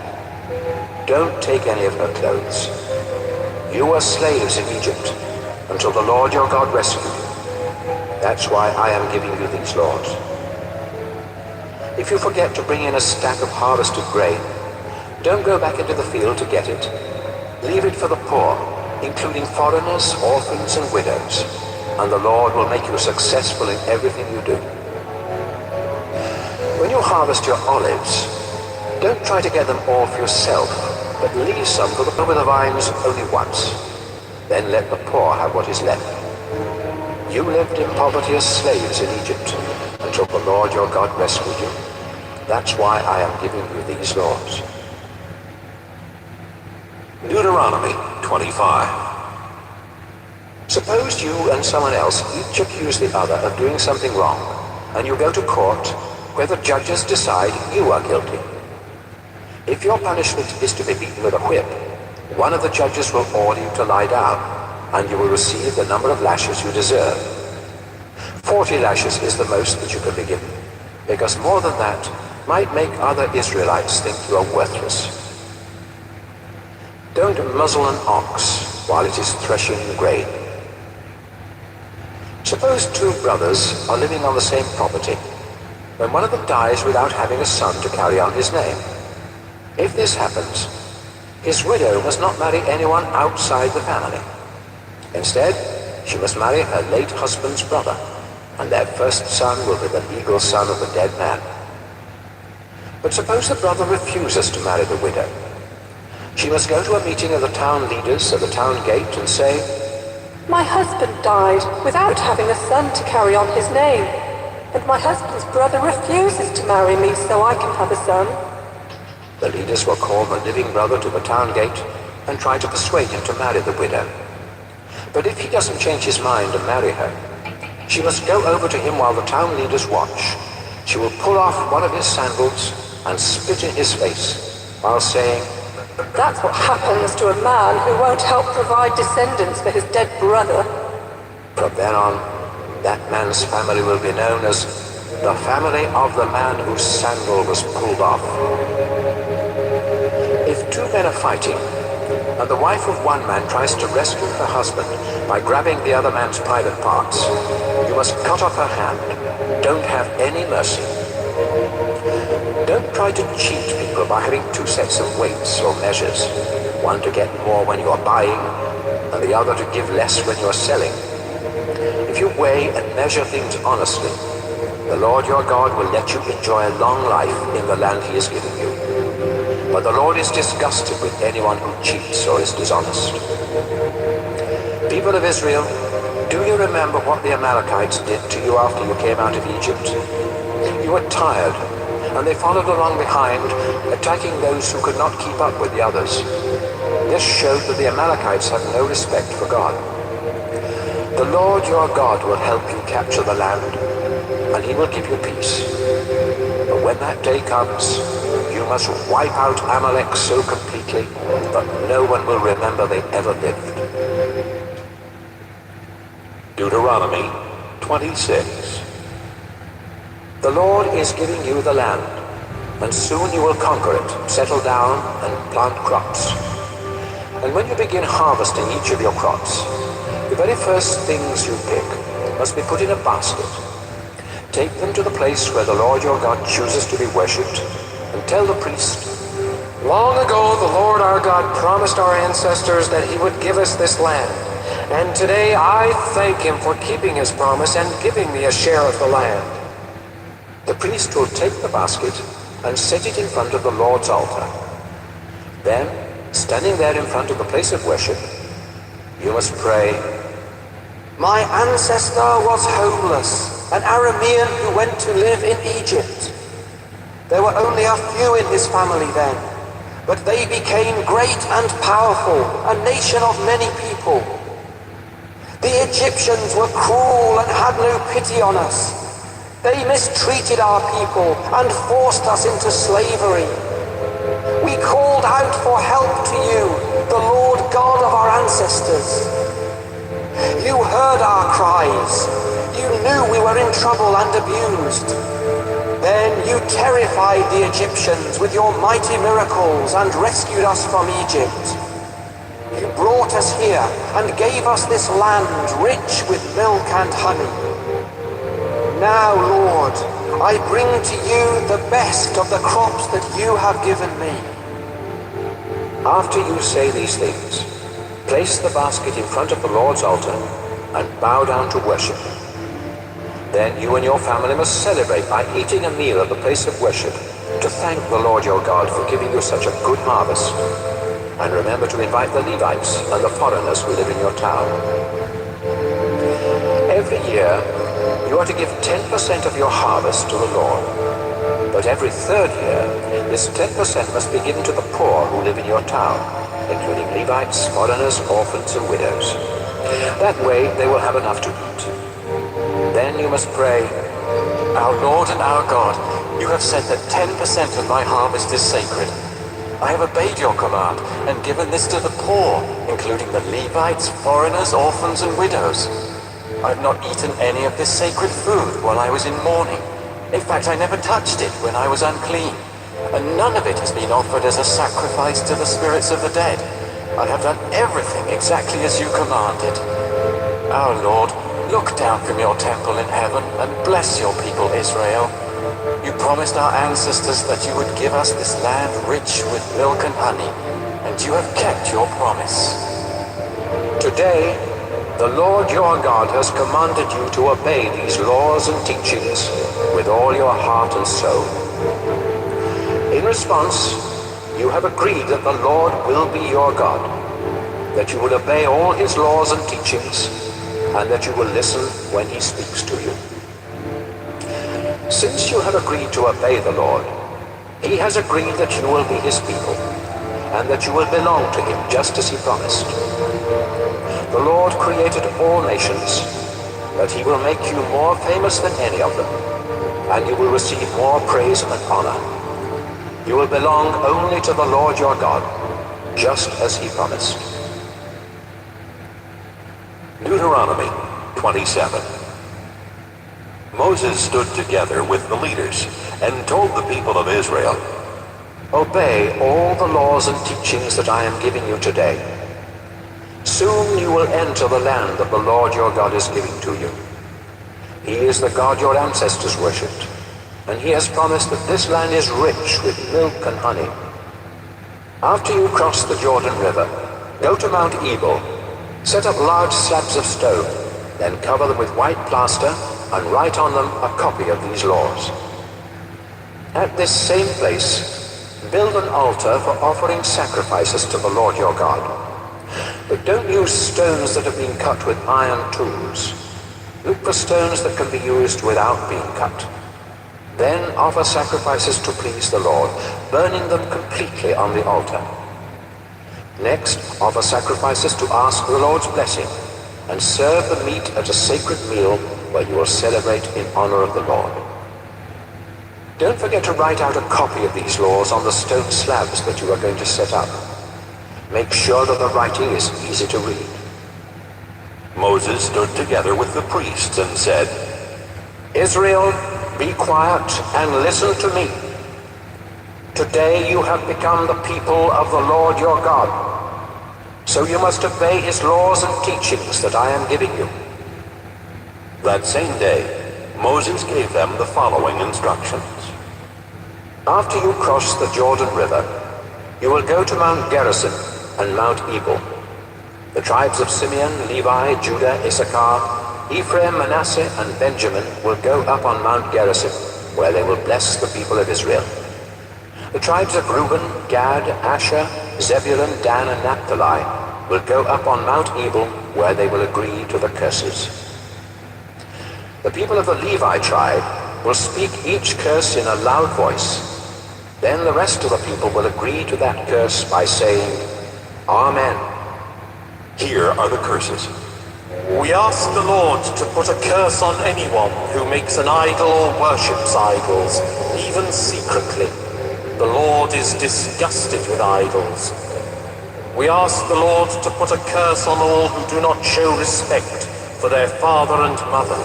don't take any of her clothes. You were slaves in Egypt until the Lord your God rescued you. That's why I am giving you these laws. If you forget to bring in a stack of harvested grain, don't go back into the field to get it. Leave it for the poor, including foreigners, orphans, and widows, and the Lord will make you successful in everything you do. When you harvest your olives, don't try to get them all for yourself, but leave some for the vines only once. Then let the poor have what is left. You lived in poverty as slaves in Egypt until the Lord your God rescued you. That's why I am giving you these laws. Deuteronomy 25. Suppose you and someone else each accuse the other of doing something wrong, and you go to court where the judges decide you are guilty. If your punishment is to be beaten with a whip, one of the judges will order you to lie down, and you will receive the number of lashes you deserve. 40 lashes is the most that you can be given, because more than that might make other Israelites think you are worthless. Don't muzzle an ox while it is threshing grain. Suppose two brothers are living on the same property, when one of them dies without having a son to carry on his name. If this happens, his widow must not marry anyone outside the family. Instead, she must marry her late husband's brother, and their first son will be the legal son of the dead man. But suppose the brother refuses to marry the widow. She must go to a meeting of the town leaders at the town gate and say, "My husband died without having a son to carry on his name, and my husband's brother refuses to marry me so I can have a son." The leaders will call the living brother to the town gate and try to persuade him to marry the widow. But if he doesn't change his mind and marry her, she must go over to him while the town leaders watch. She will pull off one of his sandals and spit in his face while saying, "That's what happens to a man who won't help provide descendants for his dead brother." From then on, that man's family will be known as the family of the man whose sandal was pulled off. If two men are fighting, and the wife of one man tries to rescue her husband by grabbing the other man's private parts, you must cut off her hand. Don't have any mercy. Don't try to cheat people by having two sets of weights or measures, one to get more when you are buying, and the other to give less when you are selling. If you weigh and measure things honestly, the Lord your God will let you enjoy a long life in the land he has given you. But the Lord is disgusted with anyone who cheats or is dishonest. People of Israel, do you remember what the Amalekites did to you after you came out of Egypt? You were tired, and they followed along behind, attacking those who could not keep up with the others. This showed that the Amalekites had no respect for God. The Lord your God will help you capture the land, and he will give you peace. But when that day comes, you must wipe out Amalek so completely that no one will remember they ever lived. Deuteronomy 26. The Lord is giving you the land, and soon you will conquer it, settle down, and plant crops. And when you begin harvesting each of your crops, the very first things you pick must be put in a basket. Take them to the place where the Lord your God chooses to be worshipped, and tell the priest, Long ago, the Lord our God promised our ancestors that he would give us this land. And today I thank him for keeping his promise and giving me a share of the land. The priest will take the basket and set it in front of the Lord's altar. Then, standing there in front of the place of worship, you must pray, "My ancestor was homeless, an Aramean who went to live in Egypt. There were only a few in his family then, but they became great and powerful, a nation of many people. The Egyptians were cruel and had no pity on us. They mistreated our people and forced us into slavery. We called out for help to you, the Lord God of our ancestors. You heard our cries. You knew we were in trouble and abused. Then you terrified the Egyptians with your mighty miracles and rescued us from Egypt. You brought us here and gave us this land rich with milk and honey. Now, Lord, I bring to you the best of the crops that you have given me." After you say these things, place the basket in front of the Lord's altar and bow down to worship. Then you and your family must celebrate by eating a meal at the place of worship to thank the Lord your God for giving you such a good harvest. And remember to invite the Levites and the foreigners who live in your town. Every year, you are to give 10% of your harvest to the Lord. But every third year, this 10% must be given to the poor who live in your town, including Levites, foreigners, orphans, and widows. That way, they will have enough to eat. Then you must pray, "Our Lord and our God, you have said that 10% of my harvest is sacred. I have obeyed your command and given this to the poor, including the Levites, foreigners, orphans, and widows. I have not eaten any of this sacred food while I was in mourning. In fact, I never touched it when I was unclean, and none of it has been offered as a sacrifice to the spirits of the dead. I have done everything exactly as you commanded. Our Lord, look down from your temple in heaven and bless your people Israel. You promised our ancestors that you would give us this land rich with milk and honey, and you have kept your promise. Today, the Lord your God has commanded you to obey these laws and teachings with all your heart and soul. In response, you have agreed that the Lord will be your God, that you will obey all his laws and teachings, and that you will listen when he speaks to you. Since you have agreed to obey the Lord, he has agreed that you will be his people, and that you will belong to him just as he promised. The Lord created all nations, but he will make you more famous than any of them, and you will receive more praise and honor. You will belong only to the Lord your God, just as he promised. Deuteronomy 27. Moses stood together with the leaders and told the people of Israel, "Obey all the laws and teachings that I am giving you today. Soon you will enter the land that the Lord your God is giving to you. He is the God your ancestors worshipped, and he has promised that this land is rich with milk and honey. After you cross the Jordan River, go to Mount Ebal, set up large slabs of stone, then cover them with white plaster and write on them a copy of these laws. At this same place, build an altar for offering sacrifices to the Lord your God. But don't use stones that have been cut with iron tools. Look for stones that can be used without being cut. Then offer sacrifices to please the Lord, burning them completely on the altar. Next, offer sacrifices to ask the Lord's blessing, and serve the meat at a sacred meal where you will celebrate in honor of the Lord. Don't forget to write out a copy of these laws on the stone slabs that you are going to set up. Make sure that the writing is easy to read." Moses stood together with the priests and said, "Israel, be quiet and listen to me. Today you have become the people of the Lord your God, so you must obey his laws and teachings that I am giving you." That same day, Moses gave them the following instructions. After you cross the Jordan River, You will go to Mount Gerizim and Mount Ebal. The tribes of Simeon, Levi, Judah, Issachar, Ephraim, Manasseh, and Benjamin will go up on Mount Gerizim, where they will bless the people of Israel. The tribes of Reuben, Gad, Asher, Zebulun, Dan, and Naphtali will go up on Mount Ebal, where they will agree to the curses. The people of the Levi tribe will speak each curse in a loud voice. Then the rest of the people will agree to that curse by saying, Amen. Here are the curses. We ask the Lord to put a curse on anyone who makes an idol or worships idols, even secretly. The Lord is disgusted with idols. We ask the Lord to put a curse on all who do not show respect for their father and mother.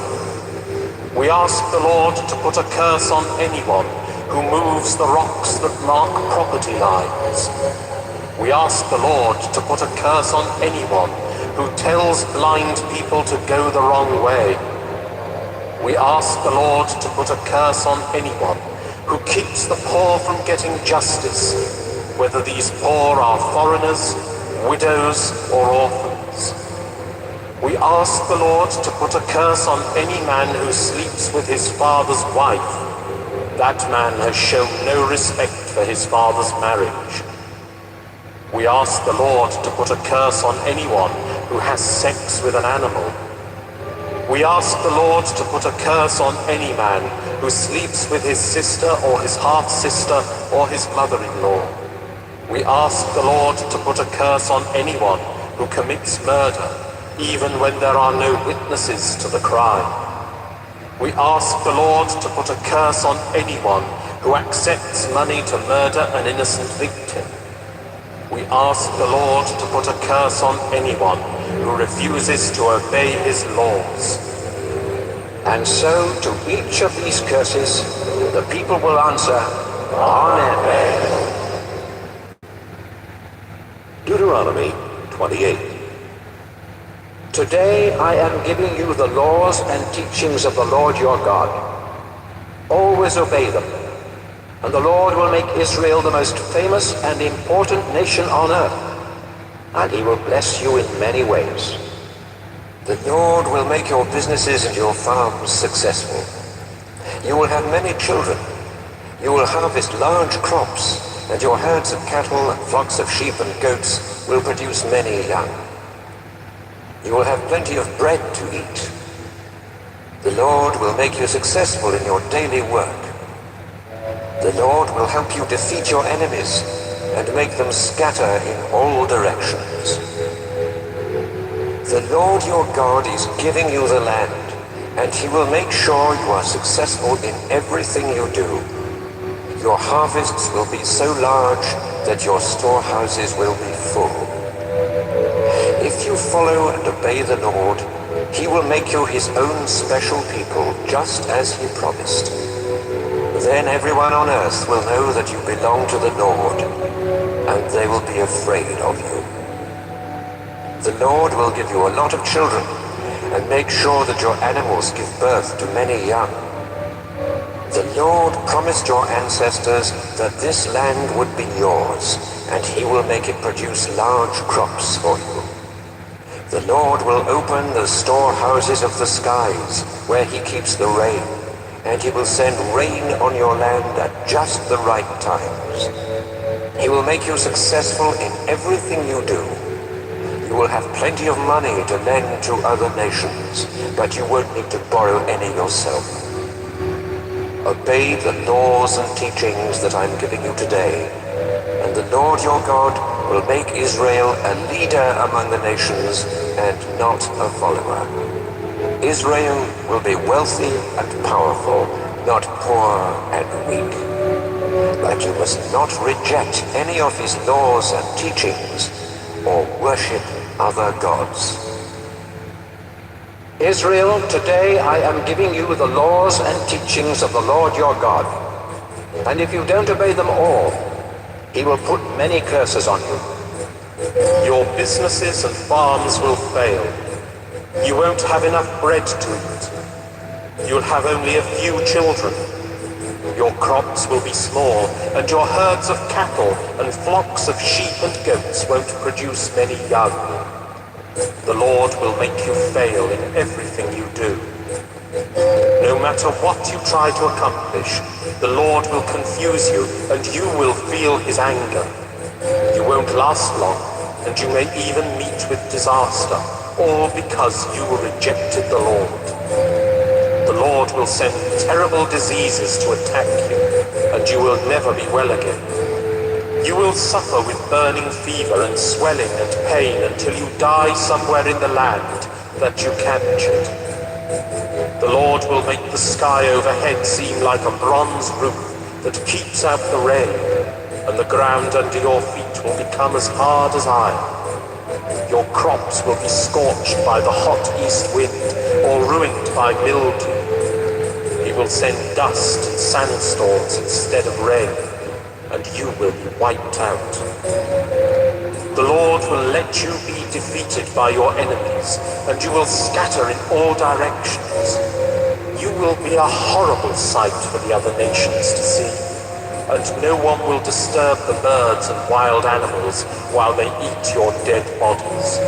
We ask the Lord to put a curse on anyone who moves the rocks that mark property lines. We ask the Lord to put a curse on anyone who tells blind people to go the wrong way. We ask the Lord to put a curse on anyone who keeps the poor from getting justice, whether these poor are foreigners, widows, or orphans. We ask the Lord to put a curse on any man who sleeps with his father's wife. That man has shown no respect for his father's marriage. We ask the Lord to put a curse on anyone who has sex with an animal. We ask the Lord to put a curse on any man who sleeps with his sister or his half-sister or his mother-in-law. We ask the Lord to put a curse on anyone who commits murder, even when there are no witnesses to the crime. We ask the Lord to put a curse on anyone who accepts money to murder an innocent victim. We ask the Lord to put a curse on anyone who refuses to obey his laws. And so to each of these curses, the people will answer, Amen. Deuteronomy 28. Today I am giving you the laws and teachings of the Lord your God. Always obey them, and the Lord will make Israel the most famous and important nation on earth, and he will bless you in many ways. The Lord will make your businesses and your farms successful. You will have many children. You will harvest large crops, and your herds of cattle and flocks of sheep and goats will produce many young. You will have plenty of bread to eat. The Lord will make you successful in your daily work. The Lord will help you defeat your enemies and make them scatter in all directions. The Lord your God is giving you the land, and he will make sure you are successful in everything you do. Your harvests will be so large that your storehouses will be full. If you follow and obey the Lord, he will make you his own special people, just as he promised. Then everyone on earth will know that you belong to the Lord, and they will be afraid of you. The Lord will give you a lot of children, and make sure that your animals give birth to many young. The Lord promised your ancestors that this land would be yours, and he will make it produce large crops for you. The Lord will open the storehouses of the skies, where he keeps the rain, and he will send rain on your land at just the right times. He will make you successful in everything you do. You will have plenty of money to lend to other nations, but you won't need to borrow any yourself. Obey the laws and teachings that I'm giving you today, and the Lord your God will make Israel a leader among the nations and not a follower. Israel will be wealthy and powerful, not poor and weak. But you must not reject any of his laws and teachings or worship other gods. Israel, today I am giving you the laws and teachings of the Lord your God. And if you don't obey them all, he will put many curses on you. Your businesses and farms will fail. You won't have enough bread to eat. You'll have only a few children. Your crops will be small, and your herds of cattle and flocks of sheep and goats won't produce many young. The Lord will make you fail in everything you do. No matter what you try to accomplish, the Lord will confuse you, and you will feel his anger. You won't last long, and you may even meet with disaster, all because you rejected the Lord. The Lord will send terrible diseases to attack you, and you will never be well again. You will suffer with burning fever and swelling and pain until you die somewhere in the land that you captured. The Lord will make the sky overhead seem like a bronze roof that keeps out the rain, and the ground under your feet will become as hard as iron. Your crops will be scorched by the hot east wind or ruined by mildew. He will send dust and sandstorms instead of rain, and you will be wiped out. The Lord will let you be defeated by your enemies, and you will scatter in all directions. You will be a horrible sight for the other nations to see, and no one will disturb the birds and wild animals while they eat your dead bodies.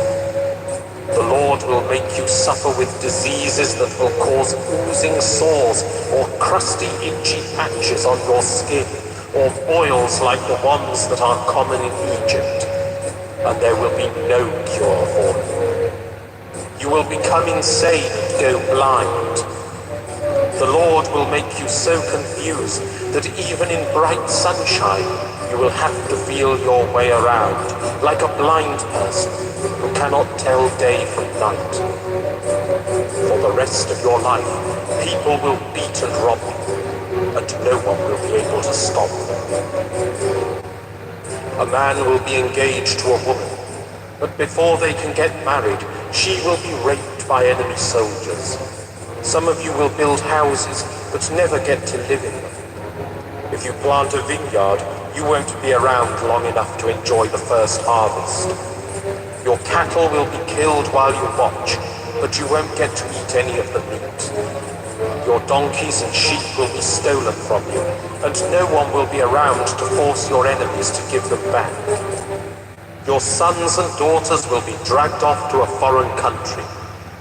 The Lord will make you suffer with diseases that will cause oozing sores or crusty, itchy patches on your skin, or boils like the ones that are common in Egypt, and there will be no cure for you. You will become insane and go blind. The Lord will make you so confused that even in bright sunshine, you will have to feel your way around, like a blind person who cannot tell day from night. For the rest of your life, people will beat and rob you, and no one will be able to stop them. A man will be engaged to a woman, but before they can get married, she will be raped by enemy soldiers. Some of you will build houses, but never get to live in them. If you plant a vineyard, you won't be around long enough to enjoy the first harvest. Your cattle will be killed while you watch, but you won't get to eat any of the meat. Your donkeys and sheep will be stolen from you, and no one will be around to force your enemies to give them back. Your sons and daughters will be dragged off to a foreign country,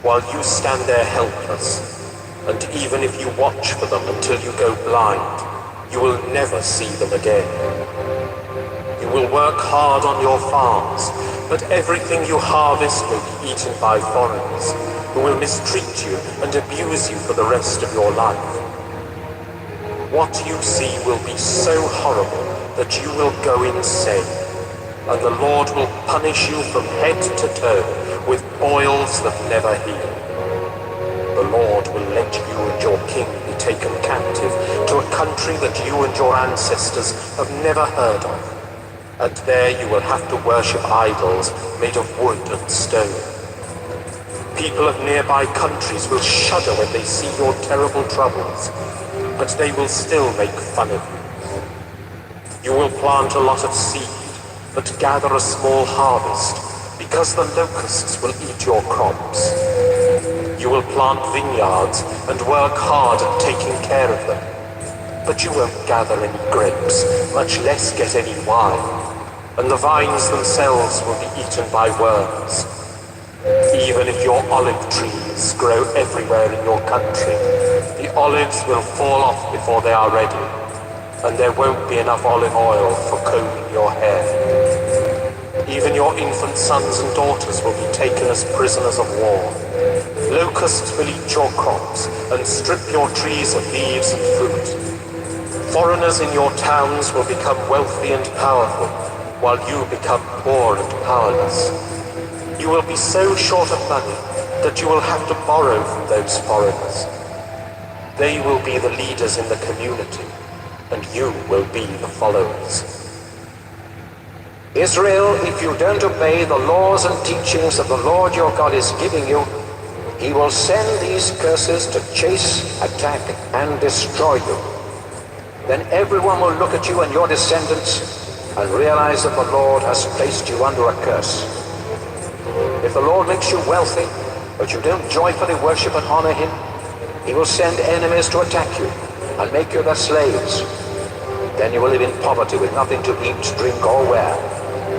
while you stand there helpless. And even if you watch for them until you go blind, you will never see them again. You will work hard on your farms, but everything you harvest will be eaten by foreigners, who will mistreat you and abuse you for the rest of your life. What you see will be so horrible that you will go insane, and the Lord will punish you from head to toe with boils that never heal. The Lord will let you and your king be taken captive to a country that you and your ancestors have never heard of, and there you will have to worship idols made of wood and stone. People of nearby countries will shudder when they see your terrible troubles, but they will still make fun of you. You will plant a lot of seed, but gather a small harvest, because the locusts will eat your crops. You will plant vineyards and work hard at taking care of them, but you won't gather any grapes, much less get any wine, and the vines themselves will be eaten by worms. Even if your olive trees grow everywhere in your country, the olives will fall off before they are ready, and there won't be enough olive oil for combing your hair. Even your infant sons and daughters will be taken as prisoners of war. Locusts will eat your crops and strip your trees of leaves and fruit. Foreigners in your towns will become wealthy and powerful, while you become poor and powerless. You will be so short of money that you will have to borrow from those foreigners. They will be the leaders in the community, and you will be the followers. Israel, if you don't obey the laws and teachings that the Lord your God is giving you, He will send these curses to chase, attack, and destroy you. Then everyone will look at you and your descendants and realize that the Lord has placed you under a curse. If the Lord makes you wealthy, but you don't joyfully worship and honor Him, He will send enemies to attack you, and make you their slaves. Then you will live in poverty with nothing to eat, drink, or wear,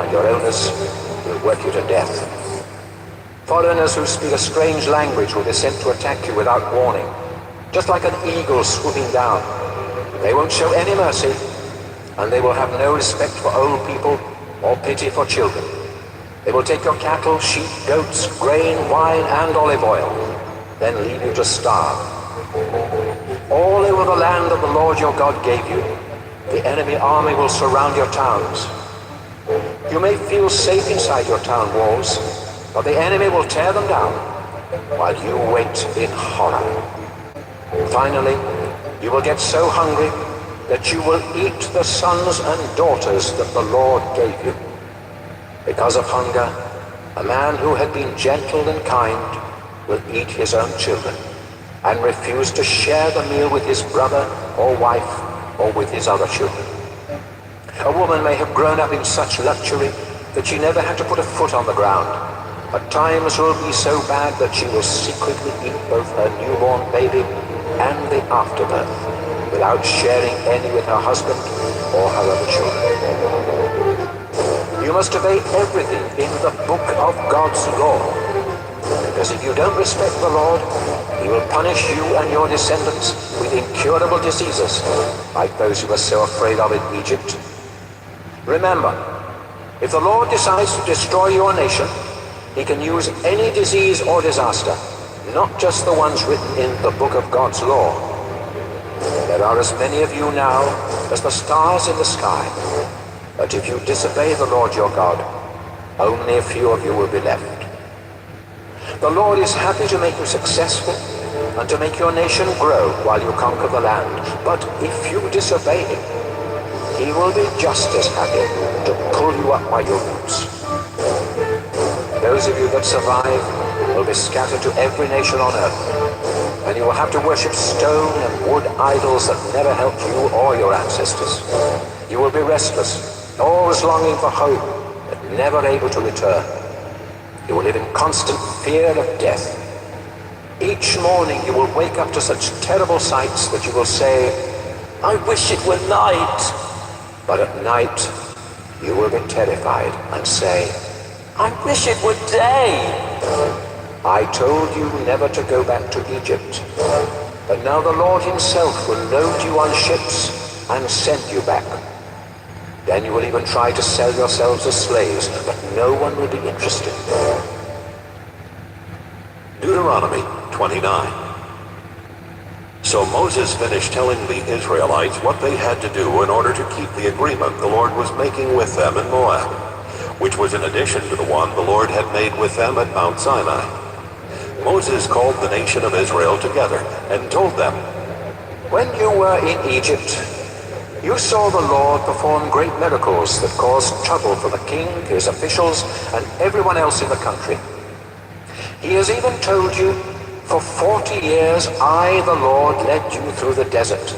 and your owners will work you to death. Foreigners who speak a strange language will be sent to attack you without warning, just like an eagle swooping down. They won't show any mercy, and they will have no respect for old people or pity for children. They will take your cattle, sheep, goats, grain, wine, and olive oil, then leave you to starve. All over the land that the Lord your God gave you, the enemy army will surround your towns. You may feel safe inside your town walls, but the enemy will tear them down while you wait in horror. Finally, you will get so hungry that you will eat the sons and daughters that the Lord gave you. Because of hunger, a man who had been gentle and kind will eat his own children and refuse to share the meal with his brother or wife or with his other children. A woman may have grown up in such luxury that she never had to put a foot on the ground, but times will be so bad that she will secretly eat both her newborn baby and the afterbirth without sharing any with her husband or her other children. You must obey everything in the book of God's law, because if you don't respect the Lord, He will punish you and your descendants with incurable diseases, like those you were so afraid of in Egypt. Remember, if the Lord decides to destroy your nation, He can use any disease or disaster, not just the ones written in the book of God's law. There are as many of you now as the stars in the sky, but if you disobey the Lord your God, only a few of you will be left. The Lord is happy to make you successful and to make your nation grow while you conquer the land. But if you disobey Him, He will be just as happy to pull you up by your roots. Those of you that survive will be scattered to every nation on earth, and you will have to worship stone and wood idols that never helped you or your ancestors. You will be restless, always longing for home, but never able to return. You will live in constant fear of death. Each morning you will wake up to such terrible sights that you will say, "I wish it were night." But at night you will be terrified and say, "I wish it were day." I told you never to go back to Egypt, but now the Lord Himself will load you on ships and send you back. Then you will even try to sell yourselves as slaves, but no one will be interested. Deuteronomy 29. So Moses finished telling the Israelites what they had to do in order to keep the agreement the Lord was making with them in Moab, which was in addition to the one the Lord had made with them at Mount Sinai. Moses called the nation of Israel together and told them, "When you were in Egypt, you saw the Lord perform great miracles that caused trouble for the king, his officials, and everyone else in the country. He has even told you, 'For 40 years I, the Lord, led you through the desert,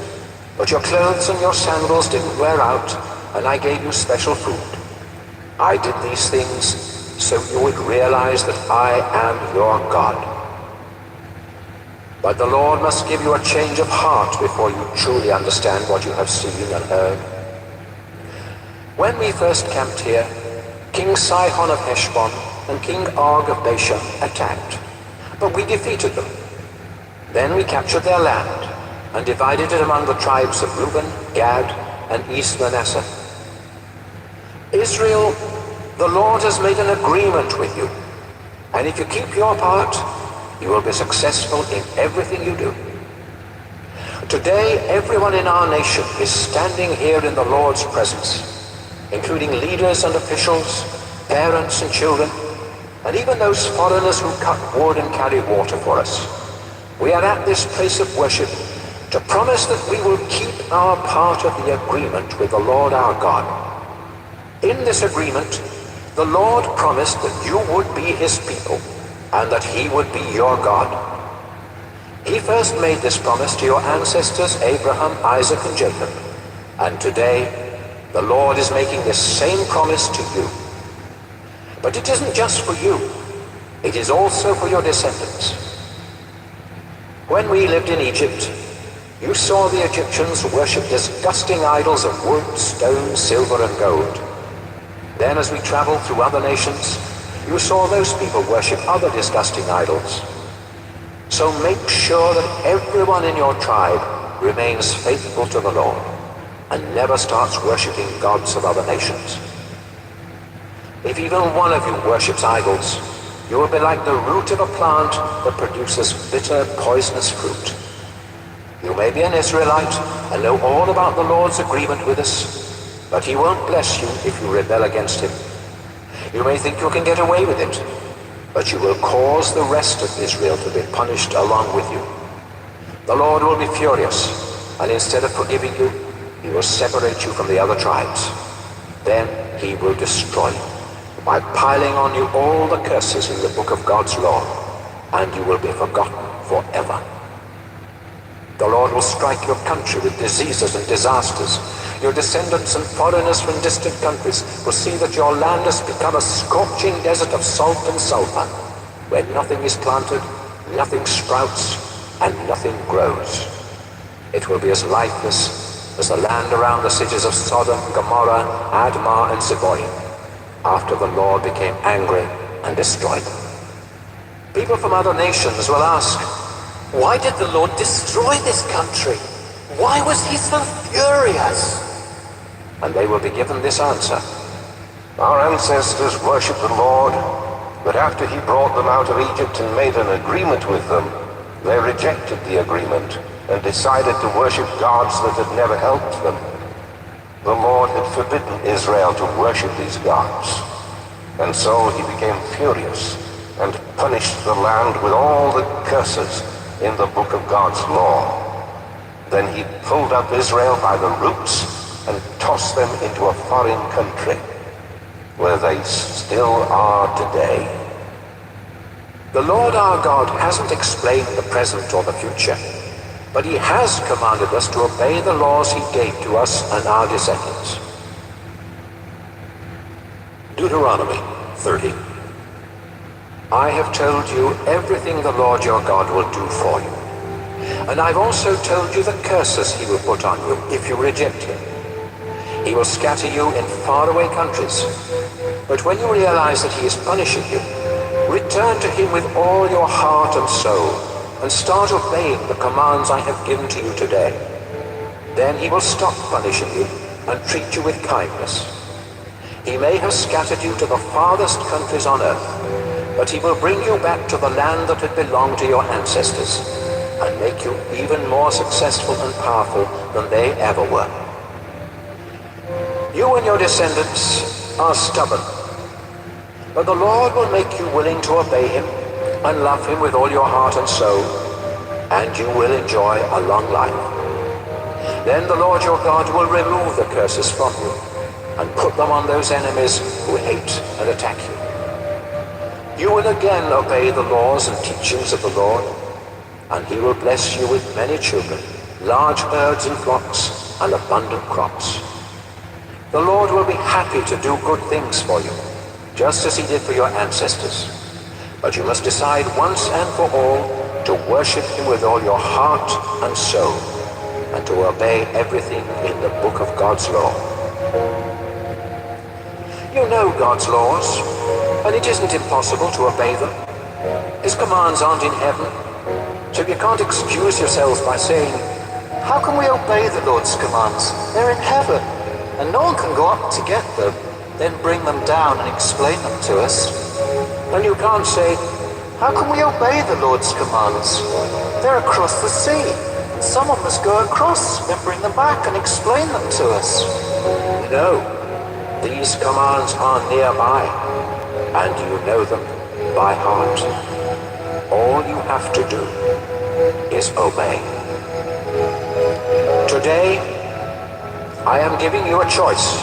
but your clothes and your sandals didn't wear out, and I gave you special food.' I did these things so you would realize that I am your God. But the Lord must give you a change of heart before you truly understand what you have seen and heard. When we first camped here, King Sihon of Heshbon and King Og of Bashan attacked, but we defeated them. Then we captured their land and divided it among the tribes of Reuben, Gad, and East Manasseh. Israel, the Lord has made an agreement with you, and if you keep your part, you will be successful in everything you do. Today, everyone in our nation is standing here in the Lord's presence, including leaders and officials, parents and children, and even those foreigners who cut wood and carry water for us. We are at this place of worship to promise that we will keep our part of the agreement with the Lord our God. In this agreement, the Lord promised that you would be His people, and that He would be your God. He first made this promise to your ancestors Abraham, Isaac, and Jacob, and today the Lord is making this same promise to you. But it isn't just for you, it is also for your descendants. When we lived in Egypt, You saw the Egyptians worship disgusting idols of wood, stone, silver, and gold. Then as we traveled through other nations, you saw those people worship other disgusting idols. So make sure that everyone in your tribe remains faithful to the Lord and never starts worshiping gods of other nations. If even one of you worships idols, you will be like the root of a plant that produces bitter, poisonous fruit. You may be an Israelite and know all about the Lord's agreement with us, but he won't bless you if you rebel against him. You may think you can get away with it, but you will cause the rest of Israel to be punished along with you. The Lord will be furious, and instead of forgiving you, he will separate you from the other tribes. Then he will destroy you by piling on you all the curses in the book of God's law, and you will be forgotten forever. The Lord will strike your country with diseases and disasters. Your descendants and foreigners from distant countries will see that your land has become a scorching desert of salt and sulfur, where nothing is planted, nothing sprouts, and nothing grows. It will be as lifeless as the land around the cities of Sodom, Gomorrah, Admah, and Zeboim, after the Lord became angry and destroyed them. People from other nations will ask, why did the Lord destroy this country? Why was he so furious? And they will be given this answer. Our ancestors worshipped the Lord, but after he brought them out of Egypt and made an agreement with them, they rejected the agreement and decided to worship gods that had never helped them. The Lord had forbidden Israel to worship these gods, and so he became furious and punished the land with all the curses in the book of God's law. Then he pulled up Israel by the roots and tossed them into a foreign country, where they still are today. The Lord our God hasn't explained the present or the future, but he has commanded us to obey the laws he gave to us and our descendants. Deuteronomy 30. I have told you everything the Lord your God will do for you. And I've also told you the curses he will put on you if you reject him. He will scatter you in faraway countries. But when you realize that he is punishing you, return to him with all your heart and soul, and start obeying the commands I have given to you today. Then he will stop punishing you and treat you with kindness. He may have scattered you to the farthest countries on earth, but he will bring you back to the land that had belonged to your ancestors, and make you even more successful and powerful than they ever were. You and your descendants are stubborn, but the Lord will make you willing to obey him and love him with all your heart and soul, and you will enjoy a long life. Then the Lord your God will remove the curses from you and put them on those enemies who hate and attack you. You will again obey the laws and teachings of the Lord, and he will bless you with many children, large herds and flocks, and abundant crops. The Lord will be happy to do good things for you, just as he did for your ancestors. But you must decide once and for all to worship him with all your heart and soul, and to obey everything in the book of God's law. You know God's laws, and it isn't impossible to obey them. His commands aren't in heaven, so you can't excuse yourselves by saying, how can we obey the Lord's commands? They're in heaven, and no one can go up to get them, then bring them down and explain them to us. And you can't say, how can we obey the Lord's commands? They're across the sea, and someone must go across, then bring them back and explain them to us. No, these commands are nearby, and you know them by heart. All you have to do is obey. Today, I am giving you a choice.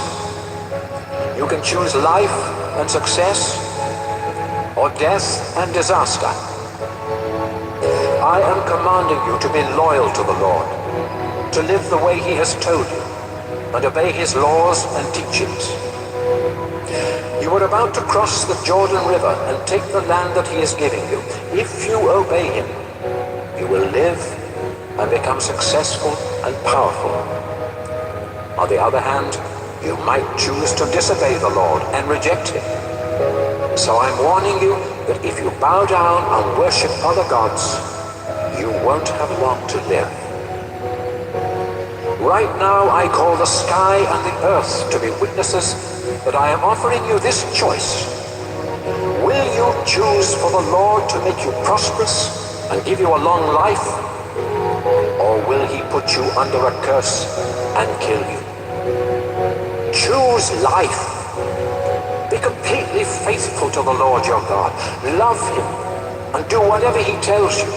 You can choose life and success, or death and disaster. I am commanding you to be loyal to the Lord, to live the way he has told you, and obey his laws and teachings. You are about to cross the Jordan River and take the land that he is giving you. If you obey him, you will live and become successful and powerful. On the other hand, you might choose to disobey the Lord and reject him. So I'm warning you that if you bow down and worship other gods, you won't have long to live. Right now I call the sky and the earth to be witnesses that I am offering you this choice. Will you choose for the Lord to make you prosperous and give you a long life? Or will he put you under a curse and kill you? Choose life. Be completely faithful to the Lord your God. Love him and do whatever he tells you.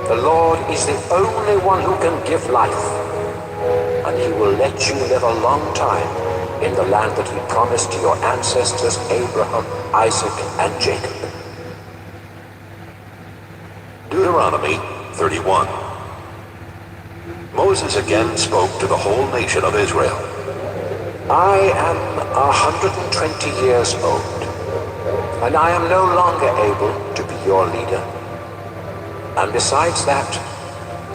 The Lord is the only one who can give life, and he will let you live a long time in the land that he promised to your ancestors Abraham, Isaac, and Jacob. Deuteronomy 31. Moses again spoke to the whole nation of Israel. I am 120 years old, and I am no longer able to be your leader. And besides that,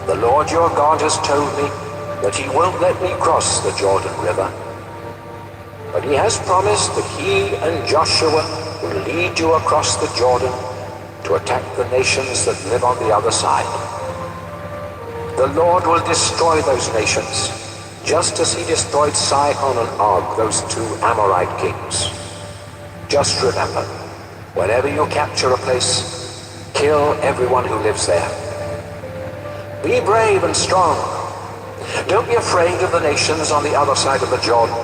the Lord your God has told me that he won't let me cross the Jordan River. But he has promised that he and Joshua will lead you across the Jordan to attack the nations that live on the other side. The Lord will destroy those nations, just as he destroyed Sihon and Og, those two Amorite kings. Just remember, whenever you capture a place, kill everyone who lives there. Be brave and strong. Don't be afraid of the nations on the other side of the Jordan.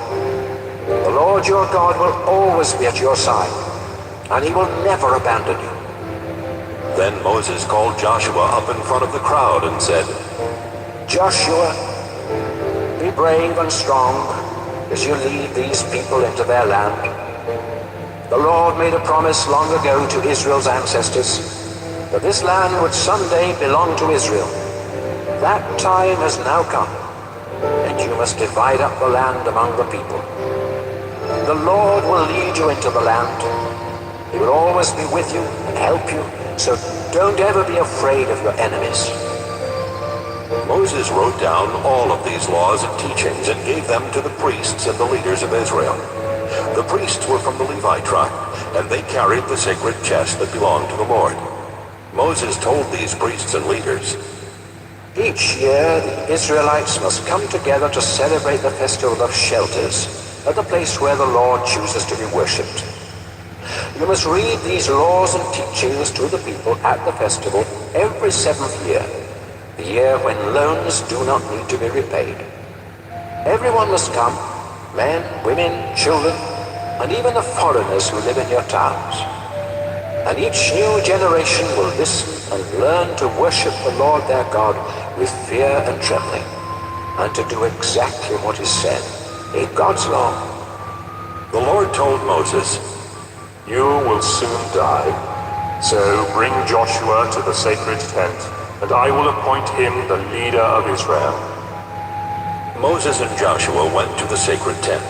The Lord your God will always be at your side, and he will never abandon you. Then Moses called Joshua up in front of the crowd and said, Joshua, be brave and strong as you lead these people into their land. The Lord made a promise long ago to Israel's ancestors that this land would someday belong to Israel. That time has now come, and you must divide up the land among the people. The Lord will lead you into the land. He will always be with you and help you, so don't ever be afraid of your enemies. Moses wrote down all of these laws and teachings and gave them to the priests and the leaders of Israel. The priests were from the Levi tribe, and they carried the sacred chest that belonged to the Lord. Moses told these priests and leaders, each year the Israelites must come together to celebrate the festival of shelters at the place where the Lord chooses to be worshipped. You must read these laws and teachings to the people at the festival every 7th year, the year when loans do not need to be repaid. Everyone must come, men, women, children, and even the foreigners who live in your towns. And each new generation will listen and learn to worship the Lord their God with fear and trembling, and to do exactly what is said in God's law. The Lord told Moses, you will soon die, so bring Joshua to the sacred tent, and I will appoint him the leader of Israel. Moses and Joshua went to the sacred tent,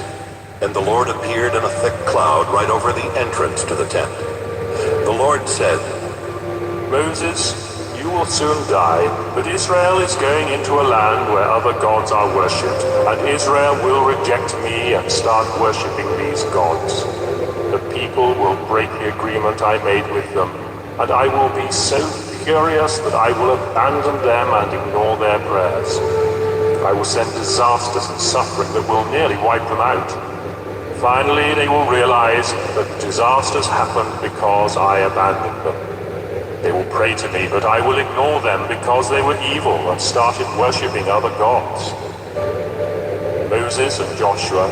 and the Lord appeared in a thick cloud right over the entrance to the tent. The Lord said, Moses, you will soon die, but Israel is going into a land where other gods are worshipped, and Israel will reject me and start worshipping these gods. The people will break the agreement I made with them, and I will be so furious that I will abandon them and ignore their prayers. I will send disasters and suffering that will nearly wipe them out. Finally, they will realize that disasters happened because I abandoned them. They will pray to me, but I will ignore them because they were evil and started worshipping other gods. Moses and Joshua,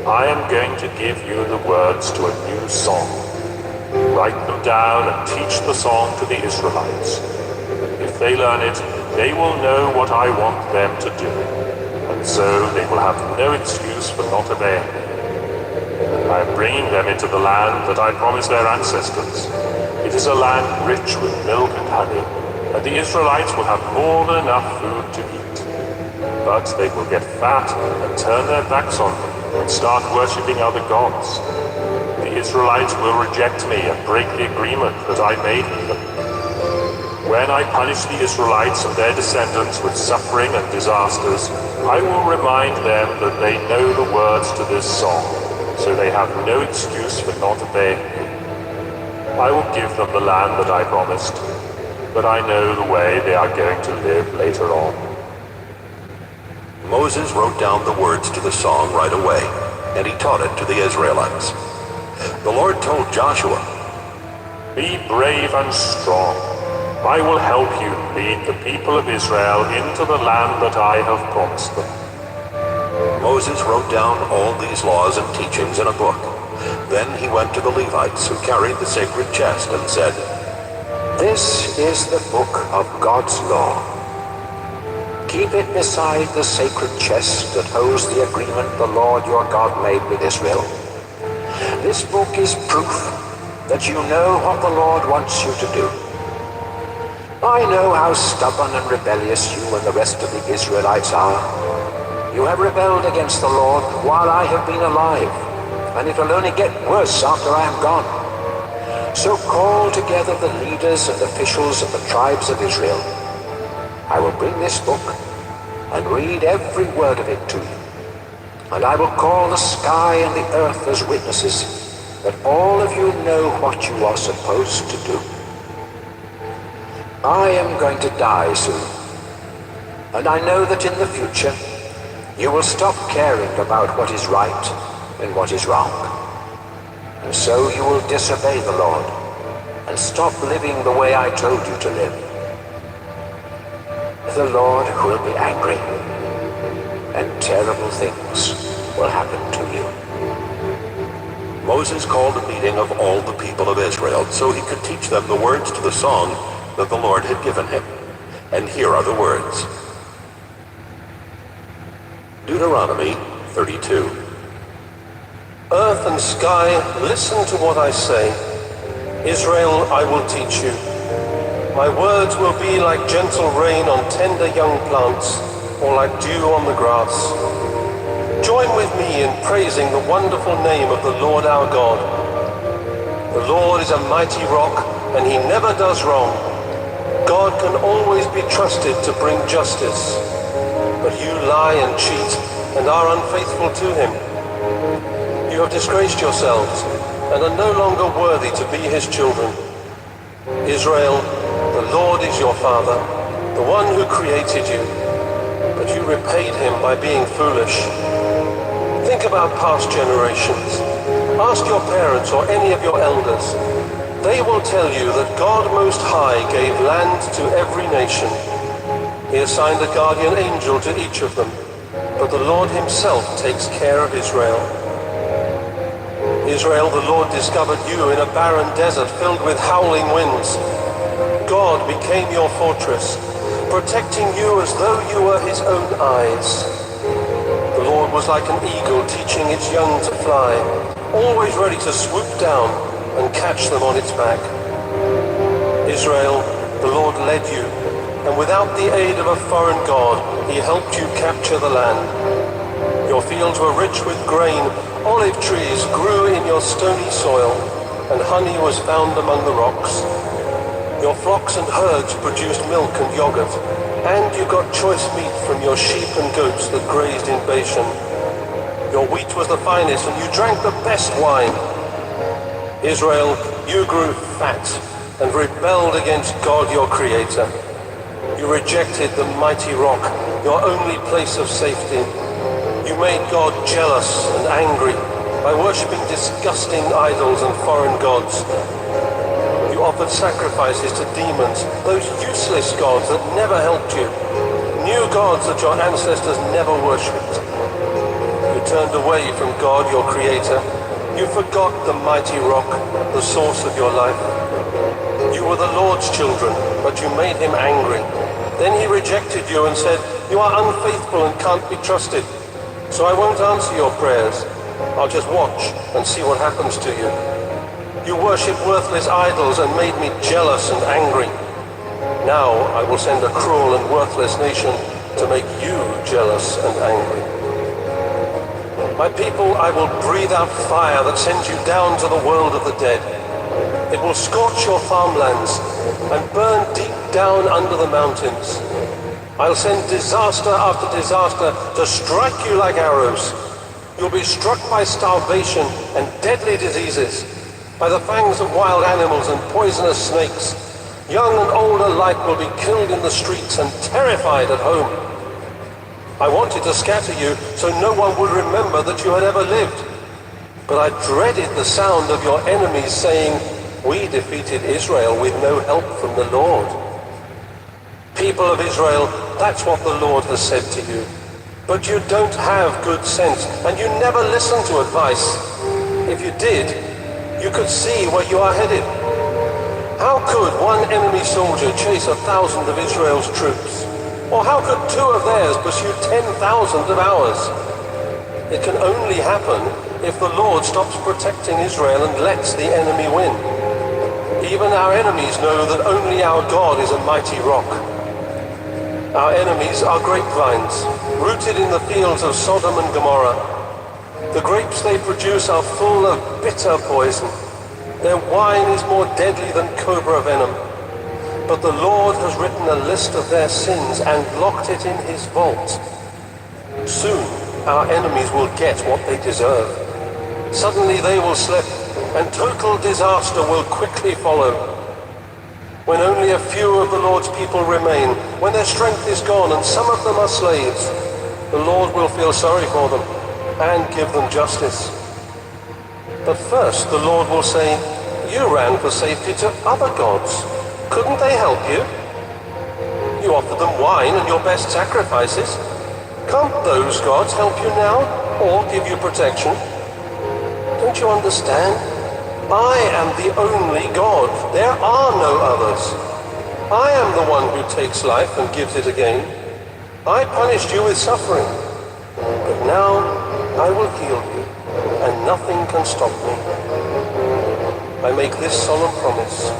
I am going to give you the words to a new song. Write them down and teach the song to the Israelites. If they learn it, they will know what I want them to do, and so they will have no excuse for not obeying me. I am bringing them into the land that I promised their ancestors. It is a land rich with milk and honey, and the Israelites will have more than enough food to eat. But they will get fat and turn their backs on me and start worshipping other gods. The Israelites will reject me and break the agreement that I made with them. When I punish the Israelites and their descendants with suffering and disasters, I will remind them that they know the words to this song, so they have no excuse for not obeying me. I will give them the land that I promised, but I know the way they are going to live later on. Moses wrote down the words to the song right away, and he taught it to the Israelites. The Lord told Joshua, "Be brave and strong. I will help you lead the people of Israel into the land that I have promised them." Moses wrote down all these laws and teachings in a book. Then he went to the Levites who carried the sacred chest and said, "This is the book of God's law. Keep it beside the sacred chest that holds the agreement the Lord your God made with Israel. This book is proof that you know what the Lord wants you to do. I know how stubborn and rebellious you and the rest of the Israelites are. You have rebelled against the Lord while I have been alive, and it will only get worse after I am gone. So call together the leaders and officials of the tribes of Israel. I will bring this book and read every word of it to you. And I will call the sky and the earth as witnesses that all of you know what you are supposed to do. I am going to die soon, and I know that in the future you will stop caring about what is right and what is wrong. And so you will disobey the Lord and stop living the way I told you to live. The Lord will be angry, and terrible things will happen to you." Moses called a meeting of all the people of Israel so he could teach them the words to the song that the Lord had given him. And here are the words. Deuteronomy 32. Earth and sky, listen to what I say. Israel, I will teach you. My words will be like gentle rain on tender young plants, or like dew on the grass. Join with me in praising the wonderful name of the Lord our God. The Lord is a mighty rock, and he never does wrong. God can always be trusted to bring justice. But you lie and cheat, and are unfaithful to him. You have disgraced yourselves, and are no longer worthy to be his children. Israel, the Lord is your Father, the one who created you, but you repaid him by being foolish. Think about past generations. Ask your parents or any of your elders. They will tell you that God Most High gave land to every nation. He assigned a guardian angel to each of them, but the Lord himself takes care of Israel. Israel, the Lord discovered you in a barren desert filled with howling winds. God became your fortress, protecting you as though you were his own eyes. The Lord was like an eagle teaching its young to fly, always ready to swoop down and catch them on its back. Israel, the Lord led you, and without the aid of a foreign god, he helped you capture the land. Your fields were rich with grain, olive trees grew in your stony soil, and honey was found among the rocks. Your flocks and herds produced milk and yogurt, and you got choice meat from your sheep and goats that grazed in Bashan. Your wheat was the finest, and you drank the best wine. Israel, you grew fat and rebelled against God your Creator. You rejected the mighty rock, your only place of safety. You made God jealous and angry by worshipping disgusting idols and foreign gods. You offered sacrifices to demons, those useless gods that never helped you, new gods that your ancestors never worshipped. You turned away from God your Creator. You forgot the mighty rock, the source of your life. You were the Lord's children, but you made him angry. Then he rejected you and said, "You are unfaithful and can't be trusted. So I won't answer your prayers. I'll just watch and see what happens to you." You worshipped worthless idols and made me jealous and angry. Now I will send a cruel and worthless nation to make you jealous and angry. My people, I will breathe out fire that sends you down to the world of the dead. It will scorch your farmlands and burn deep down under the mountains. I'll send disaster after disaster to strike you like arrows. You'll be struck by starvation and deadly diseases, by the fangs of wild animals and poisonous snakes. Young and old alike will be killed in the streets and terrified at home. I wanted to scatter you so no one would remember that you had ever lived. But I dreaded the sound of your enemies saying, "We defeated Israel with no help from the Lord." People of Israel, that's what the Lord has said to you. But you don't have good sense, and you never listen to advice. If you did, you could see where you are headed. How could one enemy soldier chase 1,000 of Israel's troops? Or how could 2 of theirs pursue 10,000 of ours? It can only happen if the Lord stops protecting Israel and lets the enemy win. Even our enemies know that only our God is a mighty rock. Our enemies are grapevines, rooted in the fields of Sodom and Gomorrah. The grapes they produce are full of bitter poison. Their wine is more deadly than cobra venom. But the Lord has written a list of their sins and locked it in his vault. Soon, our enemies will get what they deserve. Suddenly they will slip, and total disaster will quickly follow. When only a few of the Lord's people remain, when their strength is gone and some of them are slaves, the Lord will feel sorry for them and give them justice. But first the Lord will say, "You ran for safety to other gods. Couldn't they help you? You offered them wine and your best sacrifices. Can't those gods help you now or give you protection? Don't you understand? I am the only God. There are no others. I am the one who takes life and gives it again. I punished you with suffering, but now I will heal you, and nothing can stop me. I make this solemn promise.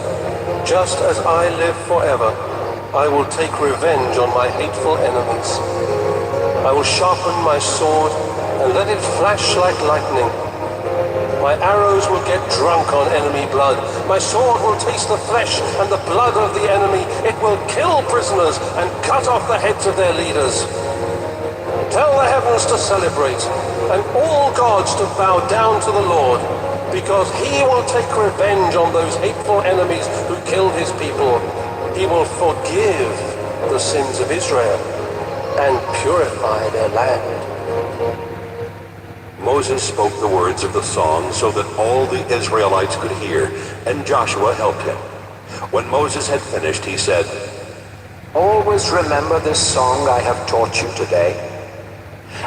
Just as I live forever, I will take revenge on my hateful enemies. I will sharpen my sword and let it flash like lightning. My arrows will get drunk on enemy blood. My sword will taste the flesh and the blood of the enemy. It will kill prisoners and cut off the heads of their leaders. Tell the heavens to celebrate and all gods to bow down to the Lord, because he will take revenge on those hateful enemies who killed his people. He will forgive the sins of Israel and purify their land. Moses spoke the words of the song so that all the Israelites could hear, and Joshua helped him. When Moses had finished, he said, "Always remember this song I have taught you today,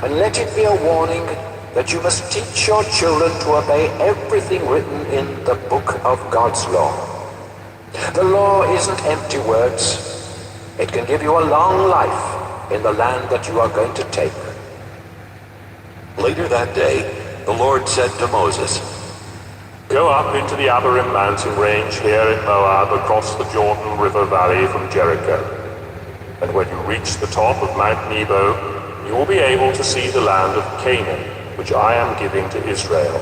and let it be a warning that you must teach your children to obey everything written in the book of God's law. The law isn't empty words. It can give you a long life in the land that you are going to take." Later that day, the Lord said to Moses, "Go up into the Abarim mountain range here in Moab across the Jordan River Valley from Jericho. And when you reach the top of Mount Nebo, you will be able to see the land of Canaan, which I am giving to Israel.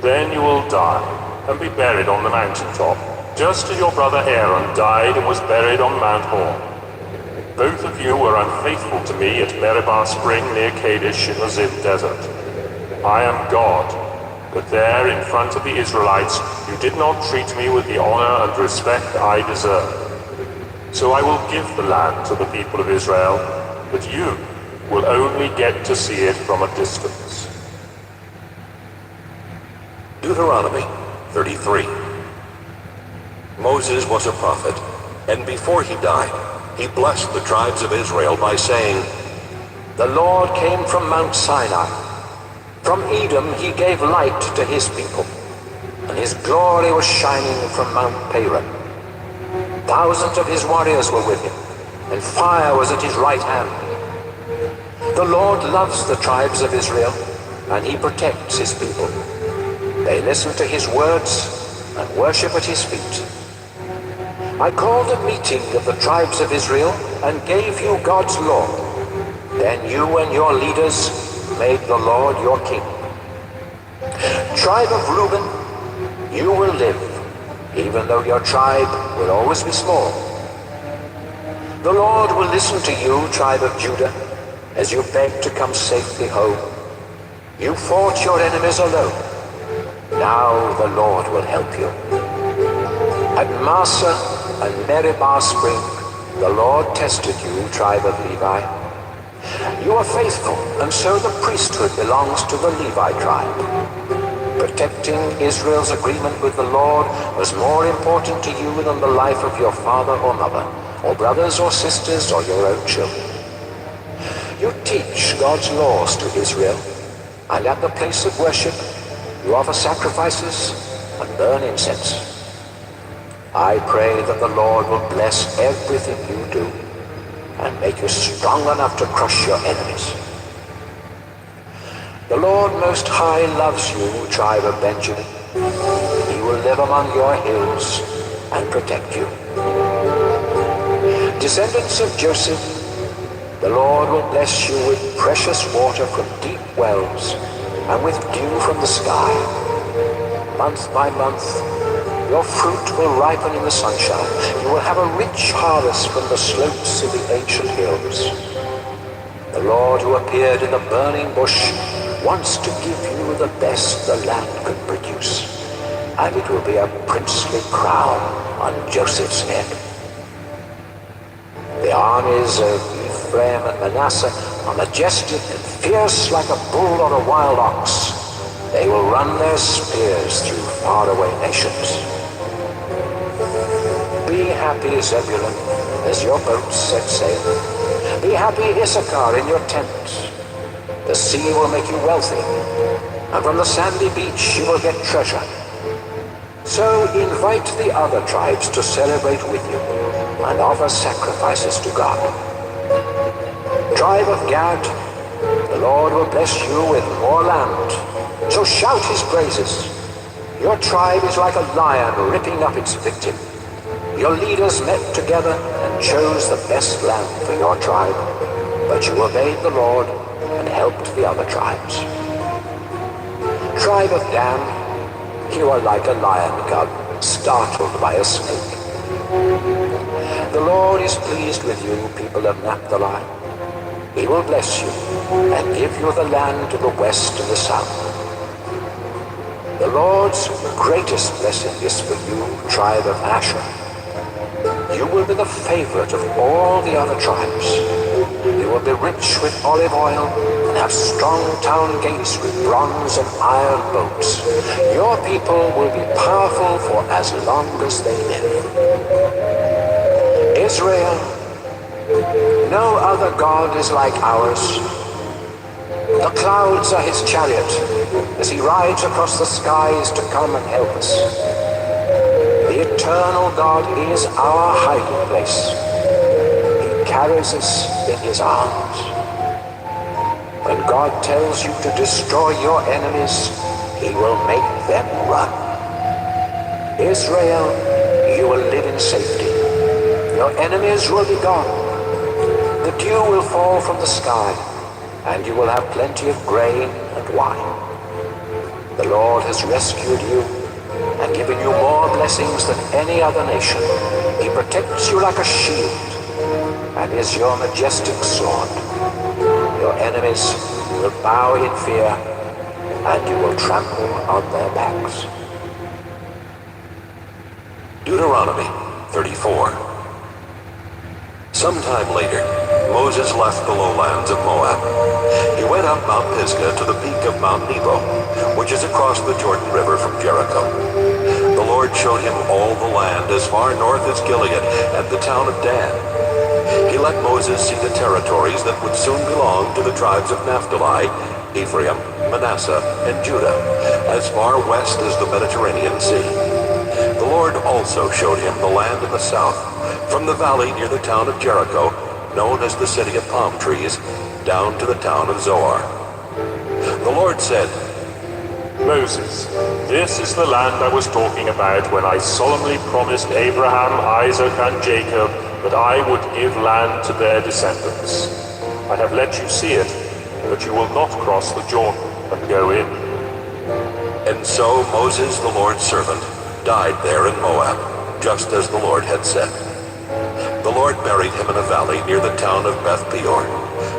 Then you will die and be buried on the mountaintop, just as your brother Aaron died and was buried on Mount Hor. Both of you were unfaithful to me at Meribah Spring near Kadesh in the Zin desert. I am God, but there in front of the Israelites you did not treat me with the honor and respect I deserve. So I will give the land to the people of Israel, but you will only get to see it from a distance." Deuteronomy 33. Moses was a prophet, and before he died, he blessed the tribes of Israel by saying, "The Lord came from Mount Sinai. From Edom he gave light to his people, and his glory was shining from Mount Paran. Thousands of his warriors were with him, and fire was at his right hand. The Lord loves the tribes of Israel, and he protects his people. They listen to his words and worship at his feet. I called a meeting of the tribes of Israel and gave you God's law. Then you and your leaders made the Lord your king. Tribe of Reuben, you will live, even though your tribe will always be small. The Lord will listen to you, tribe of Judah, as you beg to come safely home. You fought your enemies alone. Now the Lord will help you. At Massa and Meribah Spring, the Lord tested you, tribe of Levi. You are faithful, and so the priesthood belongs to the Levi tribe. Protecting Israel's agreement with the Lord was more important to you than the life of your father or mother, or brothers or sisters, or your own children. You teach God's laws to Israel, and at the place of worship, you offer sacrifices and burn incense. I pray that the Lord will bless everything you do and make you strong enough to crush your enemies. The Lord Most High loves you, tribe of Benjamin. He will live among your hills and protect you. Descendants of Joseph, the Lord will bless you with precious water from deep wells and with dew from the sky. Month by month, your fruit will ripen in the sunshine. You will have a rich harvest from the slopes of the ancient hills. The Lord who appeared in the burning bush wants to give you the best the land could produce, and it will be a princely crown on Joseph's head. The armies of Ephraim and Manasseh are majestic and fierce like a bull or a wild ox. They will run their spears through faraway nations. Be happy, Zebulun, as your boats set sail. Be happy, Issachar, in your tents. The sea will make you wealthy, and from the sandy beach you will get treasure. So invite the other tribes to celebrate with you and offer sacrifices to God. Tribe of Gad, the Lord will bless you with more land, so shout his praises. Your tribe is like a lion ripping up its victim. Your leaders met together and chose the best land for your tribe, but you obeyed the Lord and helped the other tribes. Tribe of Dan, you are like a lion cub startled by a snake. The Lord is pleased with you, people of Naphtali. He will bless you and give you the land to the west and the south. The Lord's greatest blessing is for you, tribe of Asher. You will be the favorite of all the other tribes. You will be rich with olive oil and have strong town gates with bronze and iron bolts. Your people will be powerful for as long as they live. Israel, no other God is like ours. The clouds are his chariot as he rides across the skies to come and help us. The eternal God is our hiding place. He carries us in his arms. When God tells you to destroy your enemies, he will make them run. Israel, you will live in safety. Your enemies will be gone. The dew will fall from the sky, and you will have plenty of grain and wine. The Lord has rescued you and given you more blessings than any other nation. He protects you like a shield and is your majestic sword. Your enemies will bow in fear, and you will trample on their backs. Deuteronomy 34. Sometime later, Moses left the lowlands of Moab. He went up Mount Pisgah to the peak of Mount Nebo, which is across the Jordan River from Jericho. The Lord showed him all the land as far north as Gilead and the town of Dan. He let Moses see the territories that would soon belong to the tribes of Naphtali, Ephraim, Manasseh, and Judah, as far west as the Mediterranean Sea. The Lord also showed him the land in the south, from the valley near the town of Jericho, known as the city of palm trees, down to the town of Zoar. The Lord said, Moses, this is the land I was talking about when I solemnly promised Abraham, Isaac, and Jacob that I would give land to their descendants. I have let you see it, but you will not cross the Jordan and go in. And so Moses, the Lord's servant, died there in Moab, just as the Lord had said. The Lord buried him in a valley near the town of Beth Peor,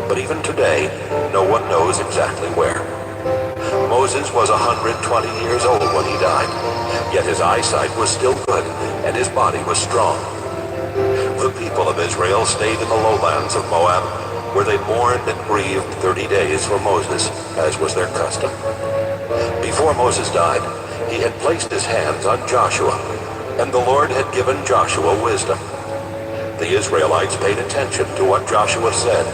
but even today, no one knows exactly where. Moses was 120 years old when he died, yet his eyesight was still good and his body was strong. The people of Israel stayed in the lowlands of Moab, where they mourned and grieved 30 days for Moses, as was their custom. Before Moses died, he had placed his hands on Joshua, and the Lord had given Joshua wisdom. The Israelites paid attention to what Joshua said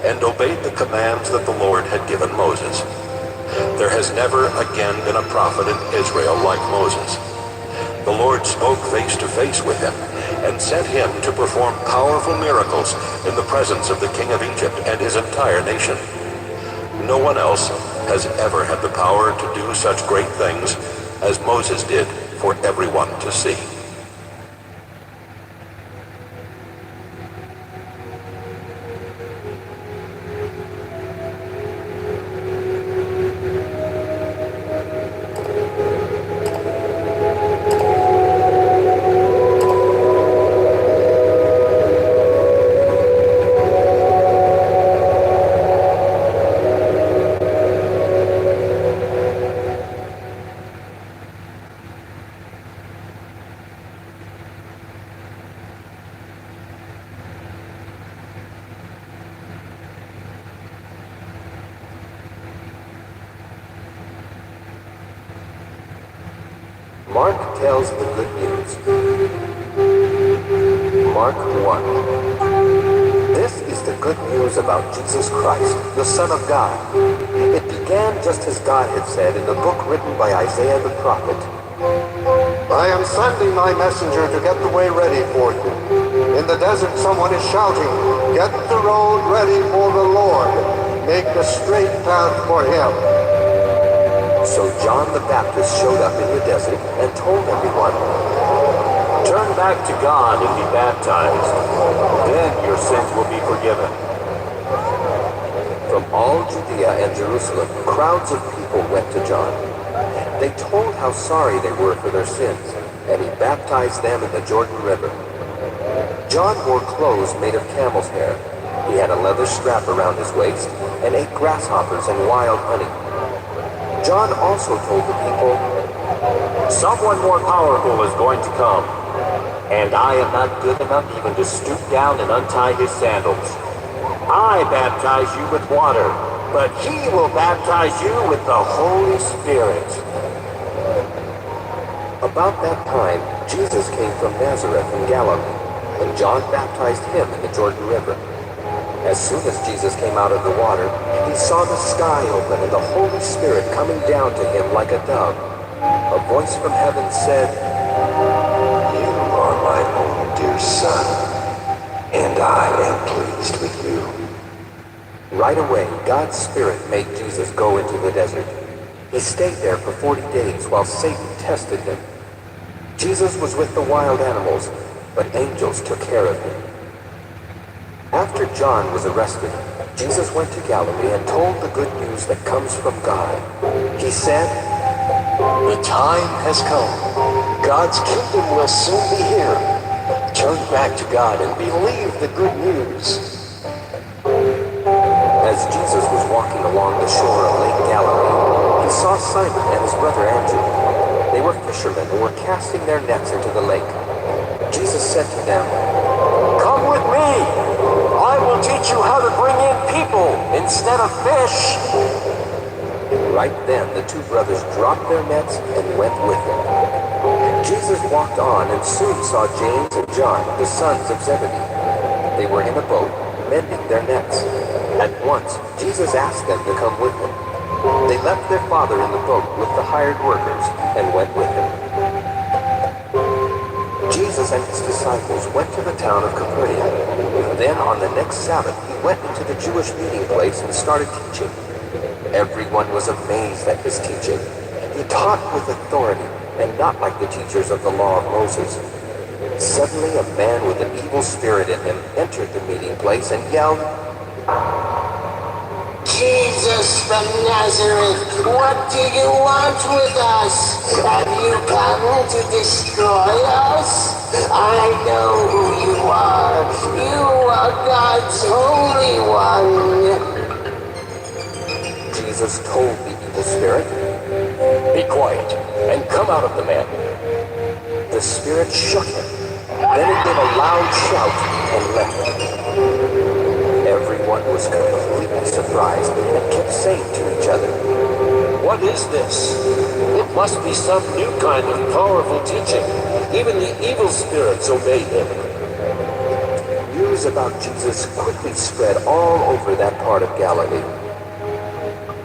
and obeyed the commands that the Lord had given Moses. There has never again been a prophet in Israel like Moses. The Lord spoke face to face with him and sent him to perform powerful miracles in the presence of the king of Egypt and his entire nation. No one else has ever had the power to do such great things as Moses did for everyone to see. Mark tells the good news. Mark 1. This is the good news about Jesus Christ, the Son of God. It began just as God had said in the book written by Isaiah the prophet. I am sending my messenger to get the way ready for you. In the desert someone is shouting, "Get the road ready for the Lord. Make the straight path for him." So John the Baptist showed up in the desert and told everyone, "Turn back to God and be baptized. Then your sins will be forgiven." From all Judea and Jerusalem, crowds of people went to John. They told how sorry they were for their sins, and he baptized them in the Jordan River. John wore clothes made of camel's hair. He had a leather strap around his waist and ate grasshoppers and wild honey. John also told the people, "Someone more powerful is going to come, and I am not good enough even to stoop down and untie his sandals. I baptize you with water, but he will baptize you with the Holy Spirit." About that time, Jesus came from Nazareth in Galilee, and John baptized him in the Jordan River. As soon as Jesus came out of the water, he saw the sky open and the Holy Spirit coming down to him like a dove. A voice from heaven said, "You are my own dear Son, and I am pleased with you." Right away, God's Spirit made Jesus go into the desert. He stayed there for 40 days while Satan tested him. Jesus was with the wild animals, but angels took care of him. After John was arrested, Jesus went to Galilee and told the good news that comes from God. He said, "The time has come. God's kingdom will soon be here. Turn back to God and believe the good news." As Jesus was walking along the shore of Lake Galilee, he saw Simon and his brother Andrew. They were fishermen who were casting their nets into the lake. Jesus said to them, "Come with me. I will teach you how to bring in people instead of fish." Right then, the two brothers dropped their nets and went with him. Jesus walked on and soon saw James and John, the sons of Zebedee. They were in a boat, mending their nets. At once, Jesus asked them to come with him. They left their father in the boat with the hired workers and went with him. Jesus and his disciples went to the town of Capernaum. Then on the next Sabbath, he went into the Jewish meeting place and started teaching. Everyone was amazed at his teaching. He taught with authority and not like the teachers of the law of Moses. Suddenly, a man with an evil spirit in him entered the meeting place and yelled, Jesus from Nazareth, what do you want with us? Have you come to destroy us? I know who you are. You are God's Holy One. Jesus told the evil spirit, "Be quiet and come out of the man." The spirit shook him. Then it gave a loud shout and left him. Everyone was completely surprised and kept saying to each other, "What is this? It must be some new kind of powerful teaching. Even the evil spirits obey him." News about Jesus quickly spread all over that part of Galilee.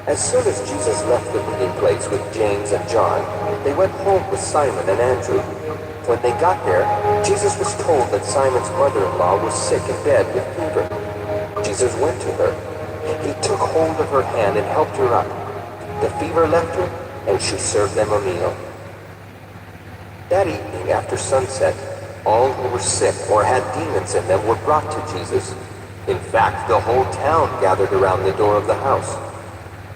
As soon as Jesus left the meeting place with James and John, they went home with Simon and Andrew. When they got there, Jesus was told that Simon's mother-in-law was sick in bed with fever. Jesus went to her. He took hold of her hand and helped her up. The fever left her, and she served them a meal. That evening, after sunset, all who were sick or had demons in them were brought to Jesus. In fact, the whole town gathered around the door of the house.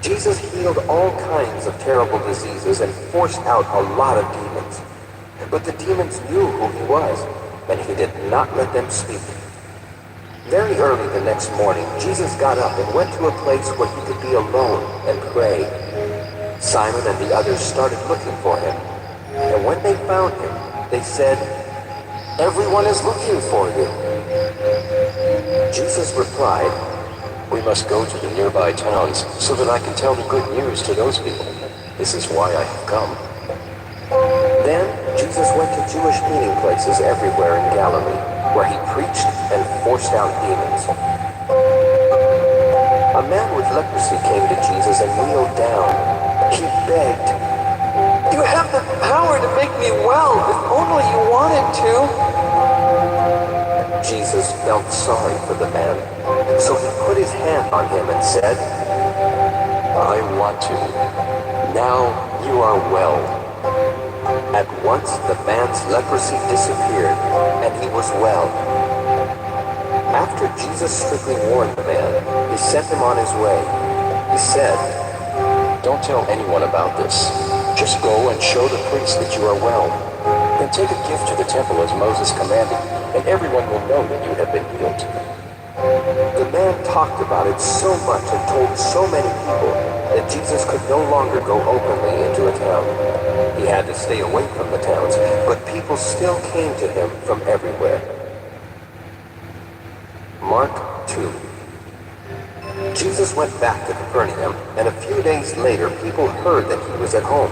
Jesus healed all kinds of terrible diseases and forced out a lot of demons. But the demons knew who he was, and he did not let them speak. Very early the next morning, Jesus got up and went to a place where he could be alone and pray. Simon and the others started looking for him, and when they found him, they said, "Everyone is looking for you." Jesus replied, "We must go to the nearby towns so that I can tell the good news to those people. This is why I have come." Then Jesus went to Jewish meeting places everywhere in Galilee, where he preached and forced out demons. A man with leprosy came to Jesus and kneeled down. He begged, "You have the power to make me well if only you wanted to." Jesus felt sorry for the man, so he put his hand on him and said, "I want to. Now you are well." At once the man's leprosy disappeared, and he was well. After Jesus strictly warned the man, he sent him on his way. He said, "Don't tell anyone about this. Just go and show the priest that you are well. Then take a gift to the temple as Moses commanded, and everyone will know that you have been healed." The man talked about it so much and told so many people that Jesus could no longer go openly into a town. He had to stay away from the towns, but people still came to him from everywhere. Mark 2. Jesus went back to Capernaum, and a few days later people heard that he was at home.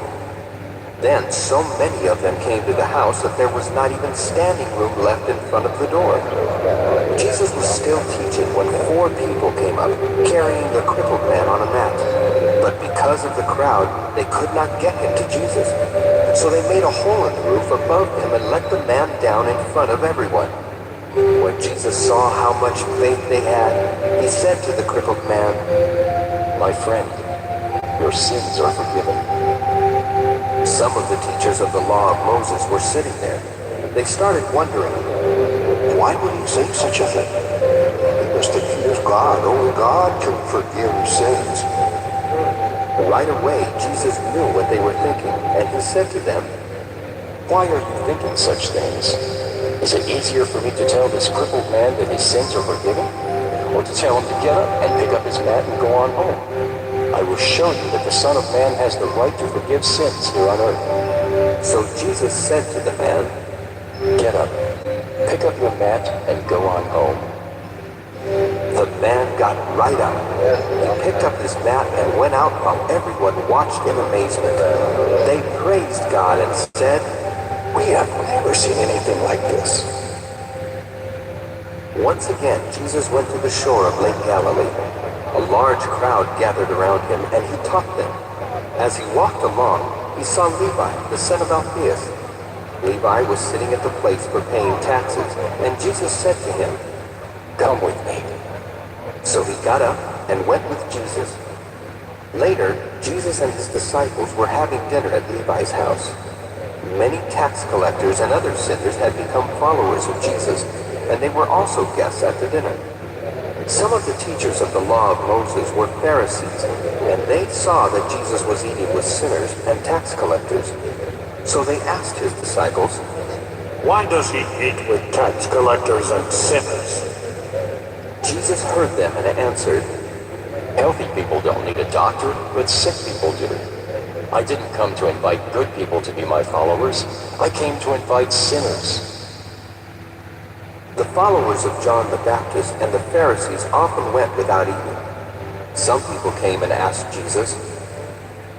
Then so many of them came to the house that there was not even standing room left in front of the door. Jesus was still teaching when 4 people came up, carrying the crippled man on a mat. But because of the crowd, they could not get him to Jesus. So they made a hole in the roof above him and let the man down in front of everyone. When Jesus saw how much faith they had, he said to the crippled man, "My friend, your sins are forgiven." Some of the teachers of the law of Moses were sitting there. They started wondering, why would he say such a thing? He must think he is God. Only God can forgive sins. Right away, Jesus knew what they were thinking, and he said to them, "Why are you thinking such things? Is it easier for me to tell this crippled man that his sins are forgiven, or to tell him to get up and pick up his mat and go on home? I will show you that the Son of Man has the right to forgive sins here on earth." So Jesus said to the man, "Get up, pick up your mat, and go on home." The man got right up. He picked up his mat and went out while everyone watched in amazement. They praised God and said, "We have never seen anything like this." Once again, Jesus went to the shore of Lake Galilee. A large crowd gathered around him, and he taught them. As he walked along, he saw Levi, the son of Alphaeus. Levi was sitting at the place for paying taxes, and Jesus said to him, "Come with me." So he got up and went with Jesus. Later, Jesus and his disciples were having dinner at Levi's house. Many tax collectors and other sinners had become followers of Jesus, and they were also guests at the dinner. Some of the teachers of the law of Moses were Pharisees, and they saw that Jesus was eating with sinners and tax collectors. So they asked his disciples, "Why does he eat with tax collectors and sinners?" Jesus heard them and answered, Healthy people don't need a doctor, but sick people do. I didn't come to invite good people to be my followers. I came to invite sinners. The followers of John the Baptist and the Pharisees often went without eating. Some people came and asked Jesus,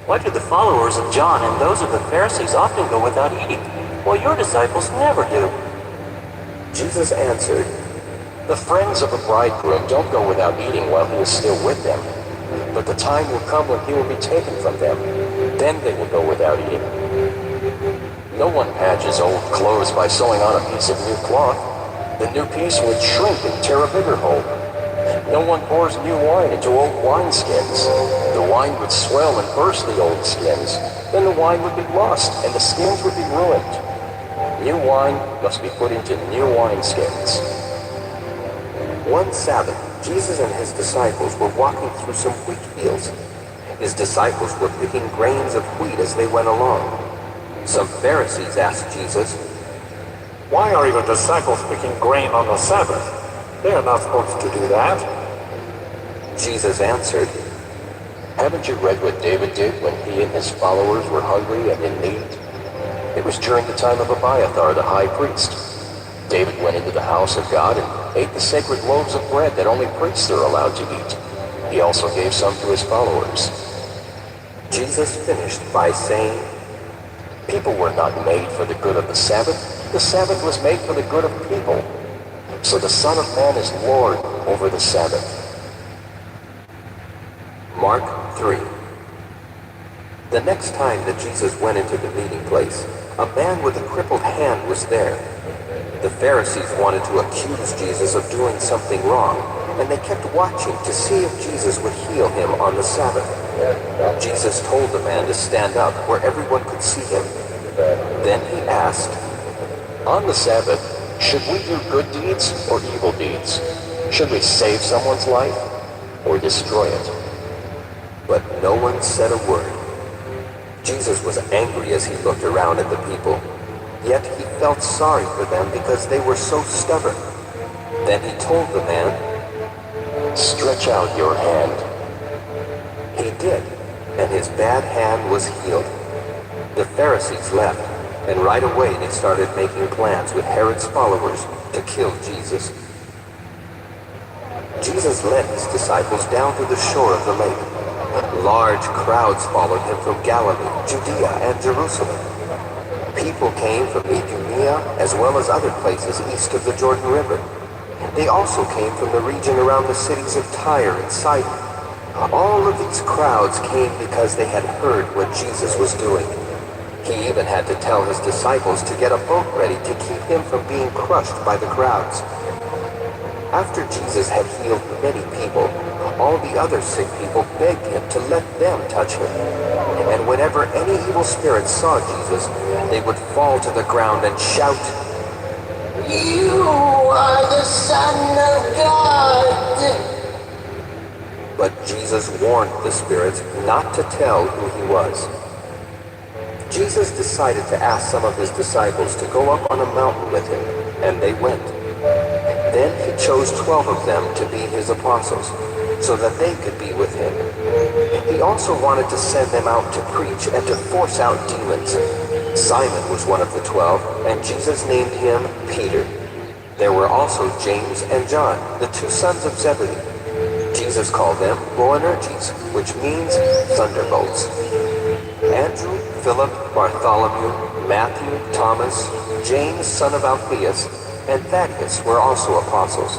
"Why do the followers of John and those of the Pharisees often go without eating, while your disciples never do?" Jesus answered, The friends of a bridegroom don't go without eating while he is still with them. But the time will come when he will be taken from them. Then they will go without eating. No one patches old clothes by sewing on a piece of new cloth. The new piece would shrink and tear a bigger hole. No one pours new wine into old wineskins. The wine would swell and burst the old skins. Then the wine would be lost and the skins would be ruined. New wine must be put into new wineskins. One Sabbath, Jesus and his disciples were walking through some wheat fields. His disciples were picking grains of wheat as they went along. Some Pharisees asked Jesus, "Why are your disciples picking grain on the Sabbath? They are not supposed to do that." Jesus answered, Haven't you read what David did when he and his followers were hungry and in need? It was during the time of Abiathar, the high priest. David went into the house of God and ate the sacred loaves of bread that only priests are allowed to eat. He also gave some to his followers. Jesus finished by saying, People were not made for the good of the Sabbath. The Sabbath was made for the good of people. So the Son of Man is Lord over the Sabbath. Mark 3. The next time that Jesus went into the meeting place, a man with a crippled hand was there. The Pharisees wanted to accuse Jesus of doing something wrong, and they kept watching to see if Jesus would heal him on the Sabbath. Jesus told the man to stand up where everyone could see him. Then he asked, On the Sabbath, should we do good deeds or evil deeds? Should we save someone's life or destroy it? But no one said a word. Jesus was angry as he looked around at the people. Yet he felt sorry for them because they were so stubborn. Then he told the man, Stretch out your hand. He did, and his bad hand was healed. The Pharisees left, and right away they started making plans with Herod's followers to kill Jesus. Jesus led his disciples down to the shore of the lake. Large crowds followed him from Galilee, Judea, and Jerusalem. People came from Idumea as well as other places east of the Jordan River. They also came from the region around the cities of Tyre and Sidon. All of these crowds came because they had heard what Jesus was doing. He even had to tell his disciples to get a boat ready to keep him from being crushed by the crowds. After Jesus had healed many people, all the other sick people begged him to let them touch him. And whenever any evil spirits saw Jesus, they would fall to the ground and shout, You are the Son of God! But Jesus warned the spirits not to tell who he was. Jesus decided to ask some of his disciples to go up on a mountain with him, and they went. Then he chose 12 of them to be his apostles, so that they could be with him. He also wanted to send them out to preach and to force out demons. Simon was one of the 12, and Jesus named him Peter. There were also James and John, the two sons of Zebedee. Jesus called them Boanerges, which means thunderbolts. Andrew, Philip, Bartholomew, Matthew, Thomas, James, son of Alphaeus, and Thaddeus were also apostles.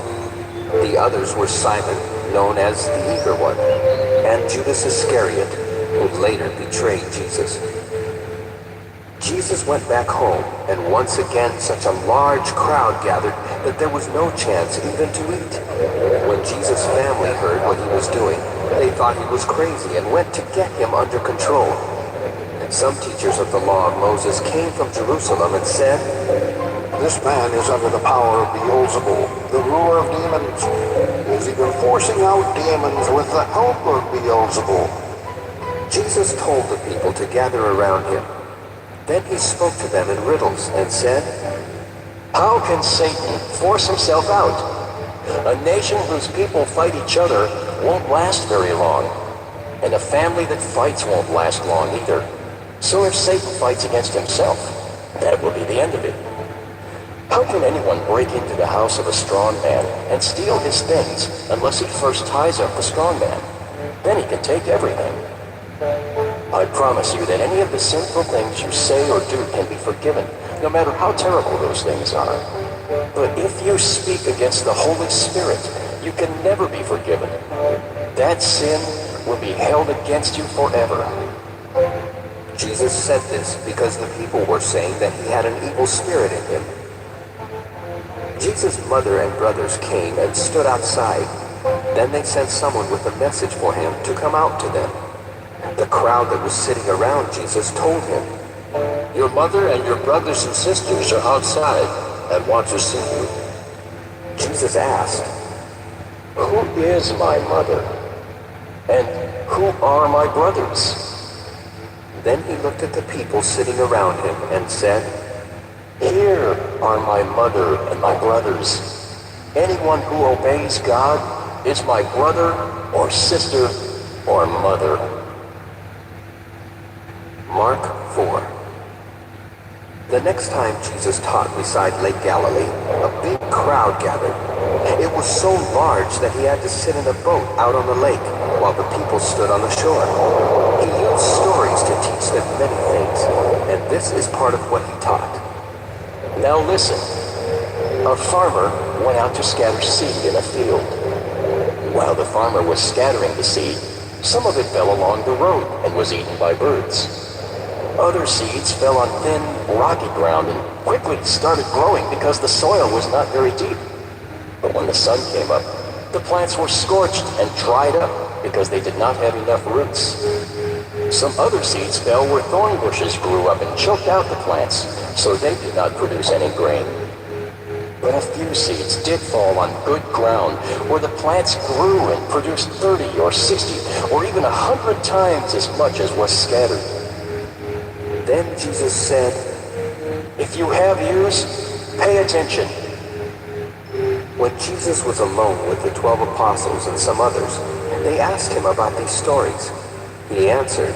The others were Simon, known as the Eager One, and Judas Iscariot, who later betrayed Jesus. Jesus went back home, and once again such a large crowd gathered that there was no chance even to eat. When Jesus' family heard what he was doing, they thought he was crazy and went to get him under control. Some teachers of the law of Moses came from Jerusalem and said, This man is under the power of Beelzebul, the ruler of demons. is even forcing out demons with the help of Beelzebul. Jesus told the people to gather around him. Then he spoke to them in riddles and said, "How can Satan force himself out? A nation whose people fight each other won't last very long, and a family that fights won't last long either. So if Satan fights against himself, that will be the end of it. How can anyone break into the house of a strong man and steal his things unless he first ties up the strong man? Then he can take everything. I promise you that any of the sinful things you say or do can be forgiven, no matter how terrible those things are. But if you speak against the Holy Spirit, you can never be forgiven. That sin will be held against you forever." Jesus said this because the people were saying that he had an evil spirit in him. Jesus' mother and brothers came and stood outside. Then they sent someone with a message for him to come out to them. The crowd that was sitting around Jesus told him, "Your mother and your brothers and sisters are outside and want to see you." Jesus asked, "Who is my mother? And who are my brothers?" Then he looked at the people sitting around him and said, "Here are my mother and my brothers. Anyone who obeys God is my brother or sister or mother." Mark 4. The next time Jesus taught beside Lake Galilee, a big crowd gathered. It was so large that he had to sit in a boat out on the lake while the people stood on the shore. He used stories to teach them many things, and this is part of what he taught. Now listen. A farmer went out to scatter seed in a field. While the farmer was scattering the seed, some of it fell along the road and was eaten by birds. Other seeds fell on thin, rocky ground and quickly started growing because the soil was not very deep. But when the sun came up, the plants were scorched and dried up because they did not have enough roots. Some other seeds fell where thorn bushes grew up and choked out the plants, so they did not produce any grain. But a few seeds did fall on good ground where the plants grew and produced 30 or 60 or even 100 times as much as was scattered. Then Jesus said, "If you have ears, pay attention." When Jesus was alone with the 12 apostles and some others, they asked him about these stories. He answered,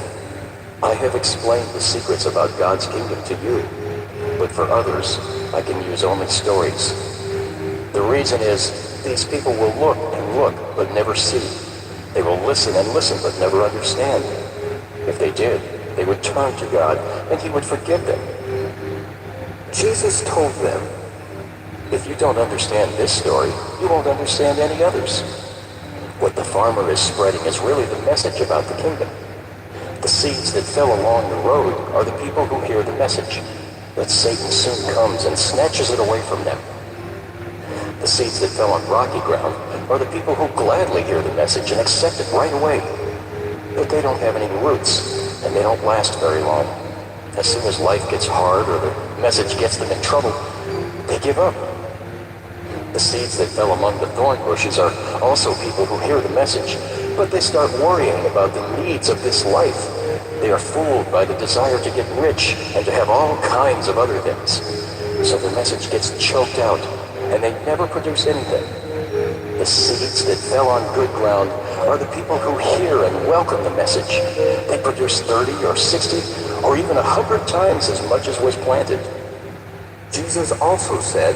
"I have explained the secrets about God's kingdom to you, but for others, I can use only stories. The reason is, these people will look and look, but never see. They will listen and listen, but never understand. If they did, they would turn to God, and he would forgive them." Jesus told them, "If you don't understand this story, you won't understand any others. What the farmer is spreading is really the message about the kingdom. The seeds that fell along the road are the people who hear the message, but Satan soon comes and snatches it away from them. The seeds that fell on rocky ground are the people who gladly hear the message and accept it right away. But they don't have any roots, and they don't last very long. As soon as life gets hard or the message gets them in trouble, they give up. The seeds that fell among the thorn bushes are also people who hear the message, but they start worrying about the needs of this life. They are fooled by the desire to get rich and to have all kinds of other things. So the message gets choked out, and they never produce anything. The seeds that fell on good ground are the people who hear and welcome the message. They produce 30 or 60 or even 100 times as much as was planted." Jesus also said,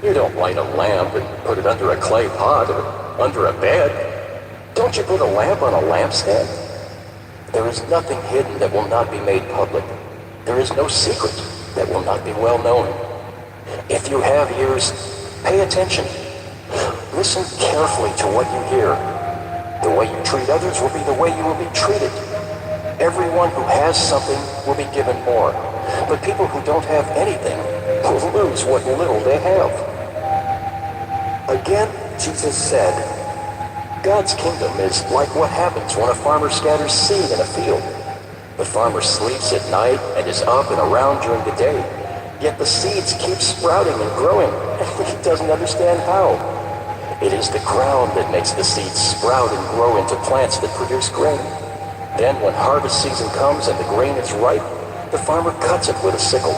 "You don't light a lamp and put it under a clay pot or under a bed. Don't you put a lamp on a lampstand? There is nothing hidden that will not be made public. There is no secret that will not be well known. If you have ears, pay attention. Listen carefully to what you hear. The way you treat others will be the way you will be treated. Everyone who has something will be given more, but people who don't have anything will lose what little they have." Again, Jesus said, "God's kingdom is like what happens when a farmer scatters seed in a field. The farmer sleeps at night and is up and around during the day, yet the seeds keep sprouting and growing, and he doesn't understand how. It is the ground that makes the seeds sprout and grow into plants that produce grain. Then when harvest season comes and the grain is ripe, the farmer cuts it with a sickle.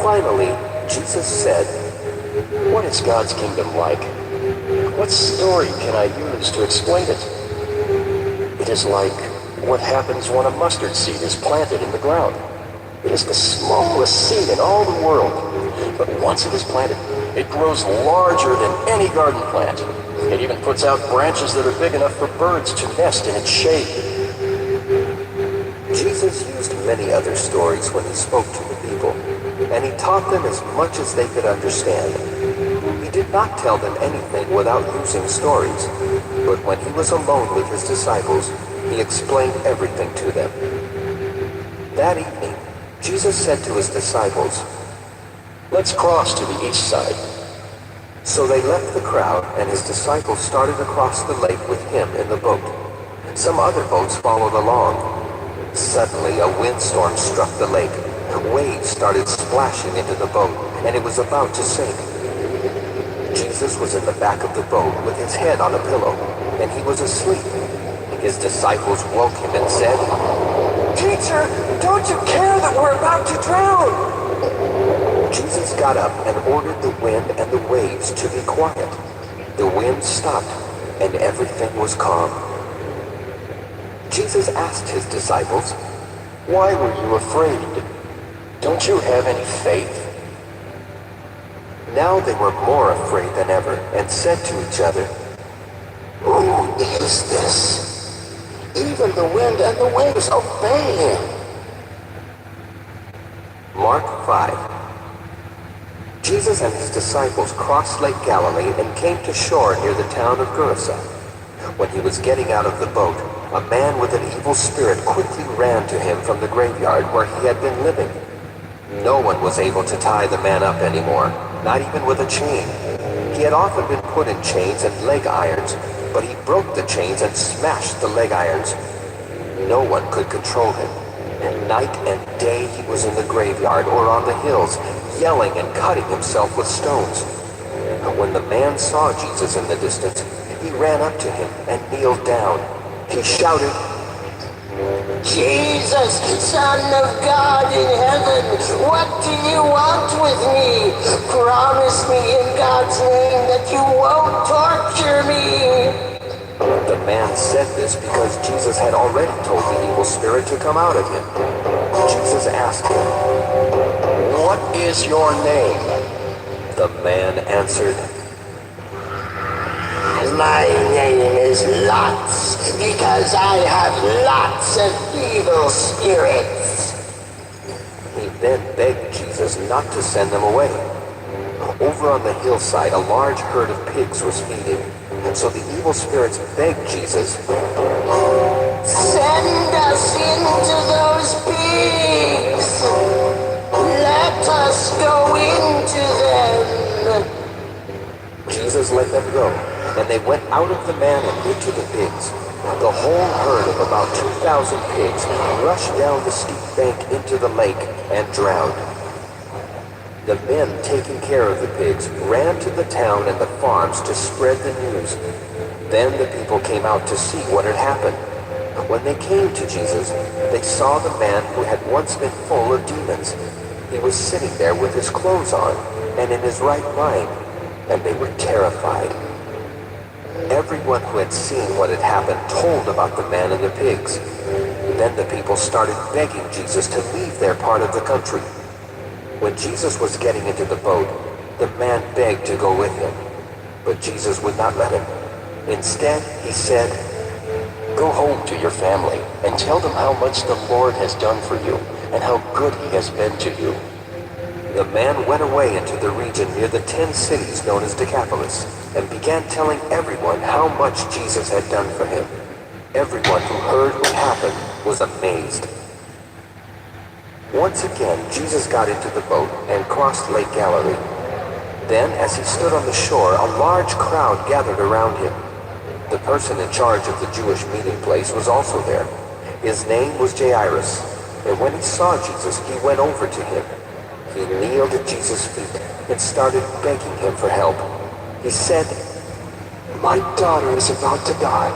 Finally, Jesus said, "What is God's kingdom like? What story can I use to explain it? It is like what happens when a mustard seed is planted in the ground. It is the smallest seed in all the world. But once it is planted, it grows larger than any garden plant. It even puts out branches that are big enough for birds to nest in its shade." Jesus used many other stories when he spoke to the people, and he taught them as much as they could understand. He did not tell them anything without using stories, but when he was alone with his disciples, he explained everything to them. That evening, Jesus said to his disciples, "Let's cross to the east side." So they left the crowd, and his disciples started across the lake with him in the boat. Some other boats followed along. Suddenly, a windstorm struck the lake. Waves started splashing into the boat, and it was about to sink. Jesus was in the back of the boat with his head on a pillow, and he was asleep. His disciples woke him and said, "Teacher, don't you care that we're about to drown?" Jesus got up and ordered the wind and the waves to be quiet. The wind stopped, and everything was calm. Jesus asked his disciples, "Why were you afraid? Don't you have any faith?" Now they were more afraid than ever, and said to each other, "Who is this? Even the wind and the waves obey him." Mark 5. Jesus and his disciples crossed Lake Galilee and came to shore near the town of Gerasa. When he was getting out of the boat, a man with an evil spirit quickly ran to him from the graveyard where he had been living. No one was able to tie the man up anymore, not even with a chain. He had often been put in chains and leg irons, but he broke the chains and smashed the leg irons. No one could control him. And night and day he was in the graveyard or on the hills, yelling and cutting himself with stones. When the man saw Jesus in the distance, he ran up to him and kneeled down. He shouted, "Jesus, Son of God in heaven, what do you want with me? Promise me in God's name that you won't torture me." The man said this because Jesus had already told the evil spirit to come out of him. Jesus asked him, "What is your name?" The man answered, "My name is Lots, because I have lots of evil spirits." He then begged Jesus not to send them away. Over on the hillside, a large herd of pigs was feeding. So the evil spirits begged Jesus, "Send us into those pigs. Let us go into them." Jesus let them go, and they went out of the man and into the pigs. The whole herd of about 2,000 pigs rushed down the steep bank into the lake and drowned. The men taking care of the pigs ran to the town and the farms to spread the news. Then the people came out to see what had happened. When they came to Jesus, they saw the man who had once been full of demons. He was sitting there with his clothes on and in his right mind, and they were terrified. Everyone who had seen what had happened told about the man and the pigs. Then the people started begging Jesus to leave their part of the country. When Jesus was getting into the boat, the man begged to go with him, but Jesus would not let him. Instead, he said, "Go home to your family and tell them how much the Lord has done for you and how good he has been to you." The man went away into the region near the 10 cities known as Decapolis and began telling everyone how much Jesus had done for him. Everyone who heard what happened was amazed. Once again, Jesus got into the boat and crossed Lake Galilee. Then, as he stood on the shore, a large crowd gathered around him. The person in charge of the Jewish meeting place was also there. His name was Jairus, and when he saw Jesus, he went over to him. He kneeled at Jesus' feet and started begging him for help. He said, My daughter is about to die.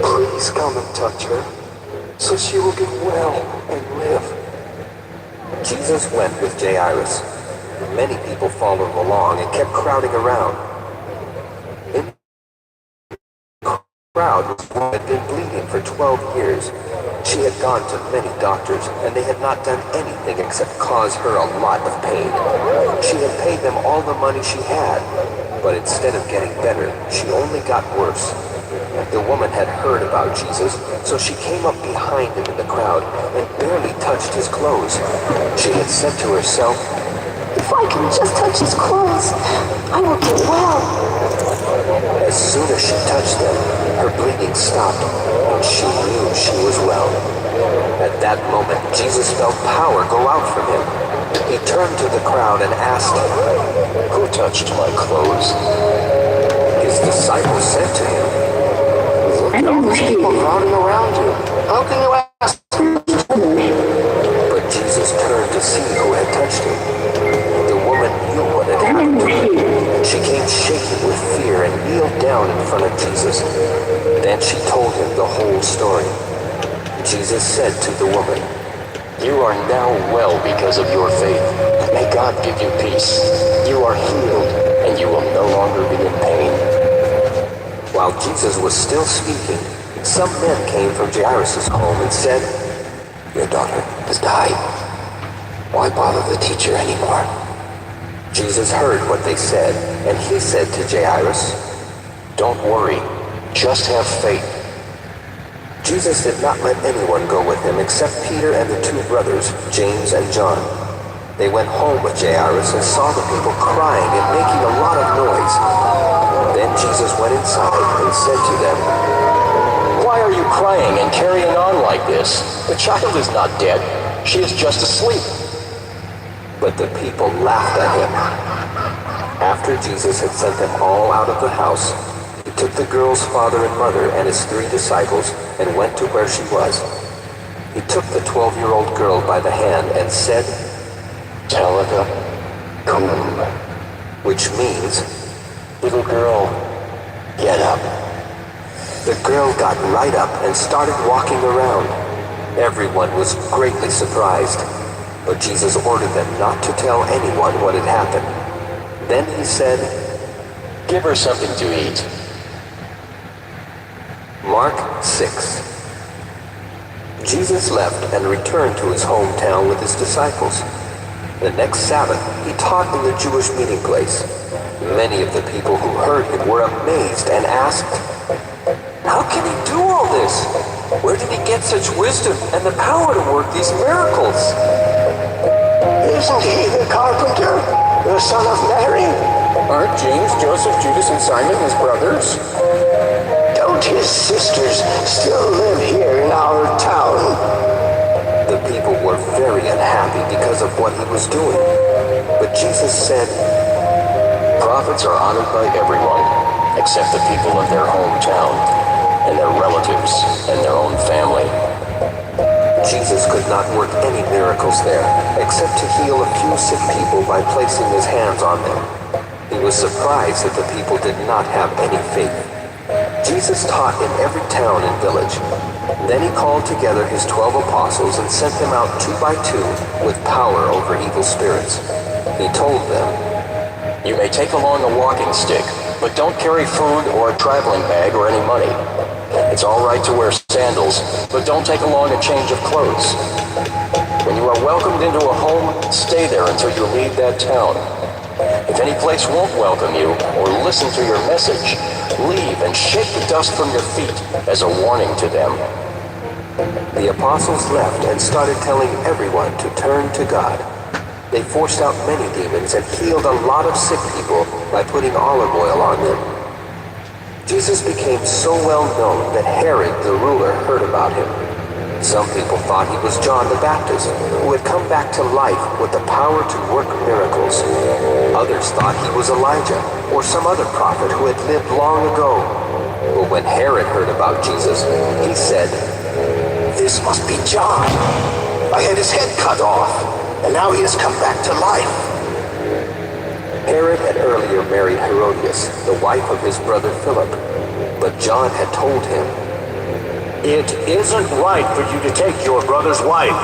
Please come and touch her, so she will get well and live. Jesus went with Jairus. Many people followed along and kept crowding around. In the crowd was one who had been bleeding for 12 years. She had gone to many doctors, and they had not done anything except cause her a lot of pain. She had paid them all the money she had, but instead of getting better, she only got worse. The woman had heard about Jesus, so she came up behind him in the crowd and barely touched his clothes. She had said to herself, "If I can just touch his clothes, I will get well." As soon as she touched them, her bleeding stopped, and she knew she was well. At that moment, Jesus felt power go out from him. He turned to the crowd and asked, "Who touched my clothes?" His disciples said to him, "Look at all these people crowding around you. How can you ask?" But Jesus turned to see who had touched him. The woman knew what had happened to her. She came shaking with fear and kneeled down in front of Jesus. Then she told him the whole story. Jesus said to the woman, "You are now well because of your faith. May God give you peace. You are healed, and you will no longer be in pain." While Jesus was still speaking, some men came from Jairus' home and said, "Your daughter has died. Why bother the teacher anymore?" Jesus heard what they said, and he said to Jairus, "Don't worry, just have faith." Jesus did not let anyone go with him except Peter and the two brothers, James and John. They went home with Jairus and saw the people crying and making a lot of noise. Then Jesus went inside and said to them, "Why are you crying and carrying on like this? The child is not dead. She is just asleep." But the people laughed at him. After Jesus had sent them all out of the house, he took the girl's father and mother and his 3 disciples and went to where she was. He took the 12-year-old girl by the hand and said, "Talitha, cum," which means, "Little girl, get up." The girl got right up and started walking around. Everyone was greatly surprised, but Jesus ordered them not to tell anyone what had happened. Then he said, "Give her something to eat." Mark 6. Jesus left and returned to his hometown with his disciples. The next Sabbath, he taught in the Jewish meeting place. Many of the people who heard him were amazed and asked, "How can he do all this? Where did he get such wisdom and the power to work these miracles?" Isn't he the carpenter, the son of Mary? Aren't James, Joseph, Judas, and Simon his brothers? Don't his sisters still live here in our town? The people were very unhappy because of what he was doing. But Jesus said, "Prophets are honored by everyone, except the people of their hometown, and their relatives, and their own family." Jesus could not work any miracles there, except to heal a few sick people by placing his hands on them. He was surprised that the people did not have any faith. Jesus taught in every town and village. Then he called together his 12 apostles and sent them out 2 by 2 with power over evil spirits. He told them, "You may take along a walking stick, but don't carry food or a traveling bag or any money. It's all right to wear sandals, but don't take along a change of clothes. When you are welcomed into a home, stay there until you leave that town. If any place won't welcome you or listen to your message, leave and shake the dust from your feet as a warning to them." The apostles left and started telling everyone to turn to God. They forced out many demons and healed a lot of sick people by putting olive oil on them. Jesus became so well known that Herod the ruler heard about him. Some people thought he was John the Baptist, who had come back to life with the power to work miracles. Others thought he was Elijah or some other prophet who had lived long ago. But when Herod heard about Jesus, he said, "This must be John. I had his head cut off, and now he has come back to life." Herod had earlier married Herodias, the wife of his brother Philip, but John had told him, "It isn't right for you to take your brother's wife."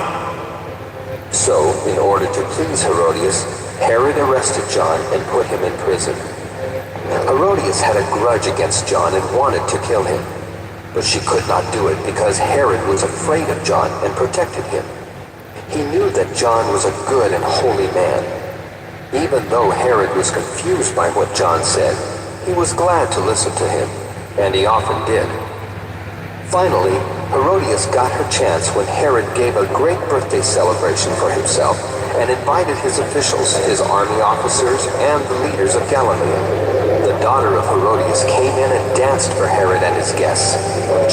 So, in order to please Herodias, Herod arrested John and put him in prison. Herodias had a grudge against John and wanted to kill him, but she could not do it because Herod was afraid of John and protected him. He knew that John was a good and holy man. Even though Herod was confused by what John said, he was glad to listen to him, and he often did. Finally, Herodias got her chance when Herod gave a great birthday celebration for himself and invited his officials, his army officers, and the leaders of Galilee. The daughter of Herodias came in and danced for Herod and his guests.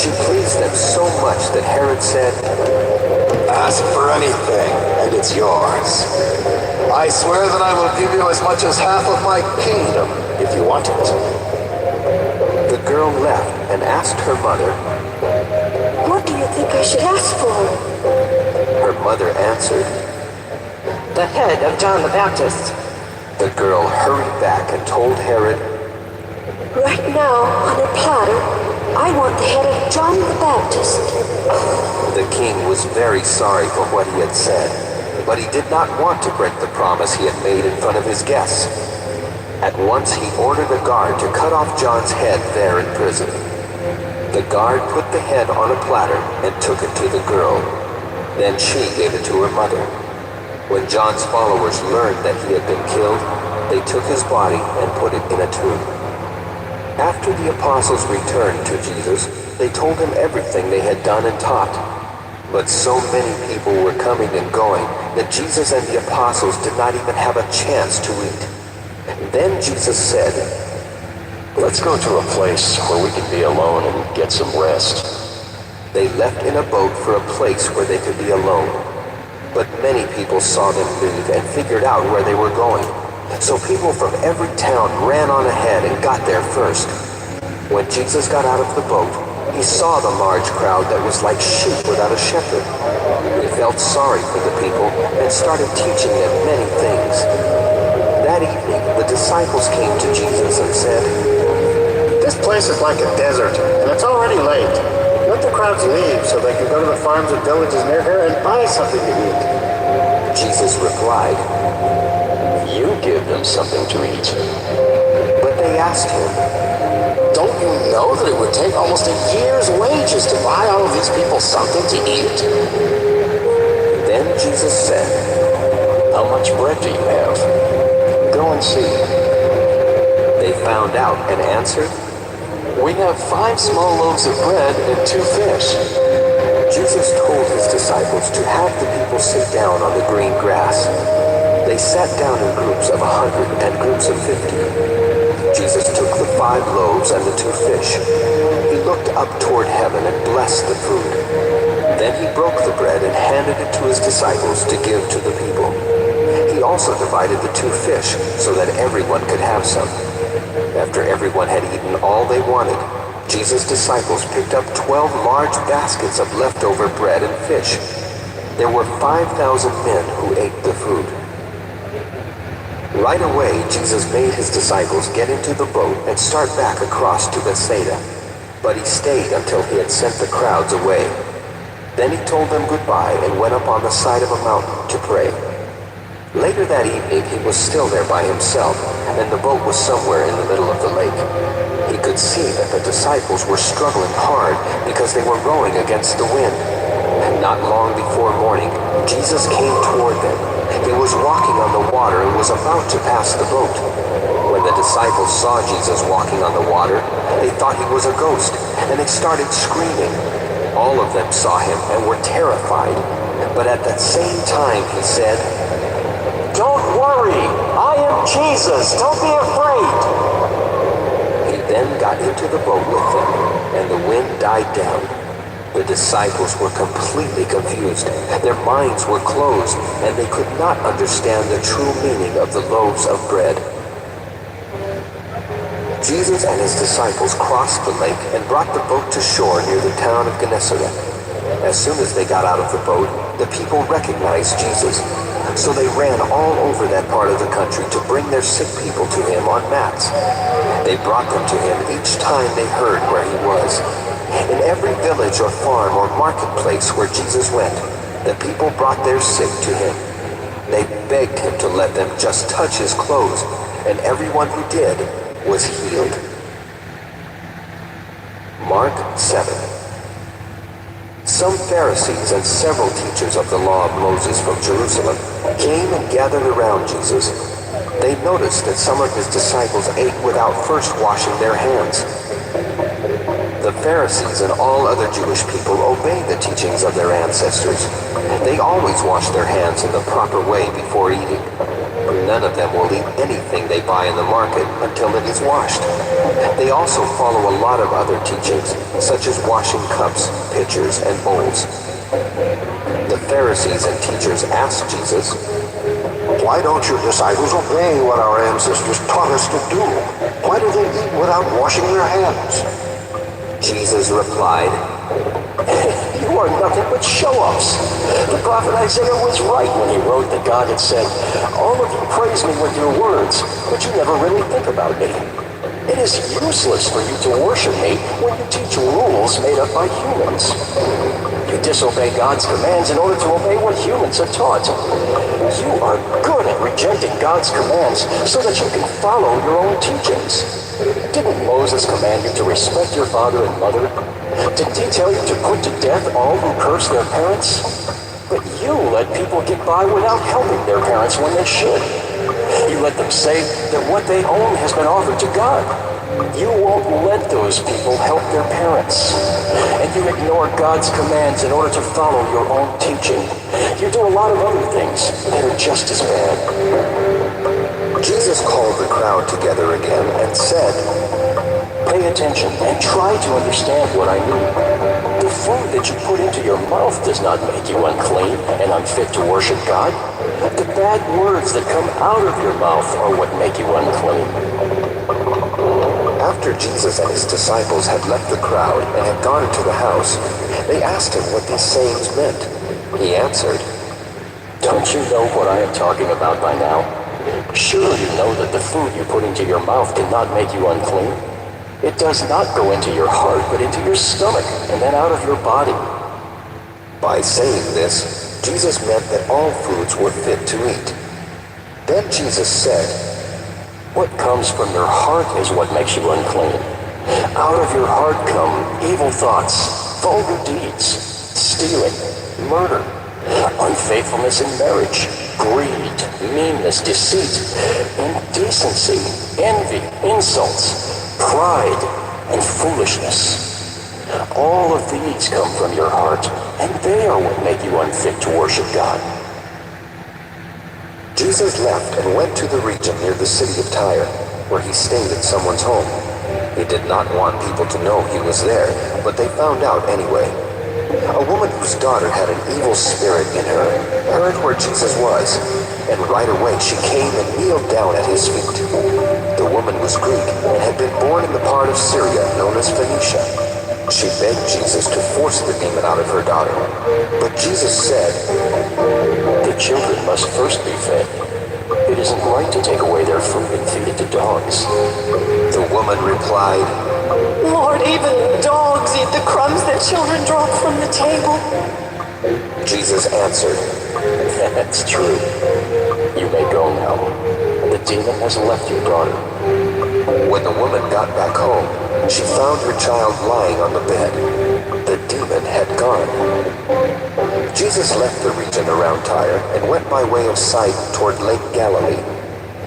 She pleased them so much that Herod said, "Ask for anything, and it's yours. I swear that I will give you as much as half of my kingdom if you want it." The girl left and asked her mother, "What do you think I should ask for?" Her mother answered, "The head of John the Baptist." The girl hurried back and told Herod, "Right now, on a platter, I want the head of John the Baptist." The king was very sorry for what he had said, but he did not want to break the promise he had made in front of his guests. At once he ordered a guard to cut off John's head there in prison. The guard put the head on a platter and took it to the girl. Then she gave it to her mother. When John's followers learned that he had been killed, they took his body and put it in a tomb. After the apostles returned to Jesus, they told him everything they had done and taught. But so many people were coming and going that Jesus and the apostles did not even have a chance to eat. Then Jesus said, "Let's go to a place where we can be alone and get some rest." They left in a boat for a place where they could be alone. But many people saw them leave and figured out where they were going. So people from every town ran on ahead and got there first. When Jesus got out of the boat, he saw the large crowd that was like sheep without a shepherd. He felt sorry for the people and started teaching them many things. That evening, the disciples came to Jesus and said, "This place is like a desert, and it's already late. Let the crowds leave so they can go to the farms and villages near here and buy something to eat." Jesus replied, "You give them something to eat." But they asked him, "Don't you know that it would take almost a year's wages to buy all of these people something to eat?" Then Jesus said, "How much bread do you have? Go and see." They found out and answered, "We have 5 small loaves of bread and 2 fish." Jesus told his disciples to have the people sit down on the green grass. They sat down in groups of 100 and groups of 50. Jesus took the 5 loaves and the 2 fish. He looked up toward heaven and blessed the food. Then he broke the bread and handed it to his disciples to give to the people. He also divided the 2 fish so that everyone could have some. After everyone had eaten all they wanted, Jesus' disciples picked up 12 large baskets of leftover bread and fish. There were 5,000 men who ate the food. Right away, Jesus made his disciples get into the boat and start back across to Bethsaida. But he stayed until he had sent the crowds away. Then he told them goodbye and went up on the side of a mountain to pray. Later that evening, he was still there by himself, and the boat was somewhere in the middle of the lake. He could see that the disciples were struggling hard because they were rowing against the wind. And not long before morning, Jesus came toward them. He was walking on the water and was about to pass the boat. When the disciples saw Jesus walking on the water, they thought he was a ghost, and they started screaming. All of them saw him and were terrified. But at that same time, he said, "Don't worry, I am Jesus, don't be afraid." He then got into the boat with them, and the wind died down. The disciples were completely confused. Their minds were closed, and they could not understand the true meaning of the loaves of bread. Jesus and his disciples crossed the lake and brought the boat to shore near the town of Gennesaret. As soon as they got out of the boat, the people recognized Jesus. So they ran all over that part of the country to bring their sick people to him on mats. They brought them to him each time they heard where he was. In every village or farm or marketplace where Jesus went, the people brought their sick to him. They begged him to let them just touch his clothes, and everyone who did was healed. Mark 7. Some Pharisees and several teachers of the law of Moses from Jerusalem came and gathered around Jesus. They noticed that some of his disciples ate without first washing their hands. The Pharisees and all other Jewish people obey the teachings of their ancestors. They always wash their hands in the proper way before eating. None of them will eat anything they buy in the market until it is washed. They also follow a lot of other teachings, such as washing cups, pitchers, and bowls. The Pharisees and teachers asked Jesus, "Why don't your disciples obey what our ancestors taught us to do? Why do they eat without washing their hands?" Jesus replied, You are nothing but show-offs. The prophet Isaiah was right when he wrote that God had said, all of you praise me with your words, but you never really think about me. It is useless for you to worship me when you teach rules made up by humans. You disobey God's commands in order to obey what humans have taught. You are good at rejecting God's commands so that you can follow your own teachings. Didn't Moses command you to respect your father and mother? Didn't he tell you to put to death all who curse their parents? But you let people get by without helping their parents when they should. You let them say that what they own has been offered to God. You won't let those people help their parents. And you ignore God's commands in order to follow your own teaching. You do a lot of other things that are just as bad. Jesus called the crowd together again and said, Pay attention and try to understand what I mean. The food that you put into your mouth does not make you unclean and unfit to worship God. The bad words that come out of your mouth are what make you unclean. After Jesus and his disciples had left the crowd and had gone into the house, they asked him what these sayings meant. He answered, Don't you know what I am talking about by now? Sure you know that the food you put into your mouth cannot make you unclean. It does not go into your heart, but into your stomach, and then out of your body. By saying this, Jesus meant that all foods were fit to eat. Then Jesus said, What comes from your heart is what makes you unclean. Out of your heart come evil thoughts, vulgar deeds, stealing, murder, unfaithfulness in marriage, greed, meanness, deceit, indecency, envy, insults, pride, and foolishness. All of these come from your heart, and they are what make you unfit to worship God. Jesus left and went to the region near the city of Tyre, where he stayed at someone's home. He did not want people to know he was there, but they found out anyway. A woman whose daughter had an evil spirit in her heard where Jesus was, and right away she came and kneeled down at his feet. The woman was Greek and had been born in the part of Syria known as Phoenicia. She begged Jesus to force the demon out of her daughter, but Jesus said, The children must first be fed. It isn't right to take away their food and feed it to dogs. The woman replied, Lord, even dogs eat the crumbs that children drop from the table. Jesus answered, That's true. You may go now. The demon has left your daughter. When the woman got back home, she found her child lying on the bed. The demon had gone. Jesus left the region around Tyre and went by way of Sidon toward Lake Galilee.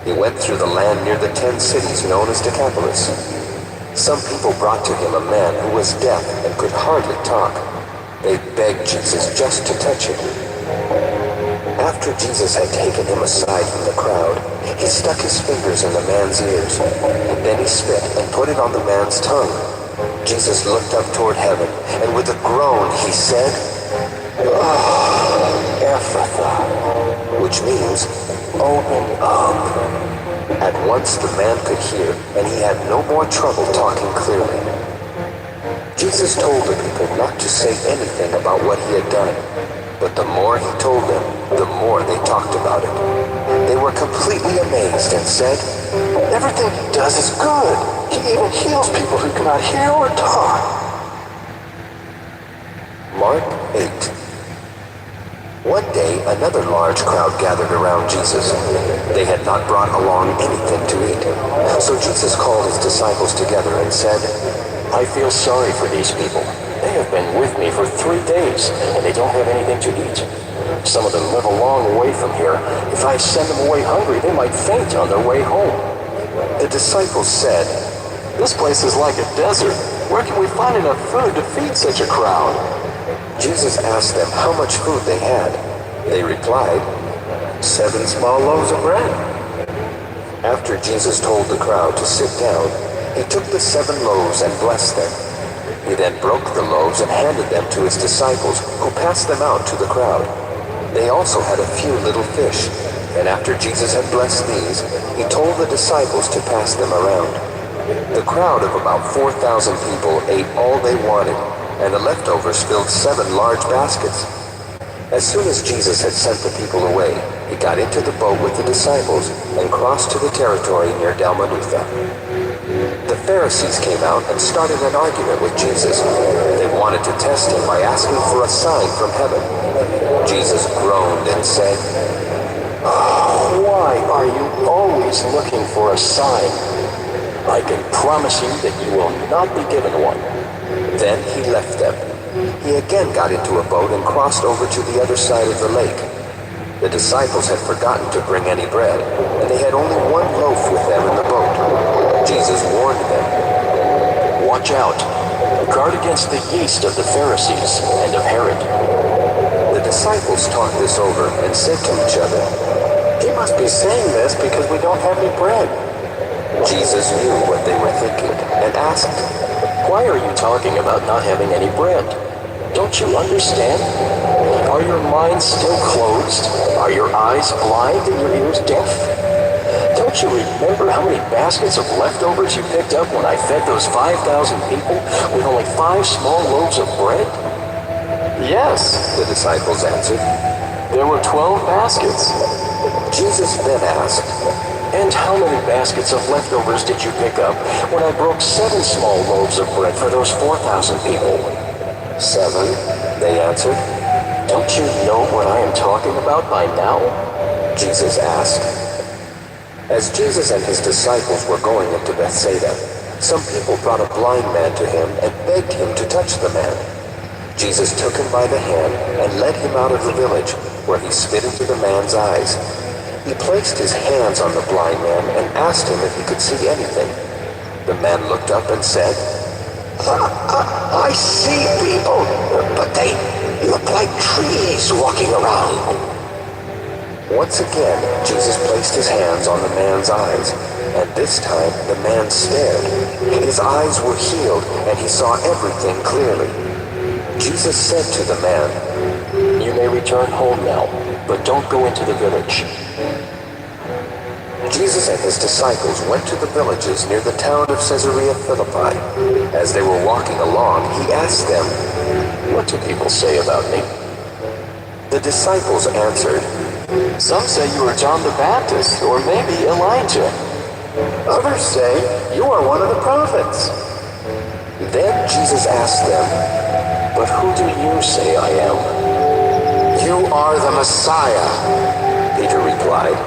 He went through the land near the 10 cities known as Decapolis. Some people brought to him a man who was deaf and could hardly talk. They begged Jesus just to touch him. After Jesus had taken him aside from the crowd, he stuck his fingers in the man's ears. Then he spit and put it on the man's tongue. Jesus looked up toward heaven, and with a groan he said, Ephphatha, which means, open up. At once the man could hear, and he had no more trouble talking clearly. Jesus told the people not to say anything about what he had done, but the more he told them, the more they talked about it. They were completely amazed and said, "Everything he does is good. He even heals people who cannot hear or talk." Mark 8. One day, another large crowd gathered around Jesus. They had not brought along anything to eat. So Jesus called his disciples together and said, "I feel sorry for these people. They have been with me for 3 days, and they don't have anything to eat. Some of them live a long way from here. If I send them away hungry, they might faint on their way home." The disciples said, "This place is like a desert. Where can we find enough food to feed such a crowd?" Jesus asked them how much food they had. They replied, 7 small loaves of bread. After Jesus told the crowd to sit down, he took the 7 loaves and blessed them. He then broke the loaves and handed them to his disciples, who passed them out to the crowd. They also had a few little fish, and after Jesus had blessed these, he told the disciples to pass them around. The crowd of about 4,000 people ate all they wanted, and the leftovers filled 7 large baskets. As soon as Jesus had sent the people away, he got into the boat with the disciples and crossed to the territory near Dalmanutha. The Pharisees came out and started an argument with Jesus. They wanted to test him by asking for a sign from heaven. Jesus groaned and said, "Why are you always looking for a sign? I can promise you that you will not be given one." Then he left them. He again got into a boat and crossed over to the other side of the lake. The disciples had forgotten to bring any bread, and they had only 1 loaf with them in the boat. Jesus warned them, "Watch out. Guard against the yeast of the Pharisees and of Herod." The disciples talked this over and said to each other, "He must be saying this because we don't have any bread." Jesus knew what they were thinking and asked, "Why are you talking about not having any bread? Don't you understand? Are your minds still closed? Are your eyes blind and your ears deaf? Don't you remember how many baskets of leftovers you picked up when I fed those 5,000 people with only 5 small loaves of bread?" "Yes," the disciples answered. "There were 12 baskets." Jesus then asked, "And how many baskets of leftovers did you pick up when I broke 7 small loaves of bread for those 4,000 people?" 7, they answered. "Don't you know what I am talking about by now?" Jesus asked. As Jesus and his disciples were going into Bethsaida, some people brought a blind man to him and begged him to touch the man. Jesus took him by the hand and led him out of the village, where he spit into the man's eyes. He placed his hands on the blind man and asked him if he could see anything. The man looked up and said, I see people, but they look like trees walking around." Once again, Jesus placed his hands on the man's eyes, and this time the man stared. His eyes were healed, and he saw everything clearly. Jesus said to the man, "You may return home now, but don't go into the village." Jesus and his disciples went to the villages near the town of Caesarea Philippi. As they were walking along, he asked them, "What do people say about me?" The disciples answered, "Some say you are John the Baptist, or maybe Elijah. Others say you are one of the prophets." Then Jesus asked them, "But who do you say I am?" "You are the Messiah," Peter replied.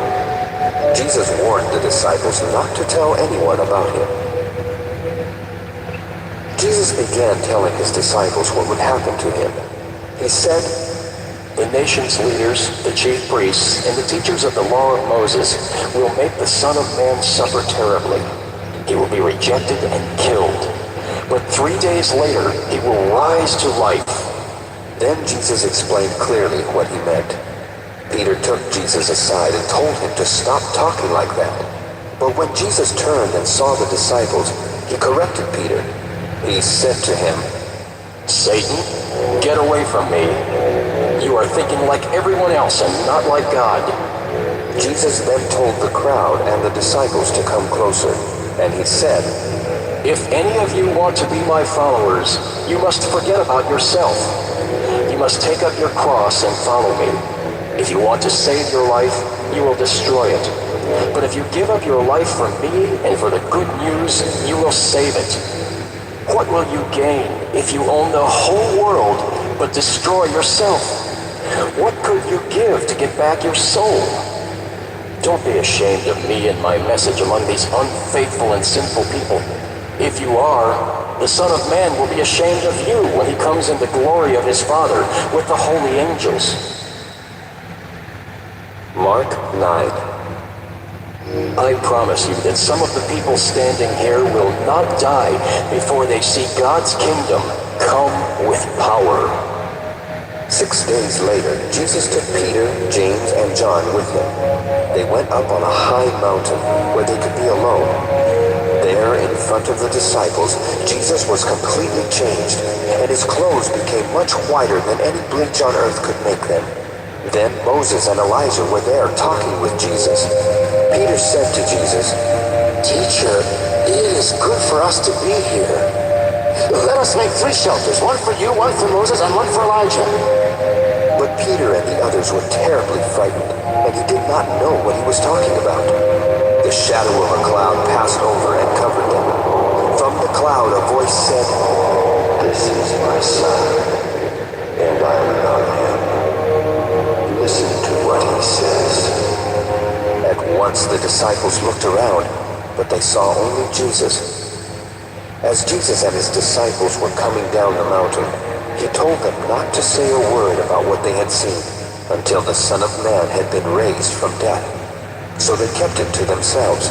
Jesus warned the disciples not to tell anyone about him. Jesus began telling his disciples what would happen to him. He said, "The nation's leaders, the chief priests, and the teachers of the law of Moses will make the Son of Man suffer terribly. He will be rejected and killed. But 3 days later, he will rise to life." Then Jesus explained clearly what he meant. Peter took Jesus aside and told him to stop talking like that. But when Jesus turned and saw the disciples, he corrected Peter. He said to him, "Satan, get away from me. You are thinking like everyone else and not like God." Jesus then told the crowd and the disciples to come closer, and he said, If any of you want to be my followers, you must forget about yourself. You must take up your cross and follow me. If you want to save your life, you will destroy it. But if you give up your life for me and for the good news, you will save it. What will you gain if you own the whole world but destroy yourself? What could you give to get back your soul? Don't be ashamed of me and my message among these unfaithful and sinful people. If you are, the Son of Man will be ashamed of you when he comes in the glory of his Father with the holy angels. Mark 9. I promise you that some of the people standing here will not die before they see God's kingdom come with power. 6 days later, Jesus took Peter, James, and John with him. They went up on a high mountain where they could be alone. There, in front of the disciples, Jesus was completely changed, and his clothes became much whiter than any bleach on earth could make them. Then Moses and Elijah were there talking with Jesus. Peter said to Jesus, "Teacher, it is good for us to be here. Let us make 3 shelters, one for you, one for Moses, and one for Elijah." But Peter and the others were terribly frightened, and he did not know what he was talking about. The shadow of a cloud passed over and covered them. From the cloud a voice said, "This is my son, and I love him. Listen to what he says." At once the disciples looked around, but they saw only Jesus. As Jesus and his disciples were coming down the mountain, he told them not to say a word about what they had seen until the Son of Man had been raised from death. So they kept it to themselves,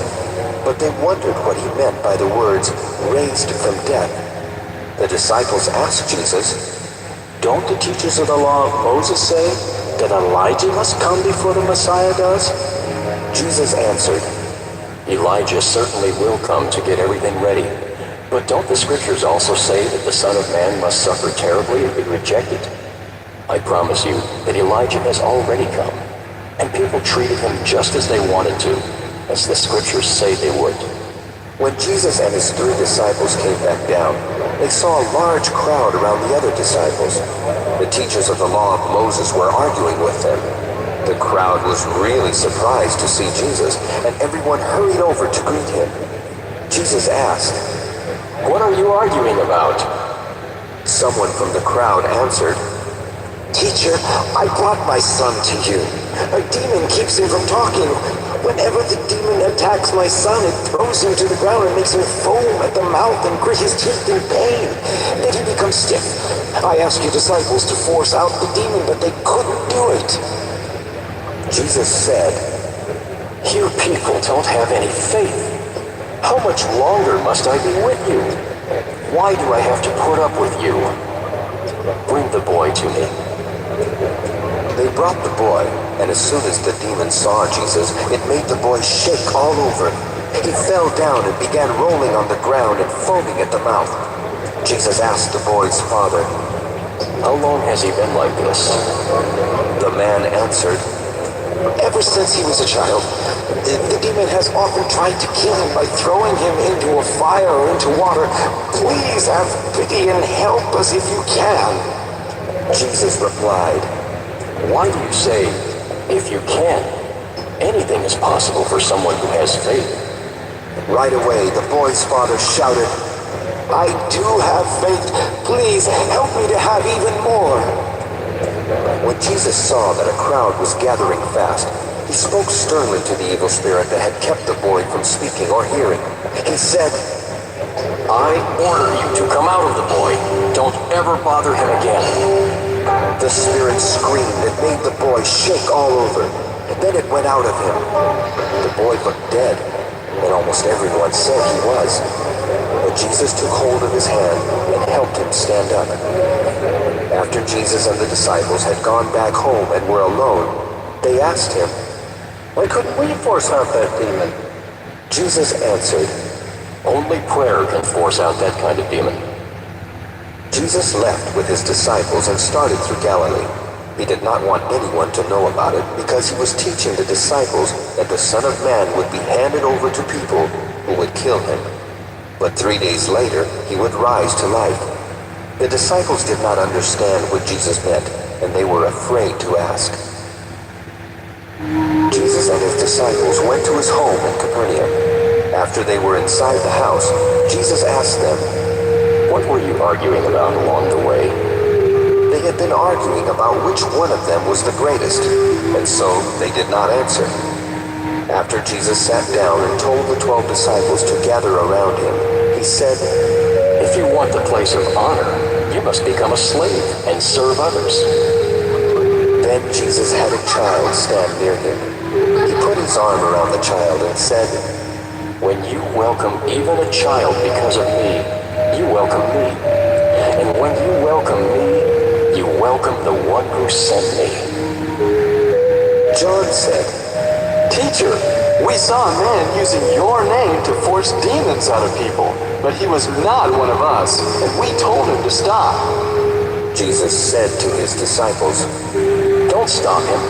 but they wondered what he meant by the words, "raised from death." The disciples asked Jesus, "Don't the teachers of the law of Moses say that Elijah must come before the Messiah does?" Jesus answered, "Elijah certainly will come to get everything ready. But don't the scriptures also say that the Son of Man must suffer terribly and be rejected? I promise you that Elijah has already come, and people treated him just as they wanted to, as the scriptures say they would." When Jesus and his 3 disciples came back down, they saw a large crowd around the other disciples. The teachers of the law of Moses were arguing with them. The crowd was really surprised to see Jesus, and everyone hurried over to greet him. Jesus asked, "What are you arguing about?" Someone from the crowd answered, "Teacher, I brought my son to you. A demon keeps him from talking. Whenever the demon attacks my son, it throws him to the ground and makes him foam at the mouth and grit his teeth in pain. Then he becomes stiff. I asked your disciples to force out the demon, but they couldn't do it." Jesus said, "You people don't have any faith. How much longer must I be with you? Why do I have to put up with you? Bring the boy to me." They brought the boy, and as soon as the demon saw Jesus, it made the boy shake all over. He fell down and began rolling on the ground and foaming at the mouth. Jesus asked the boy's father, "How long has he been like this?" The man answered, "Ever since he was a child. The demon has often tried to kill him by throwing him into a fire or into water. Please have pity and help us if you can." Jesus replied, "Why do you say, 'if you can'? Anything is possible for someone who has faith." Right away, the boy's father shouted, "I do have faith. Please help me to have even more." When Jesus saw that a crowd was gathering fast, he spoke sternly to the evil spirit that had kept the boy from speaking or hearing. He said, "I order you to come out of the boy. Don't ever bother him again." The spirit screamed and made the boy shake all over. Then it went out of him. The boy looked dead, and almost everyone said he was. But Jesus took hold of his hand and helped him stand up. After Jesus and the disciples had gone back home and were alone, they asked him, "Why couldn't we force out that demon?" Jesus answered, "Only prayer can force out that kind of demon." Jesus left with his disciples and started through Galilee. He did not want anyone to know about it because he was teaching the disciples that the Son of Man would be handed over to people who would kill him. but 3 days later he would rise to life. The disciples did not understand what Jesus meant, and they were afraid to ask. Jesus and his disciples went to his home in Capernaum. After they were inside the house, Jesus asked them, "What were you arguing about along the way?" They had been arguing about which one of them was the greatest, and so they did not answer. After Jesus sat down and told the 12 disciples to gather around him, he said, "If you want the place of honor, you must become a slave and serve others." Then Jesus had a child stand near him. He put his arm around the child and said, "When you welcome even a child because of me, you welcome me. And when you welcome me, you welcome the one who sent me." John said, "Teacher, we saw a man using your name to force demons out of people, but he was not one of us, and we told him to stop." Jesus said to his disciples, "Don't stop him.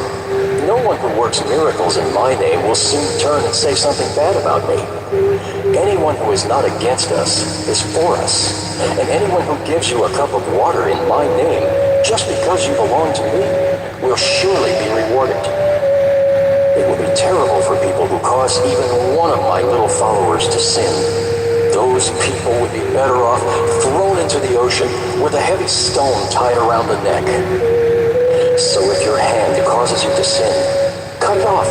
No one who works miracles in my name will soon turn and say something bad about me. Anyone who is not against us is for us, and anyone who gives you a cup of water in my name, just because you belong to me, will surely be rewarded. It would be terrible for people who cause even one of my little followers to sin. Those people would be better off thrown into the ocean with a heavy stone tied around the neck. So if your hand causes you to sin, cut it off.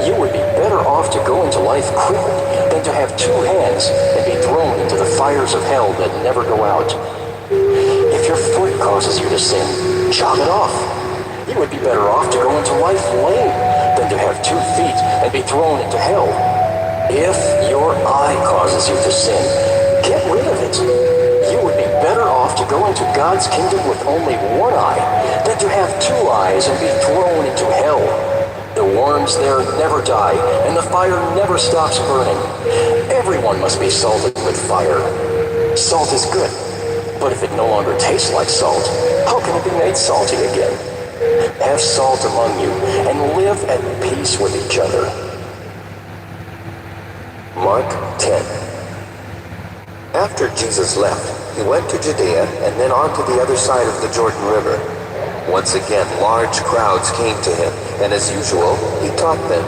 You would be better off to go into life crippled than to have two hands and be thrown into the fires of hell that never go out. If your foot causes you to sin, chop it off. You would be better off to go into life lame than to have 2 feet and be thrown into hell. If your eye causes you to sin, get rid of it. You would be better off to go into God's kingdom with only one eye than to have 2 eyes and be thrown into hell. The worms there never die, and the fire never stops burning. Everyone must be salted with fire. Salt is good, but if it no longer tastes like salt, how can it be made salty again? Have salt among you, and live at peace with each other." Mark 10. After Jesus left, he went to Judea and then on to the other side of the Jordan River. Once again, large crowds came to him, and as usual, he taught them.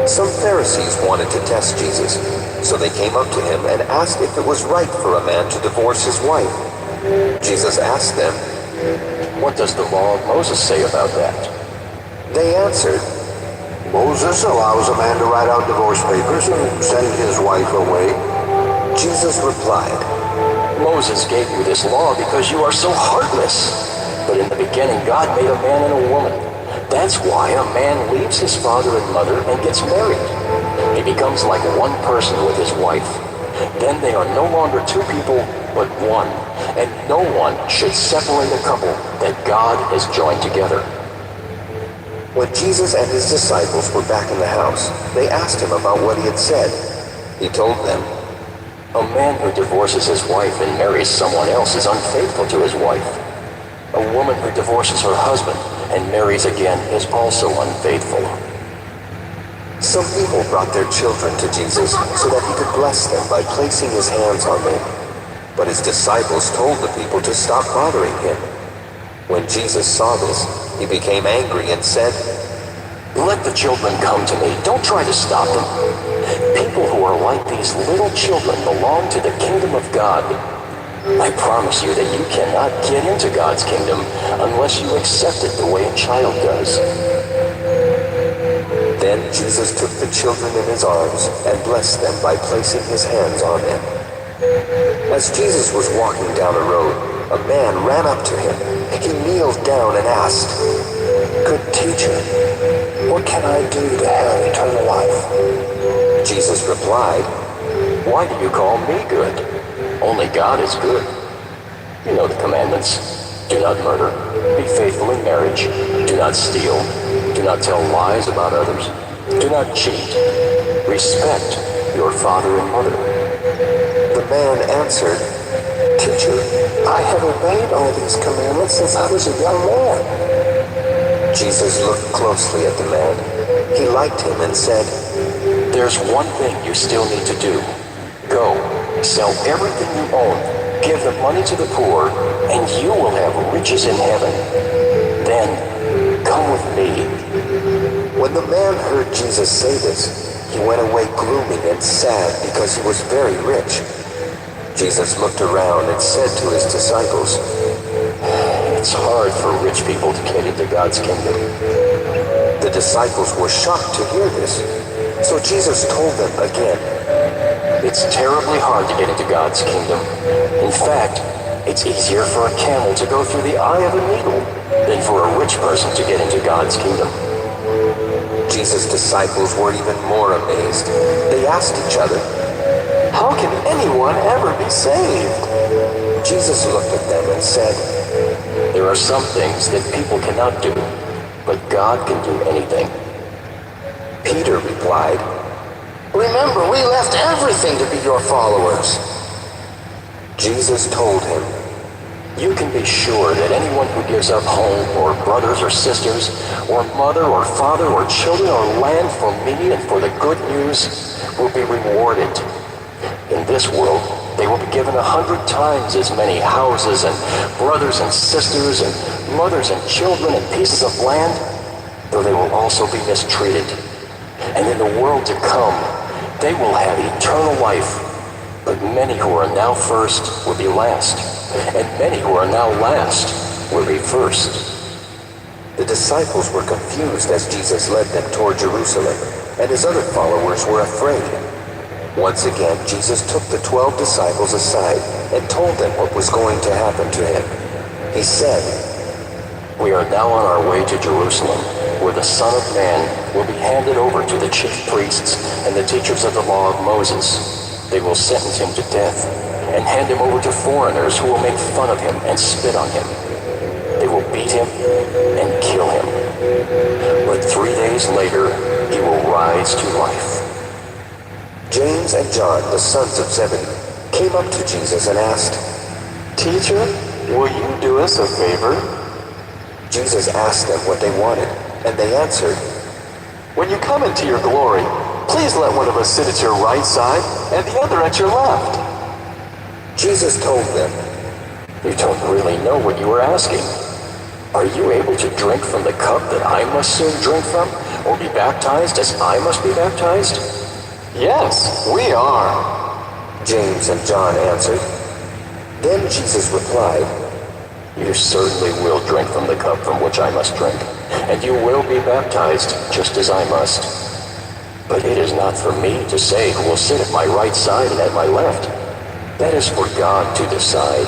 Some Pharisees wanted to test Jesus, so they came up to him and asked if it was right for a man to divorce his wife. Jesus asked them, "What does the law of Moses say about that?" They answered, "Moses allows a man to write out divorce papers and send his wife away." Jesus replied, "Moses gave you this law because you are so heartless. But in the beginning, God made a man and a woman. That's why a man leaves his father and mother and gets married. He becomes like one person with his wife. Then they are no longer 2 people, but one. And no one should separate a couple that God has joined together." When Jesus and his disciples were back in the house, they asked him about what he had said. He told them, "A man who divorces his wife and marries someone else is unfaithful to his wife. A woman who divorces her husband and marries again is also unfaithful." Some people brought their children to Jesus so that he could bless them by placing his hands on them. But his disciples told the people to stop bothering him. When Jesus saw this, he became angry and said, "Let the children come to me. Don't try to stop them. People who are like these little children belong to the kingdom of God. I promise you that you cannot get into God's kingdom unless you accept it the way a child does." Then Jesus took the children in his arms and blessed them by placing his hands on them. As Jesus was walking down a road, a man ran up to him. He kneeled down and asked, "Good teacher, what can I do to have eternal life?" Jesus replied, "Why do you call me good? Only God is good. You know the commandments. Do not murder. Be faithful in marriage. Do not steal. Do not tell lies about others. Do not cheat. Respect your father and mother." The man answered, "Teacher, I have obeyed all these commandments since I was a young man." Jesus looked closely at the man. He liked him and said, "There's one thing you still need to do. Go, Sell everything you own, give the money to the poor, and you will have riches in heaven. Then, come with me." When the man heard Jesus say this, he went away gloomy and sad because he was very rich. Jesus looked around and said to his disciples, "It's hard for rich people to get into God's kingdom." The disciples were shocked to hear this, so Jesus told them again, "It's terribly hard to get into God's kingdom. In fact, it's easier for a camel to go through the eye of a needle than for a rich person to get into God's kingdom." Jesus' disciples were even more amazed. They asked each other, "How can anyone ever be saved?" Jesus looked at them and said, "There are some things that people cannot do, but God can do anything." Peter replied, "Remember, we left everything to be your followers." Jesus told him, "You can be sure that anyone who gives up home or brothers or sisters or mother or father or children or land for me and for the good news will be rewarded. In this world, they will be given 100 times as many houses and brothers and sisters and mothers and children and pieces of land, though they will also be mistreated. And in the world to come, they will have eternal life. But many who are now first will be last, and many who are now last will be first." The disciples were confused as Jesus led them toward Jerusalem, and his other followers were afraid. Once again, Jesus took the 12 disciples aside and told them what was going to happen to him. He said, "We are now on our way to Jerusalem, where the Son of Man will be handed over to the chief priests and the teachers of the law of Moses. They will sentence him to death and hand him over to foreigners who will make fun of him and spit on him. They will beat him and kill him. But 3 days later, he will rise to life." James and John, the sons of Zebedee, came up to Jesus and asked, "Teacher, will you do us a favor?" Jesus asked them what they wanted, and they answered, "When you come into your glory, please let one of us sit at your right side and the other at your left." Jesus told them, "You don't really know what you are asking. Are you able to drink from the cup that I must soon drink from, or be baptized as I must be baptized?" "Yes, we are," James and John answered. Then Jesus replied, "You certainly will drink from the cup from which I must drink, and you will be baptized just as I must. But it is not for me to say who will sit at my right side and at my left. That is for God to decide."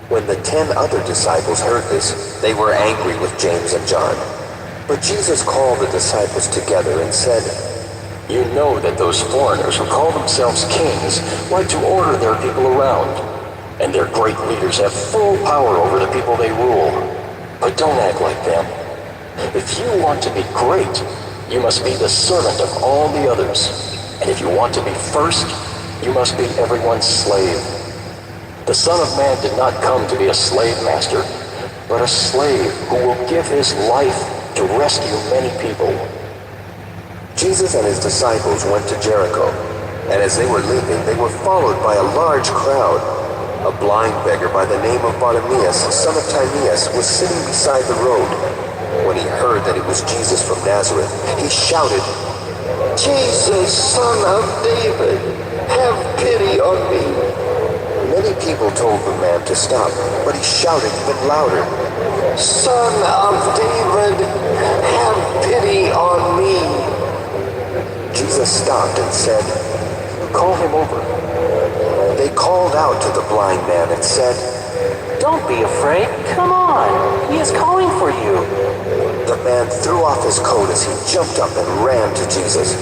When the 10 other disciples heard this, they were angry with James and John. But Jesus called the disciples together and said, "You know that those foreigners who call themselves kings like to order their people around, and their great leaders have full power over the people they rule. But don't act like them. If you want to be great, you must be the servant of all the others. And if you want to be first, you must be everyone's slave. The Son of Man did not come to be a slave master, but a slave who will give his life to rescue many people." Jesus and his disciples went to Jericho, and as they were leaving, they were followed by a large crowd. A blind beggar by the name of Bartimaeus, son of Timaeus, was sitting beside the road. When he heard that it was Jesus from Nazareth, he shouted, "Jesus, Son of David, have pity on me." Many people told the man to stop, but he shouted even louder, "Son of David, have pity on me." Jesus stopped and said, "Call him over." They called out to the blind man and said, "Don't be afraid. Come on. He is calling for you." The man threw off his coat as he jumped up and ran to Jesus.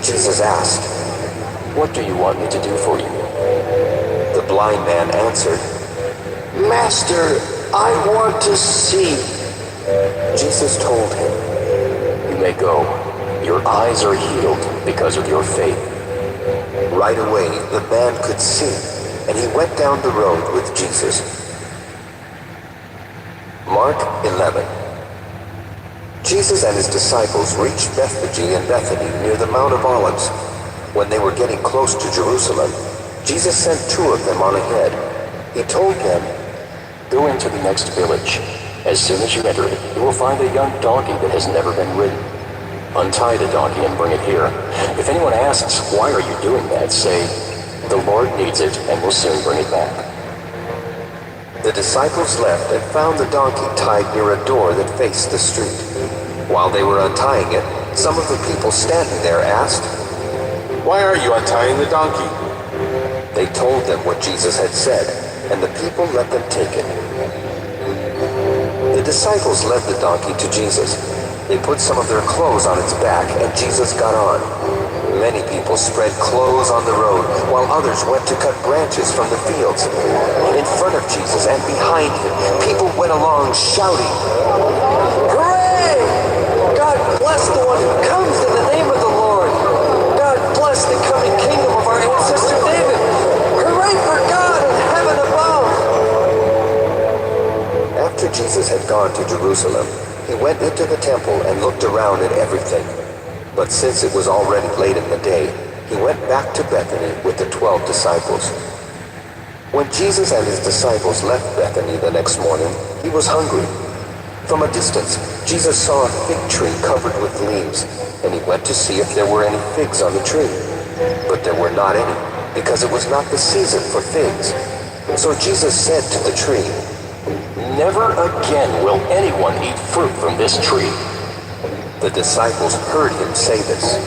Jesus asked, "What do you want me to do for you?" The blind man answered, "Master, I want to see." Jesus told him, "You may go. Your eyes are healed because of your faith." Right away, the man could see, and he went down the road with Jesus. Mark 11. Jesus and his disciples reached Bethphage and Bethany near the Mount of Olives. When they were getting close to Jerusalem, Jesus sent 2 of them on ahead. He told them, "Go into the next village. As soon as you enter it, you will find a young donkey that has never been ridden. Untie the donkey and bring it here. If anyone asks, 'Why are you doing that?' say, 'The Lord needs it and will soon bring it back.'" The disciples left and found the donkey tied near a door that faced the street. While they were untying it, some of the people standing there asked, "Why are you untying the donkey?" They told them what Jesus had said, and the people let them take it. The disciples led the donkey to Jesus. They put some of their clothes on its back, and Jesus got on. Many people spread clothes on the road, while others went to cut branches from the fields. In front of Jesus and behind him, people went along shouting, Hooray! God bless the one who comes in the name of the Lord. God bless the coming kingdom of our ancestor David. Hooray for God in heaven above! After Jesus had gone to Jerusalem, he went into the temple and looked around at everything. But since it was already late in the day, he went back to Bethany with the 12 disciples. When Jesus and his disciples left Bethany the next morning, he was hungry. From a distance, Jesus saw a fig tree covered with leaves, and he went to see if there were any figs on the tree. But there were not any, because it was not the season for figs. So Jesus said to the tree, "Never again will anyone eat fruit from this tree." The disciples heard him say this.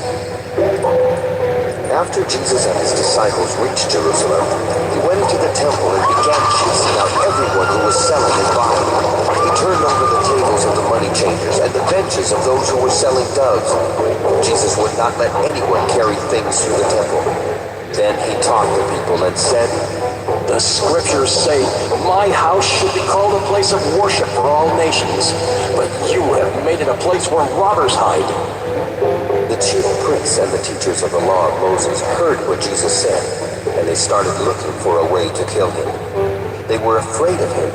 After Jesus and his disciples reached Jerusalem, he went into the temple and began chasing out everyone who was selling and buying. He turned over the tables of the money changers and the benches of those who were selling doves. Jesus would not let anyone carry things through the temple. Then he taught the people and said, "The scriptures say, 'My house should be called a place of worship for all nations,' but you have made it a place where robbers hide." The chief priests and the teachers of the law of Moses heard what Jesus said, and they started looking for a way to kill him. They were afraid of him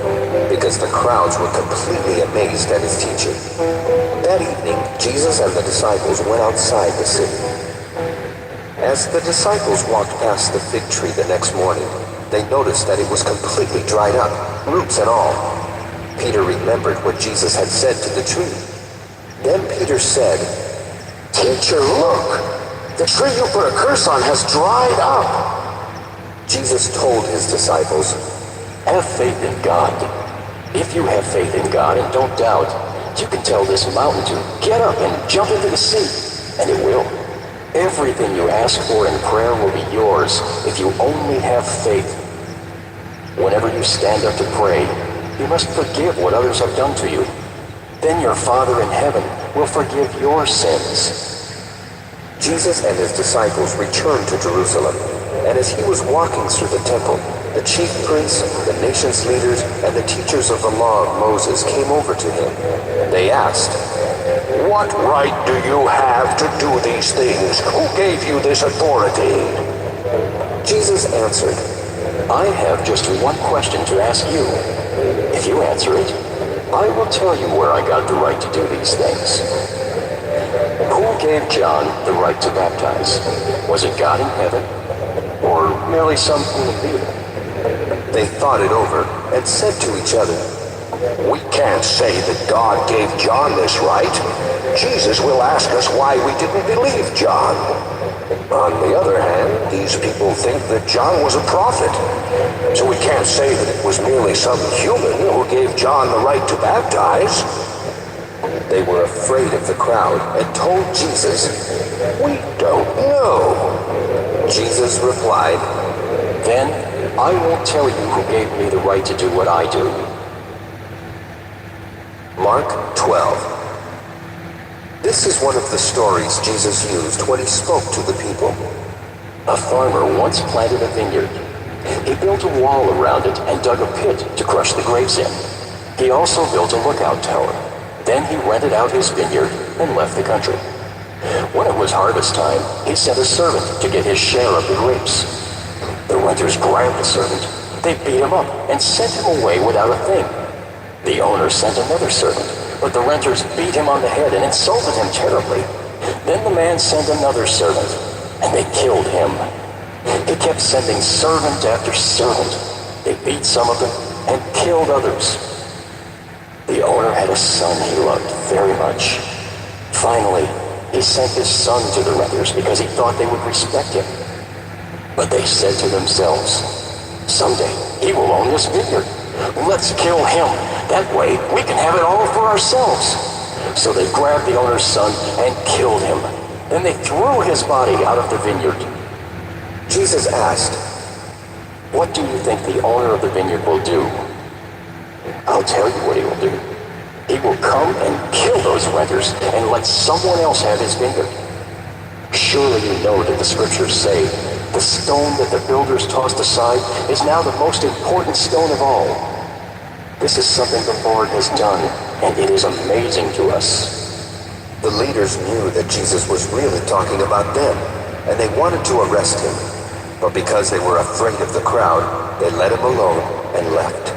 because the crowds were completely amazed at his teaching. That evening, Jesus and the disciples went outside the city. As the disciples walked past the fig tree the next morning, they noticed that it was completely dried up, roots and all. Peter remembered what Jesus had said to the tree. Then Peter said, "Teacher, look! The tree you put a curse on has dried up." Jesus told his disciples, "Have faith in God. If you have faith in God and don't doubt, you can tell this mountain to get up and jump into the sea, and it will. Everything you ask for in prayer will be yours if you only have faith. Whenever you stand up to pray, you must forgive what others have done to you. Then your Father in heaven will forgive your sins." Jesus and his disciples returned to Jerusalem, and as he was walking through the temple, the chief priests, the nation's leaders, and the teachers of the law of Moses came over to him. They asked, "What right do you have to do these things? Who gave you this authority?" Jesus answered, "I have just one question to ask you. If you answer it, I will tell you where I got the right to do these things. Who gave John the right to baptize? Was it God in heaven, or merely some human being?" They thought it over and said to each other, "We can't say that God gave John this right. Jesus will ask us why we didn't believe John. On the other hand, these people think that John was a prophet. So we can't say that it was merely some human who gave John the right to baptize." They were afraid of the crowd and told Jesus, "We don't know." Jesus replied, "Then I won't tell you who gave me the right to do what I do." Mark 12. This is one of the stories Jesus used when he spoke to the people. A farmer once planted a vineyard. He built a wall around it and dug a pit to crush the grapes in. He also built a lookout tower. Then he rented out his vineyard and left the country. When it was harvest time, he sent a servant to get his share of the grapes. The renters grabbed the servant. They beat him up and sent him away without a thing. The owner sent another servant, but the renters beat him on the head and insulted him terribly. Then the man sent another servant, and they killed him. He kept sending servant after servant. They beat some of them and killed others. The owner had a son he loved very much. Finally, he sent his son to the renters because he thought they would respect him. But they said to themselves, "Someday he will own this vineyard. Let's kill him. That way we can have it all for ourselves." So they grabbed the owner's son and killed him. Then they threw his body out of the vineyard. Jesus asked, "What do you think the owner of the vineyard will do?" "I'll tell you what he will do. He will come and kill those renters and let someone else have his vineyard." Surely you know that the scriptures say, "The stone that the builders tossed aside is now the most important stone of all." This is something the Lord has done, and it is amazing to us. The leaders knew that Jesus was really talking about them, and they wanted to arrest him. But because they were afraid of the crowd, they let him alone and left.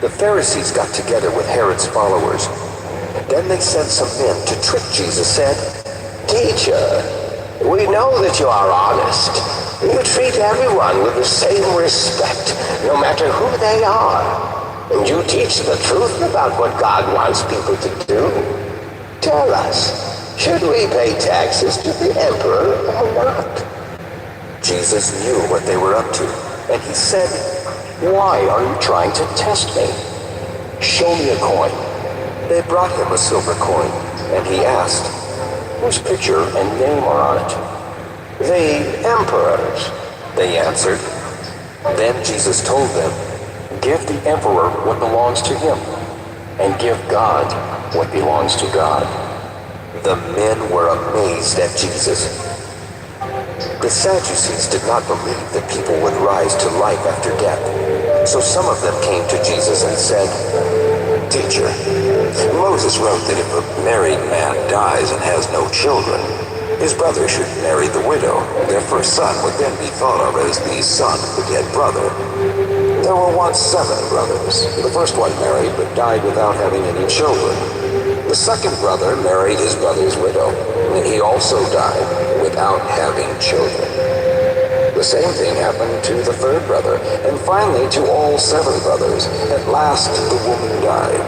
The Pharisees got together with Herod's followers. Then they sent some men to trick Jesus, said, "Teacher, we know that you are honest. You treat everyone with the same respect, no matter who they are. And you teach the truth about what God wants people to do. Tell us, should we pay taxes to the emperor or not?" Jesus knew what they were up to, and he said, "Why are you trying to test me? Show me a coin." They brought him a silver coin, and he asked, "Whose picture and name are on it?" "The emperor's," they answered. Then Jesus told them, "Give the emperor what belongs to him, and give God what belongs to God." The men were amazed at Jesus. The Sadducees did not believe that people would rise to life after death. So some of them came to Jesus and said, "Teacher, Moses wrote that if a married man dies and has no children, his brother should marry the widow. Their first son would then be thought of as the son of the dead brother. There were once 7 brothers. The first one married but died without having any children. The second brother married his brother's widow, and he also died without having children. The same thing happened to the third brother, and finally to all 7 brothers. At last the woman died.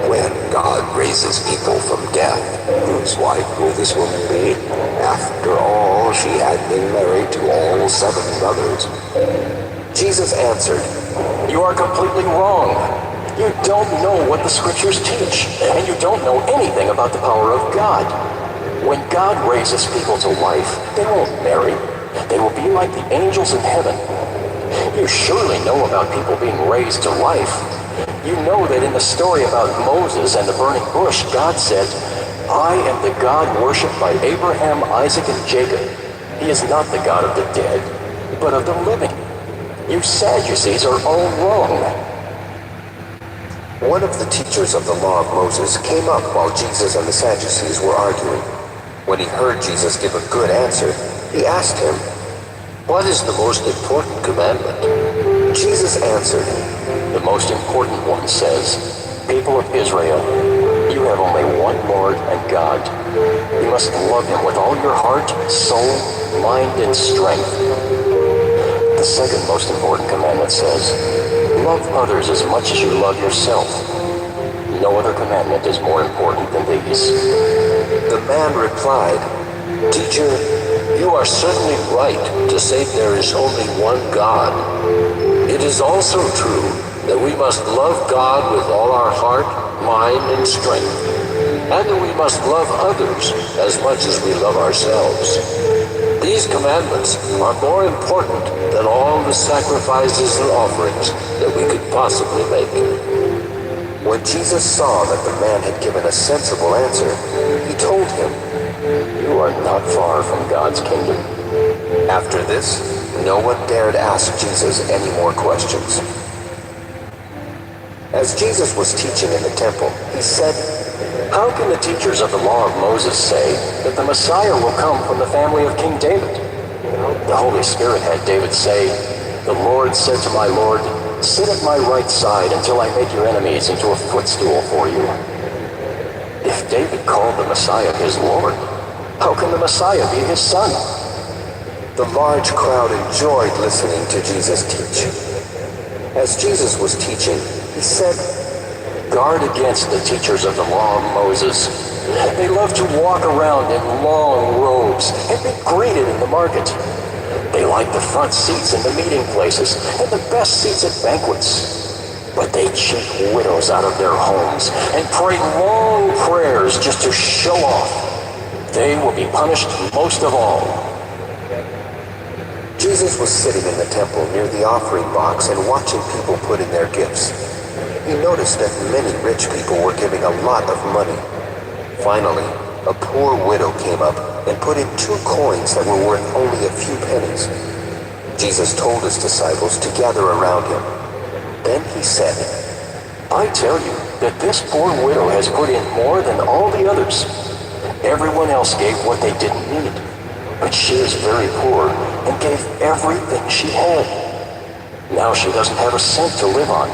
When God raises people from death, whose wife will this woman be? After all, she had been married to all 7 brothers." Jesus answered, "You are completely wrong. You don't know what the scriptures teach, and you don't know anything about the power of God. When God raises people to life, they won't marry. They will be like the angels in heaven. You surely know about people being raised to life. You know that in the story about Moses and the burning bush, God said, 'I am the God worshipped by Abraham, Isaac, and Jacob.' He is not the God of the dead, but of the living. You Sadducees are all wrong." One of the teachers of the law of Moses came up while Jesus and the Sadducees were arguing. When he heard Jesus give a good answer, he asked him, "What is the most important commandment?" Jesus answered, "The most important one says, 'People of Israel, you have only one Lord and God. You must love him with all your heart, soul, mind, and strength.' The second most important commandment says, 'Love others as much as you love yourself.' No other commandment is more important than these." The man replied, "Teacher, you are certainly right to say there is only one God. It is also true that we must love God with all our heart, mind, and strength, and that we must love others as much as we love ourselves. These commandments are more important than all the sacrifices and offerings that we could possibly make." When Jesus saw that the man had given a sensible answer, he told him, "You are not far from God's kingdom." After this, no one dared ask Jesus any more questions. As Jesus was teaching in the temple, he said, "How can the teachers of the law of Moses say that the Messiah will come from the family of King David?" The Holy Spirit had David say, "The Lord said to my Lord, 'Sit at my right side until I make your enemies into a footstool for you.'" If David called the Messiah his Lord, how can the Messiah be his son? The large crowd enjoyed listening to Jesus teach. As Jesus was teaching, he said, "Guard against the teachers of the law of Moses. They love to walk around in long robes and be greeted in the market. They like the front seats in the meeting places and the best seats at banquets. But they cheat widows out of their homes and pray long prayers just to show off. They will be punished most of all." Jesus was sitting in the temple near the offering box and watching people put in their gifts. He noticed that many rich people were giving a lot of money. Finally, a poor widow came up and put in 2 coins that were worth only a few pennies. Jesus told his disciples to gather around him. Then he said, "I tell you that this poor widow has put in more than all the others. Everyone else gave what they didn't need, but she is very poor and gave everything she had. Now she doesn't have a cent to live on."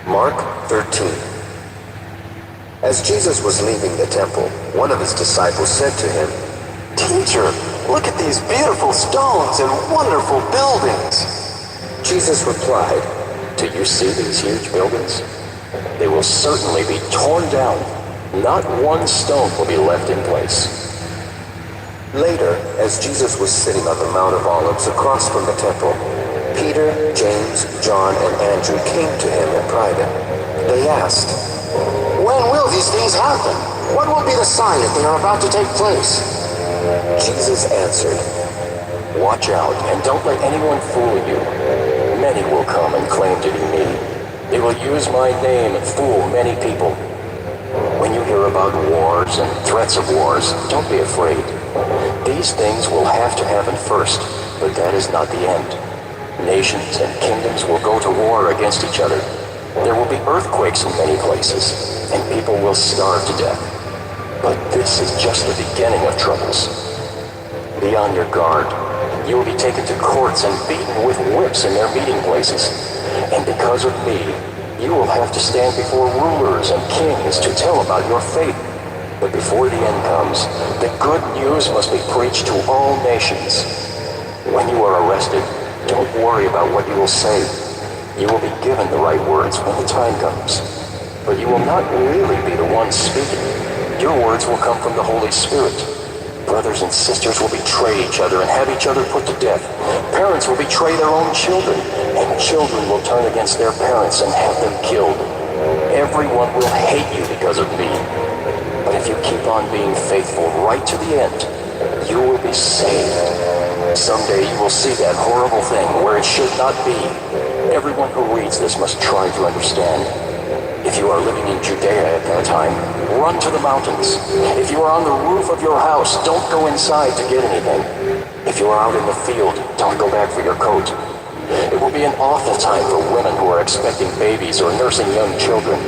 Mark 13. As Jesus was leaving the temple, one of his disciples said to him, "Teacher, look at these beautiful stones and wonderful buildings." Jesus replied, "Do you see these huge buildings? They will certainly be torn down. Not one stone will be left in place." Later, as Jesus was sitting on the Mount of Olives across from the temple, Peter, James, John, and Andrew came to him in private. They asked, "When will these things happen? What will be the sign that they are about to take place?" Jesus answered, "Watch out and don't let anyone fool you. Many will come and claim to be me. They will use my name and fool many people. When you hear about wars and threats of wars, don't be afraid. These things will have to happen first, but that is not the end. Nations and kingdoms will go to war against each other. There will be earthquakes in many places, and people will starve to death. But this is just the beginning of troubles. Be on your guard. You will be taken to courts and beaten with whips in their meeting places. And because of me, you will have to stand before rulers and kings to tell about your faith. But before the end comes, the good news must be preached to all nations. When you are arrested, don't worry about what you will say. You will be given the right words when the time comes. But you will not really be the one speaking. Your words will come from the Holy Spirit. Brothers and sisters will betray each other and have each other put to death. Parents will betray their own children, and children will turn against their parents and have them killed. Everyone will hate you because of me. But if you keep on being faithful right to the end, you will be saved. Someday you will see that horrible thing where it should not be. Everyone who reads this must try to understand. If you are living in Judea at that time, run to the mountains. If you are on the roof of your house, don't go inside to get anything. If you are out in the field, don't go back for your coat. It will be an awful time for women who are expecting babies or nursing young children.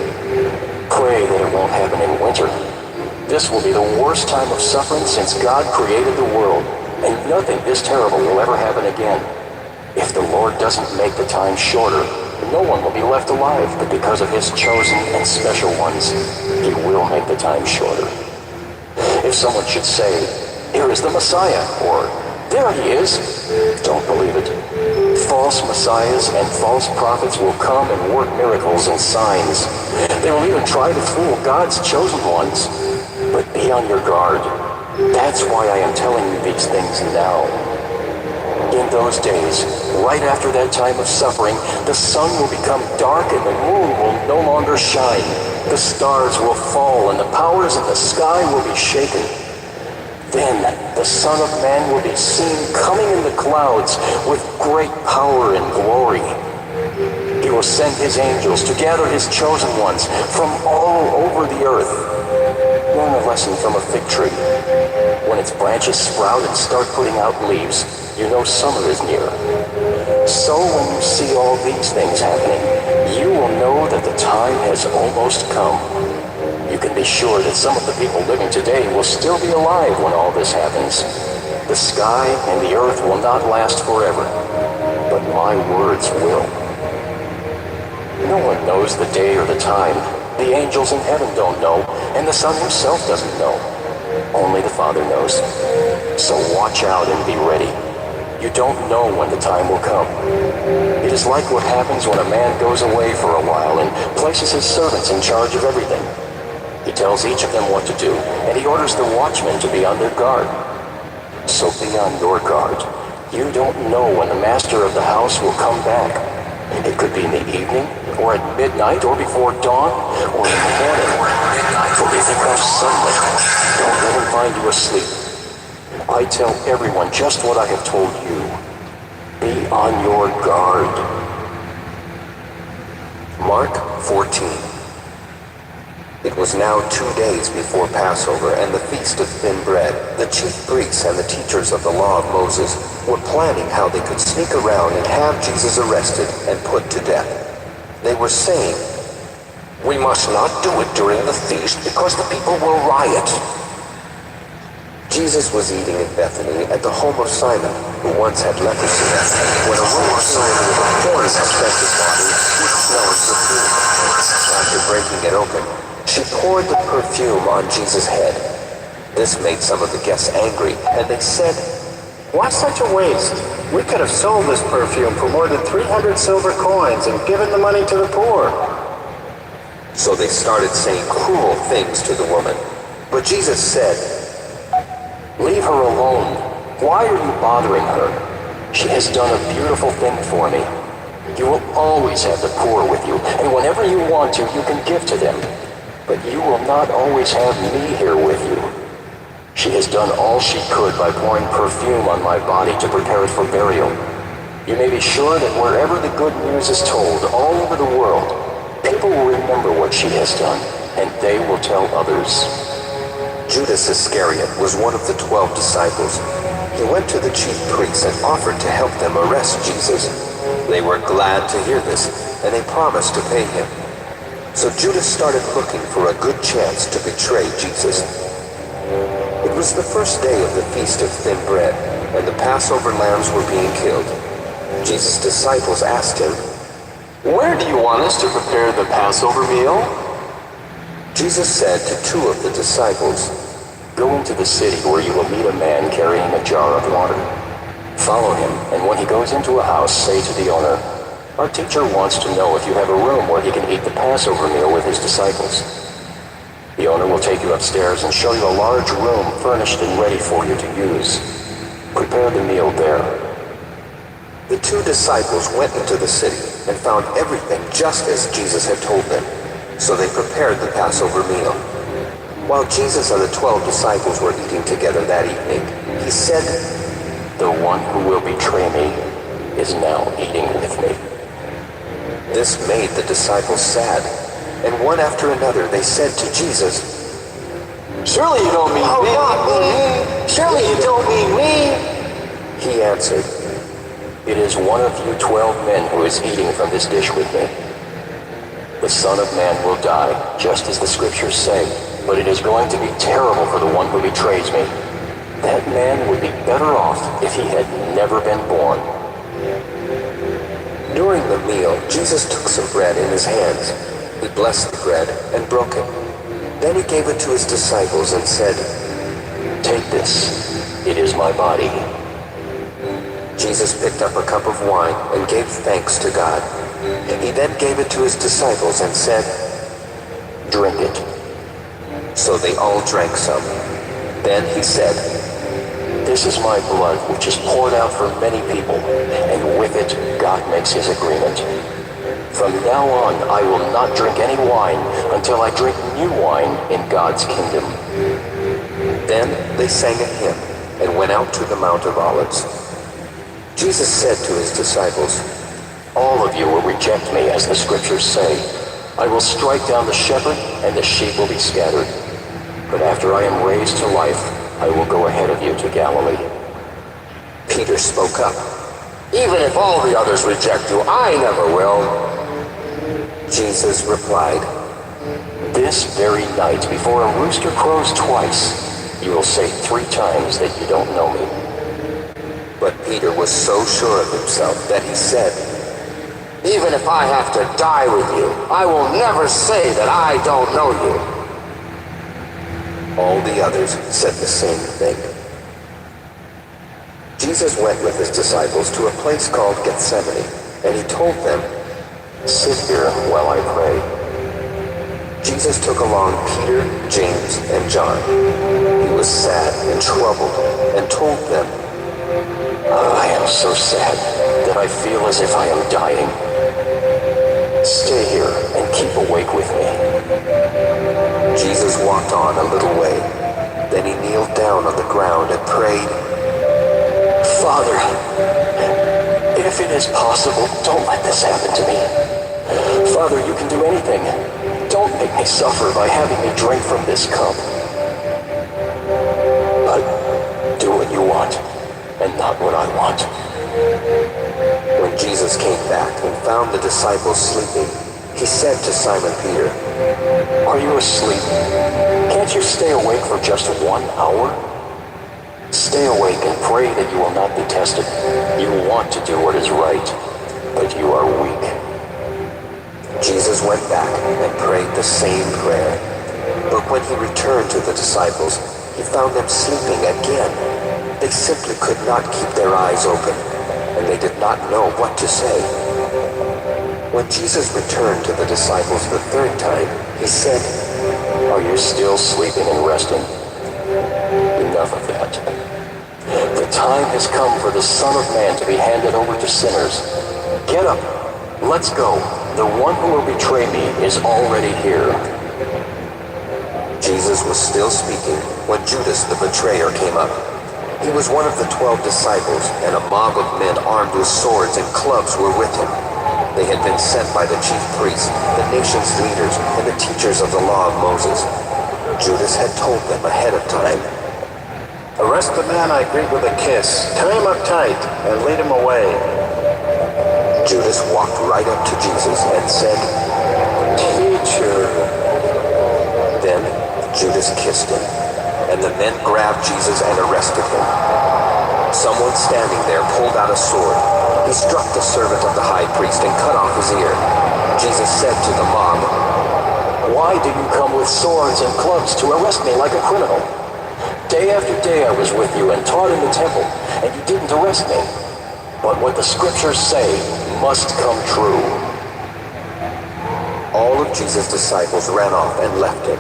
Pray that it won't happen in winter. This will be the worst time of suffering since God created the world, and nothing this terrible will ever happen again. If the Lord doesn't make the time shorter, no one will be left alive, but because of his chosen and special ones, he will make the time shorter. If someone should say, "Here is the Messiah," or "There he is," don't believe it. False messiahs and false prophets will come and work miracles and signs. They will even try to fool God's chosen ones. But be on your guard. That's why I am telling you these things now. In those days, right after that time of suffering, the sun will become dark and the moon will no longer shine. The stars will fall and the powers in the sky will be shaken. Then the Son of Man will be seen coming in the clouds with great power and glory. He will send his angels to gather his chosen ones from all over the earth. Learn a lesson from a fig tree. When its branches sprout and start putting out leaves, you know summer is near. So when you see all these things happening, you will know that the time has almost come. You can be sure that some of the people living today will still be alive when all this happens. The sky and the earth will not last forever, but my words will. No one knows the day or the time. The angels in heaven don't know, and the Son himself doesn't know. Only the Father knows. So watch out and be ready. You don't know when the time will come. It is like what happens when a man goes away for a while and places his servants in charge of everything. He tells each of them what to do, and he orders the watchmen to be on their guard. So be on your guard. You don't know when the master of the house will come back. It could be in the evening, or at midnight, or before dawn, or in the morning. For if it comes suddenly, don't let him find you asleep. I tell everyone just what I have told you. Be on your guard. Mark 14. It was now 2 days before Passover and the Feast of Thin Bread. The chief priests and the teachers of the law of Moses were planning how they could sneak around and have Jesus arrested and put to death. They were saying, "We must not do it during the feast because the people will riot." Jesus was eating in Bethany at the home of Simon, who once had leprosy, when a woman found with a thorn suspect his body, which smelled perfume. After breaking it open, she poured the perfume on Jesus' head. This made some of the guests angry, and they said, "Why such a waste? We could have sold this perfume for more than 300 silver coins and given the money to the poor." So they started saying cruel things to the woman. But Jesus said, Leave her alone. Why are you bothering her? She has done a beautiful thing for me. You will always have the poor with you, and whenever you want to, you can give to them. But you will not always have me here with you. She has done all she could by pouring perfume on my body to prepare it for burial. You may be sure that wherever the good news is told all over the world, people will remember what she has done, and they will tell others. Judas Iscariot was one of the 12 disciples. He went to the chief priests and offered to help them arrest Jesus. They were glad to hear this, and they promised to pay him. So Judas started looking for a good chance to betray Jesus. It was the first day of the Feast of Thin Bread, and the Passover lambs were being killed. Jesus' disciples asked him, "Where do you want us to prepare the Passover meal?" Jesus said to 2 of the disciples, Go into the city where you will meet a man carrying a jar of water. Follow him, and when he goes into a house, say to the owner, Our teacher wants to know if you have a room where he can eat the Passover meal with his disciples. The owner will take you upstairs and show you a large room furnished and ready for you to use. Prepare the meal there. The 2 disciples went into the city and found everything just as Jesus had told them. So they prepared the Passover meal. While Jesus and the 12 disciples were eating together that evening, he said, The one who will betray me is now eating with me. This made the disciples sad, and one after another they said to Jesus, "Surely you don't mean me. Not me. Surely you don't mean me." He answered, It is one of you 12 men who is eating from this dish with me. The Son of Man will die, just as the Scriptures say, but it is going to be terrible for the one who betrays me. That man would be better off if he had never been born. During the meal, Jesus took some bread in his hands. He blessed the bread and broke it. Then he gave it to his disciples and said, Take this. It is my body. Jesus picked up a cup of wine and gave thanks to God. He then gave it to his disciples and said, Drink it. So they all drank some. Then he said, This is my blood, which is poured out for many people, and with it God makes his agreement. From now on, I will not drink any wine until I drink new wine in God's kingdom. Then they sang a hymn and went out to the Mount of Olives. Jesus said to his disciples, All of you will reject me, as the Scriptures say. I will strike down the shepherd, and the sheep will be scattered. But after I am raised to life, I will go ahead of you to Galilee. Peter spoke up. Even if all the others reject you, I never will. Jesus replied, This very night, before a rooster crows twice, you will say 3 times that you don't know me. But Peter was so sure of himself that he said, Even if I have to die with you, I will never say that I don't know you. All the others said the same thing. Jesus went with his disciples to a place called Gethsemane, and he told them, "Sit here while I pray." Jesus took along Peter, James, and John. He was sad and troubled and told them, I am so sad that I feel as if I am dying. Stay here and keep awake with me. Jesus walked on a little way. Then he kneeled down on the ground and prayed, Father, if it is possible, don't let this happen to me. Father, you can do anything. Don't make me suffer by having me drink from this cup. But do what you want, and not what I want. When Jesus came back and found the disciples sleeping, he said to Simon Peter, Are you asleep? Can't you stay awake for just 1 hour? Stay awake and pray that you will not be tested. You want to do what is right, but you are weak. Jesus went back and prayed the same prayer. But when he returned to the disciples, he found them sleeping again. They simply could not keep their eyes open, and they did not know what to say. When Jesus returned to the disciples the third time, he said, Are you still sleeping and resting? Enough of that. The time has come for the Son of Man to be handed over to sinners. Get up. Let's go. The one who will betray me is already here. Jesus was still speaking when Judas the betrayer came up. He was one of the 12 disciples, and a mob of men armed with swords and clubs were with him. They had been sent by the chief priests, the nation's leaders, and the teachers of the law of Moses. Judas had told them ahead of time, Arrest the man I greet with a kiss, tie him up tight, and lead him away. Judas walked right up to Jesus and said, Teacher. Then Judas kissed him, and the men grabbed Jesus and arrested him. Someone standing there pulled out a sword. He struck the servant of the high priest and cut off his ear. Jesus said to the mob, Why do you come with swords and clubs to arrest me like a criminal? Day after day I was with you and taught in the temple, and you didn't arrest me. But what the scriptures say must come true. All of Jesus' disciples ran off and left him.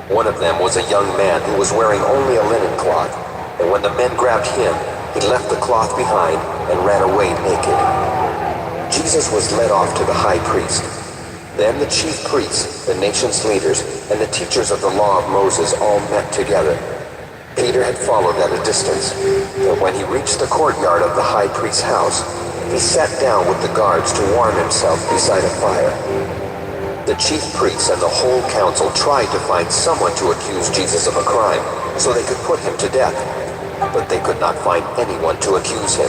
One of them was a young man who was wearing only a linen cloth, and when the men grabbed him, he left the cloth behind and ran away naked. Jesus was led off to the high priest. Then the chief priests, the nation's leaders, and the teachers of the law of Moses all met together. Peter had followed at a distance, but when he reached the courtyard of the high priest's house, he sat down with the guards to warm himself beside a fire. The chief priests and the whole council tried to find someone to accuse Jesus of a crime, so they could put him to death. But they could not find anyone to accuse him.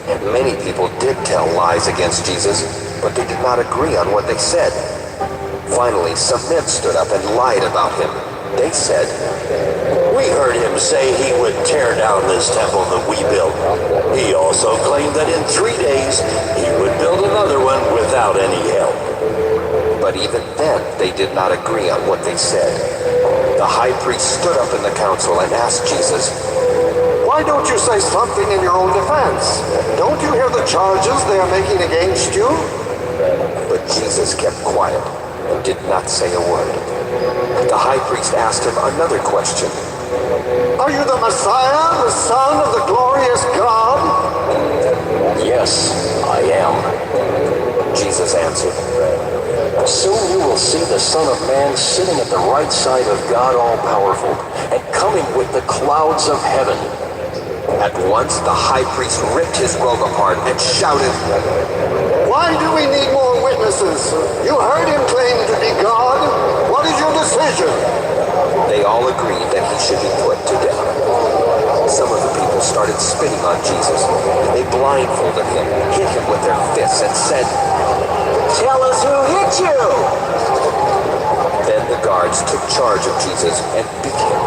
And many people did tell lies against Jesus, but they did not agree on what they said. Finally, some men stood up and lied about him. They said, We heard him say he would tear down this temple that we built. He also claimed that in 3 days he would build another one without any help. But even then, they did not agree on what they said. The high priest stood up in the council and asked Jesus, Why don't you say something in your own defense? Don't you hear the charges they are making against you? But Jesus kept quiet and did not say a word. The high priest asked him another question. Are you the Messiah, the Son of the glorious God? Yes, I am. Jesus answered, Soon you will see the Son of Man sitting at the right side of God All-Powerful and coming with the clouds of heaven. At once the high priest ripped his robe apart and shouted, Why do we need more witnesses? You heard him claim to be God. What is your decision? They all agreed that he should be put to death. Some of the people started spitting on Jesus. They blindfolded him, hit him with their fists, and said, Tell us who hit you! Then the guards took charge of Jesus and beat him.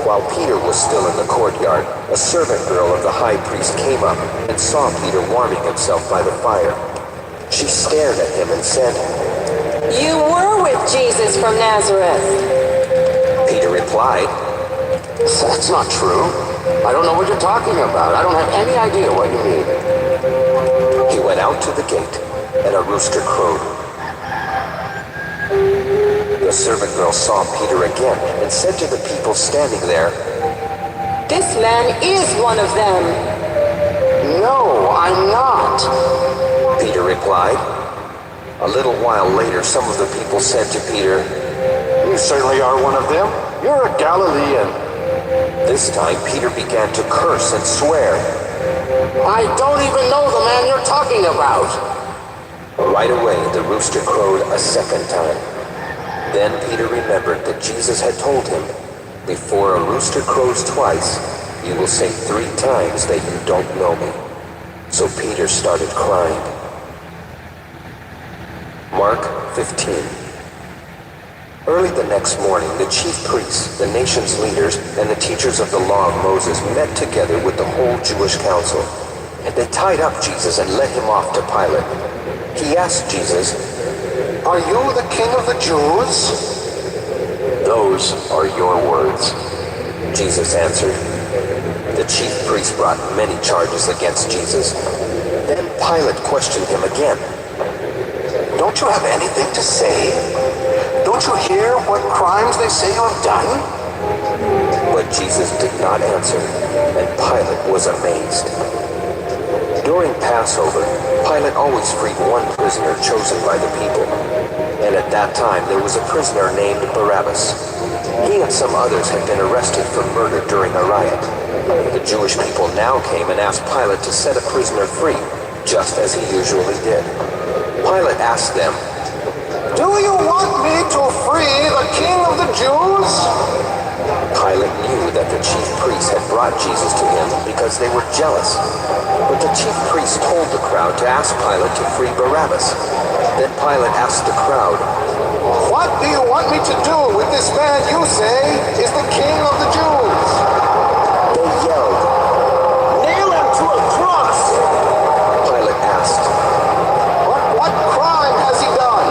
While Peter was still in the courtyard, a servant girl of the high priest came up and saw Peter warming himself by the fire. She stared at him and said, You were with Jesus from Nazareth. Peter replied, That's not true. I don't know what you're talking about. I don't have any idea what you mean. He went out to the gate, and a rooster crowed. The servant girl saw Peter again and said to the people standing there, This man is one of them. No, I'm not. Peter replied. A little while later, some of the people said to Peter, You certainly are one of them. You're a Galilean. This time, Peter began to curse and swear. I don't even know the man you're talking about. Right away, the rooster crowed a second time. Then Peter remembered that Jesus had told him, Before a rooster crows twice, you will say 3 times that you don't know me. So Peter started crying. Mark 15. Early the next morning, the chief priests, the nation's leaders, and the teachers of the law of Moses met together with the whole Jewish council. And they tied up Jesus and led him off to Pilate. He asked Jesus, Are you the king of the Jews? Those are your words, Jesus answered. The chief priests brought many charges against Jesus. Then Pilate questioned him again. Don't you have anything to say? Don't you hear what crimes they say you have done? But Jesus did not answer, and Pilate was amazed. During Passover, Pilate always freed one prisoner chosen by the people. And at that time, there was a prisoner named Barabbas. He and some others had been arrested for murder during a riot. The Jewish people now came and asked Pilate to set a prisoner free, just as he usually did. Pilate asked them, Do you want me to free the king of the Jews? Pilate knew that the chief priests had brought Jesus to him because they were jealous. But the chief priests told the crowd to ask Pilate to free Barabbas. Then Pilate asked the crowd, What do you want me to do with this man you say is the king of the Jews? They yelled, Nail him to a cross! Pilate asked, What crime has he done?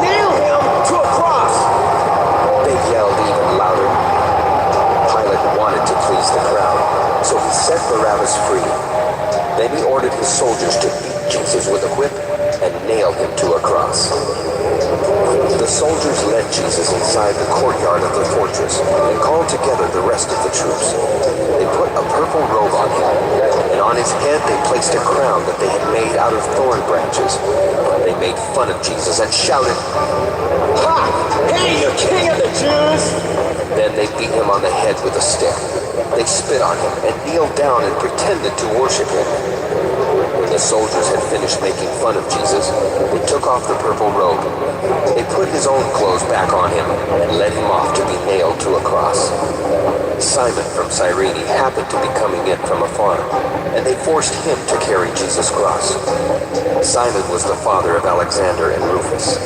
Nail him to a cross! They yelled even louder. Pilate wanted to please the crowd, so he set Barabbas free. Then he ordered his soldiers to beat Jesus with a whip and nail him to a cross. The soldiers led Jesus inside the courtyard of the fortress and called together the rest of the troops. They put a purple robe on him, and on his head they placed a crown that they had made out of thorn branches. They made fun of Jesus and shouted, Ha! Hey, you king of the Jews! Then they beat him on the head with a stick. They spit on him and kneeled down and pretended to worship him. When the soldiers had finished making fun of Jesus, they took off the purple robe. They put his own clothes back on him and led him off to be nailed to a cross. Simon from Cyrene happened to be coming in from a farm, and they forced him to carry Jesus' cross. Simon was the father of Alexander and Rufus.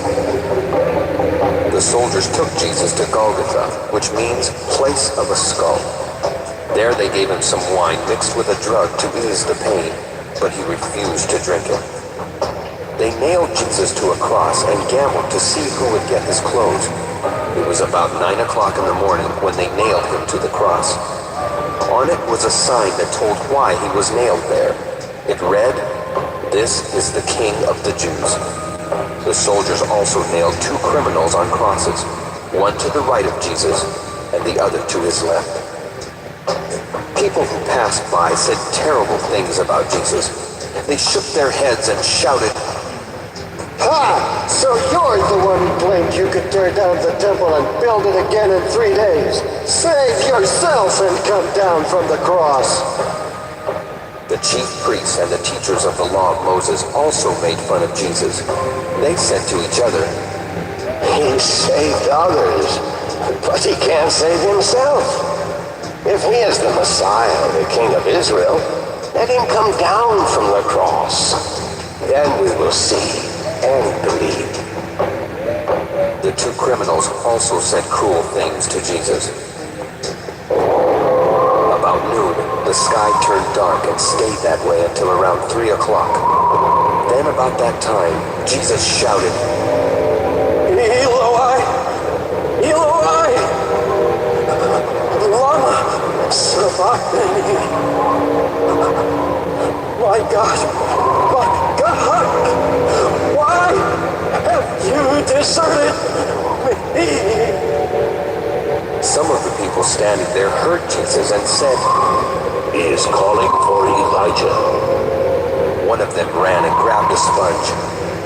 The soldiers took Jesus to Golgotha, which means place of a skull. There they gave him some wine mixed with a drug to ease the pain, but he refused to drink it. They nailed Jesus to a cross and gambled to see who would get his clothes. It was about 9 o'clock in the morning when they nailed him to the cross. On it was a sign that told why he was nailed there. It read, "This is the King of the Jews." The soldiers also nailed 2 criminals on crosses, one to the right of Jesus and the other to his left. People who passed by said terrible things about Jesus. They shook their heads and shouted, Ha! So you're the one who claimed you could tear down the temple and build it again in 3 days. Save yourself and come down from the cross. The chief priests and the teachers of the law of Moses also made fun of Jesus. They said to each other, He saved others, but he can't save himself. If he is the Messiah, the King of Israel, let him come down from the cross. Then we will see and believe. The 2 criminals also said cruel things to Jesus. About noon, the sky turned dark and stayed that way until around 3 o'clock. Then about that time, Jesus shouted, Eloi, Eloi, with me. Some of the people standing there heard Jesus and said, He is calling for Elijah. One of them ran and grabbed a sponge.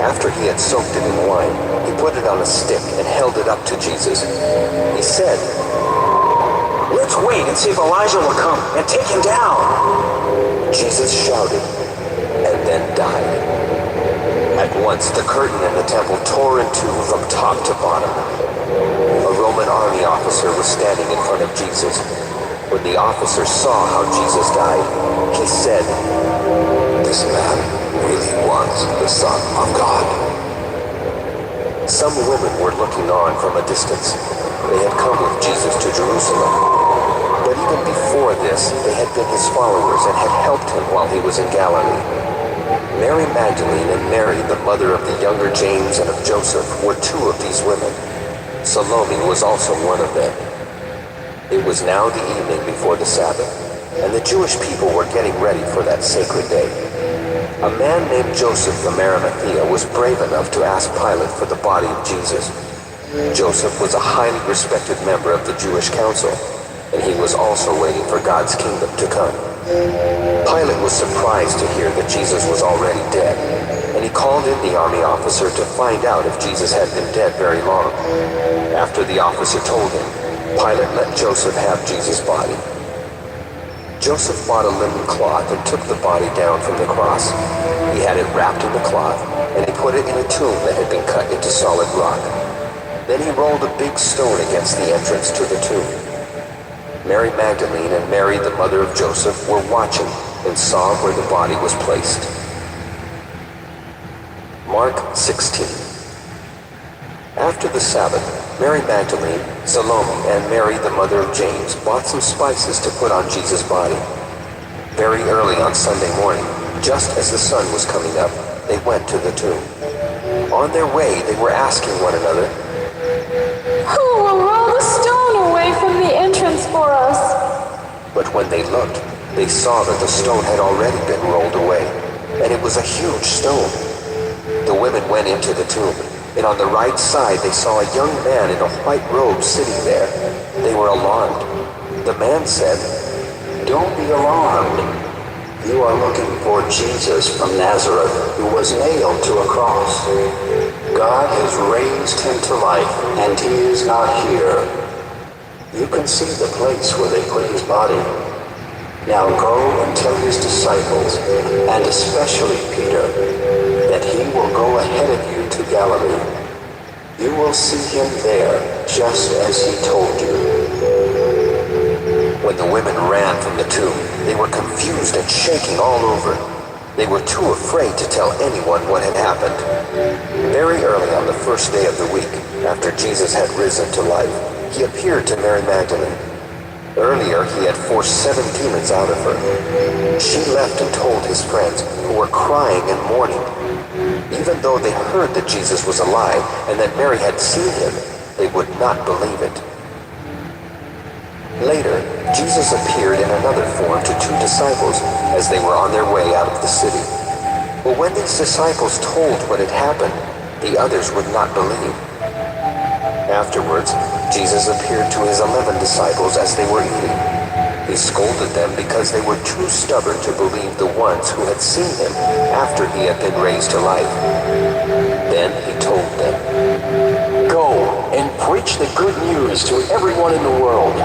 After he had soaked it in wine, he put it on a stick and held it up to Jesus. He said, Let's wait and see if Elijah will come and take him down. Jesus shouted and then died. At once the curtain in the temple tore in two from top to bottom. A Roman army officer was standing in front of Jesus. When the officer saw how Jesus died, he said, This man really was the Son of God. Some women were looking on from a distance. They had come with Jesus to Jerusalem. But even before this, they had been his followers and had helped him while he was in Galilee. Mary Magdalene and Mary, the mother of the younger James and of Joseph, were two of these women. Salome was also one of them. It was now the evening before the Sabbath, and the Jewish people were getting ready for that sacred day. A man named Joseph of Arimathea was brave enough to ask Pilate for the body of Jesus. Joseph was a highly respected member of the Jewish council, and he was also waiting for God's kingdom to come. Pilate was surprised to hear that Jesus was already dead, and he called in the army officer to find out if Jesus had been dead very long. After the officer told him, Pilate let Joseph have Jesus' body. Joseph bought a linen cloth and took the body down from the cross. He had it wrapped in the cloth, and he put it in a tomb that had been cut into solid rock. Then he rolled a big stone against the entrance to the tomb. Mary Magdalene and Mary, the mother of Joseph, were watching and saw where the body was placed. Mark 16. After the Sabbath, Mary Magdalene, Salome, and Mary, the mother of James, bought some spices to put on Jesus' body. Very early on Sunday morning, just as the sun was coming up, they went to the tomb. On their way, they were asking one another, Who will roll the stone away from the entrance for us? But when they looked, they saw that the stone had already been rolled away, and it was a huge stone. The women went into the tomb, and on the right side they saw a young man in a white robe sitting there. They were alarmed. The man said, Don't be alarmed. You are looking for Jesus from Nazareth, who was nailed to a cross. God has raised him to life, and he is not here. You can see the place where they put his body. Now go and tell his disciples, and especially Peter, that he will go ahead of you to Galilee. You will see him there, just as he told you. When the women ran from the tomb, they were confused and shaking all over. They were too afraid to tell anyone what had happened. Very early on the first day of the week, after Jesus had risen to life, he appeared to Mary Magdalene. Earlier, he had forced 7 demons out of her. She left and told his friends, who were crying and mourning. Even though they heard that Jesus was alive and that Mary had seen him, they would not believe it. Later, Jesus appeared in another form to 2 disciples as they were on their way out of the city. But when these disciples told what had happened, the others would not believe. Afterwards, Jesus appeared to his 11 disciples as they were eating. He scolded them because they were too stubborn to believe the ones who had seen him after he had been raised to life. Then he told them, Go and preach the good news to everyone in the world.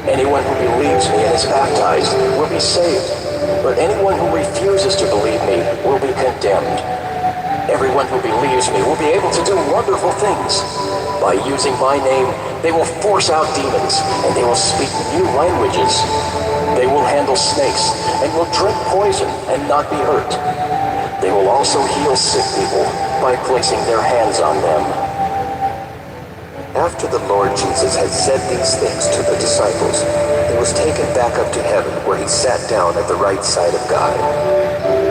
Anyone who believes me and is baptized will be saved, but anyone who refuses to believe me will be condemned. Everyone who believes me will be able to do wonderful things. By using my name, they will force out demons, and they will speak new languages. They will handle snakes, and will drink poison and not be hurt. They will also heal sick people by placing their hands on them. After the Lord Jesus had said these things to the disciples, he was taken back up to heaven, where he sat down at the right side of God.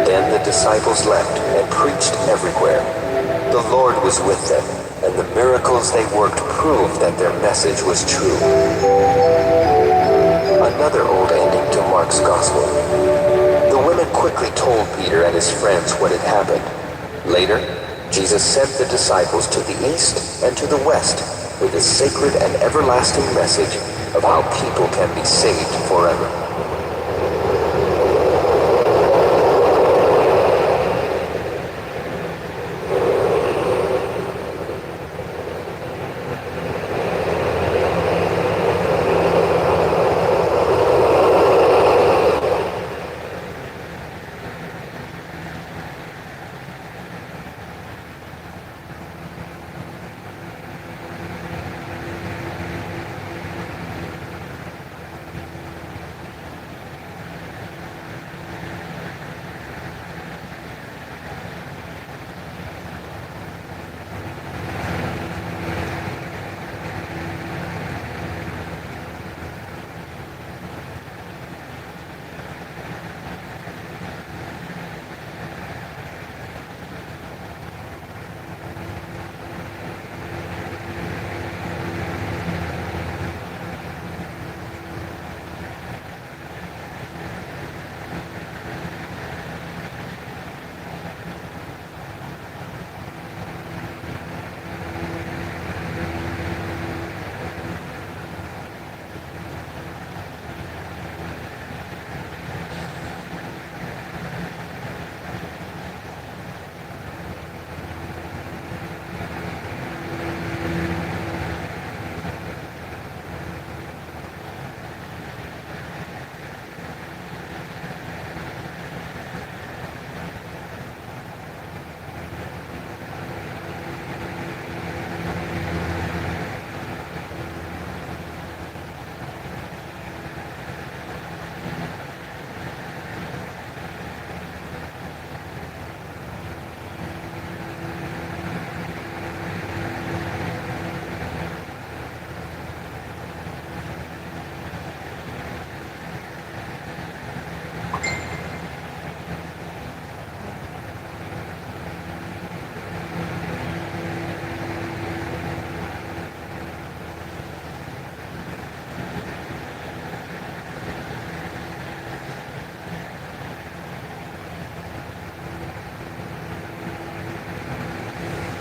Then the disciples left and preached everywhere. The Lord was with them, and the miracles they worked proved that their message was true. Another old ending to Mark's Gospel. The women quickly told Peter and his friends what had happened. Later, Jesus sent the disciples to the east and to the west with the sacred and everlasting message of how people can be saved forever.